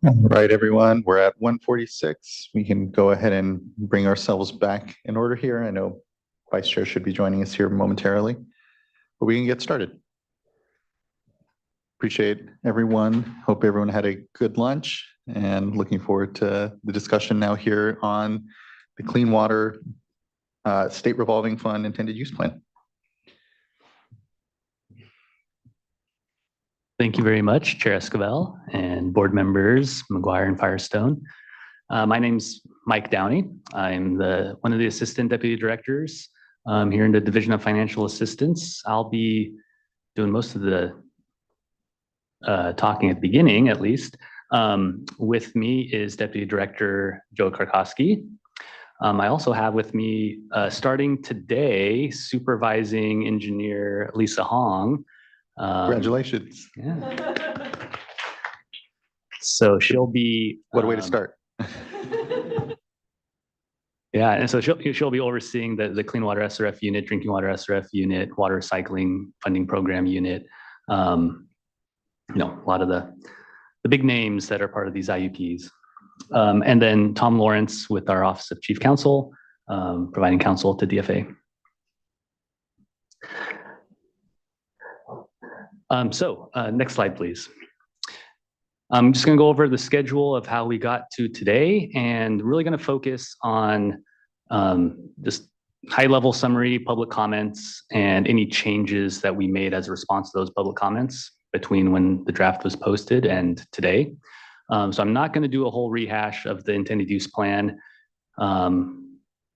All right, everyone, we're at 1:46. We can go ahead and bring ourselves back in order here. I know Vice Chair should be joining us here momentarily, but we can get started. Appreciate everyone. Hope everyone had a good lunch and looking forward to the discussion now here on the Clean Water State Revolving Fund Intended Use Plan. Thank you very much, Chair Esquivel and board members McGuire and Firestone. My name's Mike Downey. I'm one of the assistant deputy directors here in the Division of Financial Assistance. I'll be doing most of the talking at the beginning, at least. With me is Deputy Director Joe Karkowski. I also have with me, starting today, Supervising Engineer Lisa Hong. Congratulations. Yeah. So she'll be. What a way to start. Yeah, and so she'll be overseeing the Clean Water SRF unit, Drinking Water SRF unit, Water Recycling Funding Program unit. A lot of the big names that are part of these IUPs. And then Tom Lawrence with our Office of Chief Counsel, providing counsel to DFA. Next slide, please. I'm just going to go over the schedule of how we got to today and really going to focus on just high-level summary, public comments, and any changes that we made as a response to those public comments between when the draft was posted and today. So I'm not going to do a whole rehash of the intended use plan.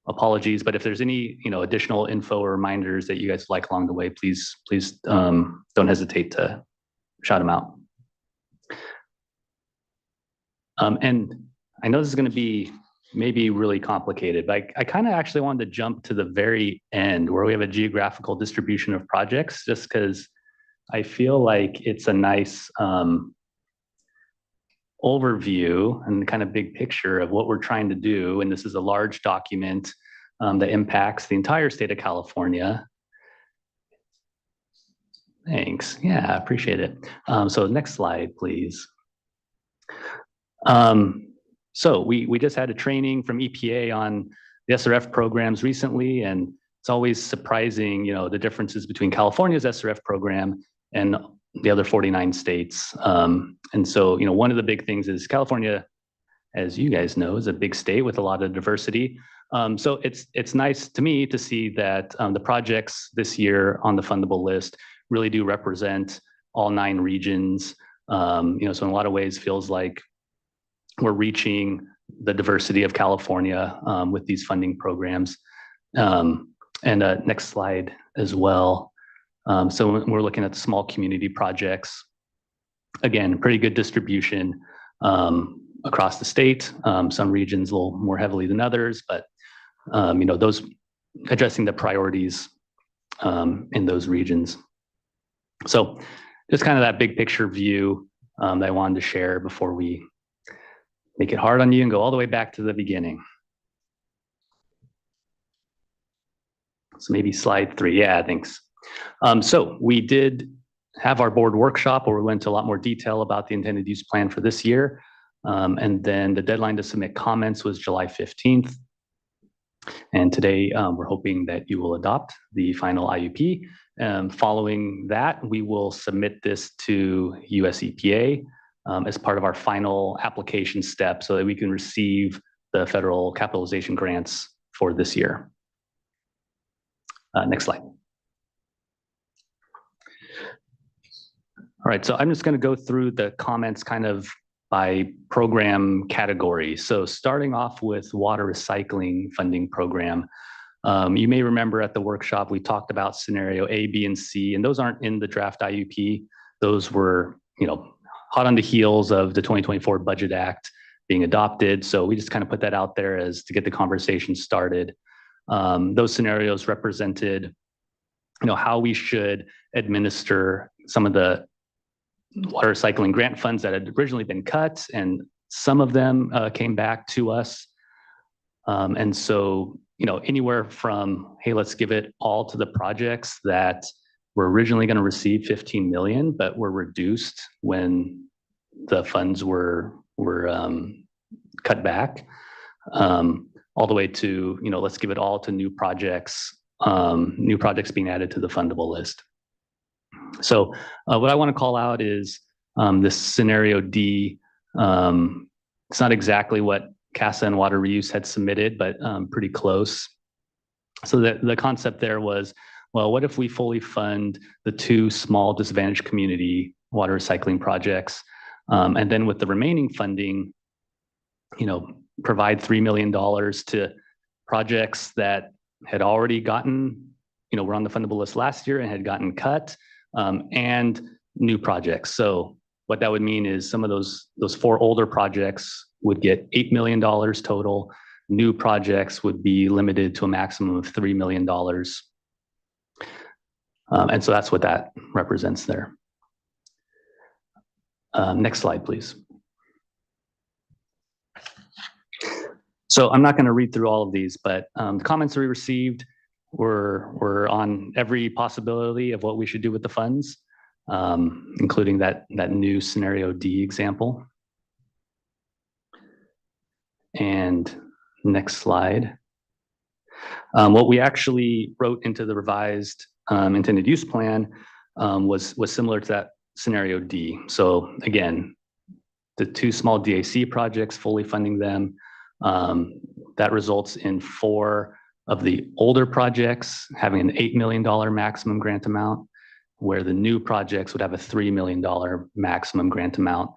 Apologies, but if there's any additional info or reminders that you guys like along the way, please don't hesitate to shout them out. And I know this is going to be maybe really complicated, but I kind of actually wanted to jump to the very end where we have a geographical distribution of projects, just because I feel like it's a nice overview and kind of big picture of what we're trying to do. And this is a large document that impacts the entire state of California. Thanks. Yeah, appreciate it. So next slide, please. So we just had a training from EPA on the SRF programs recently, and it's always surprising, the differences between California's SRF program and the other 49 states. And so, one of the big things is California, as you guys know, is a big state with a lot of diversity. So it's nice to me to see that the projects this year on the fundable list really do represent all 9 regions. So in a lot of ways feels like we're reaching the diversity of California with these funding programs. And next slide as well. So we're looking at the small community projects. Again, pretty good distribution across the state. Some regions a little more heavily than others, but those addressing the priorities in those regions. So just kind of that big picture view that I wanted to share before we make it hard on you and go all the way back to the beginning. So maybe slide 3. Yeah, thanks. So we did have our board workshop where we went into a lot more detail about the intended use plan for this year. And then the deadline to submit comments was July 15th. And today we're hoping that you will adopt the final IUP. Following that, we will submit this to US EPA as part of our final application step so that we can receive the federal capitalization grants for this year. Next slide. All right, so I'm just going to go through the comments kind of by program category. So starting off with water recycling funding program, you may remember at the workshop we talked about scenario A, B, and C, and those aren't in the draft IUP. Those were, hot on the heels of the 2024 Budget Act being adopted. So we just kind of put that out there as to get the conversation started. Those scenarios represented, how we should administer some of the water recycling grant funds that had originally been cut, and some of them came back to us. And so, anywhere from, hey, let's give it all to the projects that were originally going to receive 15 million, but were reduced when the funds were cut back, all the way to, let's give it all to new projects being added to the fundable list. So what I want to call out is this scenario D. It's not exactly what CASA and Water Reuse had submitted, but pretty close. So the concept there was, well, what if we fully fund the 2 small disadvantaged community water recycling projects, and then with the remaining funding, provide $3 million to projects that had already gotten, were on the fundable list last year and had gotten cut, and new projects. So what that would mean is some of those 4 older projects would get $8 million total. New projects would be limited to a maximum of $3 million. And so that's what that represents there. Next slide, please. So I'm not going to read through all of these, but the comments that we received were on every possibility of what we should do with the funds, including that new scenario D example. And next slide. What we actually wrote into the revised intended use plan was similar to that scenario D. So again, the 2 small DAC projects, fully funding them, that results in 4 of the older projects having an $8 million maximum grant amount, where the new projects would have a $3 million maximum grant amount,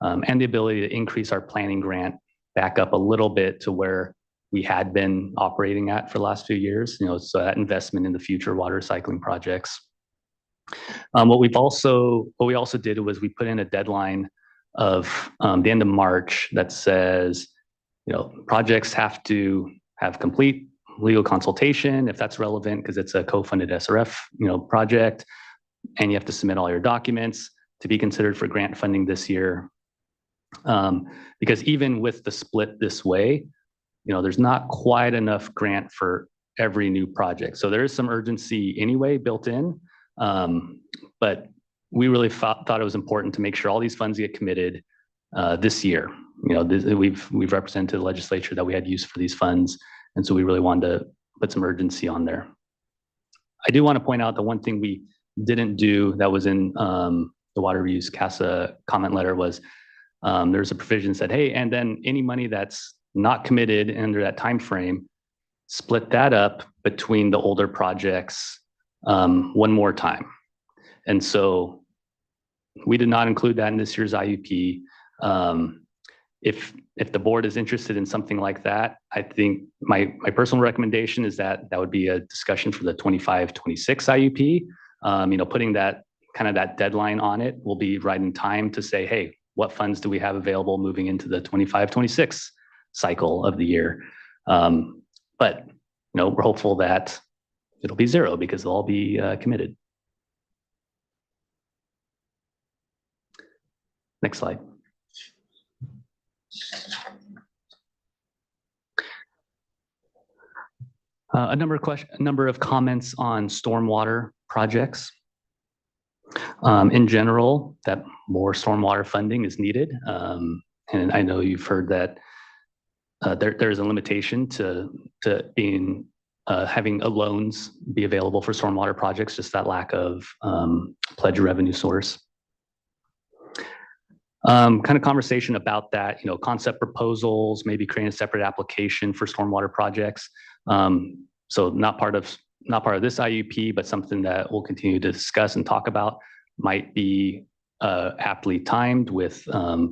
and the ability to increase our planning grant back up a little bit to where we had been operating at for the last few years, so that investment in the future water recycling projects. What we also did was we put in a deadline of the end of March that says, projects have to have complete legal consultation if that's relevant, because it's a co-funded SRF, project, and you have to submit all your documents to be considered for grant funding this year. Because even with the split this way, there's not quite enough grant for every new project. So there is some urgency anyway built in, but we really thought it was important to make sure all these funds get committed this year. We've represented the legislature that we had use for these funds, and so we really wanted to put some urgency on there. I do want to point out the one thing we didn't do that was in the Water Reuse CASA comment letter was there's a provision that said, hey, and then any money that's not committed under that time frame, split that up between the older projects one more time. And so we did not include that in this year's IUP. If the board is interested in something like that, I think my personal recommendation is that would be a discussion for the 25-26 IUP. Putting that deadline on it will be right in time to say, hey, what funds do we have available moving into the 25-26 cycle of the year? But we're hopeful that it'll be 0 because they'll all be committed. Next slide. A number of comments on stormwater projects. In general, that more stormwater funding is needed. And I know you've heard that there's a limitation to being having loans be available for stormwater projects, just that lack of pledge revenue source. Conversation about that, concept proposals, maybe creating a separate application for stormwater projects. So not part of this IUP, but something that we'll continue to discuss and talk about. Might be aptly timed with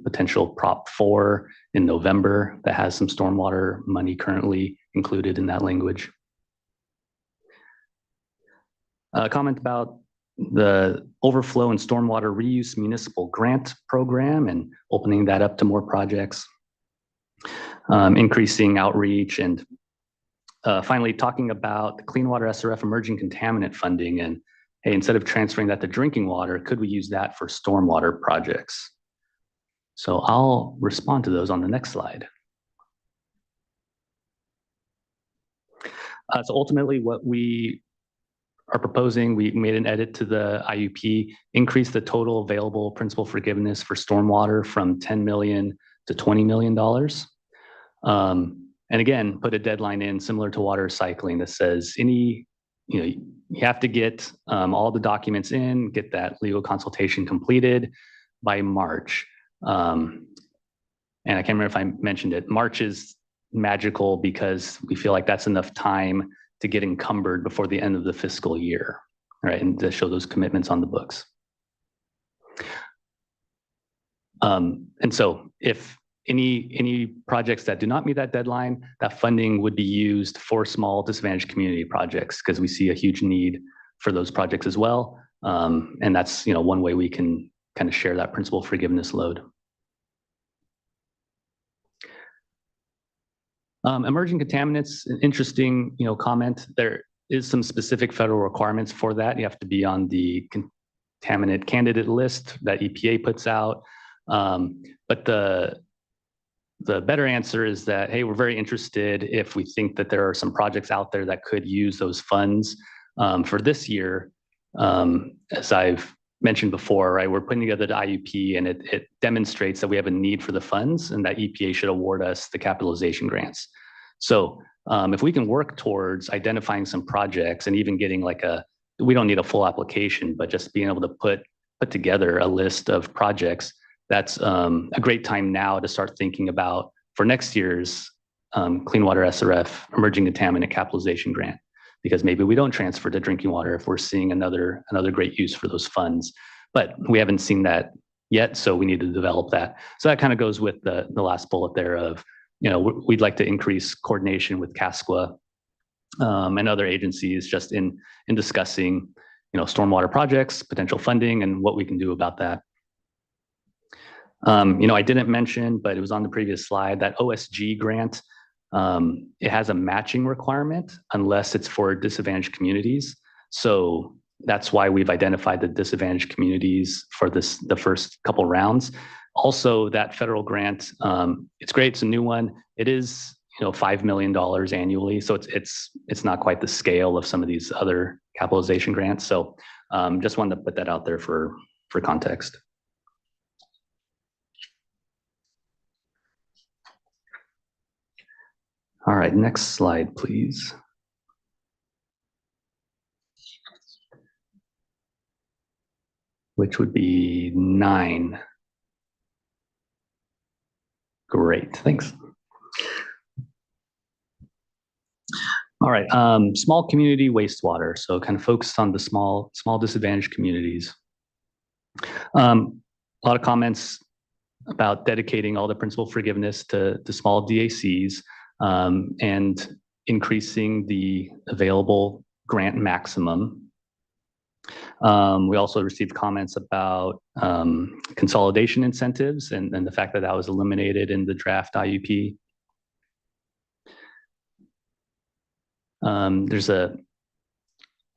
potential Prop 4 in November that has some stormwater money currently included in that language. Comment about the overflow and stormwater reuse municipal grant program and opening that up to more projects, increasing outreach, and finally talking about the Clean Water SRF emerging contaminant funding. And hey, instead of transferring that to drinking water, could we use that for stormwater projects? So I'll respond to those on the next slide. So ultimately what we are proposing, we made an edit to the IUP, increase the total available principal forgiveness for stormwater from 10 million to $20 million. And again, put a deadline in similar to water cycling that says you have to get all the documents in, get that legal consultation completed by March. And I can't remember if I mentioned it. March is magical because we feel like that's enough time to get encumbered before the end of the fiscal year, right? And to show those commitments on the books. And so if any projects that do not meet that deadline, that funding would be used for small disadvantaged community projects because we see a huge need for those projects as well. And that's one way we can kind of share that principal forgiveness load. Emerging contaminants, an interesting comment. There is some specific federal requirements for that. You have to be on the contaminant candidate list that EPA puts out. But the better answer is that, hey, we're very interested if we think that there are some projects out there that could use those funds for this year. As I've mentioned before, right, we're putting together the IUP and it demonstrates that we have a need for the funds and that EPA should award us the capitalization grants. So if we can work towards identifying some projects and even getting we don't need a full application, but just being able to put together a list of projects, that's a great time now to start thinking about for next year's Clean Water SRF Emerging Contaminant Capitalization Grant, because maybe we don't transfer to drinking water if we're seeing another great use for those funds. But we haven't seen that yet, so we need to develop that. So that kind of goes with the last bullet there of, we'd like to increase coordination with CASQA and other agencies just in discussing, stormwater projects, potential funding, and what we can do about that. I didn't mention, but it was on the previous slide, that OSG grant, it has a matching requirement unless it's for disadvantaged communities. So that's why we've identified the disadvantaged communities for the first couple rounds. Also, that federal grant, it's great. It's a new one. It is, $5 million annually. So it's not quite the scale of some of these other capitalization grants. So just wanted to put that out there for context. All right, next slide, please. Which would be 9. Great, thanks. All right, small community wastewater. So kind of focused on the small disadvantaged communities. A lot of comments about dedicating all the principal forgiveness to small DACs. And increasing the available grant maximum. We also received comments about consolidation incentives and the fact that was eliminated in the draft IUP. I'm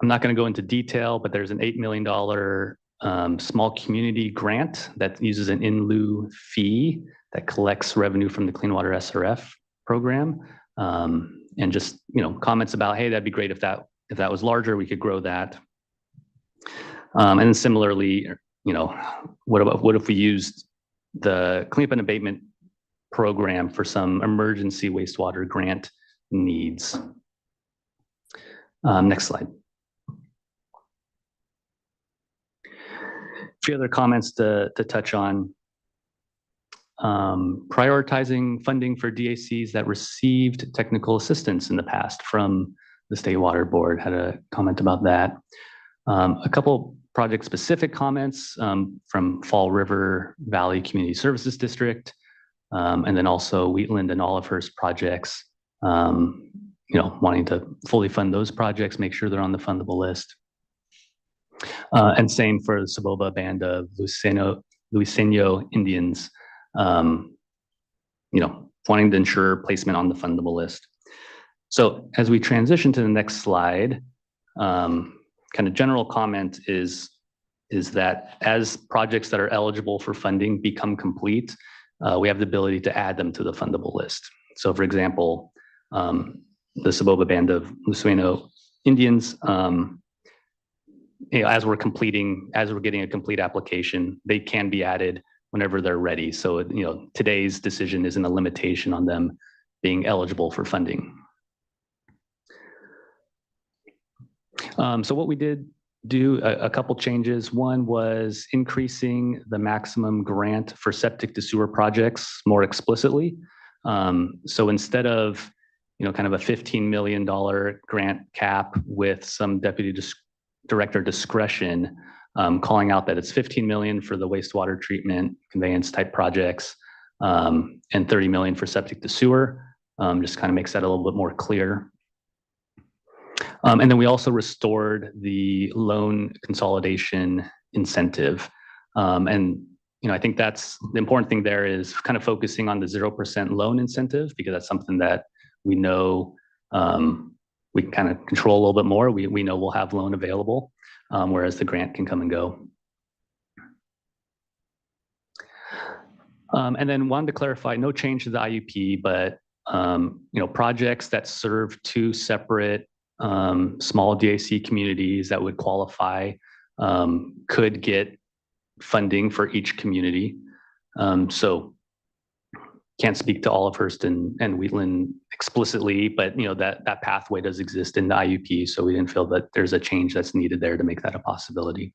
not going to go into detail, but there's an $8 million small community grant that uses an in lieu fee that collects revenue from the Clean Water SRF program, and just comments about, hey, that'd be great if that was larger, we could grow that. And then similarly, what if we used the cleanup and abatement program for some emergency wastewater grant needs? Next slide. A few other comments to touch on. Prioritizing funding for DACs that received technical assistance in the past from the State Water Board. Had a comment about that. A couple project-specific comments from Fall River Valley Community Services District, and then also Wheatland and Olivehurst projects, wanting to fully fund those projects, make sure they're on the fundable list. And same for the Saboba Band of Luiseno Indians, wanting to ensure placement on the fundable list. So as we transition to the next slide, kind of general comment is that as projects that are eligible for funding become complete, we have the ability to add them to the fundable list. So for example, the Saboba Band of Luiseno Indians, as we're getting a complete application, they can be added whenever they're ready. So, today's decision isn't a limitation on them being eligible for funding. So what we did do a couple changes. One was increasing the maximum grant for septic to sewer projects more explicitly. So instead of, kind of a $15 million grant cap with some deputy director discretion, calling out that it's 15 million for the wastewater treatment conveyance type projects, and 30 million for septic to sewer. Just kind of makes that a little bit more clear. And then we also restored the loan consolidation incentive. And, I think that's the important thing there is kind of focusing on the 0% loan incentive, because that's something that we know we can kind of control a little bit more. We know we'll have loan available, whereas the grant can come and go. And then wanted to clarify, no change to the IUP, but projects that serve two separate small DAC communities that would qualify could get funding for each community. So can't speak to Olive Hurst and Wheatland explicitly, but that pathway does exist in the IUP. So we didn't feel that there's a change that's needed there to make that a possibility.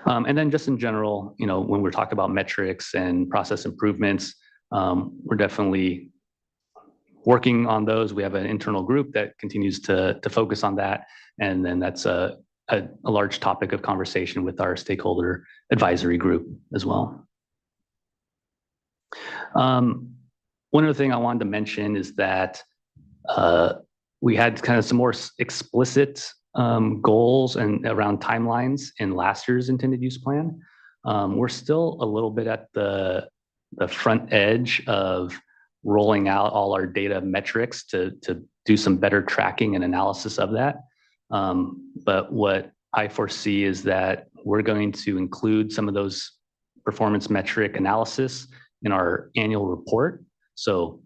And then just in general, when we're talking about metrics and process improvements, we're definitely working on those. We have an internal group that continues to focus on that. And then that's a large topic of conversation with our stakeholder advisory group as well. One other thing I wanted to mention is that we had kind of some more explicit goals and around timelines in last year's intended use plan. We're still a little bit at the front edge of rolling out all our data metrics to do some better tracking and analysis of that. But what I foresee is that we're going to include some of those performance metric analysis in our annual report. So,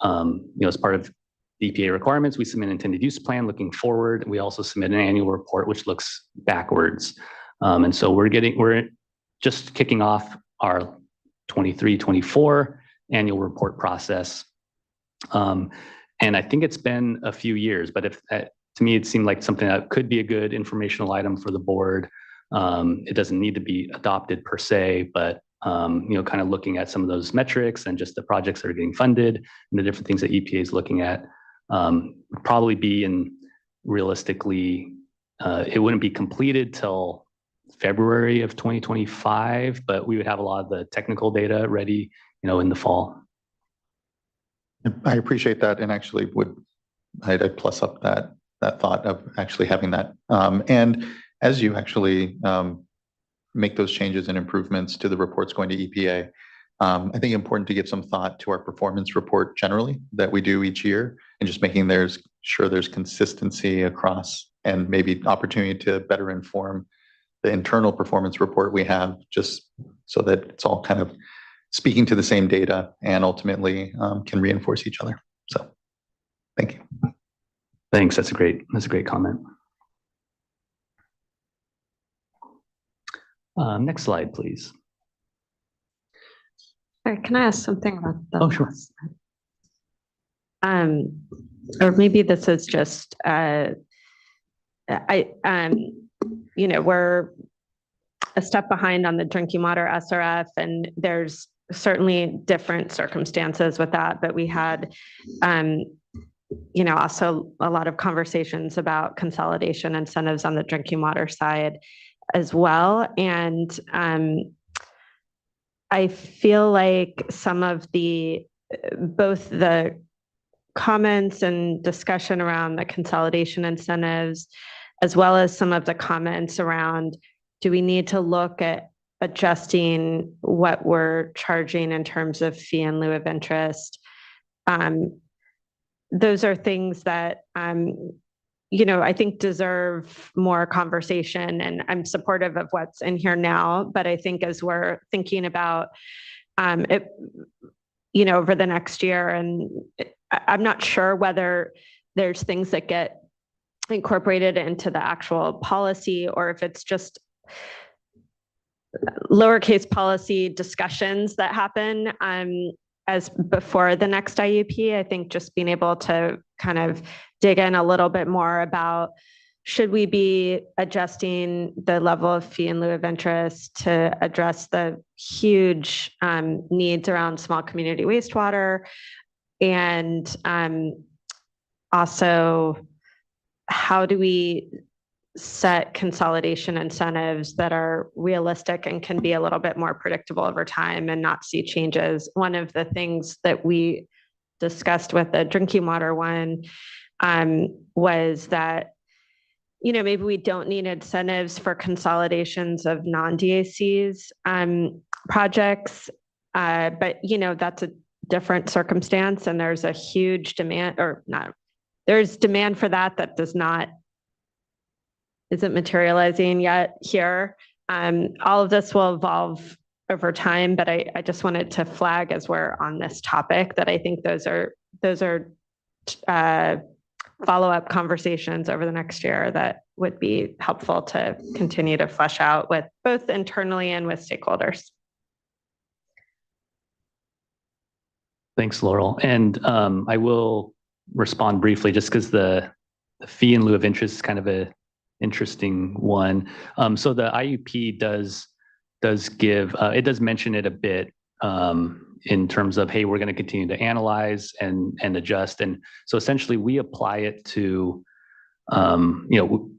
as part of the EPA requirements, we submit an intended use plan looking forward. We also submit an annual report, which looks backwards. And so we're just kicking off our 23-24 annual report process. And I think it's been a few years, but to me, it seemed like something that could be a good informational item for the board. It doesn't need to be adopted per se, but kind of looking at some of those metrics and just the projects that are getting funded and the different things that EPA is looking at, would probably be realistically, it wouldn't be completed till February of 2025, but we would have a lot of the technical data ready, in the fall. I appreciate that, and actually I'd plus up that thought of actually having that. And as you actually make those changes and improvements to the reports going to EPA, I think important to give some thought to our performance report generally that we do each year, and just making sure there's consistency across, and maybe opportunity to better inform the internal performance report we have, just so that it's all kind of speaking to the same data and ultimately can reinforce each other. So thank you. Thanks. That's a great comment. Next slide, please. All right, can I ask something about the? Oh, sure. Or maybe this is just, we're a step behind on the drinking water SRF, and there's certainly different circumstances with that, but we had, also a lot of conversations about consolidation incentives on the drinking water side as well. And I feel like some of both the comments and discussion around the consolidation incentives, as well as some of the comments around, do we need to look at adjusting what we're charging in terms of fee in lieu of interest? Those are things that, I think deserve more conversation, and I'm supportive of what's in here now. But I think as we're thinking about it, over the next year, and I'm not sure whether there's things that get incorporated into the actual policy, or if it's just lowercase policy discussions that happen as before the next IUP. I think just being able to kind of dig in a little bit more about, should we be adjusting the level of fee in lieu of interest to address the huge needs around small community wastewater? And also, how do we set consolidation incentives that are realistic and can be a little bit more predictable over time and not see changes? One of the things that we discussed with the drinking water one was that, you know, maybe we don't need incentives for consolidations of non-DACs projects, but, you know, that's a different circumstance, and there's a huge demand, or not, there's demand for that isn't materializing yet here. All of this will evolve over time, but I just wanted to flag, as we're on this topic, that I think those are follow-up conversations over the next year that would be helpful to continue to flesh out with both internally and with stakeholders. Thanks, Laurel. And I will respond briefly, just because the fee in lieu of interest is kind of a interesting one. So the IUP does give, it does mention it a bit in terms of, hey, we're going to continue to analyze and adjust. And so essentially we apply it to, you know,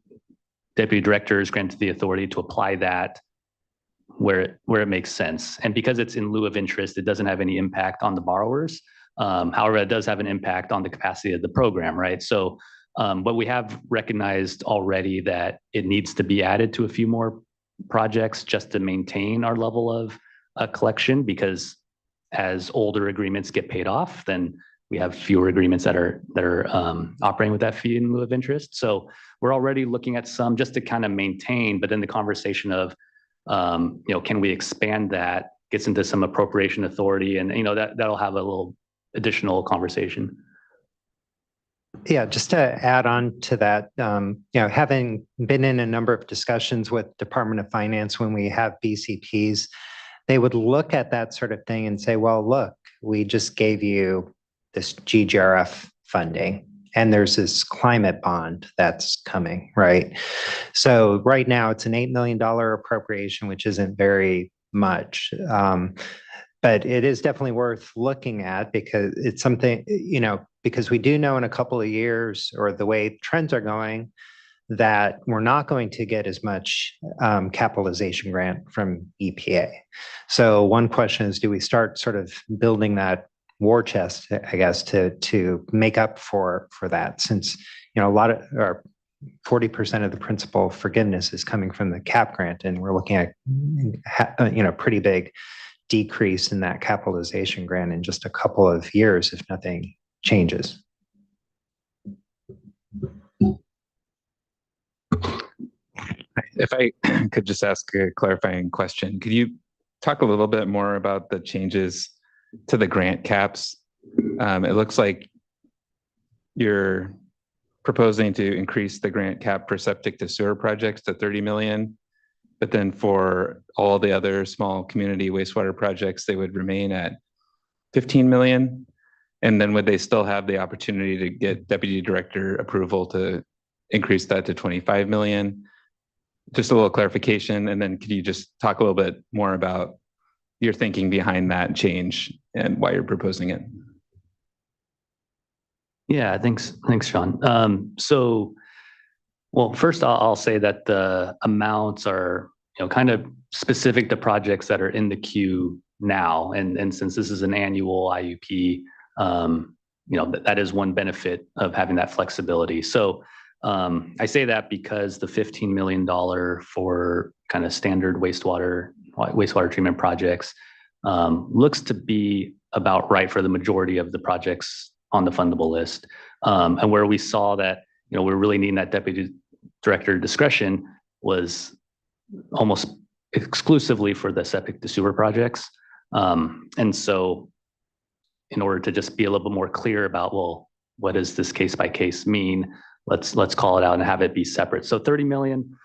deputy directors granted the authority to apply that where it makes sense. And because it's in lieu of interest, it doesn't have any impact on the borrowers. However, it does have an impact on the capacity of the program, right? So, but we have recognized already that it needs to be added to a few more projects just to maintain our level of collection, because as older agreements get paid off, then we have fewer agreements that are operating with that fee in lieu of interest. So we're already looking at some just to kind of maintain, but then the conversation of, you know, can we expand that, gets into some appropriation authority, and, you know, that'll have a little additional conversation. Yeah, just to add on to that, you know, having been in a number of discussions with Department of Finance when we have BCPs, they would look at that sort of thing and say, well, look, we just gave you this GGRF funding, and there's this climate bond that's coming, right? So right now it's an $8 million appropriation, which isn't very much. But it is definitely worth looking at, because it's something, you know, because we do know in a couple of years, or the way trends are going, that we're not going to get as much capitalization grant from EPA. So one question is, do we start sort of building that war chest, I guess, to make up for that, since, you know, a lot of, or 40% of the principal forgiveness is coming from the cap grant, and we're looking at, you know, pretty big decrease in that capitalization grant in just a couple of years if nothing changes. If I could just ask a clarifying question, could you talk a little bit more about the changes to the grant caps? It looks like you're proposing to increase the grant cap for septic to sewer projects to 30 million, but then for all the other small community wastewater projects, they would remain at 15 million. And then would they still have the opportunity to get deputy director approval to increase that to 25 million? Just a little clarification. And then could you just talk a little bit more about your thinking behind that change and why you're proposing it? Yeah, thanks, Sean. So, well, first I'll say that the amounts are, you know, kind of specific to projects that are in the queue now. And since this is an annual IUP, you know, that is one benefit of having that flexibility. So I say that because the $15 million for kind of standard wastewater treatment projects looks to be about right for the majority of the projects on the fundable list. And where we saw that, you know, we're really needing that deputy director discretion was almost exclusively for the septic to sewer projects. And so in order to just be a little bit more clear about, well, what does this case by case mean? Let's call it out and have it be separate. So 30 million,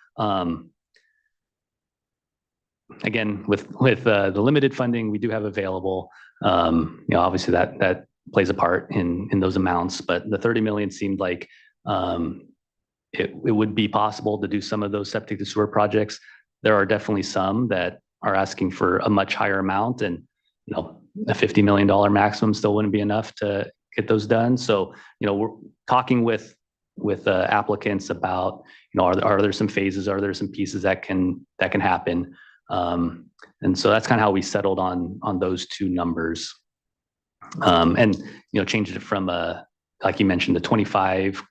again, with the limited funding we do have available, obviously that plays a part in those amounts, but the 30 million seemed like it would be possible to do some of those septic to sewer projects. There are definitely some that are asking for a much higher amount, and a $50 million maximum still wouldn't be enough to get those done. So, we're talking with applicants about, are there some phases, are there some pieces that can happen? And so that's kind of how we settled on those two numbers. And changed it from like you mentioned, the 25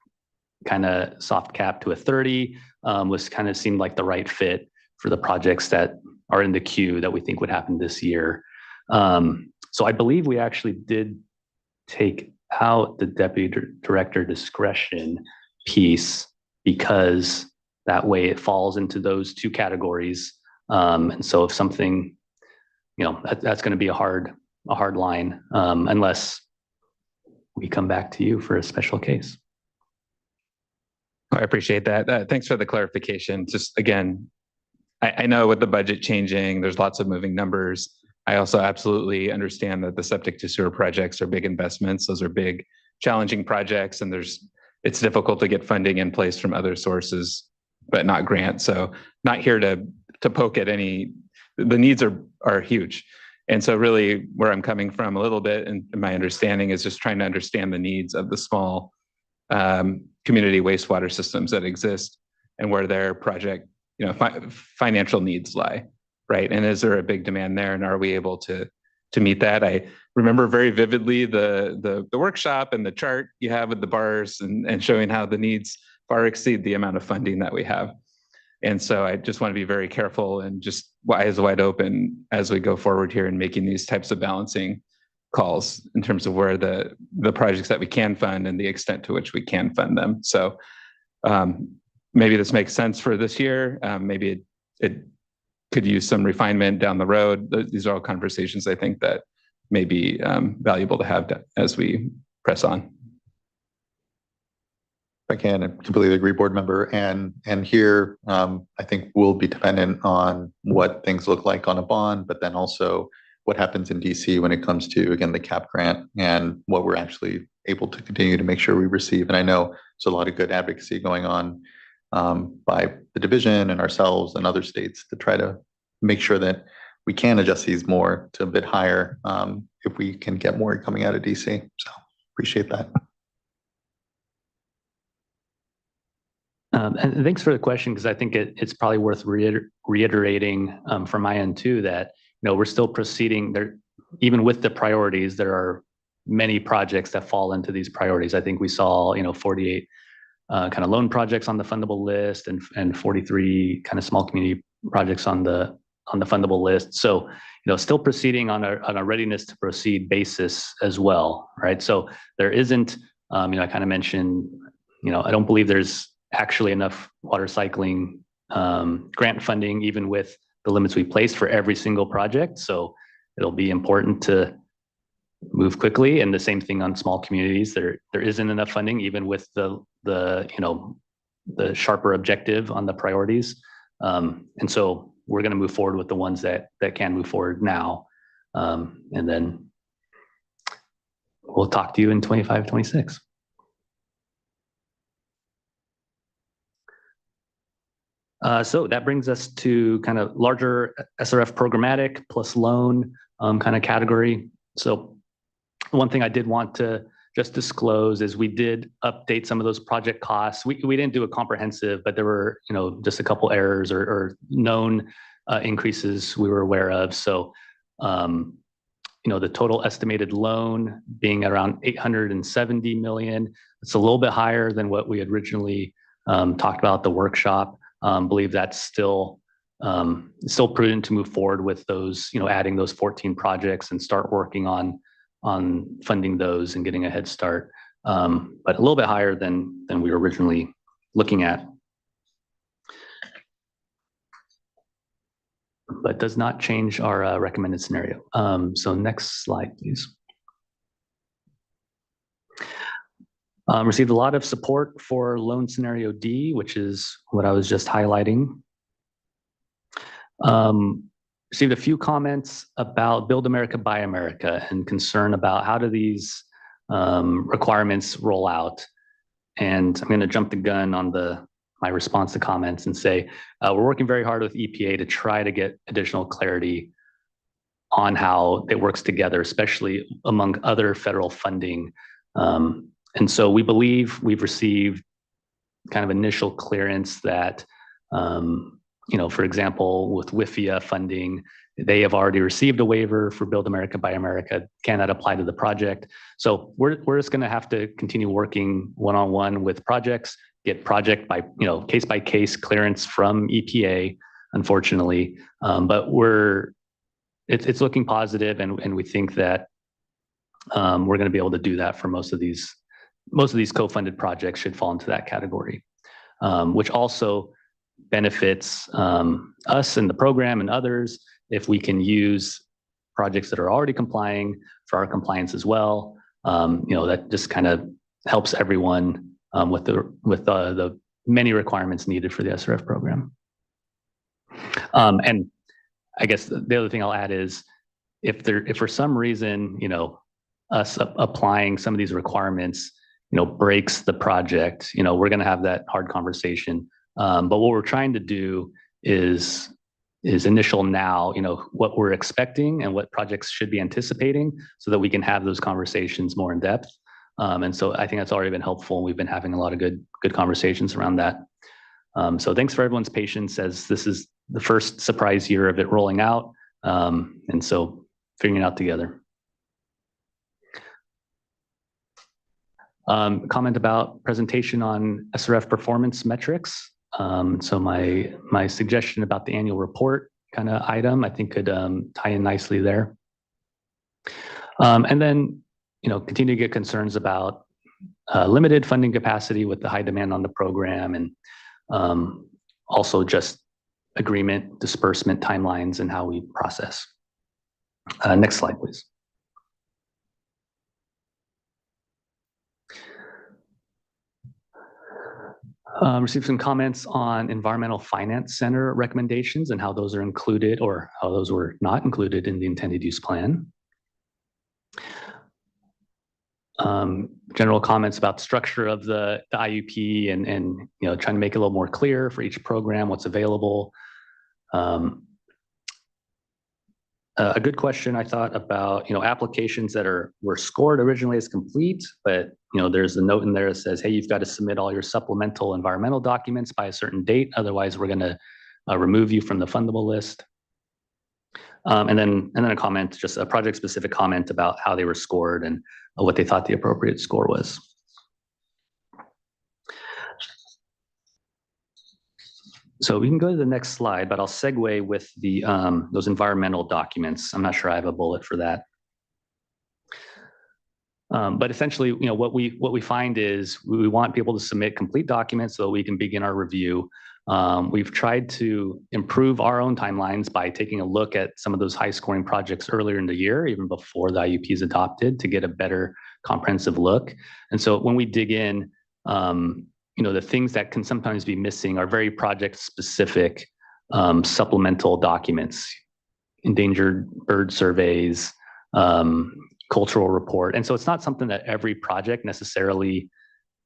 kind of soft cap to a 30 was kind of seemed like the right fit for the projects that are in the queue that we think would happen this year. So I believe we actually did take out the deputy director discretion piece, because that way it falls into those two categories. And so if something, that's going to be a hard line, unless we come back to you for a special case. I appreciate that. Thanks for the clarification. Just again, I know with the budget changing, there's lots of moving numbers. I also absolutely understand that the septic to sewer projects are big investments. Those are big, challenging projects, and it's difficult to get funding in place from other sources, but not grants. So not here to poke at the needs are huge. And so really where I'm coming from a little bit, and my understanding is just trying to understand the needs of the small community wastewater systems that exist and where their project, financial needs lie, right? And is there a big demand there, and are we able to meet that? I remember very vividly the workshop and the chart you have with the bars and showing how the needs far exceed the amount of funding that we have. And so I just want to be very careful and just eyes wide open as we go forward here in making these types of balancing calls in terms of where the projects that we can fund and the extent to which we can fund them. So maybe this makes sense for this year. Maybe it could use some refinement down the road. These are all conversations I think that may be valuable to have as we press on. I completely agree, board member. And here, I think will be dependent on what things look like on a bond, but then also what happens in DC when it comes to, again, the CAP grant and what we're actually able to continue to make sure we receive. And I know there's a lot of good advocacy going on by the division and ourselves and other states to try to make sure that we can adjust these more to a bit higher if we can get more coming out of DC. So appreciate that. And thanks for the question, because I think it's probably worth reiterating from my end too, that we're still proceeding there. Even with the priorities, there are many projects that fall into these priorities. I think we saw 48 kind of loan projects on the fundable list and 43 kind of small community projects on the fundable list. So still proceeding on a readiness to proceed basis as well, right? So there isn't, I kind of mentioned, I don't believe there's actually enough water cycling grant funding, even with the limits we placed for every single project. So it'll be important to move quickly. And the same thing on small communities. There isn't enough funding, even with the sharper objective on the priorities. And so we're going to move forward with the ones that can move forward now. And then we'll talk to you in 25, 26. So that brings us to kind of larger SRF programmatic plus loan kind of category. So one thing I did want to just disclose is we did update some of those project costs. We didn't do a comprehensive, but there were just a couple errors or known increases we were aware of. So the total estimated loan being around 870 million. It's a little bit higher than what we had originally talked about at the workshop. Believe that's still prudent to move forward with those, adding those 14 projects and start working on funding those and getting a head start, but a little bit higher than we were originally looking at. But does not change our recommended scenario. So next slide, please. Received a lot of support for loan scenario D, which is what I was just highlighting. received a few comments about Build America, Buy America and concern about how do these requirements roll out. And I'm going to jump the gun on my response to comments and say, we're working very hard with EPA to try to get additional clarity on how it works together, especially among other federal funding. And so we believe we've received kind of initial clearance that, for example, with WIFIA funding, they have already received a waiver for Build America, Buy America, cannot apply to the project. So we're just going to have to continue working one-on-one with projects, get project by, case by case clearance from EPA, unfortunately. But it's looking positive, and we think that we're going to be able to do that for most of these co-funded projects should fall into that category, which also benefits us and the program and others if we can use projects that are already complying for our compliance as well. That just kind of helps everyone with the many requirements needed for the SRF program. And I guess the other thing I'll add is if for some reason, us applying some of these requirements, breaks the project, we're going to have that hard conversation. But what we're trying to do is initial now, what we're expecting and what projects should be anticipating so that we can have those conversations more in depth. And so I think that's already been helpful. And we've been having a lot of good conversations around that. So thanks for everyone's patience as this is the first surprise year of it rolling out. And so figuring it out together. Comment about presentation on SRF performance metrics. So my suggestion about the annual report kind of item, I think could tie in nicely there. And then, continue to get concerns about limited funding capacity with the high demand on the program, and also just agreement, disbursement timelines, and how we process. Next slide, please. Received some comments on Environmental Finance Center recommendations and how those are included or how those were not included in the intended use plan. General comments about the structure of the IUP and trying to make it a little more clear for each program what's available. A good question I thought about applications that were scored originally as complete, but there's a note in there that says, hey, you've got to submit all your supplemental environmental documents by a certain date, otherwise we're going to remove you from the fundable list. And then a comment, just a project specific comment about how they were scored and what they thought the appropriate score was. So we can go to the next slide, but I'll segue with the those environmental documents. I'm not sure I have a bullet for that. But essentially, what we find is we want people to submit complete documents so that we can begin our review. We've tried to improve our own timelines by taking a look at some of those high scoring projects earlier in the year, even before the IUP is adopted, to get a better comprehensive look. And so when we dig in, the things that can sometimes be missing are very project specific supplemental documents, endangered bird surveys, cultural report. And so it's not something that every project necessarily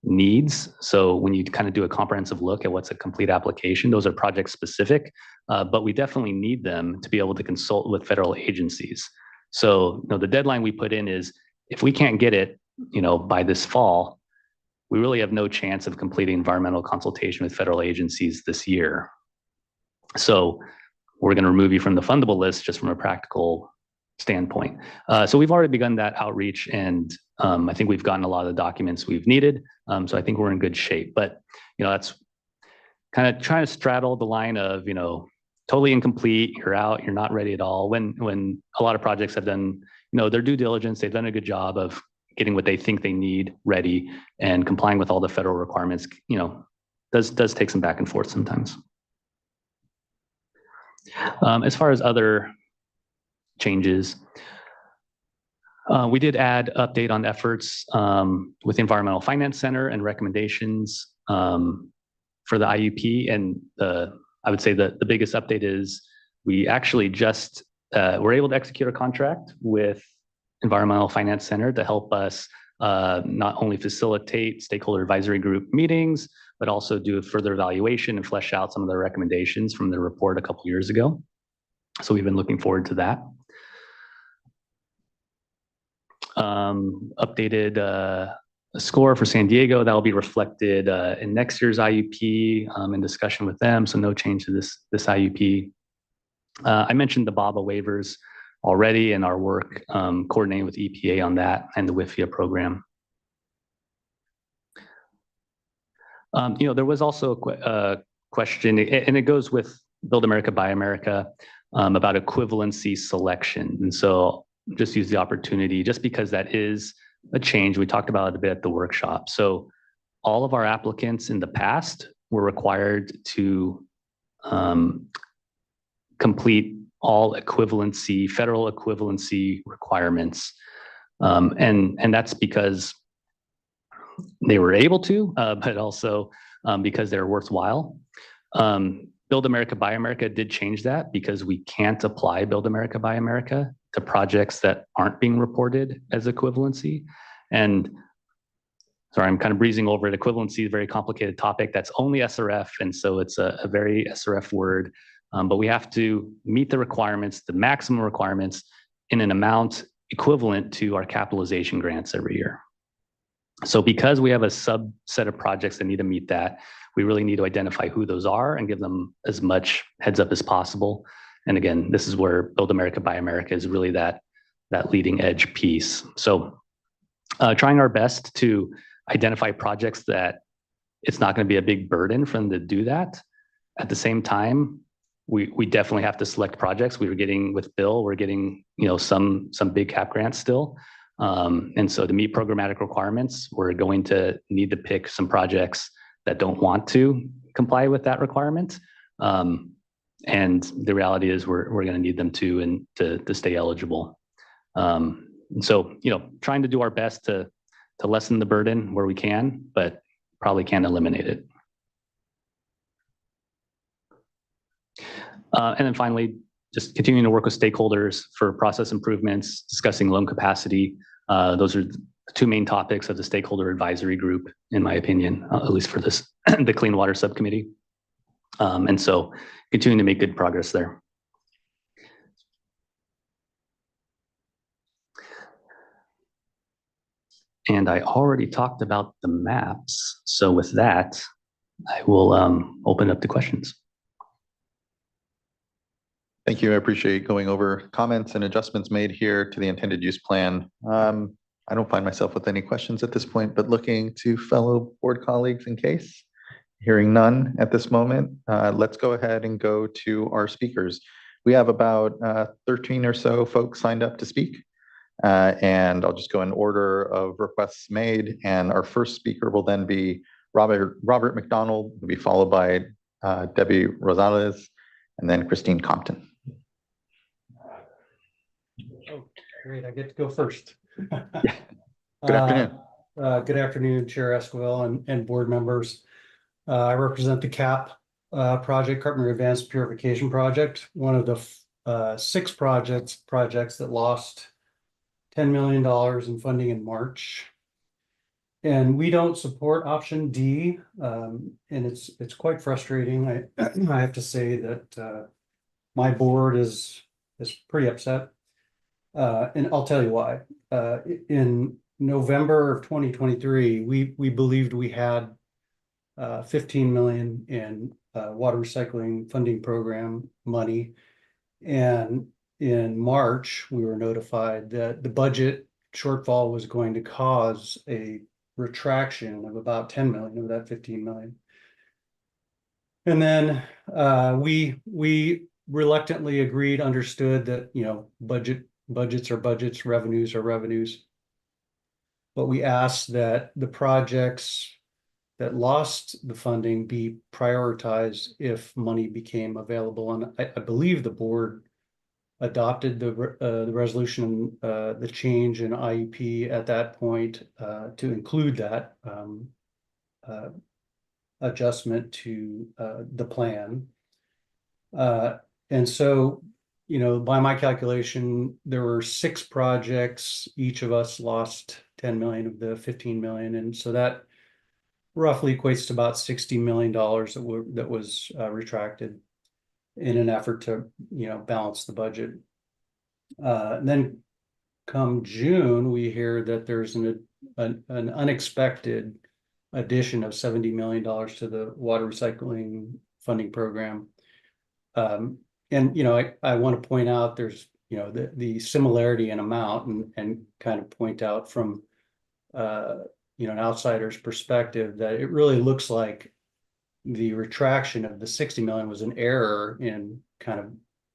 needs. So when you kind of do a comprehensive look at what's a complete application, those are project specific, but we definitely need them to be able to consult with federal agencies. So the deadline we put in is if we can't get it, by this fall, we really have no chance of completing environmental consultation with federal agencies this year. So we're going to remove you from the fundable list just from a practical standpoint. So we've already begun that outreach, and I think we've gotten a lot of the documents we've needed. So I think we're in good shape. But that's kind of trying to straddle the line of totally incomplete, you're out, you're not ready at all. When a lot of projects have done their due diligence, they've done a good job of getting what they think they need ready and complying with all the federal requirements. Does take some back and forth sometimes. As far as other changes, we did add update on efforts with the Environmental Finance Center and recommendations for the IUP. And I would say that the biggest update is we actually just were able to execute a contract with Environmental Finance Center to help us not only facilitate stakeholder advisory group meetings, but also do a further evaluation and flesh out some of the recommendations from the report a couple years ago. So we've been looking forward to that. Updated score for San Diego that will be reflected in next year's IUP in discussion with them. So no change to this IUP. I mentioned the BABA waivers already and our work coordinating with EPA on that and the WIFIA program. There was also a question, and it goes with Build America, Buy America, about equivalency selection. And so just use the opportunity, just because that is a change. We talked about it a bit at the workshop. So all of our applicants in the past were required to complete all equivalency, federal equivalency requirements. And that's because they were able to, but also because they're worthwhile. Build America, Buy America did change that because we can't apply Build America, Buy America to projects that aren't being reported as equivalency. And sorry, I'm kind of breezing over it. Equivalency is a very complicated topic. That's only SRF. And so it's a very SRF word. But we have to meet the requirements, the maximum requirements, in an amount equivalent to our capitalization grants every year. So because we have a subset of projects that need to meet that, we really need to identify who those are and give them as much heads up as possible. And again, this is where Build America, Buy America is really that leading edge piece. So trying our best to identify projects that it's not going to be a big burden for them to do that. At the same time, we definitely have to select projects. We were getting with Bill, we're getting some big cap grants still. And so to meet programmatic requirements, we're going to need to pick some projects that don't want to comply with that requirement. And the reality is we're going to need them to stay eligible. And so, trying to do our best to lessen the burden where we can, but probably can't eliminate it. And then finally, just continuing to work with stakeholders for process improvements, discussing loan capacity. Those are the two main topics of the stakeholder advisory group, in my opinion, at least for this, the Clean Water Subcommittee. And so continuing to make good progress there. And I already talked about the maps. So with that, I will open up to questions. Thank you. I appreciate going over comments and adjustments made here to the intended use plan. I don't find myself with any questions at this point, but looking to fellow board colleagues in case. Hearing none at this moment, let's go ahead and go to our speakers. We have about 13 or so folks signed up to speak. And I'll just go in order of requests made. And our first speaker will then be Robert McDonald, will be followed by Debbie Rosales, and then Christine Compton. Oh, great. I get to go first. Good afternoon. Good afternoon, Chair Esquivel and board members. I represent the CAP project, Carpenter Advanced Purification Project, one of the 6 projects that lost $10 million in funding in March. And we don't support option D, and it's quite frustrating. I have to say that my board is pretty upset, and I'll tell you why. In November of 2023, we believed we had $15 million in water recycling funding program money, and in March we were notified that the budget shortfall was going to cause a retraction of about 10 million of that 15 million. And then we reluctantly agreed, understood that, budgets are budgets, revenues are revenues. But we asked that the projects that lost the funding be prioritized if money became available. And I believe the board adopted the resolution, the change in IEP at that point to include that adjustment to the plan. And so, by my calculation, there were 6 projects. Each of us lost 10 million of the 15 million. And so that roughly equates to about $60 million that was retracted in an effort to, balance the budget. Then come June, we hear that there's an unexpected addition of $70 million to the water recycling funding program. And I want to point out there's the similarity in amount and kind of point out from an outsider's perspective that it really looks like the retraction of the 60 million was an error in kind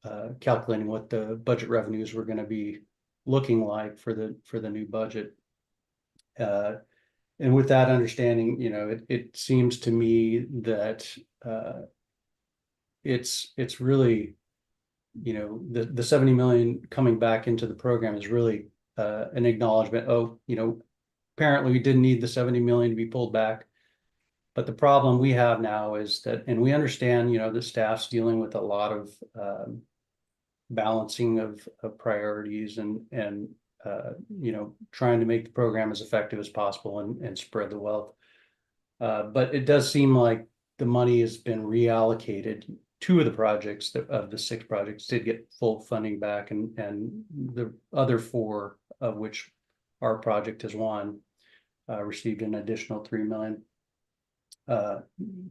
of calculating what the budget revenues were going to be looking like for the new budget. And with that understanding, it seems to me that it's really, the 70 million coming back into the program is really an acknowledgement. Apparently we didn't need the 70 million to be pulled back. But the problem we have now is that, and we understand, the staff's dealing with a lot of balancing of priorities and trying to make the program as effective as possible and spread the wealth. But it does seem like the money has been reallocated. 2 of the projects of the 6 projects did get full funding back, and the other 4, of which our project is one, received an additional 3 million,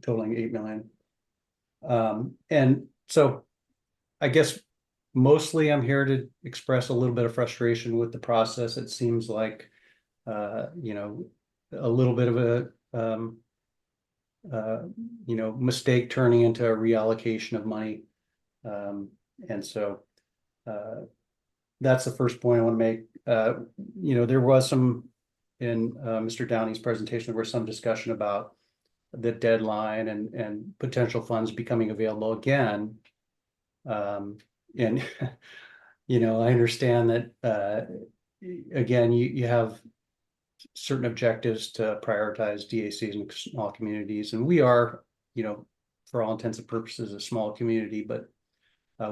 totaling 8 million. And so I guess mostly I'm here to express a little bit of frustration with the process. It seems like, a little bit of a, mistake turning into a reallocation of money. And so that's the first point I want to make. There was some, in Mr. Downey's presentation, there was some discussion about the deadline and potential funds becoming available again. And, I understand that, again, you have certain objectives to prioritize DACs and small communities. And we are, for all intents and purposes, a small community, but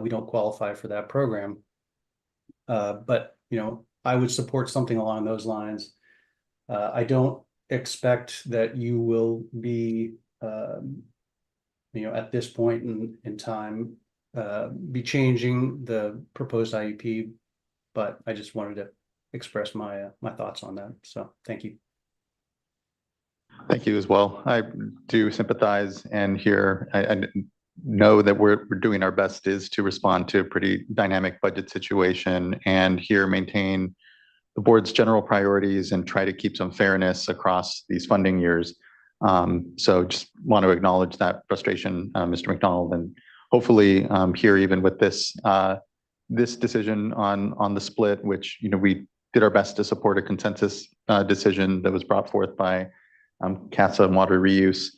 we don't qualify for that program. But, I would support something along those lines. I don't expect that you will be, at this point in time, be changing the proposed IUP, but I just wanted to express my thoughts on that. So thank you. Thank you as well. I do sympathize and hear, I know that we're doing our best is to respond to a pretty dynamic budget situation and here maintain the board's general priorities and try to keep some fairness across these funding years. So just want to acknowledge that frustration, Mr. McDonald, and hopefully here, even with this decision on the split, which we did our best to support a consensus decision that was brought forth by CASA and water reuse,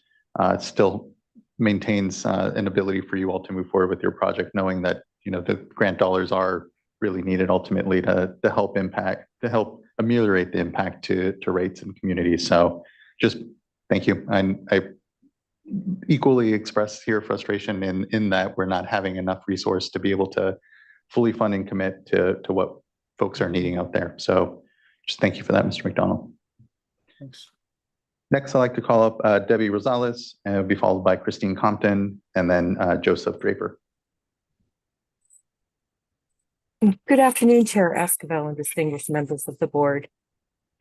still maintains an ability for you all to move forward with your project, knowing that the grant dollars are really needed ultimately to help ameliorate the impact to rates and communities. So just thank you. And I equally express here frustration in that we're not having enough resource to be able to fully fund and commit to what folks are needing out there. So just thank you for that, Mr. McDonald. Thanks. Next, I'd like to call up Debbie Rosales, and it'll be followed by Christine Compton and then Joseph Draper. Good afternoon, Chair Esquivel and distinguished members of the board.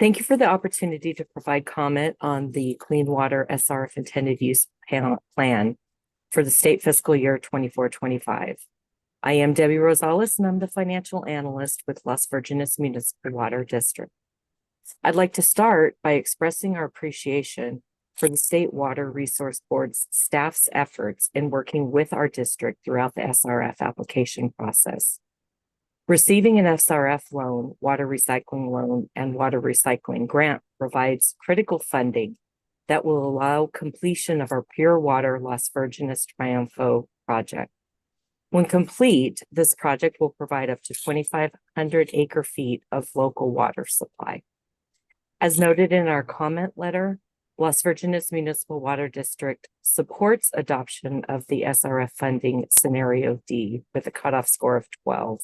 Thank you for the opportunity to provide comment on the Clean Water SRF intended use plan for the state fiscal year 24-25. I am Debbie Rosales, and I'm the financial analyst with Las Virgenes Municipal Water District. I'd like to start by expressing our appreciation for the State Water Resource Board's staff's efforts in working with our district throughout the SRF application process. Receiving an SRF loan, water recycling loan, and water recycling grant provides critical funding that will allow completion of our Pure Water Las Virgenes Triunfo project. When complete, this project will provide up to 2,500 acre-feet of local water supply. As noted in our comment letter, Las Virgenes Municipal Water District supports adoption of the SRF funding scenario D with a cutoff score of 12,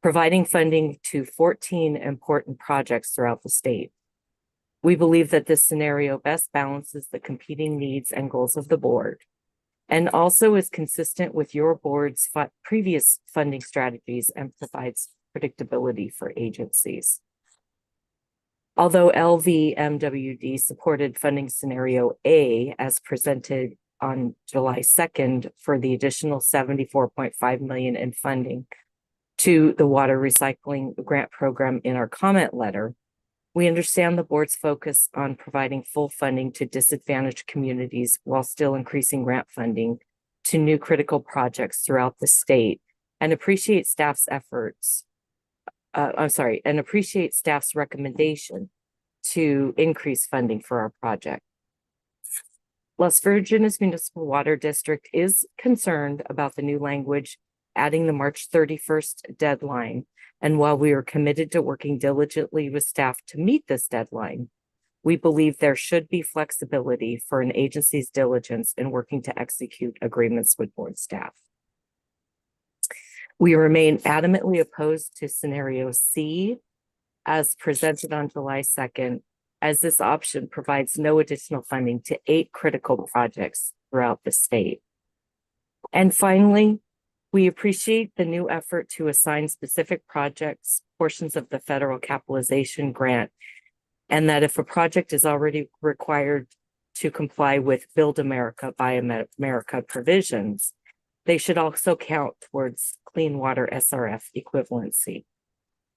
providing funding to 14 important projects throughout the state. We believe that this scenario best balances the competing needs and goals of the board and also is consistent with your board's previous funding strategies and provides predictability for agencies. Although LVMWD supported funding scenario A as presented on July 2nd for the additional $74.5 million in funding to the water recycling grant program in our comment letter, we understand the board's focus on providing full funding to disadvantaged communities while still increasing grant funding to new critical projects throughout the state and appreciate staff's appreciate staff's recommendation to increase funding for our project. Las Virgenes Municipal Water District is concerned about the new language adding the March 31st deadline. And while we are committed to working diligently with staff to meet this deadline, we believe there should be flexibility for an agency's diligence in working to execute agreements with board staff. We remain adamantly opposed to scenario C as presented on July 2nd, as this option provides no additional funding to 8 critical projects throughout the state. And finally, we appreciate the new effort to assign specific projects portions of the federal capitalization grant, and that if a project is already required to comply with Build America, Buy America provisions, they should also count towards clean water SRF equivalency.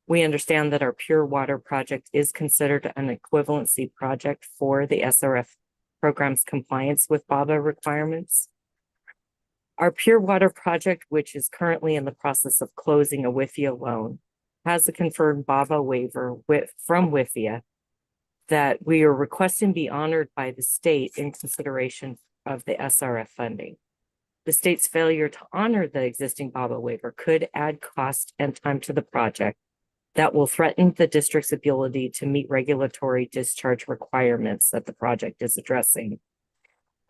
We understand that our pure water project is considered an equivalency project for the SRF program's compliance with BABA requirements. Our pure water project, which is currently in the process of closing a WIFIA loan, has a confirmed BABA waiver from WIFIA that we are requesting be honored by the state in consideration of the SRF funding. The state's failure to honor the existing BABA waiver could add cost and time to the project that will threaten the district's ability to meet regulatory discharge requirements that the project is addressing,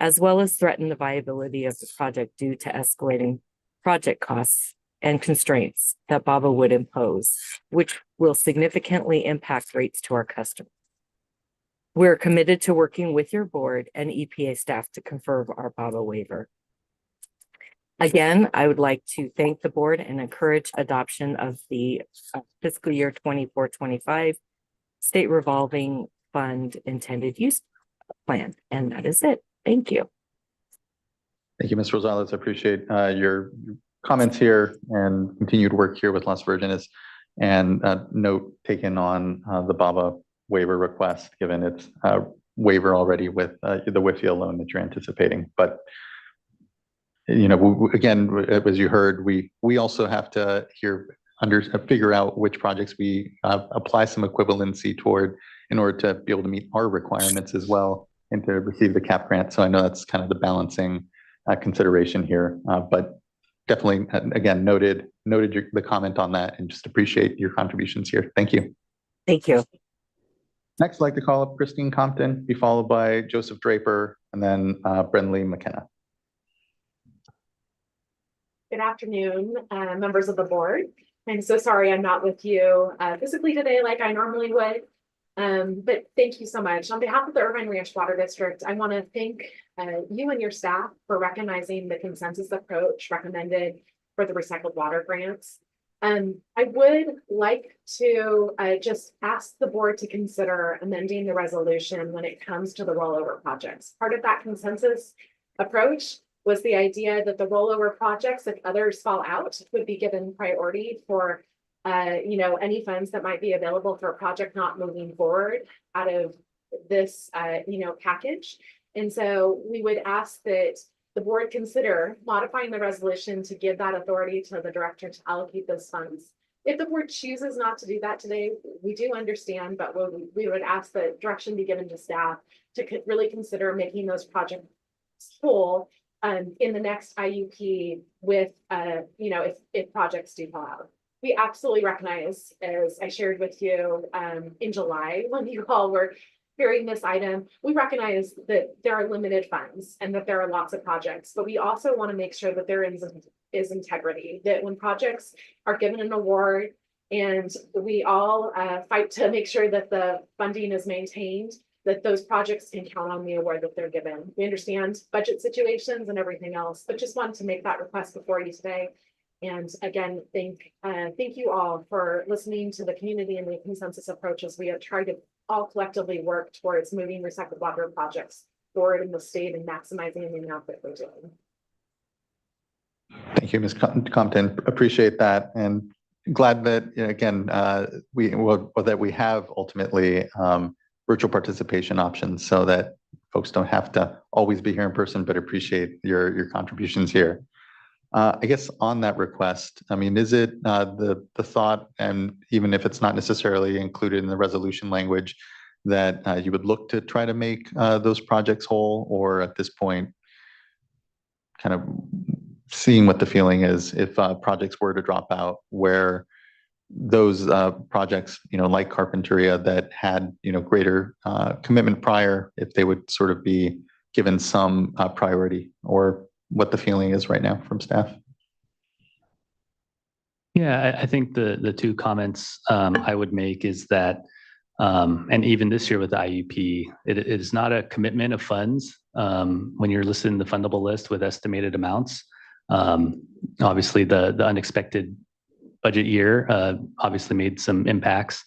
as well as threaten the viability of the project due to escalating project costs and constraints that BABA would impose, which will significantly impact rates to our customers. We're committed to working with your board and EPA staff to confirm our BABA waiver. Again, I would like to thank the board and encourage adoption of the fiscal year 24-25 state revolving fund intended use plan. And that is it. Thank you. Thank you, Ms. Rosales. I appreciate your comments here and continued work here with Las Virgenes, and note taken on the BABA waiver request, given its waiver already with the WIFIA loan that you're anticipating. But you know, again, as you heard, we also have to figure out which projects we apply some equivalency toward in order to be able to meet our requirements as well and to receive the CAP grant. So I know that's kind of the balancing consideration here, but definitely, again, noted the comment on that and just appreciate your contributions here. Thank you. Thank you. Next, I'd like to call up Christine Compton, be followed by Joseph Draper, and then Brenly McKenna. Good afternoon, members of the board. I'm so sorry I'm not with you physically today like I normally would, but thank you so much. On behalf of the Irvine Ranch Water District, I want to thank you and your staff for recognizing the consensus approach recommended for the recycled water grants. I would like to just ask the board to consider amending the resolution when it comes to the rollover projects. Part of that consensus approach was the idea that the rollover projects, if others fall out, would be given priority for any funds that might be available for a project not moving forward out of this package. And so we would ask that the board consider modifying the resolution to give that authority to the director to allocate those funds. If the board chooses not to do that today, we do understand, but we would ask that direction be given to staff to really consider making those projects whole in the next IUP with, if projects do fall out. We absolutely recognize, as I shared with you in July, when you all were hearing this item, we recognize that there are limited funds and that there are lots of projects, but we also want to make sure that there is integrity, that when projects are given an award and we all fight to make sure that the funding is maintained, that those projects can count on the award that they're given. We understand budget situations and everything else, but just wanted to make that request before you today. And again, thank you all for listening to the community and the consensus approach as we have tried to all collectively work towards moving recycled water projects forward in the state and maximizing the amount that we're doing. Thank you, Ms. Compton. Appreciate that, and glad that again that we have ultimately virtual participation options so that folks don't have to always be here in person, but appreciate your contributions here. I guess on that request, I mean, is it the thought, and even if it's not necessarily included in the resolution language, that you would look to try to make those projects whole, or at this point, kind of seeing what the feeling is if projects were to drop out, where those projects, like Carpinteria that had, greater commitment prior, if they would sort of be given some priority, or what the feeling is right now from staff? Yeah, I think the two comments I would make is that, and even this year with the IUP, it is not a commitment of funds when you're listed in the fundable list with estimated amounts. Obviously, the unexpected budget year obviously made some impacts.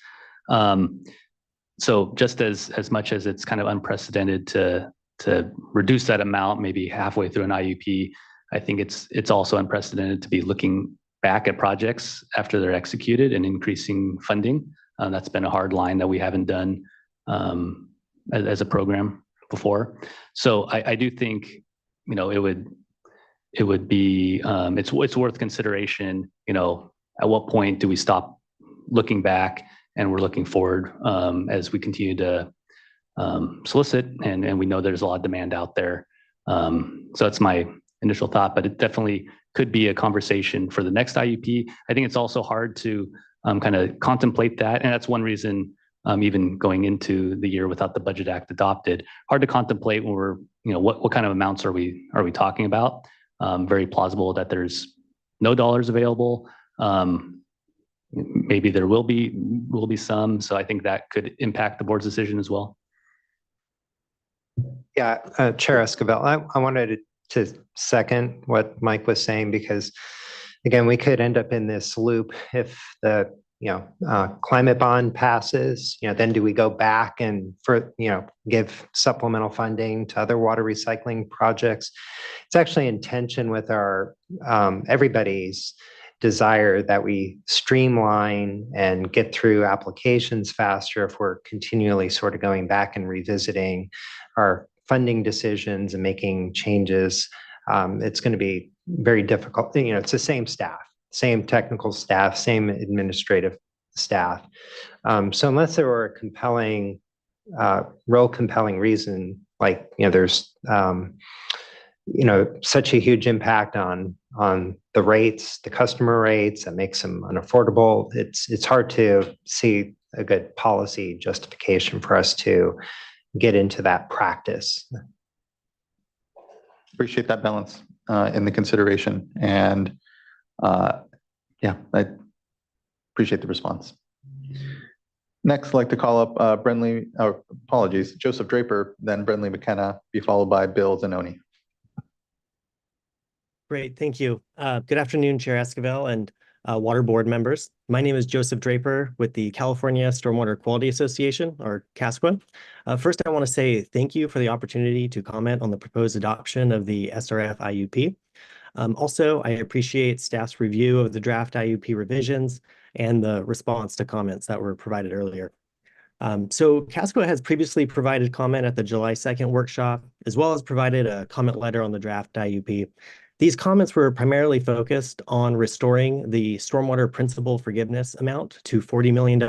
So just as much as it's kind of unprecedented to reduce that amount maybe halfway through an IUP, I think it's also unprecedented to be looking back at projects after they're executed and increasing funding. That's been a hard line that we haven't done as a program before. So I do think it would be it's worth consideration. At what point do we stop looking back and we're looking forward as we continue to solicit, and we know there's a lot of demand out there. So that's my initial thought, but it definitely could be a conversation for the next IUP. I think it's also hard to kind of contemplate that, and that's one reason even going into the year without the Budget Act adopted, hard to contemplate when we're what kind of amounts are we talking about. Very plausible that there's no dollars available. Maybe there will be some, so I think that could impact the board's decision as well. Yeah, Chair Esquivel, I wanted to second what Mike was saying, because again, we could end up in this loop if the climate bond passes. Then do we go back and give supplemental funding to other water recycling projects? It's actually in tension with our everybody's desire that we streamline and get through applications faster if we're continually sort of going back and revisiting our funding decisions and making changes. It's going to be very difficult. It's the same staff, same technical staff, same administrative staff. So unless there were a compelling, real compelling reason, like, there's, such a huge impact on the rates, the customer rates, that makes them unaffordable. It's hard to see a good policy justification for us to get into that practice. Appreciate that balance in the consideration, and yeah, I appreciate the response. Next, I'd like to call up Joseph Draper, then Brentley McKenna, be followed by Bill Zanoni. Great, thank you. Good afternoon, Chair Esquivel and Water Board members. My name is Joseph Draper with the California Stormwater Quality Association, or CASQA. First, I want to say thank you for the opportunity to comment on the proposed adoption of the SRF IUP. Also, I appreciate staff's review of the draft IUP revisions and the response to comments that were provided earlier. So CASQA has previously provided comment at the July 2nd workshop, as well as provided a comment letter on the draft IUP. These comments were primarily focused on restoring the stormwater principal forgiveness amount to $40 million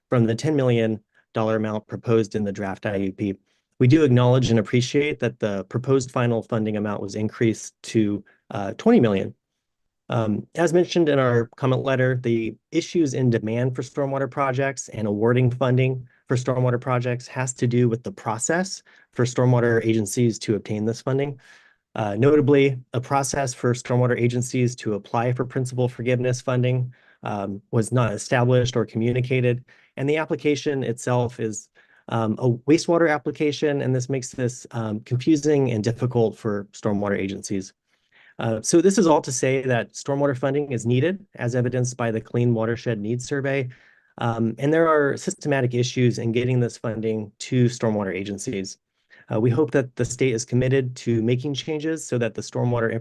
from the $10 million amount proposed in the draft IUP. We do acknowledge and appreciate that the proposed final funding amount was increased to $20 million. As mentioned in our comment letter, the issues in demand for stormwater projects and awarding funding for stormwater projects has to do with the process for stormwater agencies to obtain this funding. Notably, a process for stormwater agencies to apply for principal forgiveness funding was not established or communicated, and the application itself is a wastewater application, and this makes this confusing and difficult for stormwater agencies. So this is all to say that stormwater funding is needed, as evidenced by the Clean Watershed Needs Survey, and there are systematic issues in getting this funding to stormwater agencies. We hope that the state is committed to making changes so that the stormwater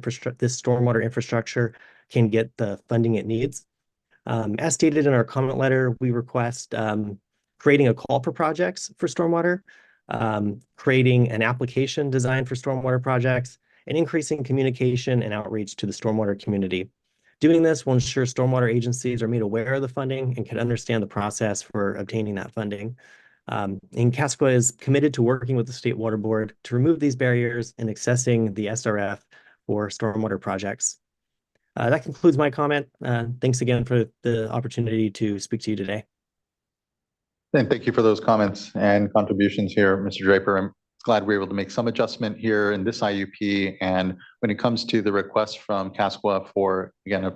infrastructure can get the funding it needs. As stated in our comment letter, we request creating a call for projects for stormwater, creating an application designed for stormwater projects, and increasing communication and outreach to the stormwater community. Doing this will ensure stormwater agencies are made aware of the funding and can understand the process for obtaining that funding. And CASCWA is committed to working with the State Water Board to remove these barriers and accessing the SRF for stormwater projects. That concludes my comment. Thanks again for the opportunity to speak to you today. And thank you for those comments and contributions here, Mr. Draper. I'm glad we were able to make some adjustment here in this IUP. And when it comes to the request from CASCWA for, again, a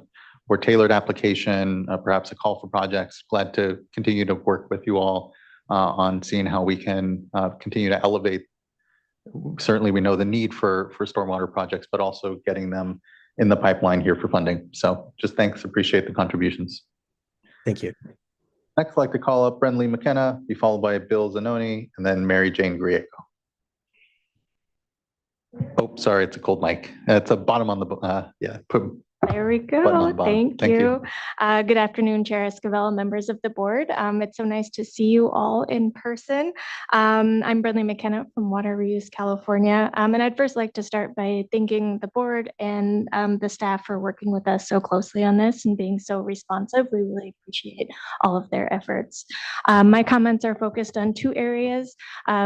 more tailored application, perhaps a call for projects, glad to continue to work with you all on seeing how we can continue to elevate. Certainly, we know the need for stormwater projects, but also getting them in the pipeline here for funding. So just thanks, appreciate the contributions. Thank you. Next, I'd like to call up Brenly McKenna, be followed by Bill Zanoni, and then Mary Jane Griego. Oh, sorry, it's a cold mic. It's a bottom on the, yeah, there we go. Thank you. Good afternoon, Chair Esquivel, members of the board. It's so nice to see you all in person. I'm Brenly McKenna from Water Reuse California. And I'd first like to start by thanking the board and the staff for working with us so closely on this and being so responsive. We really appreciate all of their efforts. My comments are focused on two areas.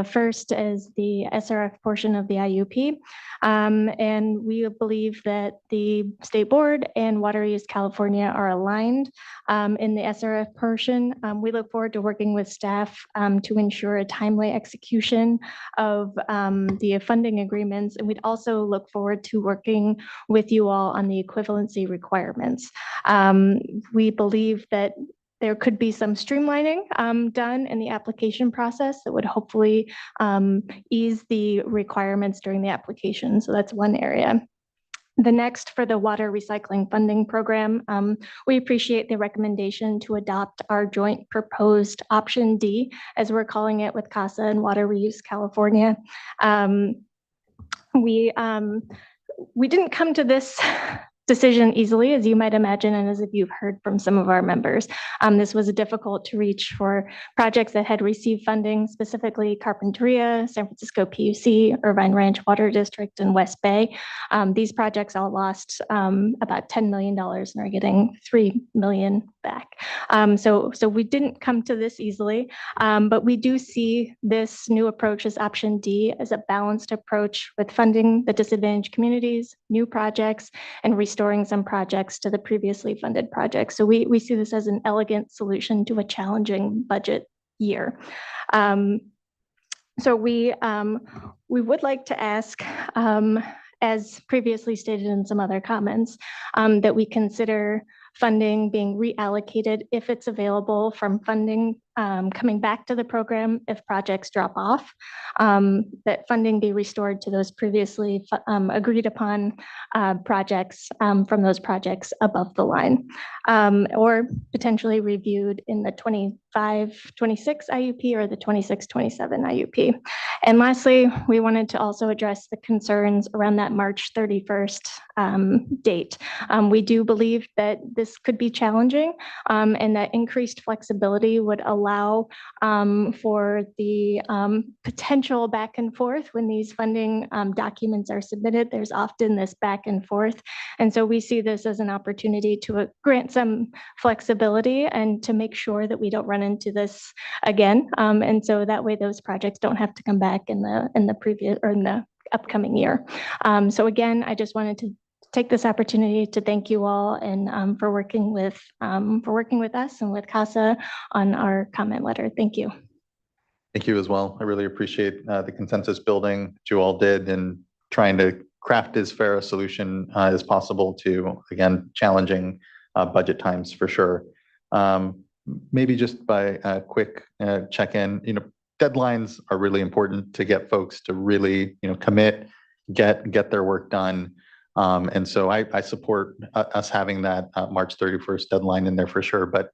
First is the SRF portion of the IUP. And we believe that the state board and Water Reuse California are aligned in the SRF portion. We look forward to working with staff to ensure a timely execution of the funding agreements. And we'd also look forward to working with you all on the equivalency requirements. We believe that there could be some streamlining done in the application process that would hopefully ease the requirements during the application. So that's one area. The next, for the water recycling funding program, we appreciate the recommendation to adopt our joint proposed option D, as we're calling it with CASA and Water Reuse California. We didn't come to this decision easily, as you might imagine, and as if you've heard from some of our members. This was difficult to reach for projects that had received funding, specifically Carpinteria, San Francisco PUC, Irvine Ranch Water District, and West Bay. These projects all lost about $10 million and are getting $3 million back. So we didn't come to this easily, but we do see this new approach as option D as a balanced approach with funding the disadvantaged communities, new projects, and restoring some projects to the previously funded projects. So we see this as an elegant solution to a challenging budget year. So we would like to ask, as previously stated in some other comments, that we consider funding being reallocated if it's available from funding coming back to the program if projects drop off, that funding be restored to those previously agreed upon projects from those projects above the line, or potentially reviewed in the 25-26 IUP or the 26-27 IUP. And lastly, we wanted to also address the concerns around that March 31st date. We do believe that this could be challenging and that increased flexibility would allow for the potential back and forth when these funding documents are submitted. There's often this back and forth. And so we see this as an opportunity to grant some flexibility and to make sure that we don't run into this again. And so that way those projects don't have to come back in the previous or in the upcoming year. So again, I just wanted to take this opportunity to thank you all and for working with us and with CASA on our comment letter. Thank you. Thank you as well. I really appreciate the consensus building that you all did and trying to craft as fair a solution as possible to, again, challenging budget times for sure. Maybe just by a quick check-in, deadlines are really important to get folks to really, commit, get their work done. And so I support us having that March 31st deadline in there for sure. But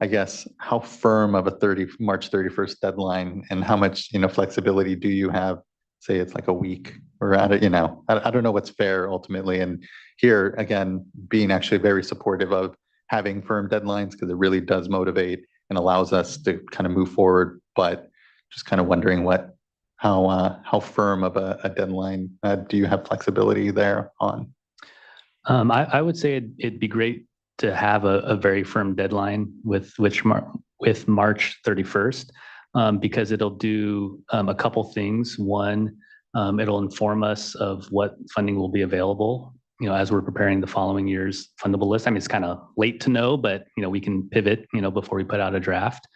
I guess how firm of a March 31st deadline and how much, flexibility do you have? Say it's like a week or I don't know what's fair ultimately. And here again, being actually very supportive of having firm deadlines because it really does motivate and allows us to kind of move forward. But just kind of wondering how firm of a deadline do you have flexibility there on? I would say it'd be great to have a very firm deadline with March 31st, because it'll do a couple things. One, it'll inform us of what funding will be available, as we're preparing the following year's fundable list. I mean, it's kind of late to know, but we can pivot, before we put out a draft.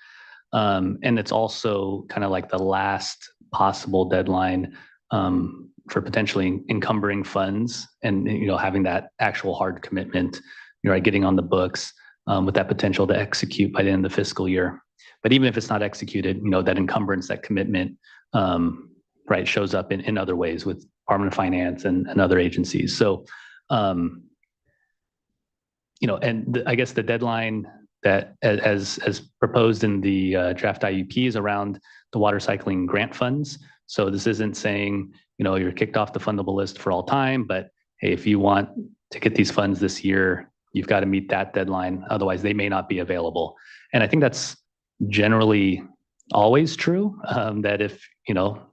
And it's also kind of like the last possible deadline for potentially encumbering funds and having that actual hard commitment, getting on the books with that potential to execute by the end of the fiscal year. But even if it's not executed, that encumbrance, that commitment, shows up in other ways with Department of Finance and other agencies. So, I guess the deadline that as proposed in the draft IUP is around the water cycling grant funds. So this isn't saying, you're kicked off the fundable list for all time, but hey, if you want to get these funds this year, you've got to meet that deadline. Otherwise, they may not be available. And I think that's generally always true, that if,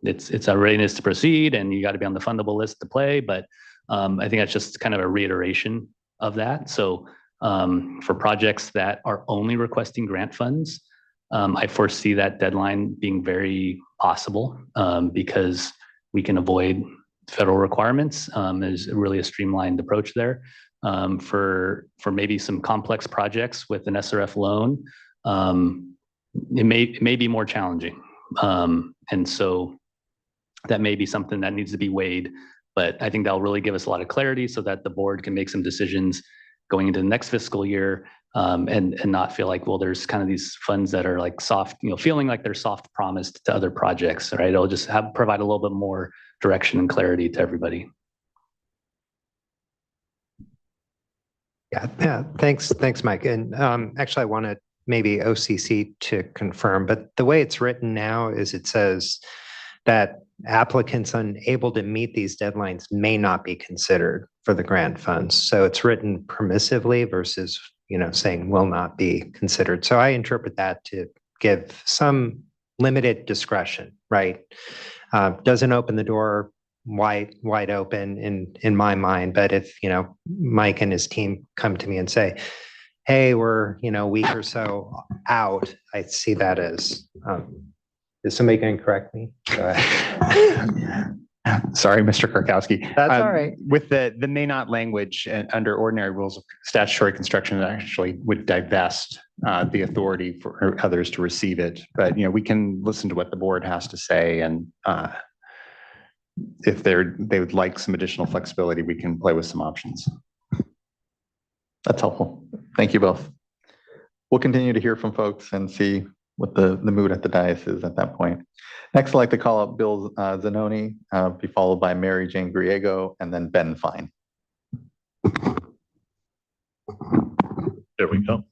it's a readiness to proceed and you got to be on the fundable list to play. But I think that's just kind of a reiteration of that. So for projects that are only requesting grant funds, I foresee that deadline being very possible because we can avoid federal requirements. There's really a streamlined approach there. For maybe some complex projects with an SRF loan, it may be more challenging. And so that may be something that needs to be weighed, but I think that'll really give us a lot of clarity so that the board can make some decisions going into the next fiscal year, and not feel like, well, there's kind of these funds that are like soft, feeling like they're soft promised to other projects, right? It'll just provide a little bit more direction and clarity to everybody. Yeah. Thanks, Mike. And actually, I wanted maybe OCC to confirm, but the way it's written now is it says that applicants unable to meet these deadlines may not be considered for the grant funds. So it's written permissively versus, saying will not be considered. So I interpret that to give some limited discretion, right? Doesn't open the door wide open in my mind. But if, Mike and his team come to me and say, hey, we're, a week or so out, I see that as, is somebody going to correct me? Sorry, Mr. Kurkowski. That's all right. With the may not language under ordinary rules of statutory construction, that actually would divest the authority for others to receive it. But, we can listen to what the board has to say, and if they would like some additional flexibility, we can play with some options. That's helpful. Thank you both. We'll continue to hear from folks and see what the mood at the dais is at that point. Next, I'd like to call up Bill Zanoni, be followed by Mary Jane Griego, and then Ben Fine. There we go.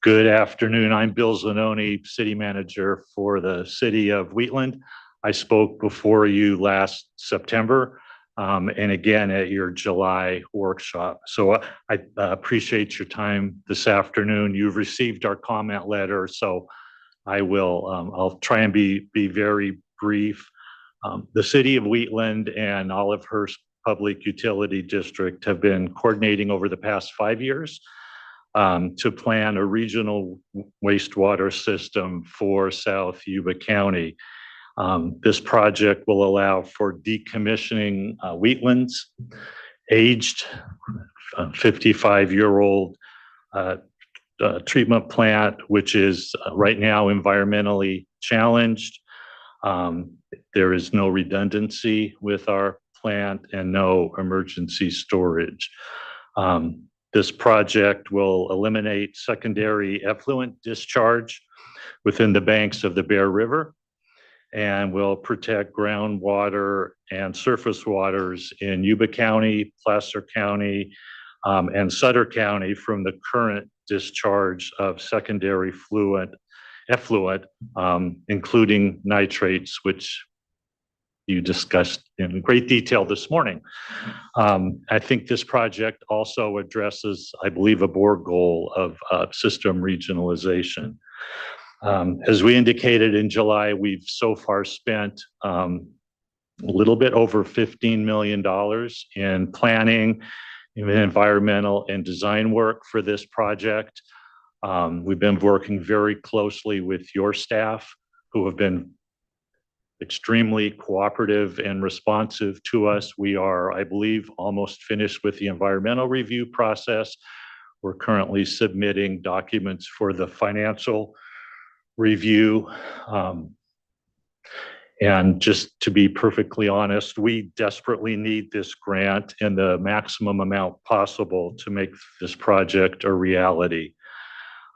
Good afternoon. I'm Bill Zanoni, City Manager for the City of Wheatland. I spoke before you last September and again at your July workshop. So I appreciate your time this afternoon. You've received our comment letter, so I'll try and be very brief. The City of Wheatland and Olivehurst Public Utility District have been coordinating over the past 5 years to plan a regional wastewater system for South Yuba County. This project will allow for decommissioning Wheatland's aged 55-year-old treatment plant, which is right now environmentally challenged. There is no redundancy with our plant and no emergency storage. This project will eliminate secondary effluent discharge within the banks of the Bear River and will protect groundwater and surface waters in Yuba County, Placer County, and Sutter County from the current discharge of secondary effluent, including nitrates, which you discussed in great detail this morning. I think this project also addresses, I believe, a board goal of system regionalization. As we indicated in July, we've so far spent a little bit over $15 million in planning, environmental and design work for this project. We've been working very closely with your staff, who have been extremely cooperative and responsive to us. We are, I believe, almost finished with the environmental review process. We're currently submitting documents for the financial review. And just to be perfectly honest, we desperately need this grant and the maximum amount possible to make this project a reality.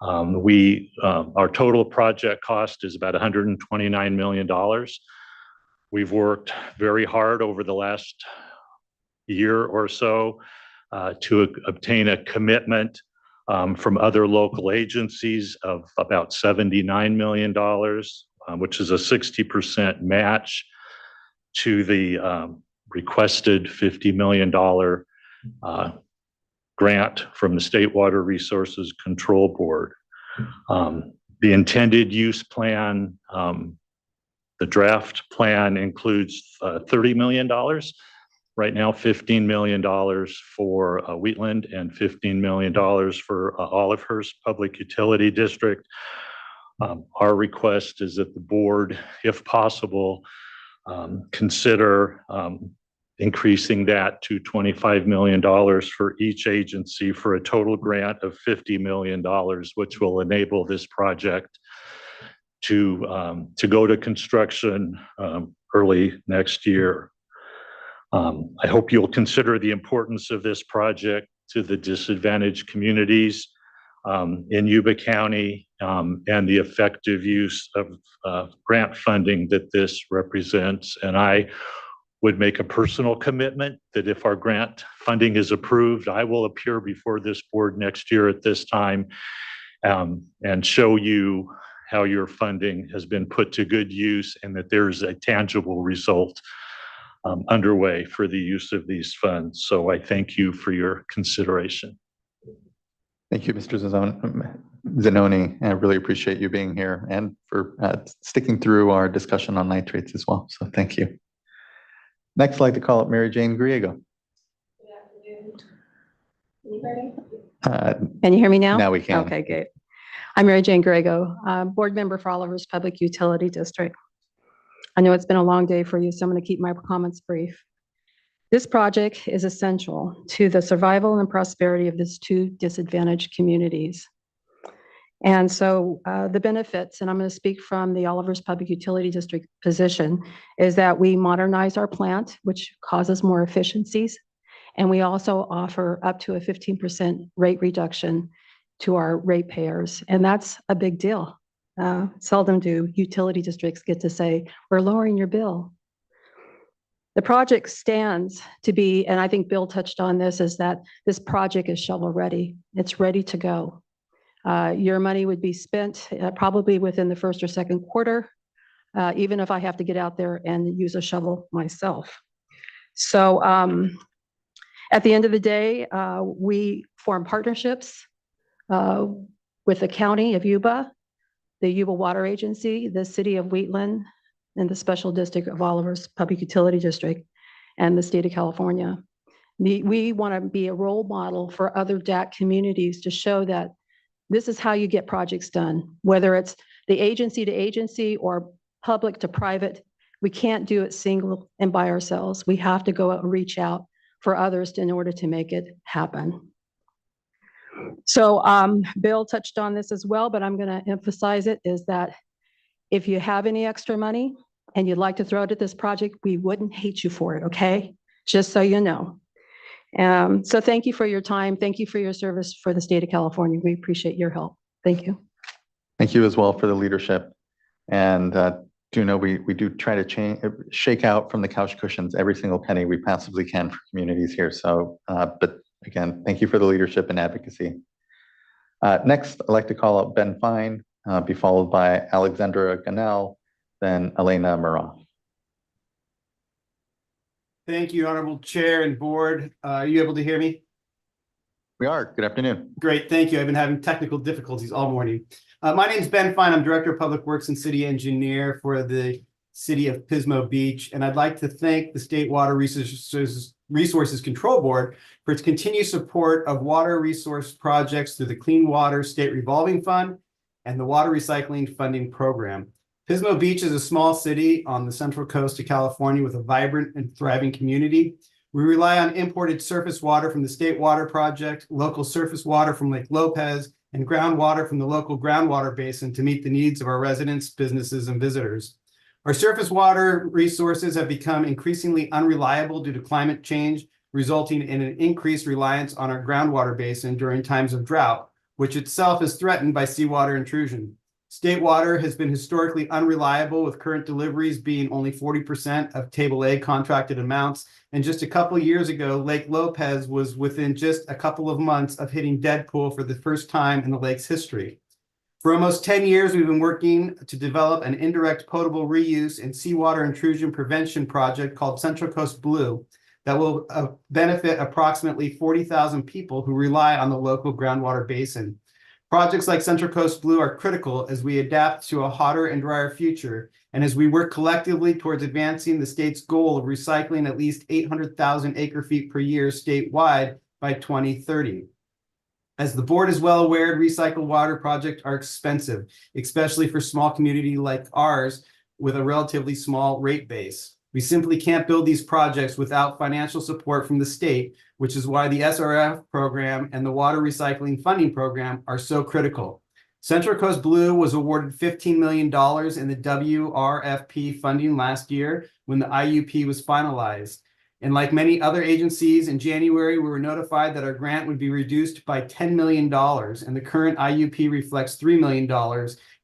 Our total project cost is about $129 million. We've worked very hard over the last year or so to obtain a commitment from other local agencies of about $79 million, which is a 60% match to the requested $50 million grant from the State Water Resources Control Board. The intended use plan, the draft plan includes $30 million. Right now, $15 million for Wheatland and $15 million for Olivehurst Public Utility District. Our request is that the board, if possible, consider increasing that to $25 million for each agency for a total grant of $50 million, which will enable this project to go to construction early next year. I hope you'll consider the importance of this project to the disadvantaged communities in Yuba County and the effective use of grant funding that this represents. And I would make a personal commitment that if our grant funding is approved, I will appear before this board next year at this time and show you how your funding has been put to good use and that there's a tangible result underway for the use of these funds. So I thank you for your consideration. Thank you, Mr. Zanoni. I really appreciate you being here and for sticking through our discussion on nitrates as well. So thank you. Next, I'd like to call up Mary Jane Griego. Can you hear me now? Now we can. Okay, good. I'm Mary Jane Griego, board member for Olivehurst Public Utility District. I know it's been a long day for you, so I'm going to keep my comments brief. This project is essential to the survival and prosperity of these two disadvantaged communities. And so the benefits, and I'm going to speak from the Olivehurst Public Utility District position, is that we modernize our plant, which causes more efficiencies. And we also offer up to a 15% rate reduction to our ratepayers. And that's a big deal. Seldom do utility districts get to say, we're lowering your bill. The project stands to be, and I think Bill touched on this, is that this project is shovel ready. It's ready to go. Your money would be spent probably within the first or second quarter, even if I have to get out there and use a shovel myself. So at the end of the day, we form partnerships with the county of Yuba, the Yuba Water Agency, the city of Wheatland, and the special district of Olivehurst Public Utility District, and the state of California. We want to be a role model for other DAC communities to show that this is how you get projects done, whether it's the agency to agency or public to private. We can't do it single and by ourselves. We have to go out and reach out for others in order to make it happen. So Bill touched on this as well, but I'm going to emphasize it, is that if you have any extra money, and you'd like to throw it at this project, we wouldn't hate you for it, okay? Just so you know. So thank you for your time. Thank you for your service for the state of California. We appreciate your help. Thank you. Thank you as well for the leadership. And do know we do try to shake out from the couch cushions every single penny we possibly can for communities here. So, but again, thank you for the leadership and advocacy. Next, I'd like to call up Ben Fine, be followed by Alexandra Ganel, then Elena Muroff. Thank you, Honorable Chair and Board. Are you able to hear me? We are. Good afternoon. Great, thank you. I've been having technical difficulties all morning. My name is Ben Fine. I'm Director of Public Works and City Engineer for the City of Pismo Beach, and I'd like to thank the State Water Resources Control Board for its continued support of water resource projects through the Clean Water State Revolving Fund and the Water Recycling Funding Program. Pismo Beach is a small city on the central coast of California with a vibrant and thriving community. We rely on imported surface water from the State Water Project, local surface water from Lake Lopez, and groundwater from the local groundwater basin to meet the needs of our residents, businesses, and visitors. Our surface water resources have become increasingly unreliable due to climate change, resulting in an increased reliance on our groundwater basin during times of drought, which itself is threatened by seawater intrusion. State water has been historically unreliable, with current deliveries being only 40% of Table A contracted amounts. And just a couple of years ago, Lake Lopez was within just a couple of months of hitting dead pool for the first time in the lake's history. For almost 10 years, we've been working to develop an indirect potable reuse and seawater intrusion prevention project called Central Coast Blue that will benefit approximately 40,000 people who rely on the local groundwater basin. Projects like Central Coast Blue are critical as we adapt to a hotter and drier future, and as we work collectively towards advancing the state's goal of recycling at least 800,000 acre-feet per year statewide by 2030. As the board is well aware, recycled water projects are expensive, especially for small community like ours with a relatively small rate base. We simply can't build these projects without financial support from the state, which is why the SRF program and the Water Recycling Funding Program are so critical. Central Coast Blue was awarded $15 million in the WRFP funding last year when the IUP was finalized. And like many other agencies, in January, we were notified that our grant would be reduced by $10 million, and the current IUP reflects $3 million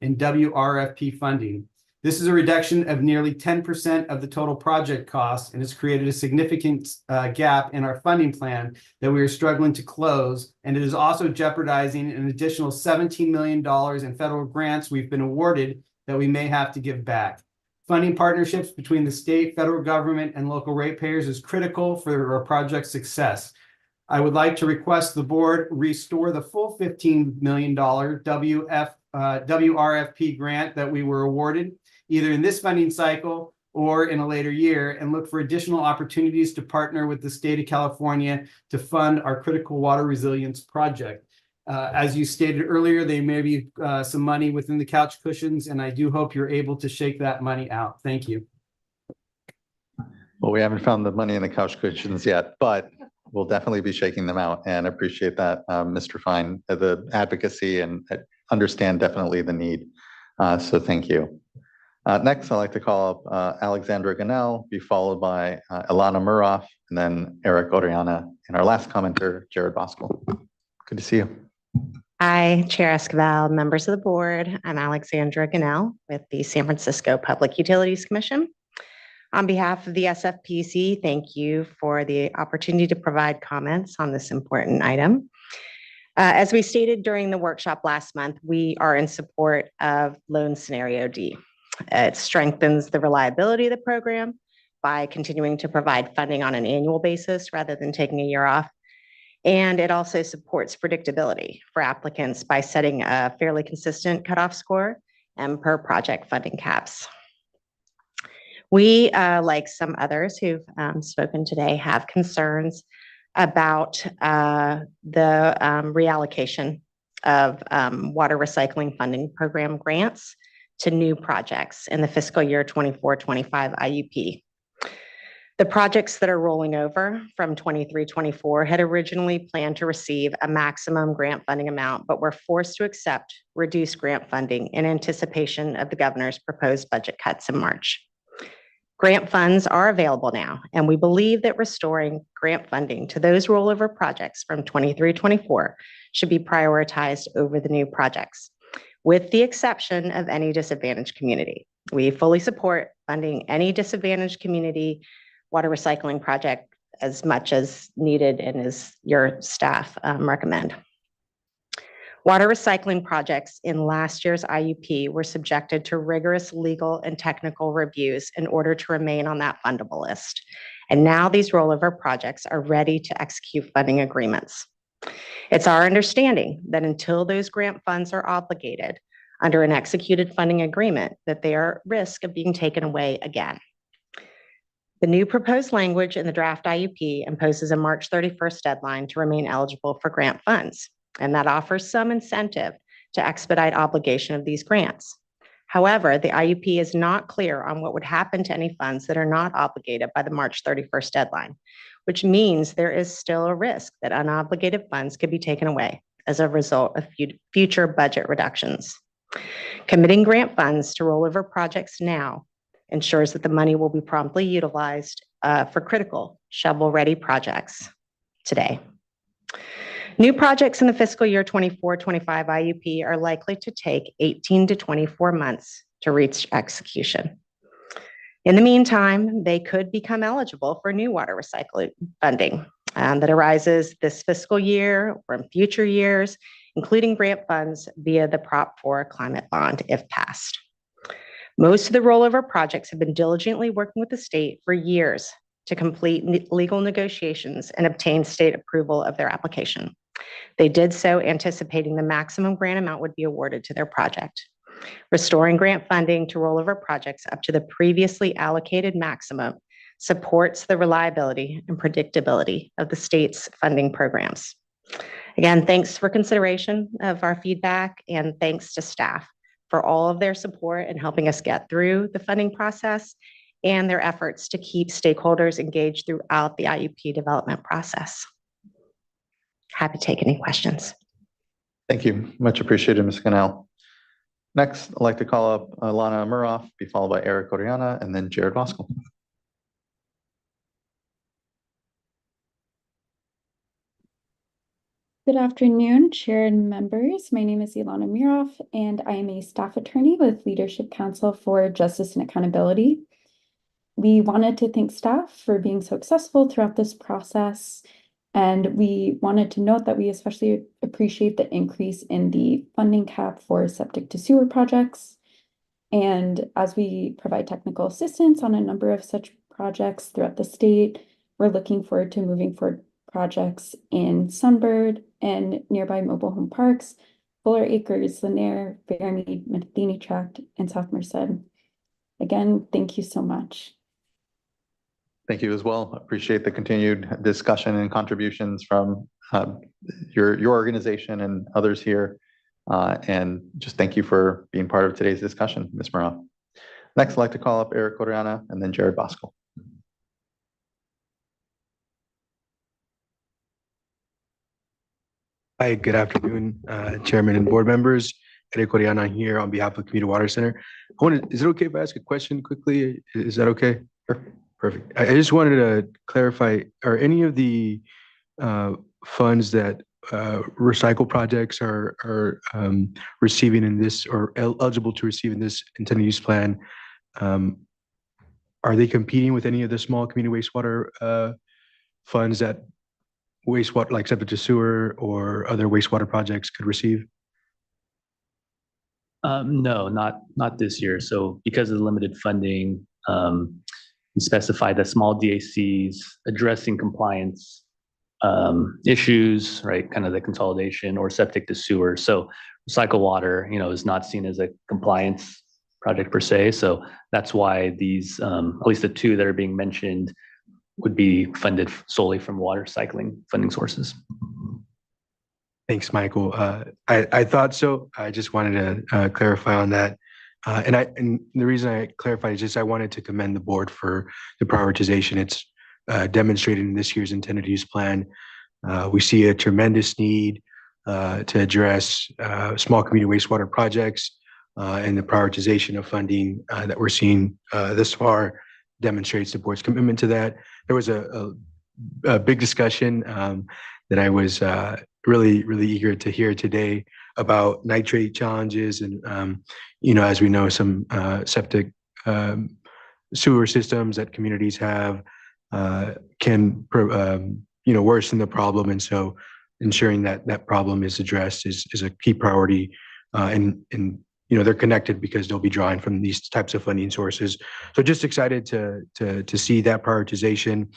in WRFP funding. This is a reduction of nearly 10% of the total project cost and has created a significant gap in our funding plan that we are struggling to close. And it is also jeopardizing an additional $17 million in federal grants we've been awarded that we may have to give back. Funding partnerships between the state, federal government, and local ratepayers is critical for our project's success. I would like to request the board restore the full $15 million WRFP grant that we were awarded, either in this funding cycle or in a later year, and look for additional opportunities to partner with the state of California to fund our critical water resilience project. As you stated earlier, there may be some money within the couch cushions, and I do hope you're able to shake that money out. Thank you. Well, we haven't found the money in the couch cushions yet, but we'll definitely be shaking them out, and appreciate that, Mr. Fine, the advocacy, and understand definitely the need. So thank you. Next, I'd like to call up Alexandra Ganel, be followed by Ilana Muroff, and then Eric Oriana, and our last commenter, Jared Bosco. Good to see you. Hi, Chair Esquivel, members of the board. I'm Alexandra Ganel with the San Francisco Public Utilities Commission. On behalf of the SFPC, thank you for the opportunity to provide comments on this important item. As we stated during the workshop last month, we are in support of Loan Scenario D. It strengthens the reliability of the program by continuing to provide funding on an annual basis rather than taking a year off. And it also supports predictability for applicants by setting a fairly consistent cutoff score and per project funding caps. We, like some others who've spoken today, have concerns about the reallocation of water recycling funding program grants to new projects in the fiscal year 24-25 IUP. The projects that are rolling over from 23-24 had originally planned to receive a maximum grant funding amount, but were forced to accept reduced grant funding in anticipation of the governor's proposed budget cuts in March. Grant funds are available now, and we believe that restoring grant funding to those rollover projects from 23-24 should be prioritized over the new projects, with the exception of any disadvantaged community. We fully support funding any disadvantaged community water recycling project as much as needed and as your staff recommend. Water recycling projects in last year's IUP were subjected to rigorous legal and technical reviews in order to remain on that fundable list. And now these rollover projects are ready to execute funding agreements. It's our understanding that until those grant funds are obligated under an executed funding agreement, that they are at risk of being taken away again. The new proposed language in the draft IUP imposes a March 31st deadline to remain eligible for grant funds, and that offers some incentive to expedite obligation of these grants. However, the IUP is not clear on what would happen to any funds that are not obligated by the March 31st deadline, which means there is still a risk that unobligated funds could be taken away as a result of future budget reductions. Committing grant funds to rollover projects now ensures that the money will be promptly utilized for critical shovel-ready projects today. New projects in the fiscal year 24-25 IUP are likely to take 18 to 24 months to reach execution. In the meantime, they could become eligible for new water recycling funding that arises this fiscal year or in future years, including grant funds via the Prop 4 climate bond if passed. Most of the rollover projects have been diligently working with the state for years to complete legal negotiations and obtain state approval of their application. They did so anticipating the maximum grant amount would be awarded to their project. Restoring grant funding to rollover projects up to the previously allocated maximum supports the reliability and predictability of the state's funding programs. Again, thanks for consideration of our feedback, and thanks to staff for all of their support in helping us get through the funding process and their efforts to keep stakeholders engaged throughout the IUP development process. Happy to take any questions. Thank you. Much appreciated, Ms. Cannell. Next, I'd like to call up Alana Muroff, be followed by Eric Oriana, and then Jared Voskel. Good afternoon, Chair and members. My name is Ilana Muroff, and I am a staff attorney with Leadership Council for Justice and Accountability. We wanted to thank staff for being so accessible throughout this process, and we wanted to note that we especially appreciate the increase in the funding cap for septic to sewer projects. And as we provide technical assistance on a number of such projects throughout the state, we're looking forward to moving forward projects in Sunbird and nearby mobile home parks, Fuller Acres, Lanier, Fairmead, Matheny Tract, and South Merced. Again, thank you so much. Thank you as well. Appreciate the continued discussion and contributions from your organization and others here. And just thank you for being part of today's discussion, Ms. Muroff. Next, I'd like to call up Eric Oriana and then Jared Voskel. Hi, good afternoon, Chairman and board members. Eric Oriana here on behalf of Community Water Center. Is it okay if I ask a question quickly? Is that okay? Sure. Perfect. I just wanted to clarify, are any of the funds that recycle projects are receiving in this or eligible to receive in this intended use plan, are they competing with any of the small community wastewater funds that wastewater, like septic to sewer or other wastewater projects could receive? No, not this year. So because of the limited funding, we specify that small DACs addressing compliance issues, right? Kind of the consolidation or septic to sewer. So recycle water, is not seen as a compliance project per se. So that's why these, at least the two that are being mentioned, would be funded solely from water cycling funding sources. Thanks, Michael. I thought so. I just wanted to clarify on that. And the reason I clarified is just I wanted to commend the board for the prioritization. It's demonstrated in this year's intended use plan. We see a tremendous need to address small community wastewater projects and the prioritization of funding that we're seeing thus far demonstrates the board's commitment to that. There was a big discussion that I was really eager to hear today about nitrate challenges and as we know, some septic sewer systems that communities have can worsen the problem, and so ensuring that that problem is addressed is a key priority, and they're connected because they'll be drawing from these types of funding sources. So just excited to see that prioritization.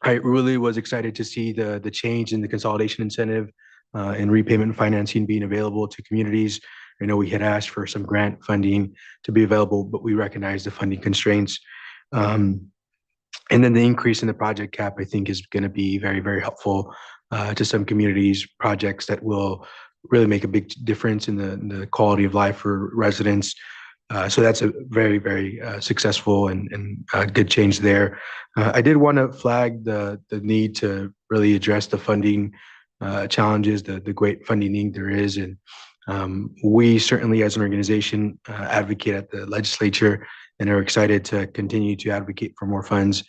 I really was excited to see the change in the consolidation incentive and repayment financing being available to communities. I know we had asked for some grant funding to be available, but we recognize the funding constraints. And then the increase in the project cap, I think, is going to be very helpful to some communities, projects that will really make a big difference in the quality of life for residents. So that's a very successful and good change there. I did want to flag the need to really address the funding challenges, the great funding need there is. And we certainly as an organization advocate at the legislature and are excited to continue to advocate for more funds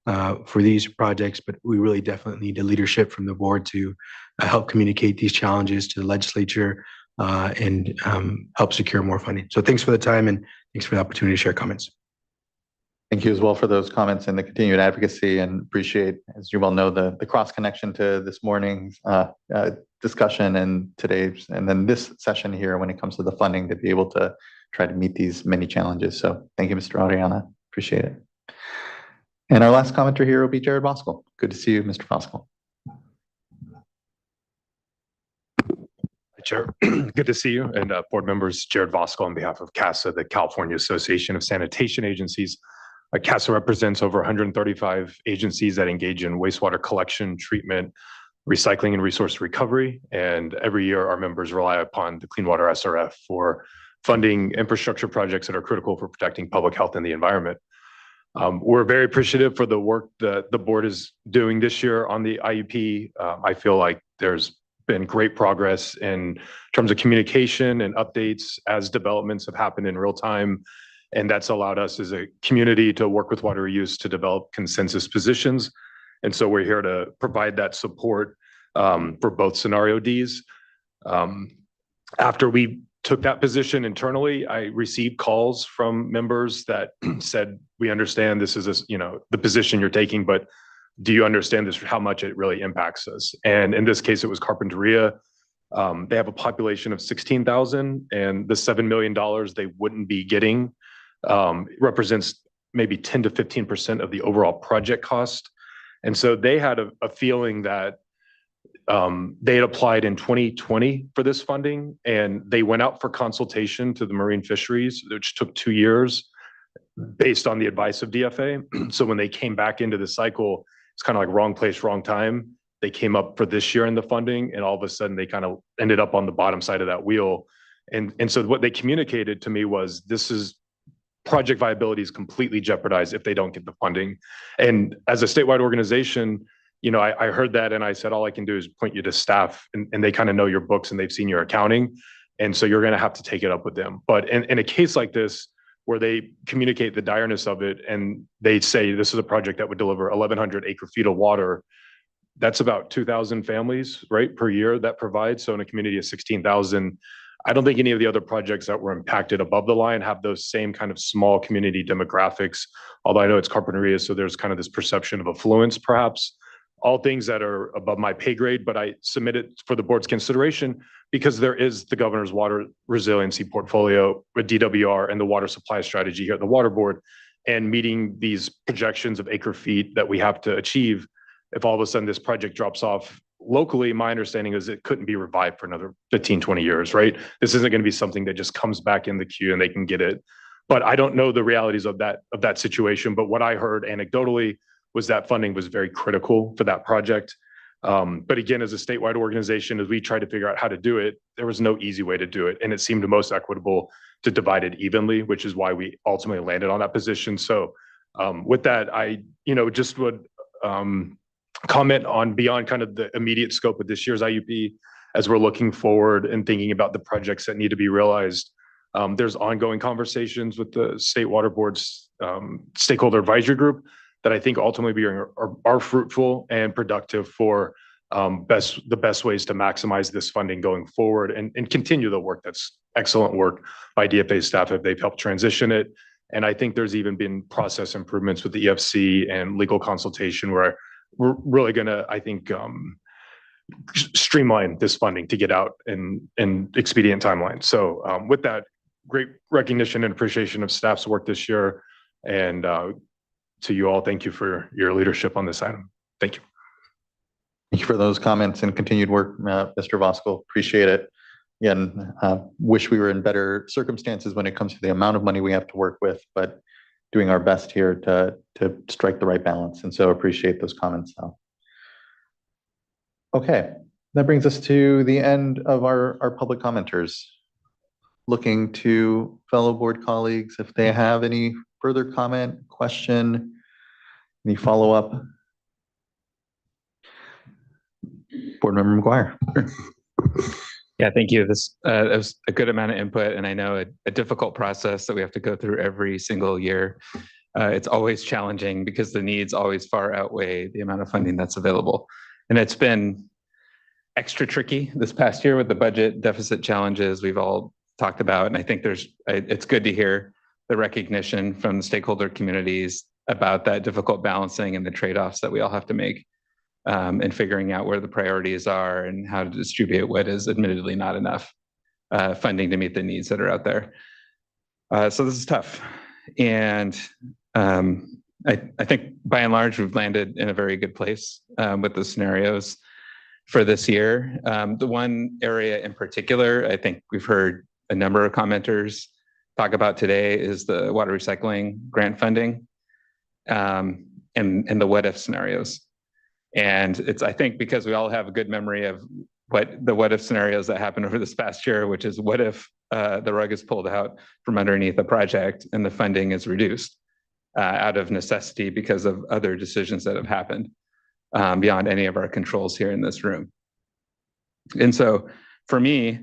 for these projects. But we really definitely need the leadership from the board to help communicate these challenges to the legislature and help secure more funding. So thanks for the time and thanks for the opportunity to share comments. Thank you as well for those comments and the continued advocacy, and appreciate, as you well know, the cross connection to this morning's discussion and today's, and then this session here when it comes to the funding to be able to try to meet these many challenges. So thank you, Mr. Ariana. Appreciate it. And our last commenter here will be Jared Voskuhl. Good to see you, Mr. Voskuhl. Chair, good to see you, and board members. Jared Voskuhl on behalf of CASA, the California Association of Sanitation Agencies. CASA represents over 135 agencies that engage in wastewater collection, treatment, recycling, and resource recovery. And every year, our members rely upon the Clean Water SRF for funding infrastructure projects that are critical for protecting public health and the environment. We're very appreciative for the work that the board is doing this year on the IUP. I feel like there's been great progress in terms of communication and updates as developments have happened in real time. And that's allowed us as a community to work with water use to develop consensus positions. And so we're here to provide that support for both scenario Ds. After we took that position internally, I received calls from members that said, we understand this is the position you're taking, but do you understand this, how much it really impacts us? And in this case, it was Carpinteria. They have a population of 16,000, and the $7 million they wouldn't be getting represents maybe 10 to 15% of the overall project cost. And so they had a feeling that they had applied in 2020 for this funding, and they went out for consultation to the marine fisheries, which took 2 years based on the advice of DFA. So when they came back into the cycle, it's kind of like wrong place, wrong time. They came up for this year in the funding, and all of a sudden they kind of ended up on the bottom side of that wheel. And so what they communicated to me was, this is project viability is completely jeopardized if they don't get the funding. And as a statewide organization, I heard that and I said, all I can do is point you to staff, and they kind of know your books and they've seen your accounting. And so you're going to have to take it up with them. But in a case like this, where they communicate the direness of it and they say this is a project that would deliver 1,100 acre feet of water, that's about 2,000 families, right, per year that provides. So in a community of 16,000, I don't think any of the other projects that were impacted above the line have those same kind of small community demographics. Although I know it's Carpinteria, so there's kind of this perception of affluence, perhaps. All things that are above my pay grade, but I submit it for the board's consideration because there is the governor's water resiliency portfolio with DWR and the water supply strategy here at the water board, and meeting these projections of acre feet that we have to achieve. If all of a sudden this project drops off locally, my understanding is it couldn't be revived for another 15, 20 years, right? This isn't going to be something that just comes back in the queue and they can get it. But I don't know the realities of that situation. But what I heard anecdotally was that funding was very critical for that project. But again, as a statewide organization, as we tried to figure out how to do it, there was no easy way to do it. And it seemed most equitable to divide it evenly, which is why we ultimately landed on that position. So with that, I just would comment on beyond kind of the immediate scope of this year's IUP, as we're looking forward and thinking about the projects that need to be realized. There's ongoing conversations with the State Water Board's Stakeholder Advisory Group that I think ultimately are fruitful and productive for the best ways to maximize this funding going forward and continue the work. That's excellent work by DFA staff if they've helped transition it. And I think there's even been process improvements with the EFC and legal consultation where we're really going to, I think, streamline this funding to get out in expedient timeline. So with that, great recognition and appreciation of staff's work this year. And to you all, thank you for your leadership on this item. Thank you. Thank you for those comments and continued work, Mr. Voskel. Appreciate it. Again, wish we were in better circumstances when it comes to the amount of money we have to work with, but doing our best here to strike the right balance. And so appreciate those comments now. Okay, that brings us to the end of our public commenters. Looking to fellow board colleagues if they have any further comment, question, any follow-up. Board Member McGuire. Yeah, thank you. This was a good amount of input, and I know a difficult process that we have to go through every single year. It's always challenging because the needs always far outweigh the amount of funding that's available. And it's been extra tricky this past year with the budget deficit challenges we've all talked about. And I think it's good to hear the recognition from the stakeholder communities about that difficult balancing and the trade-offs that we all have to make and figuring out where the priorities are and how to distribute what is admittedly not enough funding to meet the needs that are out there. So this is tough. And I think by and large, we've landed in a very good place with the scenarios for this year. The one area in particular, I think we've heard a number of commenters talk about today is the water recycling grant funding and the what if scenarios. And it's, I think, because we all have a good memory of what if scenarios that happened over this past year, which is what if the rug is pulled out from underneath the project and the funding is reduced out of necessity because of other decisions that have happened beyond any of our controls here in this room. And so for me,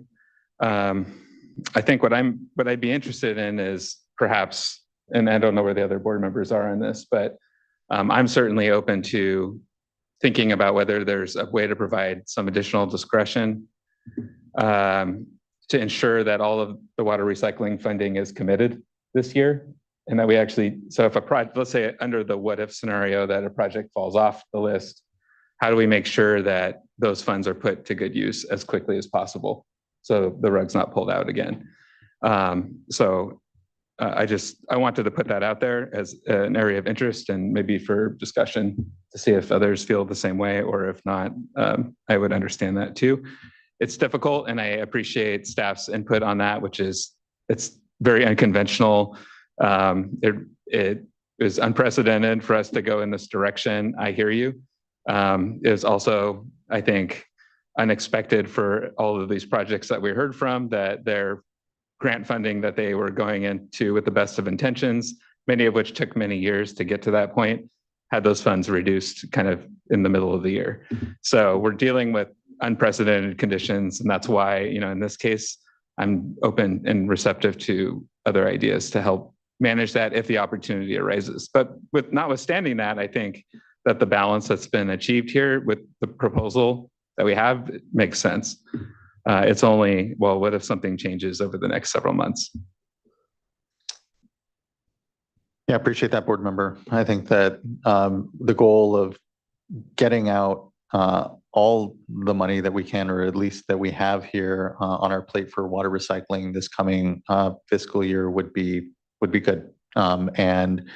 I think what I'd be interested in is perhaps, and I don't know where the other board members are on this, but I'm certainly open to thinking about whether there's a way to provide some additional discretion to ensure that all of the water recycling funding is committed this year. And that we actually, so if a project, let's say under the what if scenario that a project falls off the list, how do we make sure that those funds are put to good use as quickly as possible so the rug's not pulled out again? I wanted to put that out there as an area of interest and maybe for discussion to see if others feel the same way, or if not, I would understand that too. It's difficult, and I appreciate staff's input on that, which is, it's very unconventional. It is unprecedented for us to go in this direction. I hear you. It was also, I think, unexpected for all of these projects that we heard from, that their grant funding that they were going into with the best of intentions, many of which took many years to get to that point, had those funds reduced kind of in the middle of the year. So we're dealing with unprecedented conditions, and that's why, in this case, I'm open and receptive to other ideas to help manage that if the opportunity arises. But notwithstanding that, I think that the balance that's been achieved here with the proposal that we have makes sense. It's only, well, what if something changes over the next several months? Yeah, I appreciate that, board member. I think that the goal of getting out all the money that we can, or at least that we have here on our plate for water recycling this coming fiscal year would be good. And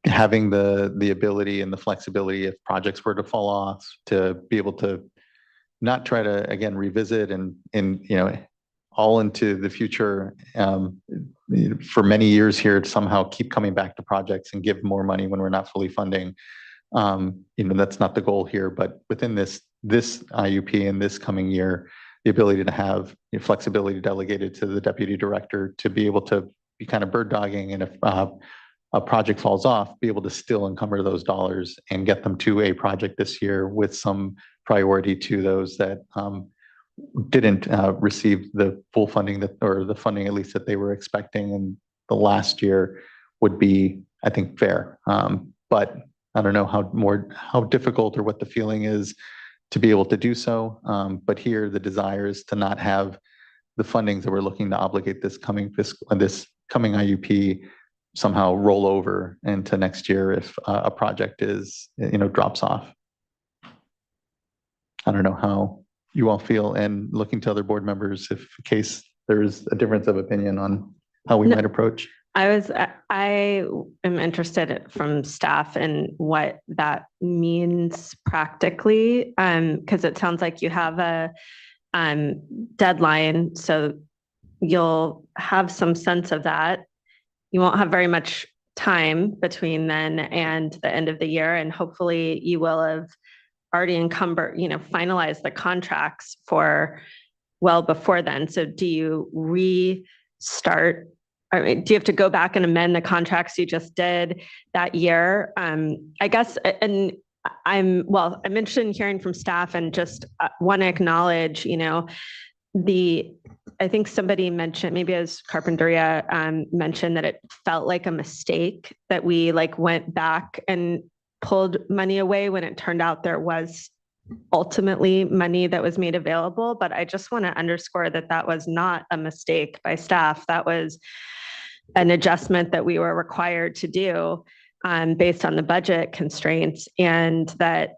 having the ability and the flexibility if projects were to fall off to be able to not try to, again, revisit and all into the future for many years here to somehow keep coming back to projects and give more money when we're not fully funding. That's not the goal here, but within this IUP in this coming year, the ability to have flexibility delegated to the deputy director to be able to be kind of bird dogging, and if a project falls off, be able to still encumber those dollars and get them to a project this year with some priority to those that didn't receive the full funding that, or the funding at least that they were expecting in the last year would be, I think, fair. But I don't know how difficult or what the feeling is to be able to do so. But here the desire is to not have the fundings that we're looking to obligate this coming IUP somehow roll over into next year if a project is, drops off. I don't know how you all feel, and looking to other board members if in case there is a difference of opinion on how we might approach. I am interested from staff in what that means practically, because it sounds like you have a deadline, so you'll have some sense of that. You won't have very much time between then and the end of the year, and hopefully you will have already finalized the contracts for well before then. So do you restart? I mean, do you have to go back and amend the contracts you just did that year? I guess, and I'm interested in hearing from staff, and just want to acknowledge, I think somebody mentioned, maybe as Carpinteria mentioned, that it felt like a mistake that we went back and pulled money away when it turned out there was ultimately money that was made available. But I just want to underscore that that was not a mistake by staff. That was an adjustment that we were required to do based on the budget constraints, and that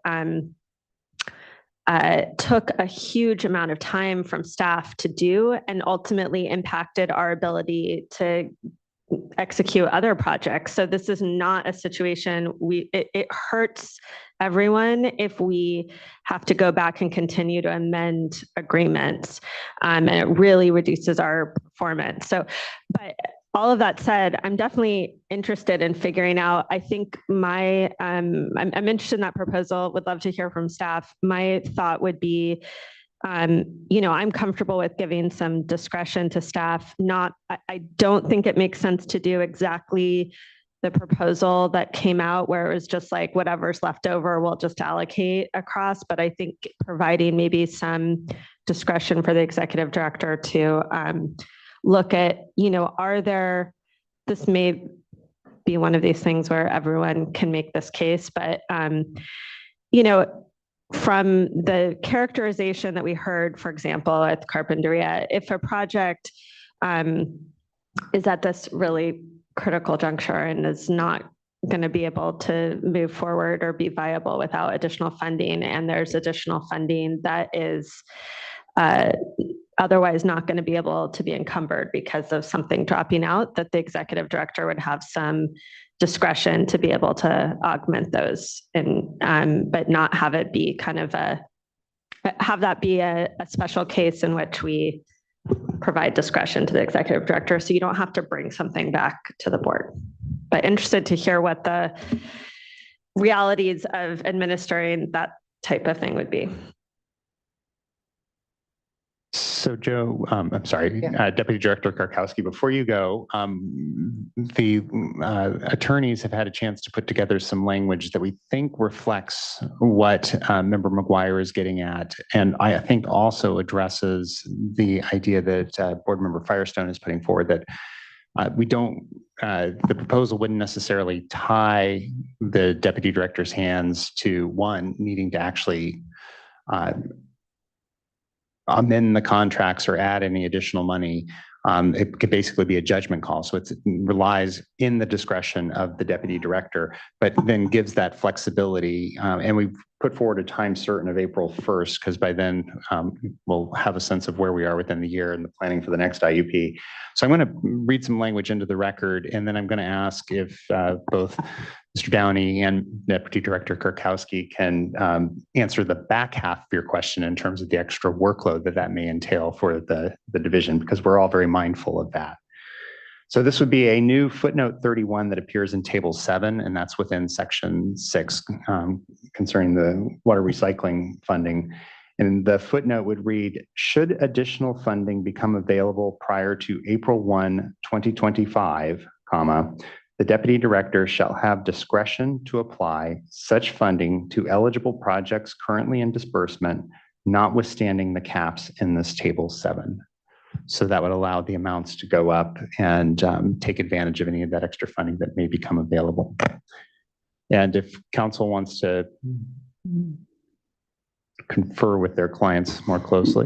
took a huge amount of time from staff to do, and ultimately impacted our ability to execute other projects. So this is not a situation it hurts everyone if we have to go back and continue to amend agreements, and it really reduces our performance. So, but all of that said, I'm definitely interested in figuring out, I think I'm interested in that proposal, would love to hear from staff. My thought would be, I'm comfortable with giving some discretion to staff. I don't think it makes sense to do exactly the proposal that came out where it was just like whatever's left over, we'll just allocate across. But I think providing maybe some discretion for the executive director to look at, this may be one of these things where everyone can make this case, but, from the characterization that we heard, for example, at Carpinteria, if a project is at this really critical juncture and is not going to be able to move forward or be viable without additional funding, and there's additional funding that is otherwise not going to be able to be encumbered because of something dropping out, that the executive director would have some discretion to be able to augment those, and but not have it be kind of have that be a special case in which we provide discretion to the executive director, so you don't have to bring something back to the board. But interested to hear what the realities of administering that type of thing would be. So Joe, I'm sorry, Deputy Director Karkowski, before you go, the attorneys have had a chance to put together some language that we think reflects what Member McGuire is getting at. And I think also addresses the idea that Board Member Firestone is putting forward, that the proposal wouldn't necessarily tie the Deputy Director's hands to needing to actually amend the contracts or add any additional money. It could basically be a judgment call. So it relies in the discretion of the deputy director, but then gives that flexibility. And we've put forward a time certain of April 1st, because by then we'll have a sense of where we are within the year and the planning for the next IUP. So I'm going to read some language into the record, and then I'm going to ask if both Mr. Downey and Deputy Director Karkowski can answer the back half of your question in terms of the extra workload that may entail for the division, because we're all very mindful of that. So this would be a new footnote 31 that appears in table 7, and that's within section 6 concerning the water recycling funding. And the footnote would read, should additional funding become available prior to April 1, 2025, the Deputy Director shall have discretion to apply such funding to eligible projects currently in disbursement, notwithstanding the caps in this table 7. So that would allow the amounts to go up and take advantage of any of that extra funding that may become available. And if council wants to confer with their clients more closely.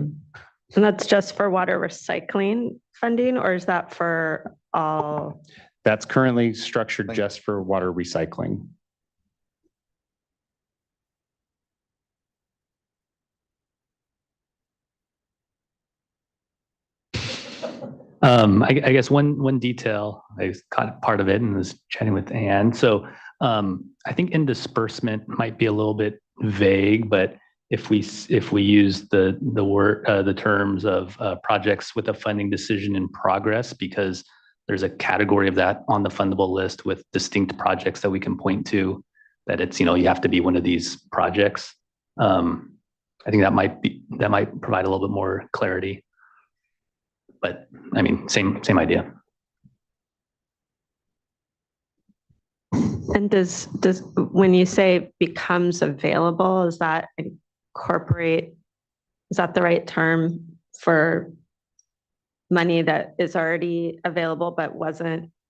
And that's just for water recycling funding, or is that for all? That's currently structured just for water recycling. I guess one detail, I caught part of it and was chatting with Ann. So I think in disbursement might be a little bit vague, but if we use the terms of projects with a funding decision in progress, because there's a category of that on the fundable list with distinct projects that we can point to, that it's, you have to be one of these projects. I think that might provide a little bit more clarity. But I mean, same idea. And does when you say becomes available, is that incorporate? Is that the right term for money that is already available but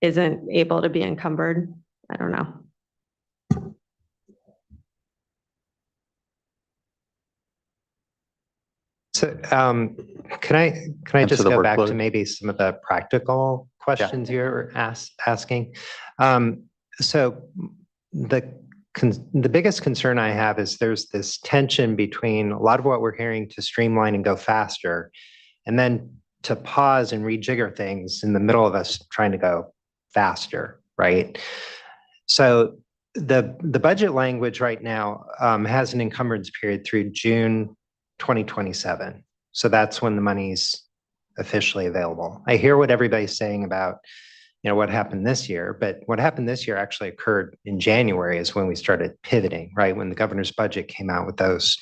isn't able to be encumbered? I don't know. So can I just go back to maybe some of the practical questions you're asking? So the biggest concern I have is there's this tension between a lot of what we're hearing to streamline and go faster, and then to pause and rejigger things in the middle of us trying to go faster, right? So the budget language right now has an encumbrance period through June 2027. So that's when the money's officially available. I hear what everybody's saying about, what happened this year, but what happened this year actually occurred in January is when we started pivoting, right? When the governor's budget came out with those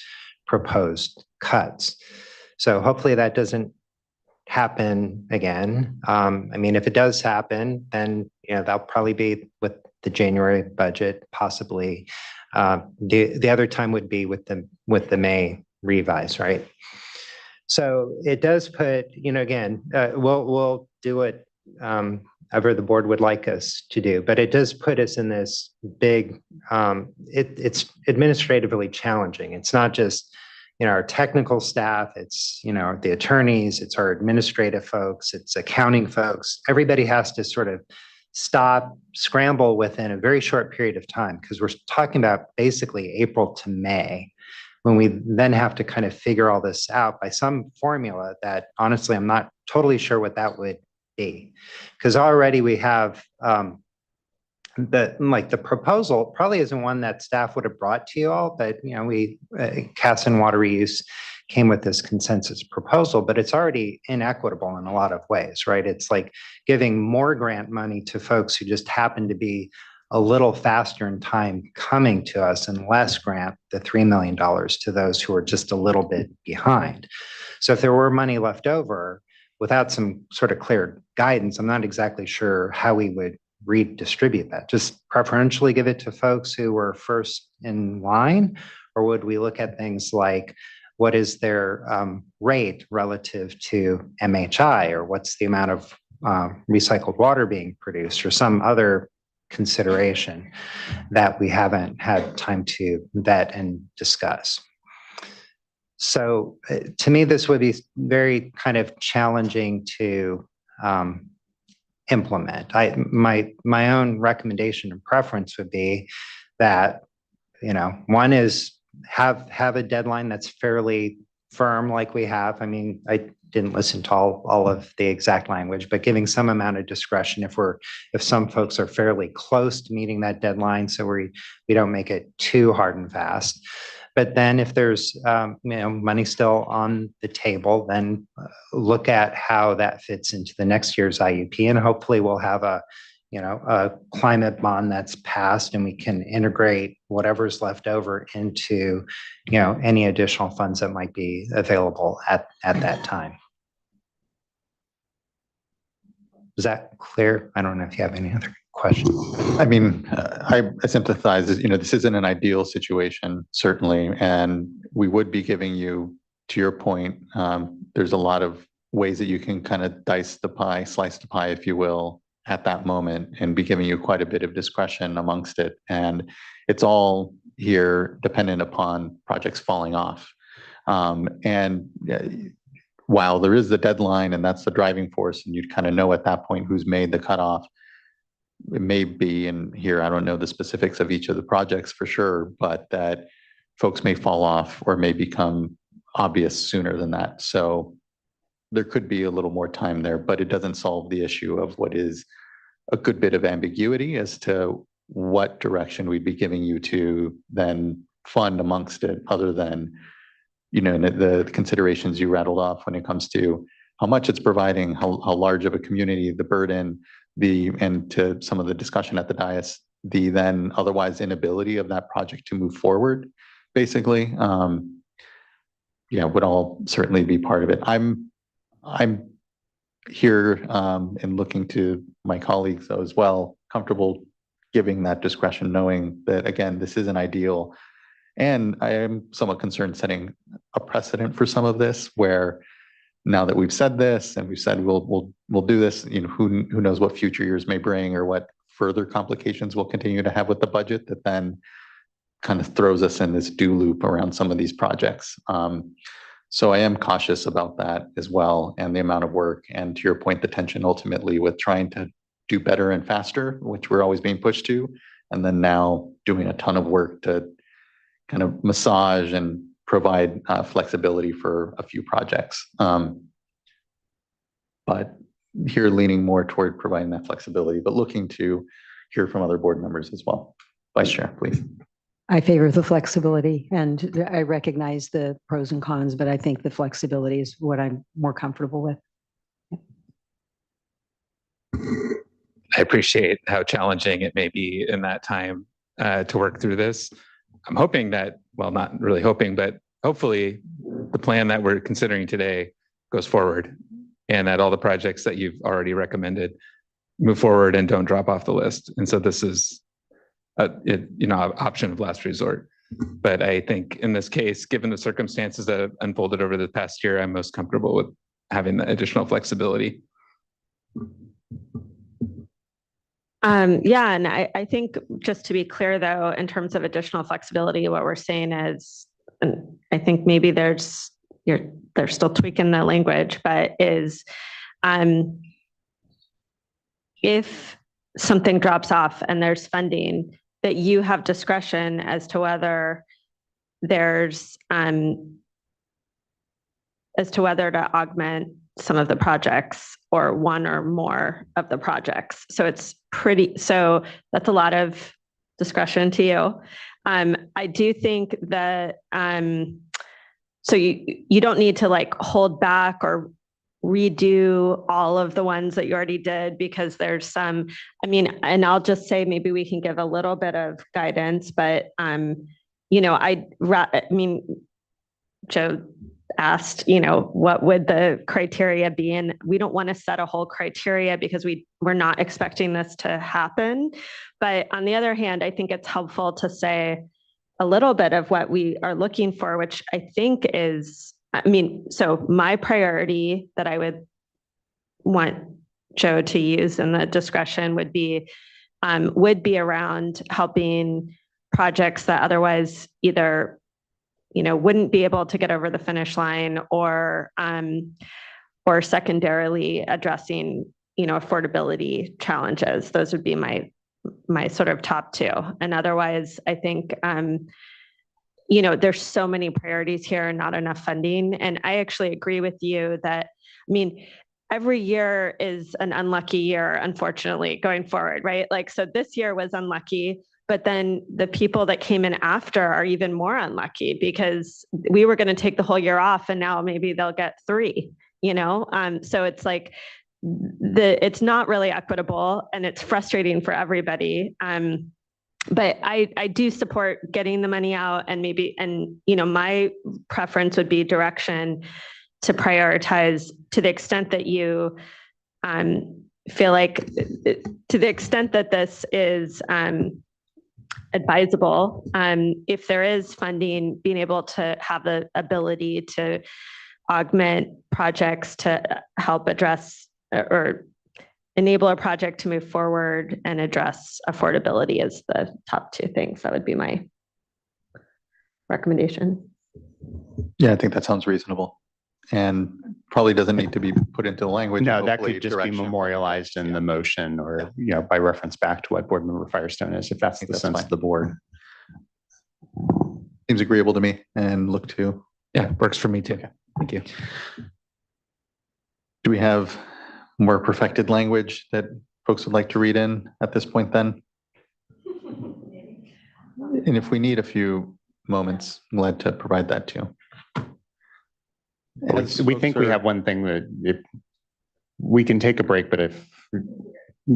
proposed cuts. So hopefully that doesn't happen again. I mean, if it does happen, then, that'll probably be with the January budget, possibly. The other time would be with the May revise, right? So it does put, again, we'll do it ever the board would like us to do, but it does put us in this big, it's administratively challenging. It's not just, our technical staff, it's, the attorneys, it's our administrative folks, it's accounting folks. Everybody has to sort of stop, scramble within a very short period of time, because we're talking about basically April to May, when we then have to kind of figure all this out by some formula that honestly, I'm not totally sure what that would be. Because already we have the proposal probably isn't one that staff would have brought to you all, but we CAS and Water Reuse came with this consensus proposal, but it's already inequitable in a lot of ways, right? It's like giving more grant money to folks who just happen to be a little faster in time coming to us, and less grant, the $3 million, to those who are just a little bit behind. So if there were money left over without some sort of clear guidance, I'm not exactly sure how we would redistribute that. Just preferentially give it to folks who were first in line, or would we look at things like what is their rate relative to MHI, or what's the amount of recycled water being produced, or some other consideration that we haven't had time to vet and discuss. So to me, this would be very kind of challenging to implement. My own recommendation and preference would be that, one is have a deadline that's fairly firm, like we have. I mean, I didn't listen to all of the exact language, but giving some amount of discretion if some folks are fairly close to meeting that deadline, so we don't make it too hard and fast. But then if there's money still on the table, then look at how that fits into the next year's IUP, and hopefully we'll have a climate bond that's passed, and we can integrate whatever's left over into any additional funds that might be available at that time. Is that clear? I don't know if you have any other questions. I mean, I sympathize. This isn't an ideal situation, certainly, and we would be giving you to your point, there's a lot of ways that you can kind of dice the pie, slice the pie, if you will, at that moment, and be giving you quite a bit of discretion amongst it. And it's all here dependent upon projects falling off. While there is the deadline and that's the driving force, and you'd kind of know at that point who's made the cutoff, it may be, and here I don't know the specifics of each of the projects for sure, but that folks may fall off or may become obvious sooner than that. So there could be a little more time there, but it doesn't solve the issue of what is a good bit of ambiguity as to what direction we'd be giving you to then fund amongst it, other than, you know, the considerations you rattled off when it comes to how much it's providing, how large of a community, the burden, and to some of the discussion at the dais, the then otherwise inability of that project to move forward, basically, would all certainly be part of it. I'm here and looking to my colleagues though as well, comfortable giving that discretion, knowing that, again, this isn't ideal. And I am somewhat concerned setting a precedent for some of this, where now that we've said this and we've said we'll do this, you know, who knows what future years may bring or what further complications we'll continue to have with the budget that then kind of throws us in this do loop around some of these projects. So I am cautious about that as well, and the amount of work, and to your point, the tension ultimately with trying to do better and faster, which we're always being pushed to, and then now doing a ton of work to kind of massage and provide flexibility for a few projects. But here leaning more toward providing that flexibility, but looking to hear from other board members as well. Vice Chair, please. I favor the flexibility, and I recognize the pros and cons, but I think the flexibility is what I'm more comfortable with. I appreciate how challenging it may be in that time to work through this. I'm hoping that, well, not really hoping, but hopefully the plan that we're considering today goes forward, and that all the projects that you've already recommended move forward and don't drop off the list. And so this is option of last resort. But I think in this case, given the circumstances that have unfolded over the past year, I'm most comfortable with having the additional flexibility. Yeah, and I think just to be clear though, in terms of additional flexibility, what we're saying is, and I think maybe they're still tweaking the language, but is if something drops off and there's funding, that you have discretion as to whether there's as to whether to augment some of the projects or one or more of the projects. So so that's a lot of discretion to you. I do think that, so you don't need to like hold back or redo all of the ones that you already did, because there's some, and I'll just say, maybe we can give a little bit of guidance, but, Joe asked, what would the criteria be? And we don't want to set a whole criteria because we're not expecting this to happen. But on the other hand, I think it's helpful to say a little bit of what we are looking for, which I think is, so my priority that I would want Joe to use in the discretion would be around helping projects that otherwise either wouldn't be able to get over the finish line, or secondarily addressing, affordability challenges. Those would be my sort of top two. And otherwise, I think, there's so many priorities here and not enough funding. And I actually agree with you that, every year is an unlucky year, unfortunately, going forward, right? Like, so this year was unlucky, but then the people that came in after are even more unlucky, because we were going to take the whole year off and now maybe they'll get 3, so it's like it's not really equitable, and it's frustrating for everybody. But I do support getting the money out, and my preference would be direction to prioritize, to the extent that you feel like, to the extent that this is advisable. If there is funding, being able to have the ability to augment projects to help address or enable a project to move forward and address affordability is the top two things. That would be my recommendation. Yeah, I think that sounds reasonable and probably doesn't need to be put into language. No, that Hopefully could just be direction. memorialized in the motion or, you know, by reference back to what Board Member Firestone is, if that's the that's sense fine. of the board. Seems agreeable to me and look to. Yeah, works for me too. Okay. Thank you. Do we have more perfected language that folks would like to read in at this point then? And if we need a few moments, I'm glad to provide that too. We think we have one thing that if we can take a break, but if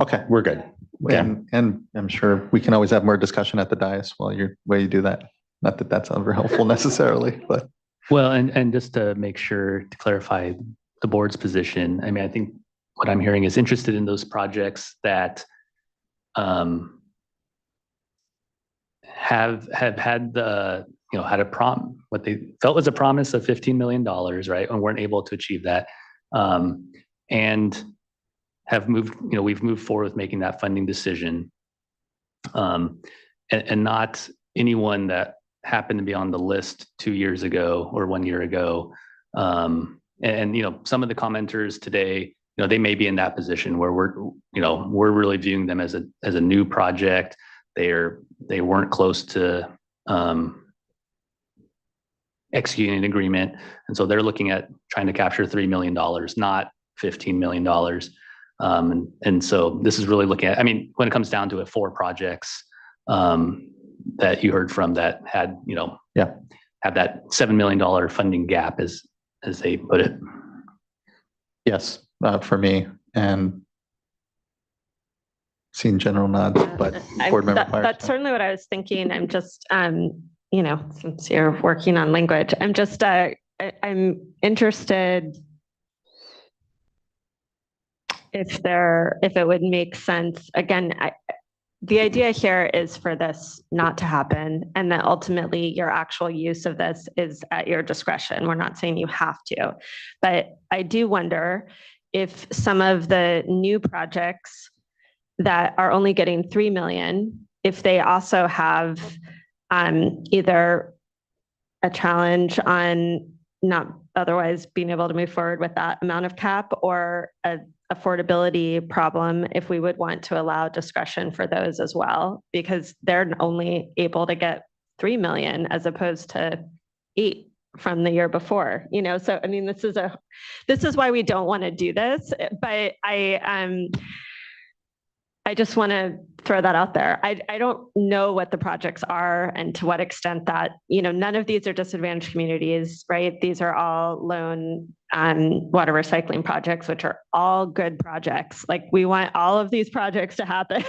okay, we're good. And I'm sure we can always have more discussion at the dais while you do that. Not that that's ever helpful necessarily, but well, and just to make sure to clarify the board's position, I mean, I think what I'm hearing is interested in those projects that have had the had a what they felt was a promise of $15 million, right, and weren't able to achieve that, and have moved. We've moved forward with making that funding decision, and not anyone that happened to be on the list 2 years ago or 1 year ago, and some of the commenters today, they may be in that position where we're really viewing them as a new project. They weren't close to executing an agreement, and so they're looking at trying to capture $3 million, not $15 million. And so this is really looking at, I mean, when it comes down to it, 4 projects that you heard from that had, have that $7 million funding gap as they put it. Yes, for me, and seeing general nods, but board member that's certainly what I was thinking. I'm just, since you're working on language, I'm just, I'm interested if it would make sense. Again, the idea here is for this not to happen, and that ultimately your actual use of this is at your discretion. We're not saying you have to, but I do wonder if some of the new projects that are only getting 3 million, if they also have either a challenge on not otherwise being able to move forward with that amount of cap, or a affordability problem if we would want to allow discretion for those as well, because they're only able to get 3 million as opposed to 8 from the year before, so I mean, this is why we don't want to do this, but I just want to throw that out there. I don't know what the projects are and to what extent that, none of these are disadvantaged communities, right? These are all lone water recycling projects, which are all good projects. Like, we want all of these projects to happen.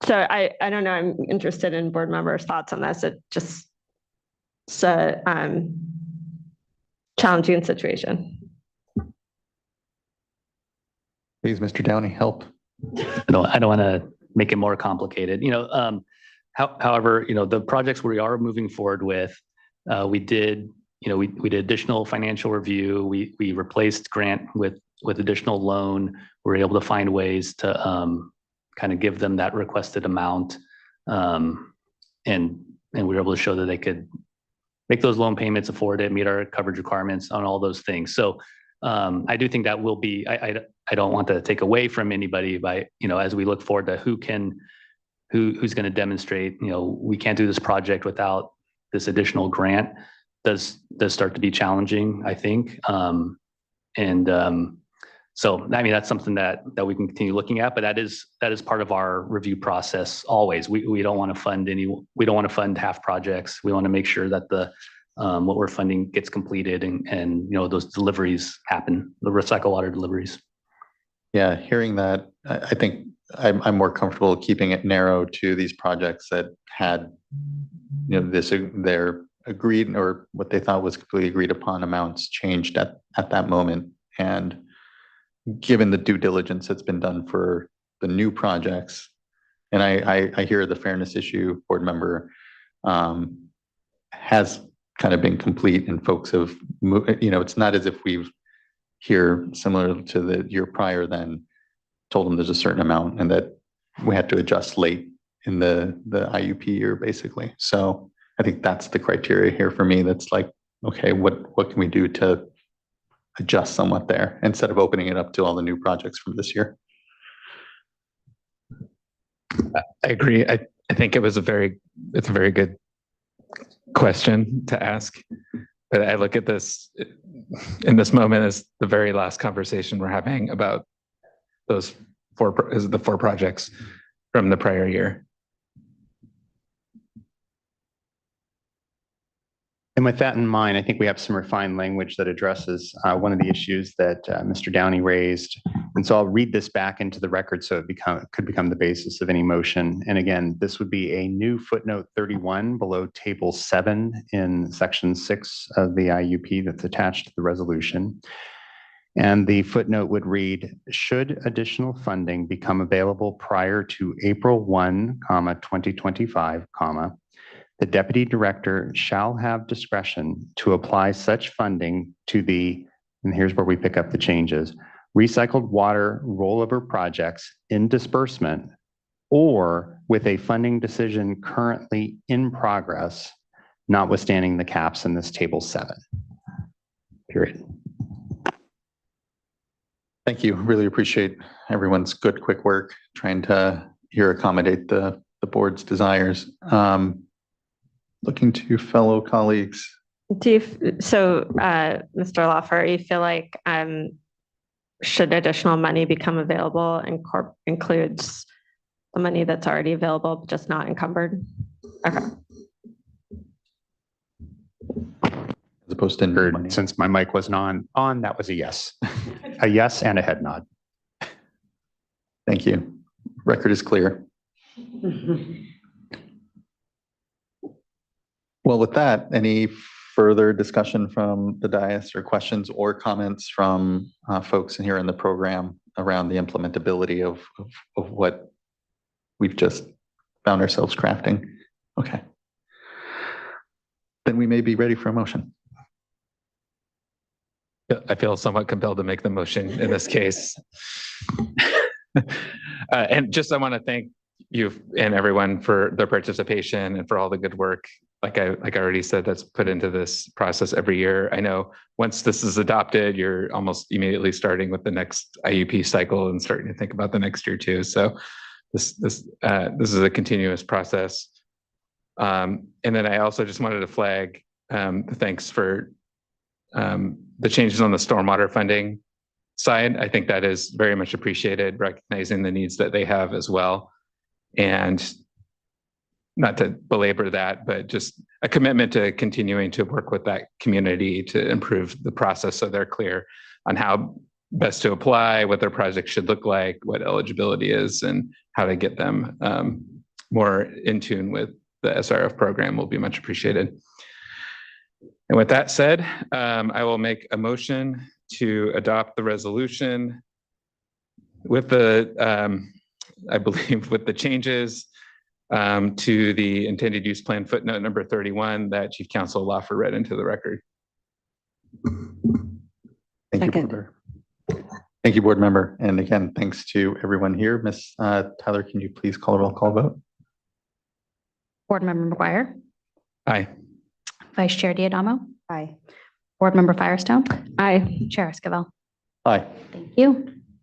So I don't know. I'm interested in board members' thoughts on this. It's a challenging situation. Please, Mr. Downey, help. I don't want to make it more complicated. However, the projects we are moving forward with, we did additional financial review. We replaced grant with additional loan. We're able to find ways to kind of give them that requested amount, and we were able to show that they could make those loan payments, afford it, meet our coverage requirements on all those things. So I do think that will be. I don't want to take away from anybody by, as we look forward to who's going to demonstrate, we can't do this project without this additional grant, does start to be challenging, I think. So, I mean, that's something that we can continue looking at, but that is part of our review process always. We don't want to fund half projects. We want to make sure that what we're funding gets completed and those deliveries happen, the recycled water deliveries. Yeah, hearing that, I think I'm more comfortable keeping it narrow to these projects that had, their agreed or what they thought was completely agreed upon amounts changed at that moment. And given the due diligence that's been done for the new projects And I hear the fairness issue, board member, has kind of been complete, and folks have, it's not as if we've here, similar to the year prior, then told them there's a certain amount and that we had to adjust late in the IUP year, basically. So I think that's the criteria here for me. That's like, okay, what can we do to adjust somewhat there instead of opening it up to all the new projects from this year? I agree. I think it's a very good question to ask. But I look at this in this moment as the very last conversation we're having about those four projects from the prior year. And with that in mind, I think we have some refined language that addresses one of the issues that Mr. Downey raised. And so I'll read this back into the record so it could become the basis of any motion. And again, this would be a new footnote 31 below table 7 in section 6 of the IUP that's attached to the resolution. And the footnote would read, should additional funding become available prior to April 1, 2025, the deputy director shall have discretion to apply such funding to the, and here's where we pick up the changes, recycled water rollover projects in disbursement or with a funding decision currently in progress, notwithstanding the caps in this table 7. Period. Thank you. Really appreciate everyone's good, quick work trying to here accommodate the board's desires. Looking to fellow colleagues. Mr. Lawfer, you feel like should additional money become available includes the money that's already available, just not encumbered? Okay. As opposed to money. Since my mic wasn't on, that was a yes. A yes and a head nod. Thank you. Record is clear. Well, with that, any further discussion from the dais or questions or comments from folks in here in the program around the implementability of what we've just found ourselves crafting? Okay. Then we may be ready for a motion. I feel somewhat compelled to make the motion in this case. And just I want to thank you and everyone for their participation and for all the good work. Like I already said, that's put into this process every year. I know once this is adopted, you're almost immediately starting with the next IUP cycle and starting to think about the next year too. So this is a continuous process. And then I also just wanted to flag the thanks for the changes on the stormwater funding side. I think that is very much appreciated, recognizing the needs that they have as well. And not to belabor that, but just a commitment to continuing to work with that community to improve the process so they're clear on how best to apply, what their project should look like, what eligibility is, and how to get them more in tune with the SRF program will be much appreciated. And with that said, I will make a motion to adopt the resolution with the, I believe, with the changes to the intended use plan footnote number 31 that Chief Counsel Lawfer read into the record. Thank you, board. Thank you, board member. And again, thanks to everyone here. Ms. Tyler, can you please call a roll call vote? Board Member McGuire. Aye. Vice Chair Diadamo. Aye. Board Member Firestone. Aye. Chair Esquivel. Aye. Thank you.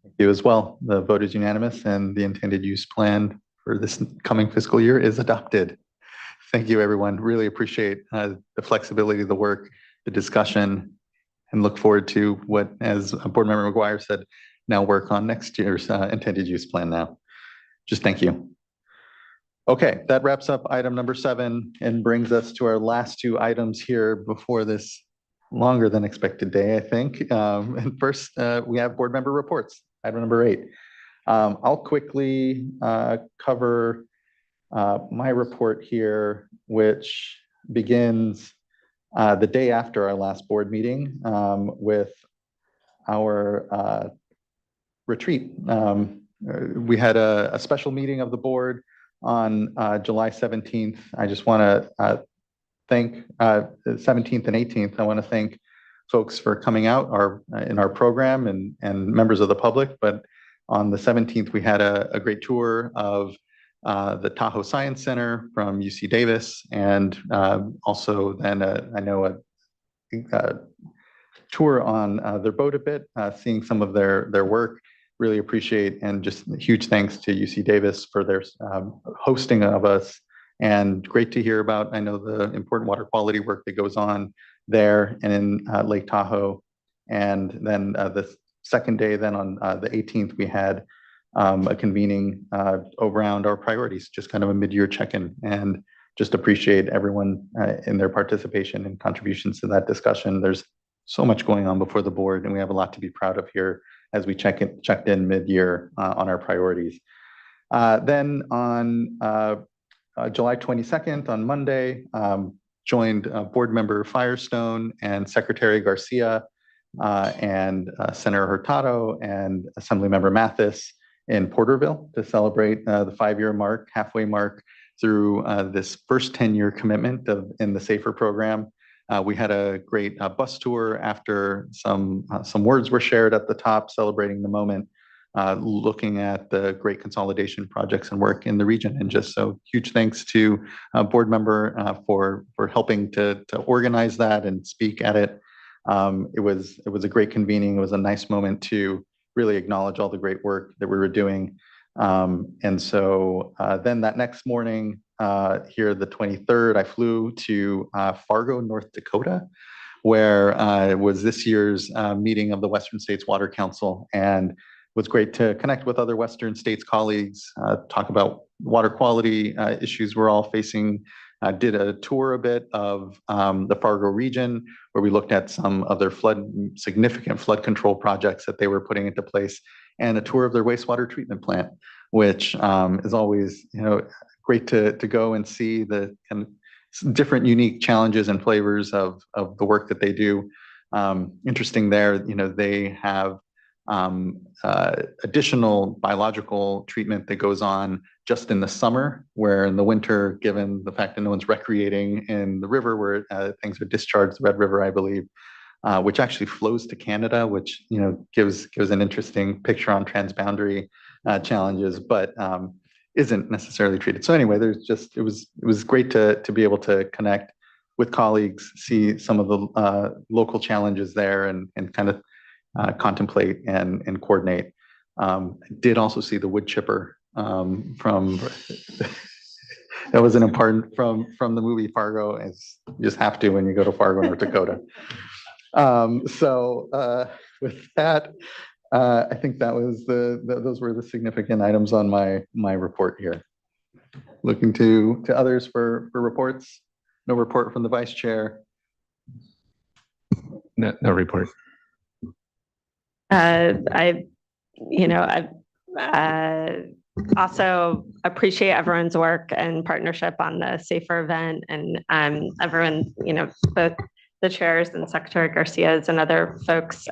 Thank you as well. The vote is unanimous and the intended use plan for this coming fiscal year is adopted. Thank you, everyone. Really appreciate the flexibility of the work, the discussion, and look forward to what, as Board Member McGuire said, now work on next year's intended use plan now. Just thank you. Okay, that wraps up item number 7 and brings us to our last 2 items here before this longer than expected day, I think. And first, we have board member reports, item number 8. I'll quickly cover my report here, which begins the day after our last board meeting with our retreat. We had a special meeting of the board on July 17th. I just want to thank the 17th and 18th. I want to thank folks for coming out in our program and members of the public. But on the 17th, we had a great tour of the Tahoe Science Center from UC Davis, and also then I know a tour on their boat a bit, seeing some of their work. Really appreciate, and just huge thanks to UC Davis for their hosting of us, and great to hear about, I know, the important water quality work that goes on there and in Lake Tahoe. And then the second day, then on the 18th, we had a convening around our priorities, just kind of a mid-year check-in, and just appreciate everyone in their participation and contributions to that discussion. There's so much going on before the board, and we have a lot to be proud of here as we checked in mid-year on our priorities. Then on July 22nd, on Monday, joined Board Member Firestone and Secretary Garcia and Senator Hurtado and Assemblymember Mathis in Porterville to celebrate the 5-year mark, halfway mark through this first 10-year commitment in the SAFER program. We had a great bus tour after some words were shared at the top, celebrating the moment, looking at the great consolidation projects and work in the region. And just so huge thanks to board member for helping to organize that and speak at it. It was a great convening. It was a nice moment to really acknowledge all the great work that we were doing. And so then that next morning, here the 23rd, I flew to Fargo, North Dakota, where it was this year's meeting of the Western States Water Council, and it was great to connect with other Western States colleagues, talk about water quality issues we're all facing. Did a tour a bit of the Fargo region, where we looked at some of their significant flood control projects that they were putting into place, and a tour of their wastewater treatment plant, which is always, great to go and see the kind of different unique challenges and flavors of the work that they do. Interesting there, they have additional biological treatment that goes on just in the summer, where in the winter, given the fact that no one's recreating in the river where things are discharged, the Red River, I believe, which actually flows to Canada, which gives an interesting picture on transboundary challenges, but isn't necessarily treated. So anyway, it was great to be able to connect with colleagues, see some of the local challenges there, and kind of contemplate and coordinate. Did also see the wood chipper from that was an important from the movie Fargo, as you just have to when you go to Fargo, North Dakota. So with that, I think that was those were the significant items on my report here. Looking to others for reports. No report from the vice chair. No report. I also appreciate everyone's work and partnership on the SAFER event, and everyone, both the chairs and Secretary Garcia's and other folks'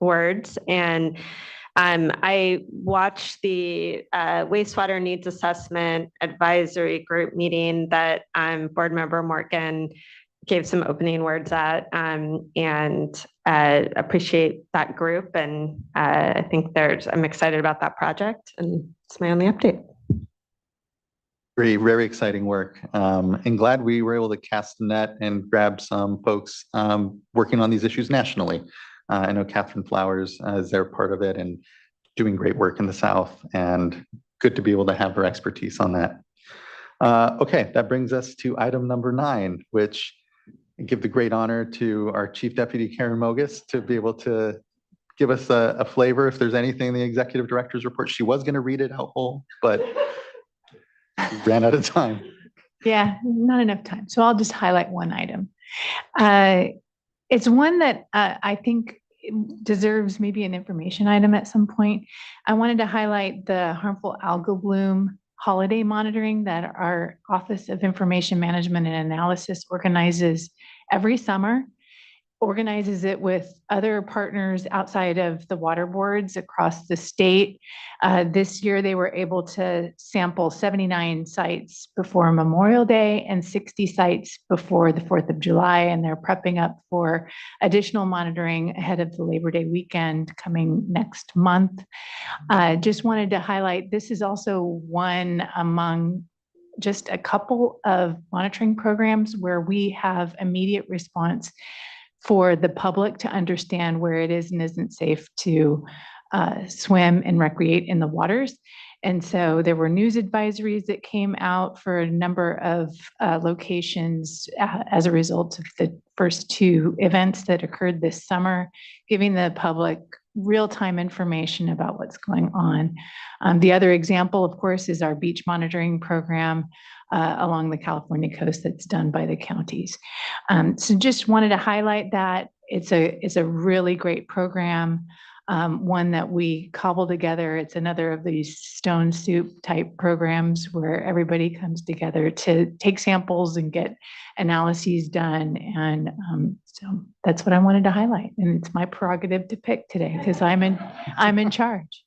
words. And I watched the wastewater needs assessment advisory group meeting that board member Morgan gave some opening words at, and appreciate that group. And I think I'm excited about that project, and it's my only update. Very exciting work. And glad we were able to cast the net and grab some folks working on these issues nationally. I know Catherine Flowers is there part of it and doing great work in the South, and good to be able to have her expertise on that. Okay, that brings us to item number 9, which I give the great honor to our Chief Deputy Karen Mogus to be able to give us a flavor if there's anything in the Executive Director's report. She was going to read it out whole, but ran out of time. Yeah, not enough time. So I'll just highlight one item. It's one that I think deserves maybe an information item at some point. I wanted to highlight the harmful algal bloom holiday monitoring that our Office of Information Management and Analysis organizes every summer. organizes it with other partners outside of the water boards across the state. This year, they were able to sample 79 sites before Memorial Day and 60 sites before the 4th of July, and they're prepping up for additional monitoring ahead of the Labor Day weekend coming next month. Just wanted to highlight, this is also one among just a couple of monitoring programs where we have immediate response for the public to understand where it is and isn't safe to swim and recreate in the waters. And so there were news advisories that came out for a number of locations as a result of the first two events that occurred this summer, giving the public real-time information about what's going on. The other example, of course, is our beach monitoring program along the California coast that's done by the counties. So just wanted to highlight that. It's a really great program, one that we cobble together. It's another of these stone soup type programs where everybody comes together to take samples and get analyses done. And so that's what I wanted to highlight. And it's my prerogative to pick today because I'm in charge.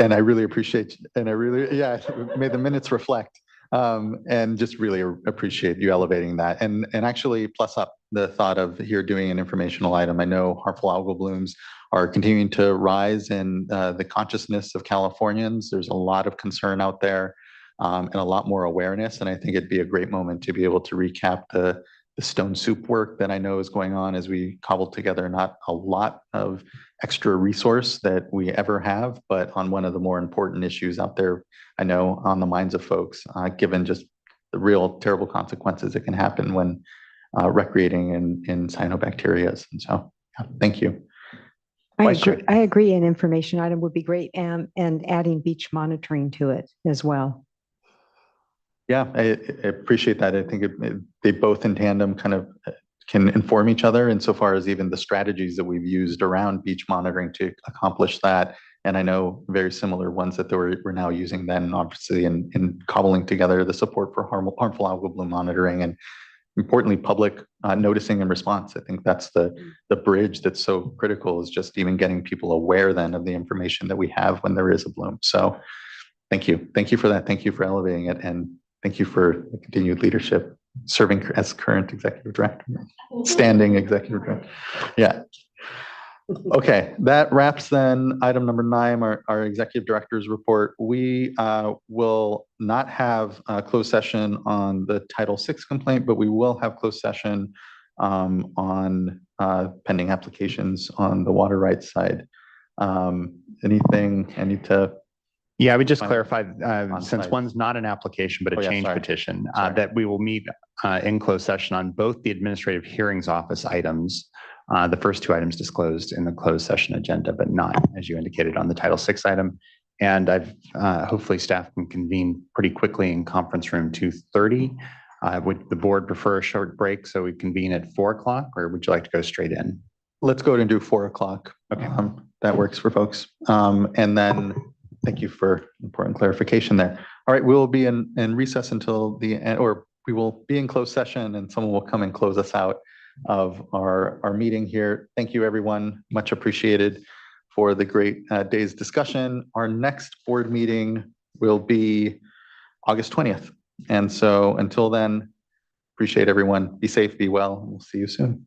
And I really appreciate, may the minutes reflect, and just really appreciate you elevating that and actually plus up the thought of here doing an informational item. I know harmful algal blooms are continuing to rise in the consciousness of Californians. There's a lot of concern out there and a lot more awareness. And I think it'd be a great moment to be able to recap the stone soup work that I know is going on as we cobble together not a lot of extra resource that we ever have, but on one of the more important issues out there, I know on the minds of folks, given just the real terrible consequences that can happen when recreating in cyanobacterias. And so, thank you. I agree. An information item would be great, and adding beach monitoring to it as well. Yeah, I appreciate that. I think they both in tandem kind of can inform each other insofar as even the strategies that we've used around beach monitoring to accomplish that. And I know very similar ones that we're now using then, obviously, in cobbling together the support for harmful algal bloom monitoring and importantly, public noticing and response. I think that's the bridge that's so critical, is just even getting people aware then of the information that we have when there is a bloom. So thank you. Thank you for that. Thank you for elevating it. And thank you for the continued leadership, serving as current executive director, standing executive director. Yeah. Okay, that wraps then item number 9, our executive director's report. We will not have a closed session on the Title VI complaint, but we will have closed session on pending applications on the water rights side. Anything I need to? Yeah, I would just clarify, since one's not an application, but a change petition, that we will meet in closed session on both the administrative hearings office items, the first 2 items disclosed in the closed session agenda, but not, as you indicated, on the Title VI item. And I've hopefully staff can convene pretty quickly in conference room 230. Would the board prefer a short break so we convene at 4 o'clock, or would you like to go straight in? Let's go and do 4 o'clock. Okay, that works for folks. And then thank you for important clarification there. All right, we'll be in recess until the end, or we will be in closed session and someone will come and close us out of our meeting here. Thank you, everyone. Much appreciated for the great day's discussion. Our next board meeting will be August 20th. And so until then, appreciate everyone. Be safe, be well, and we'll see you soon.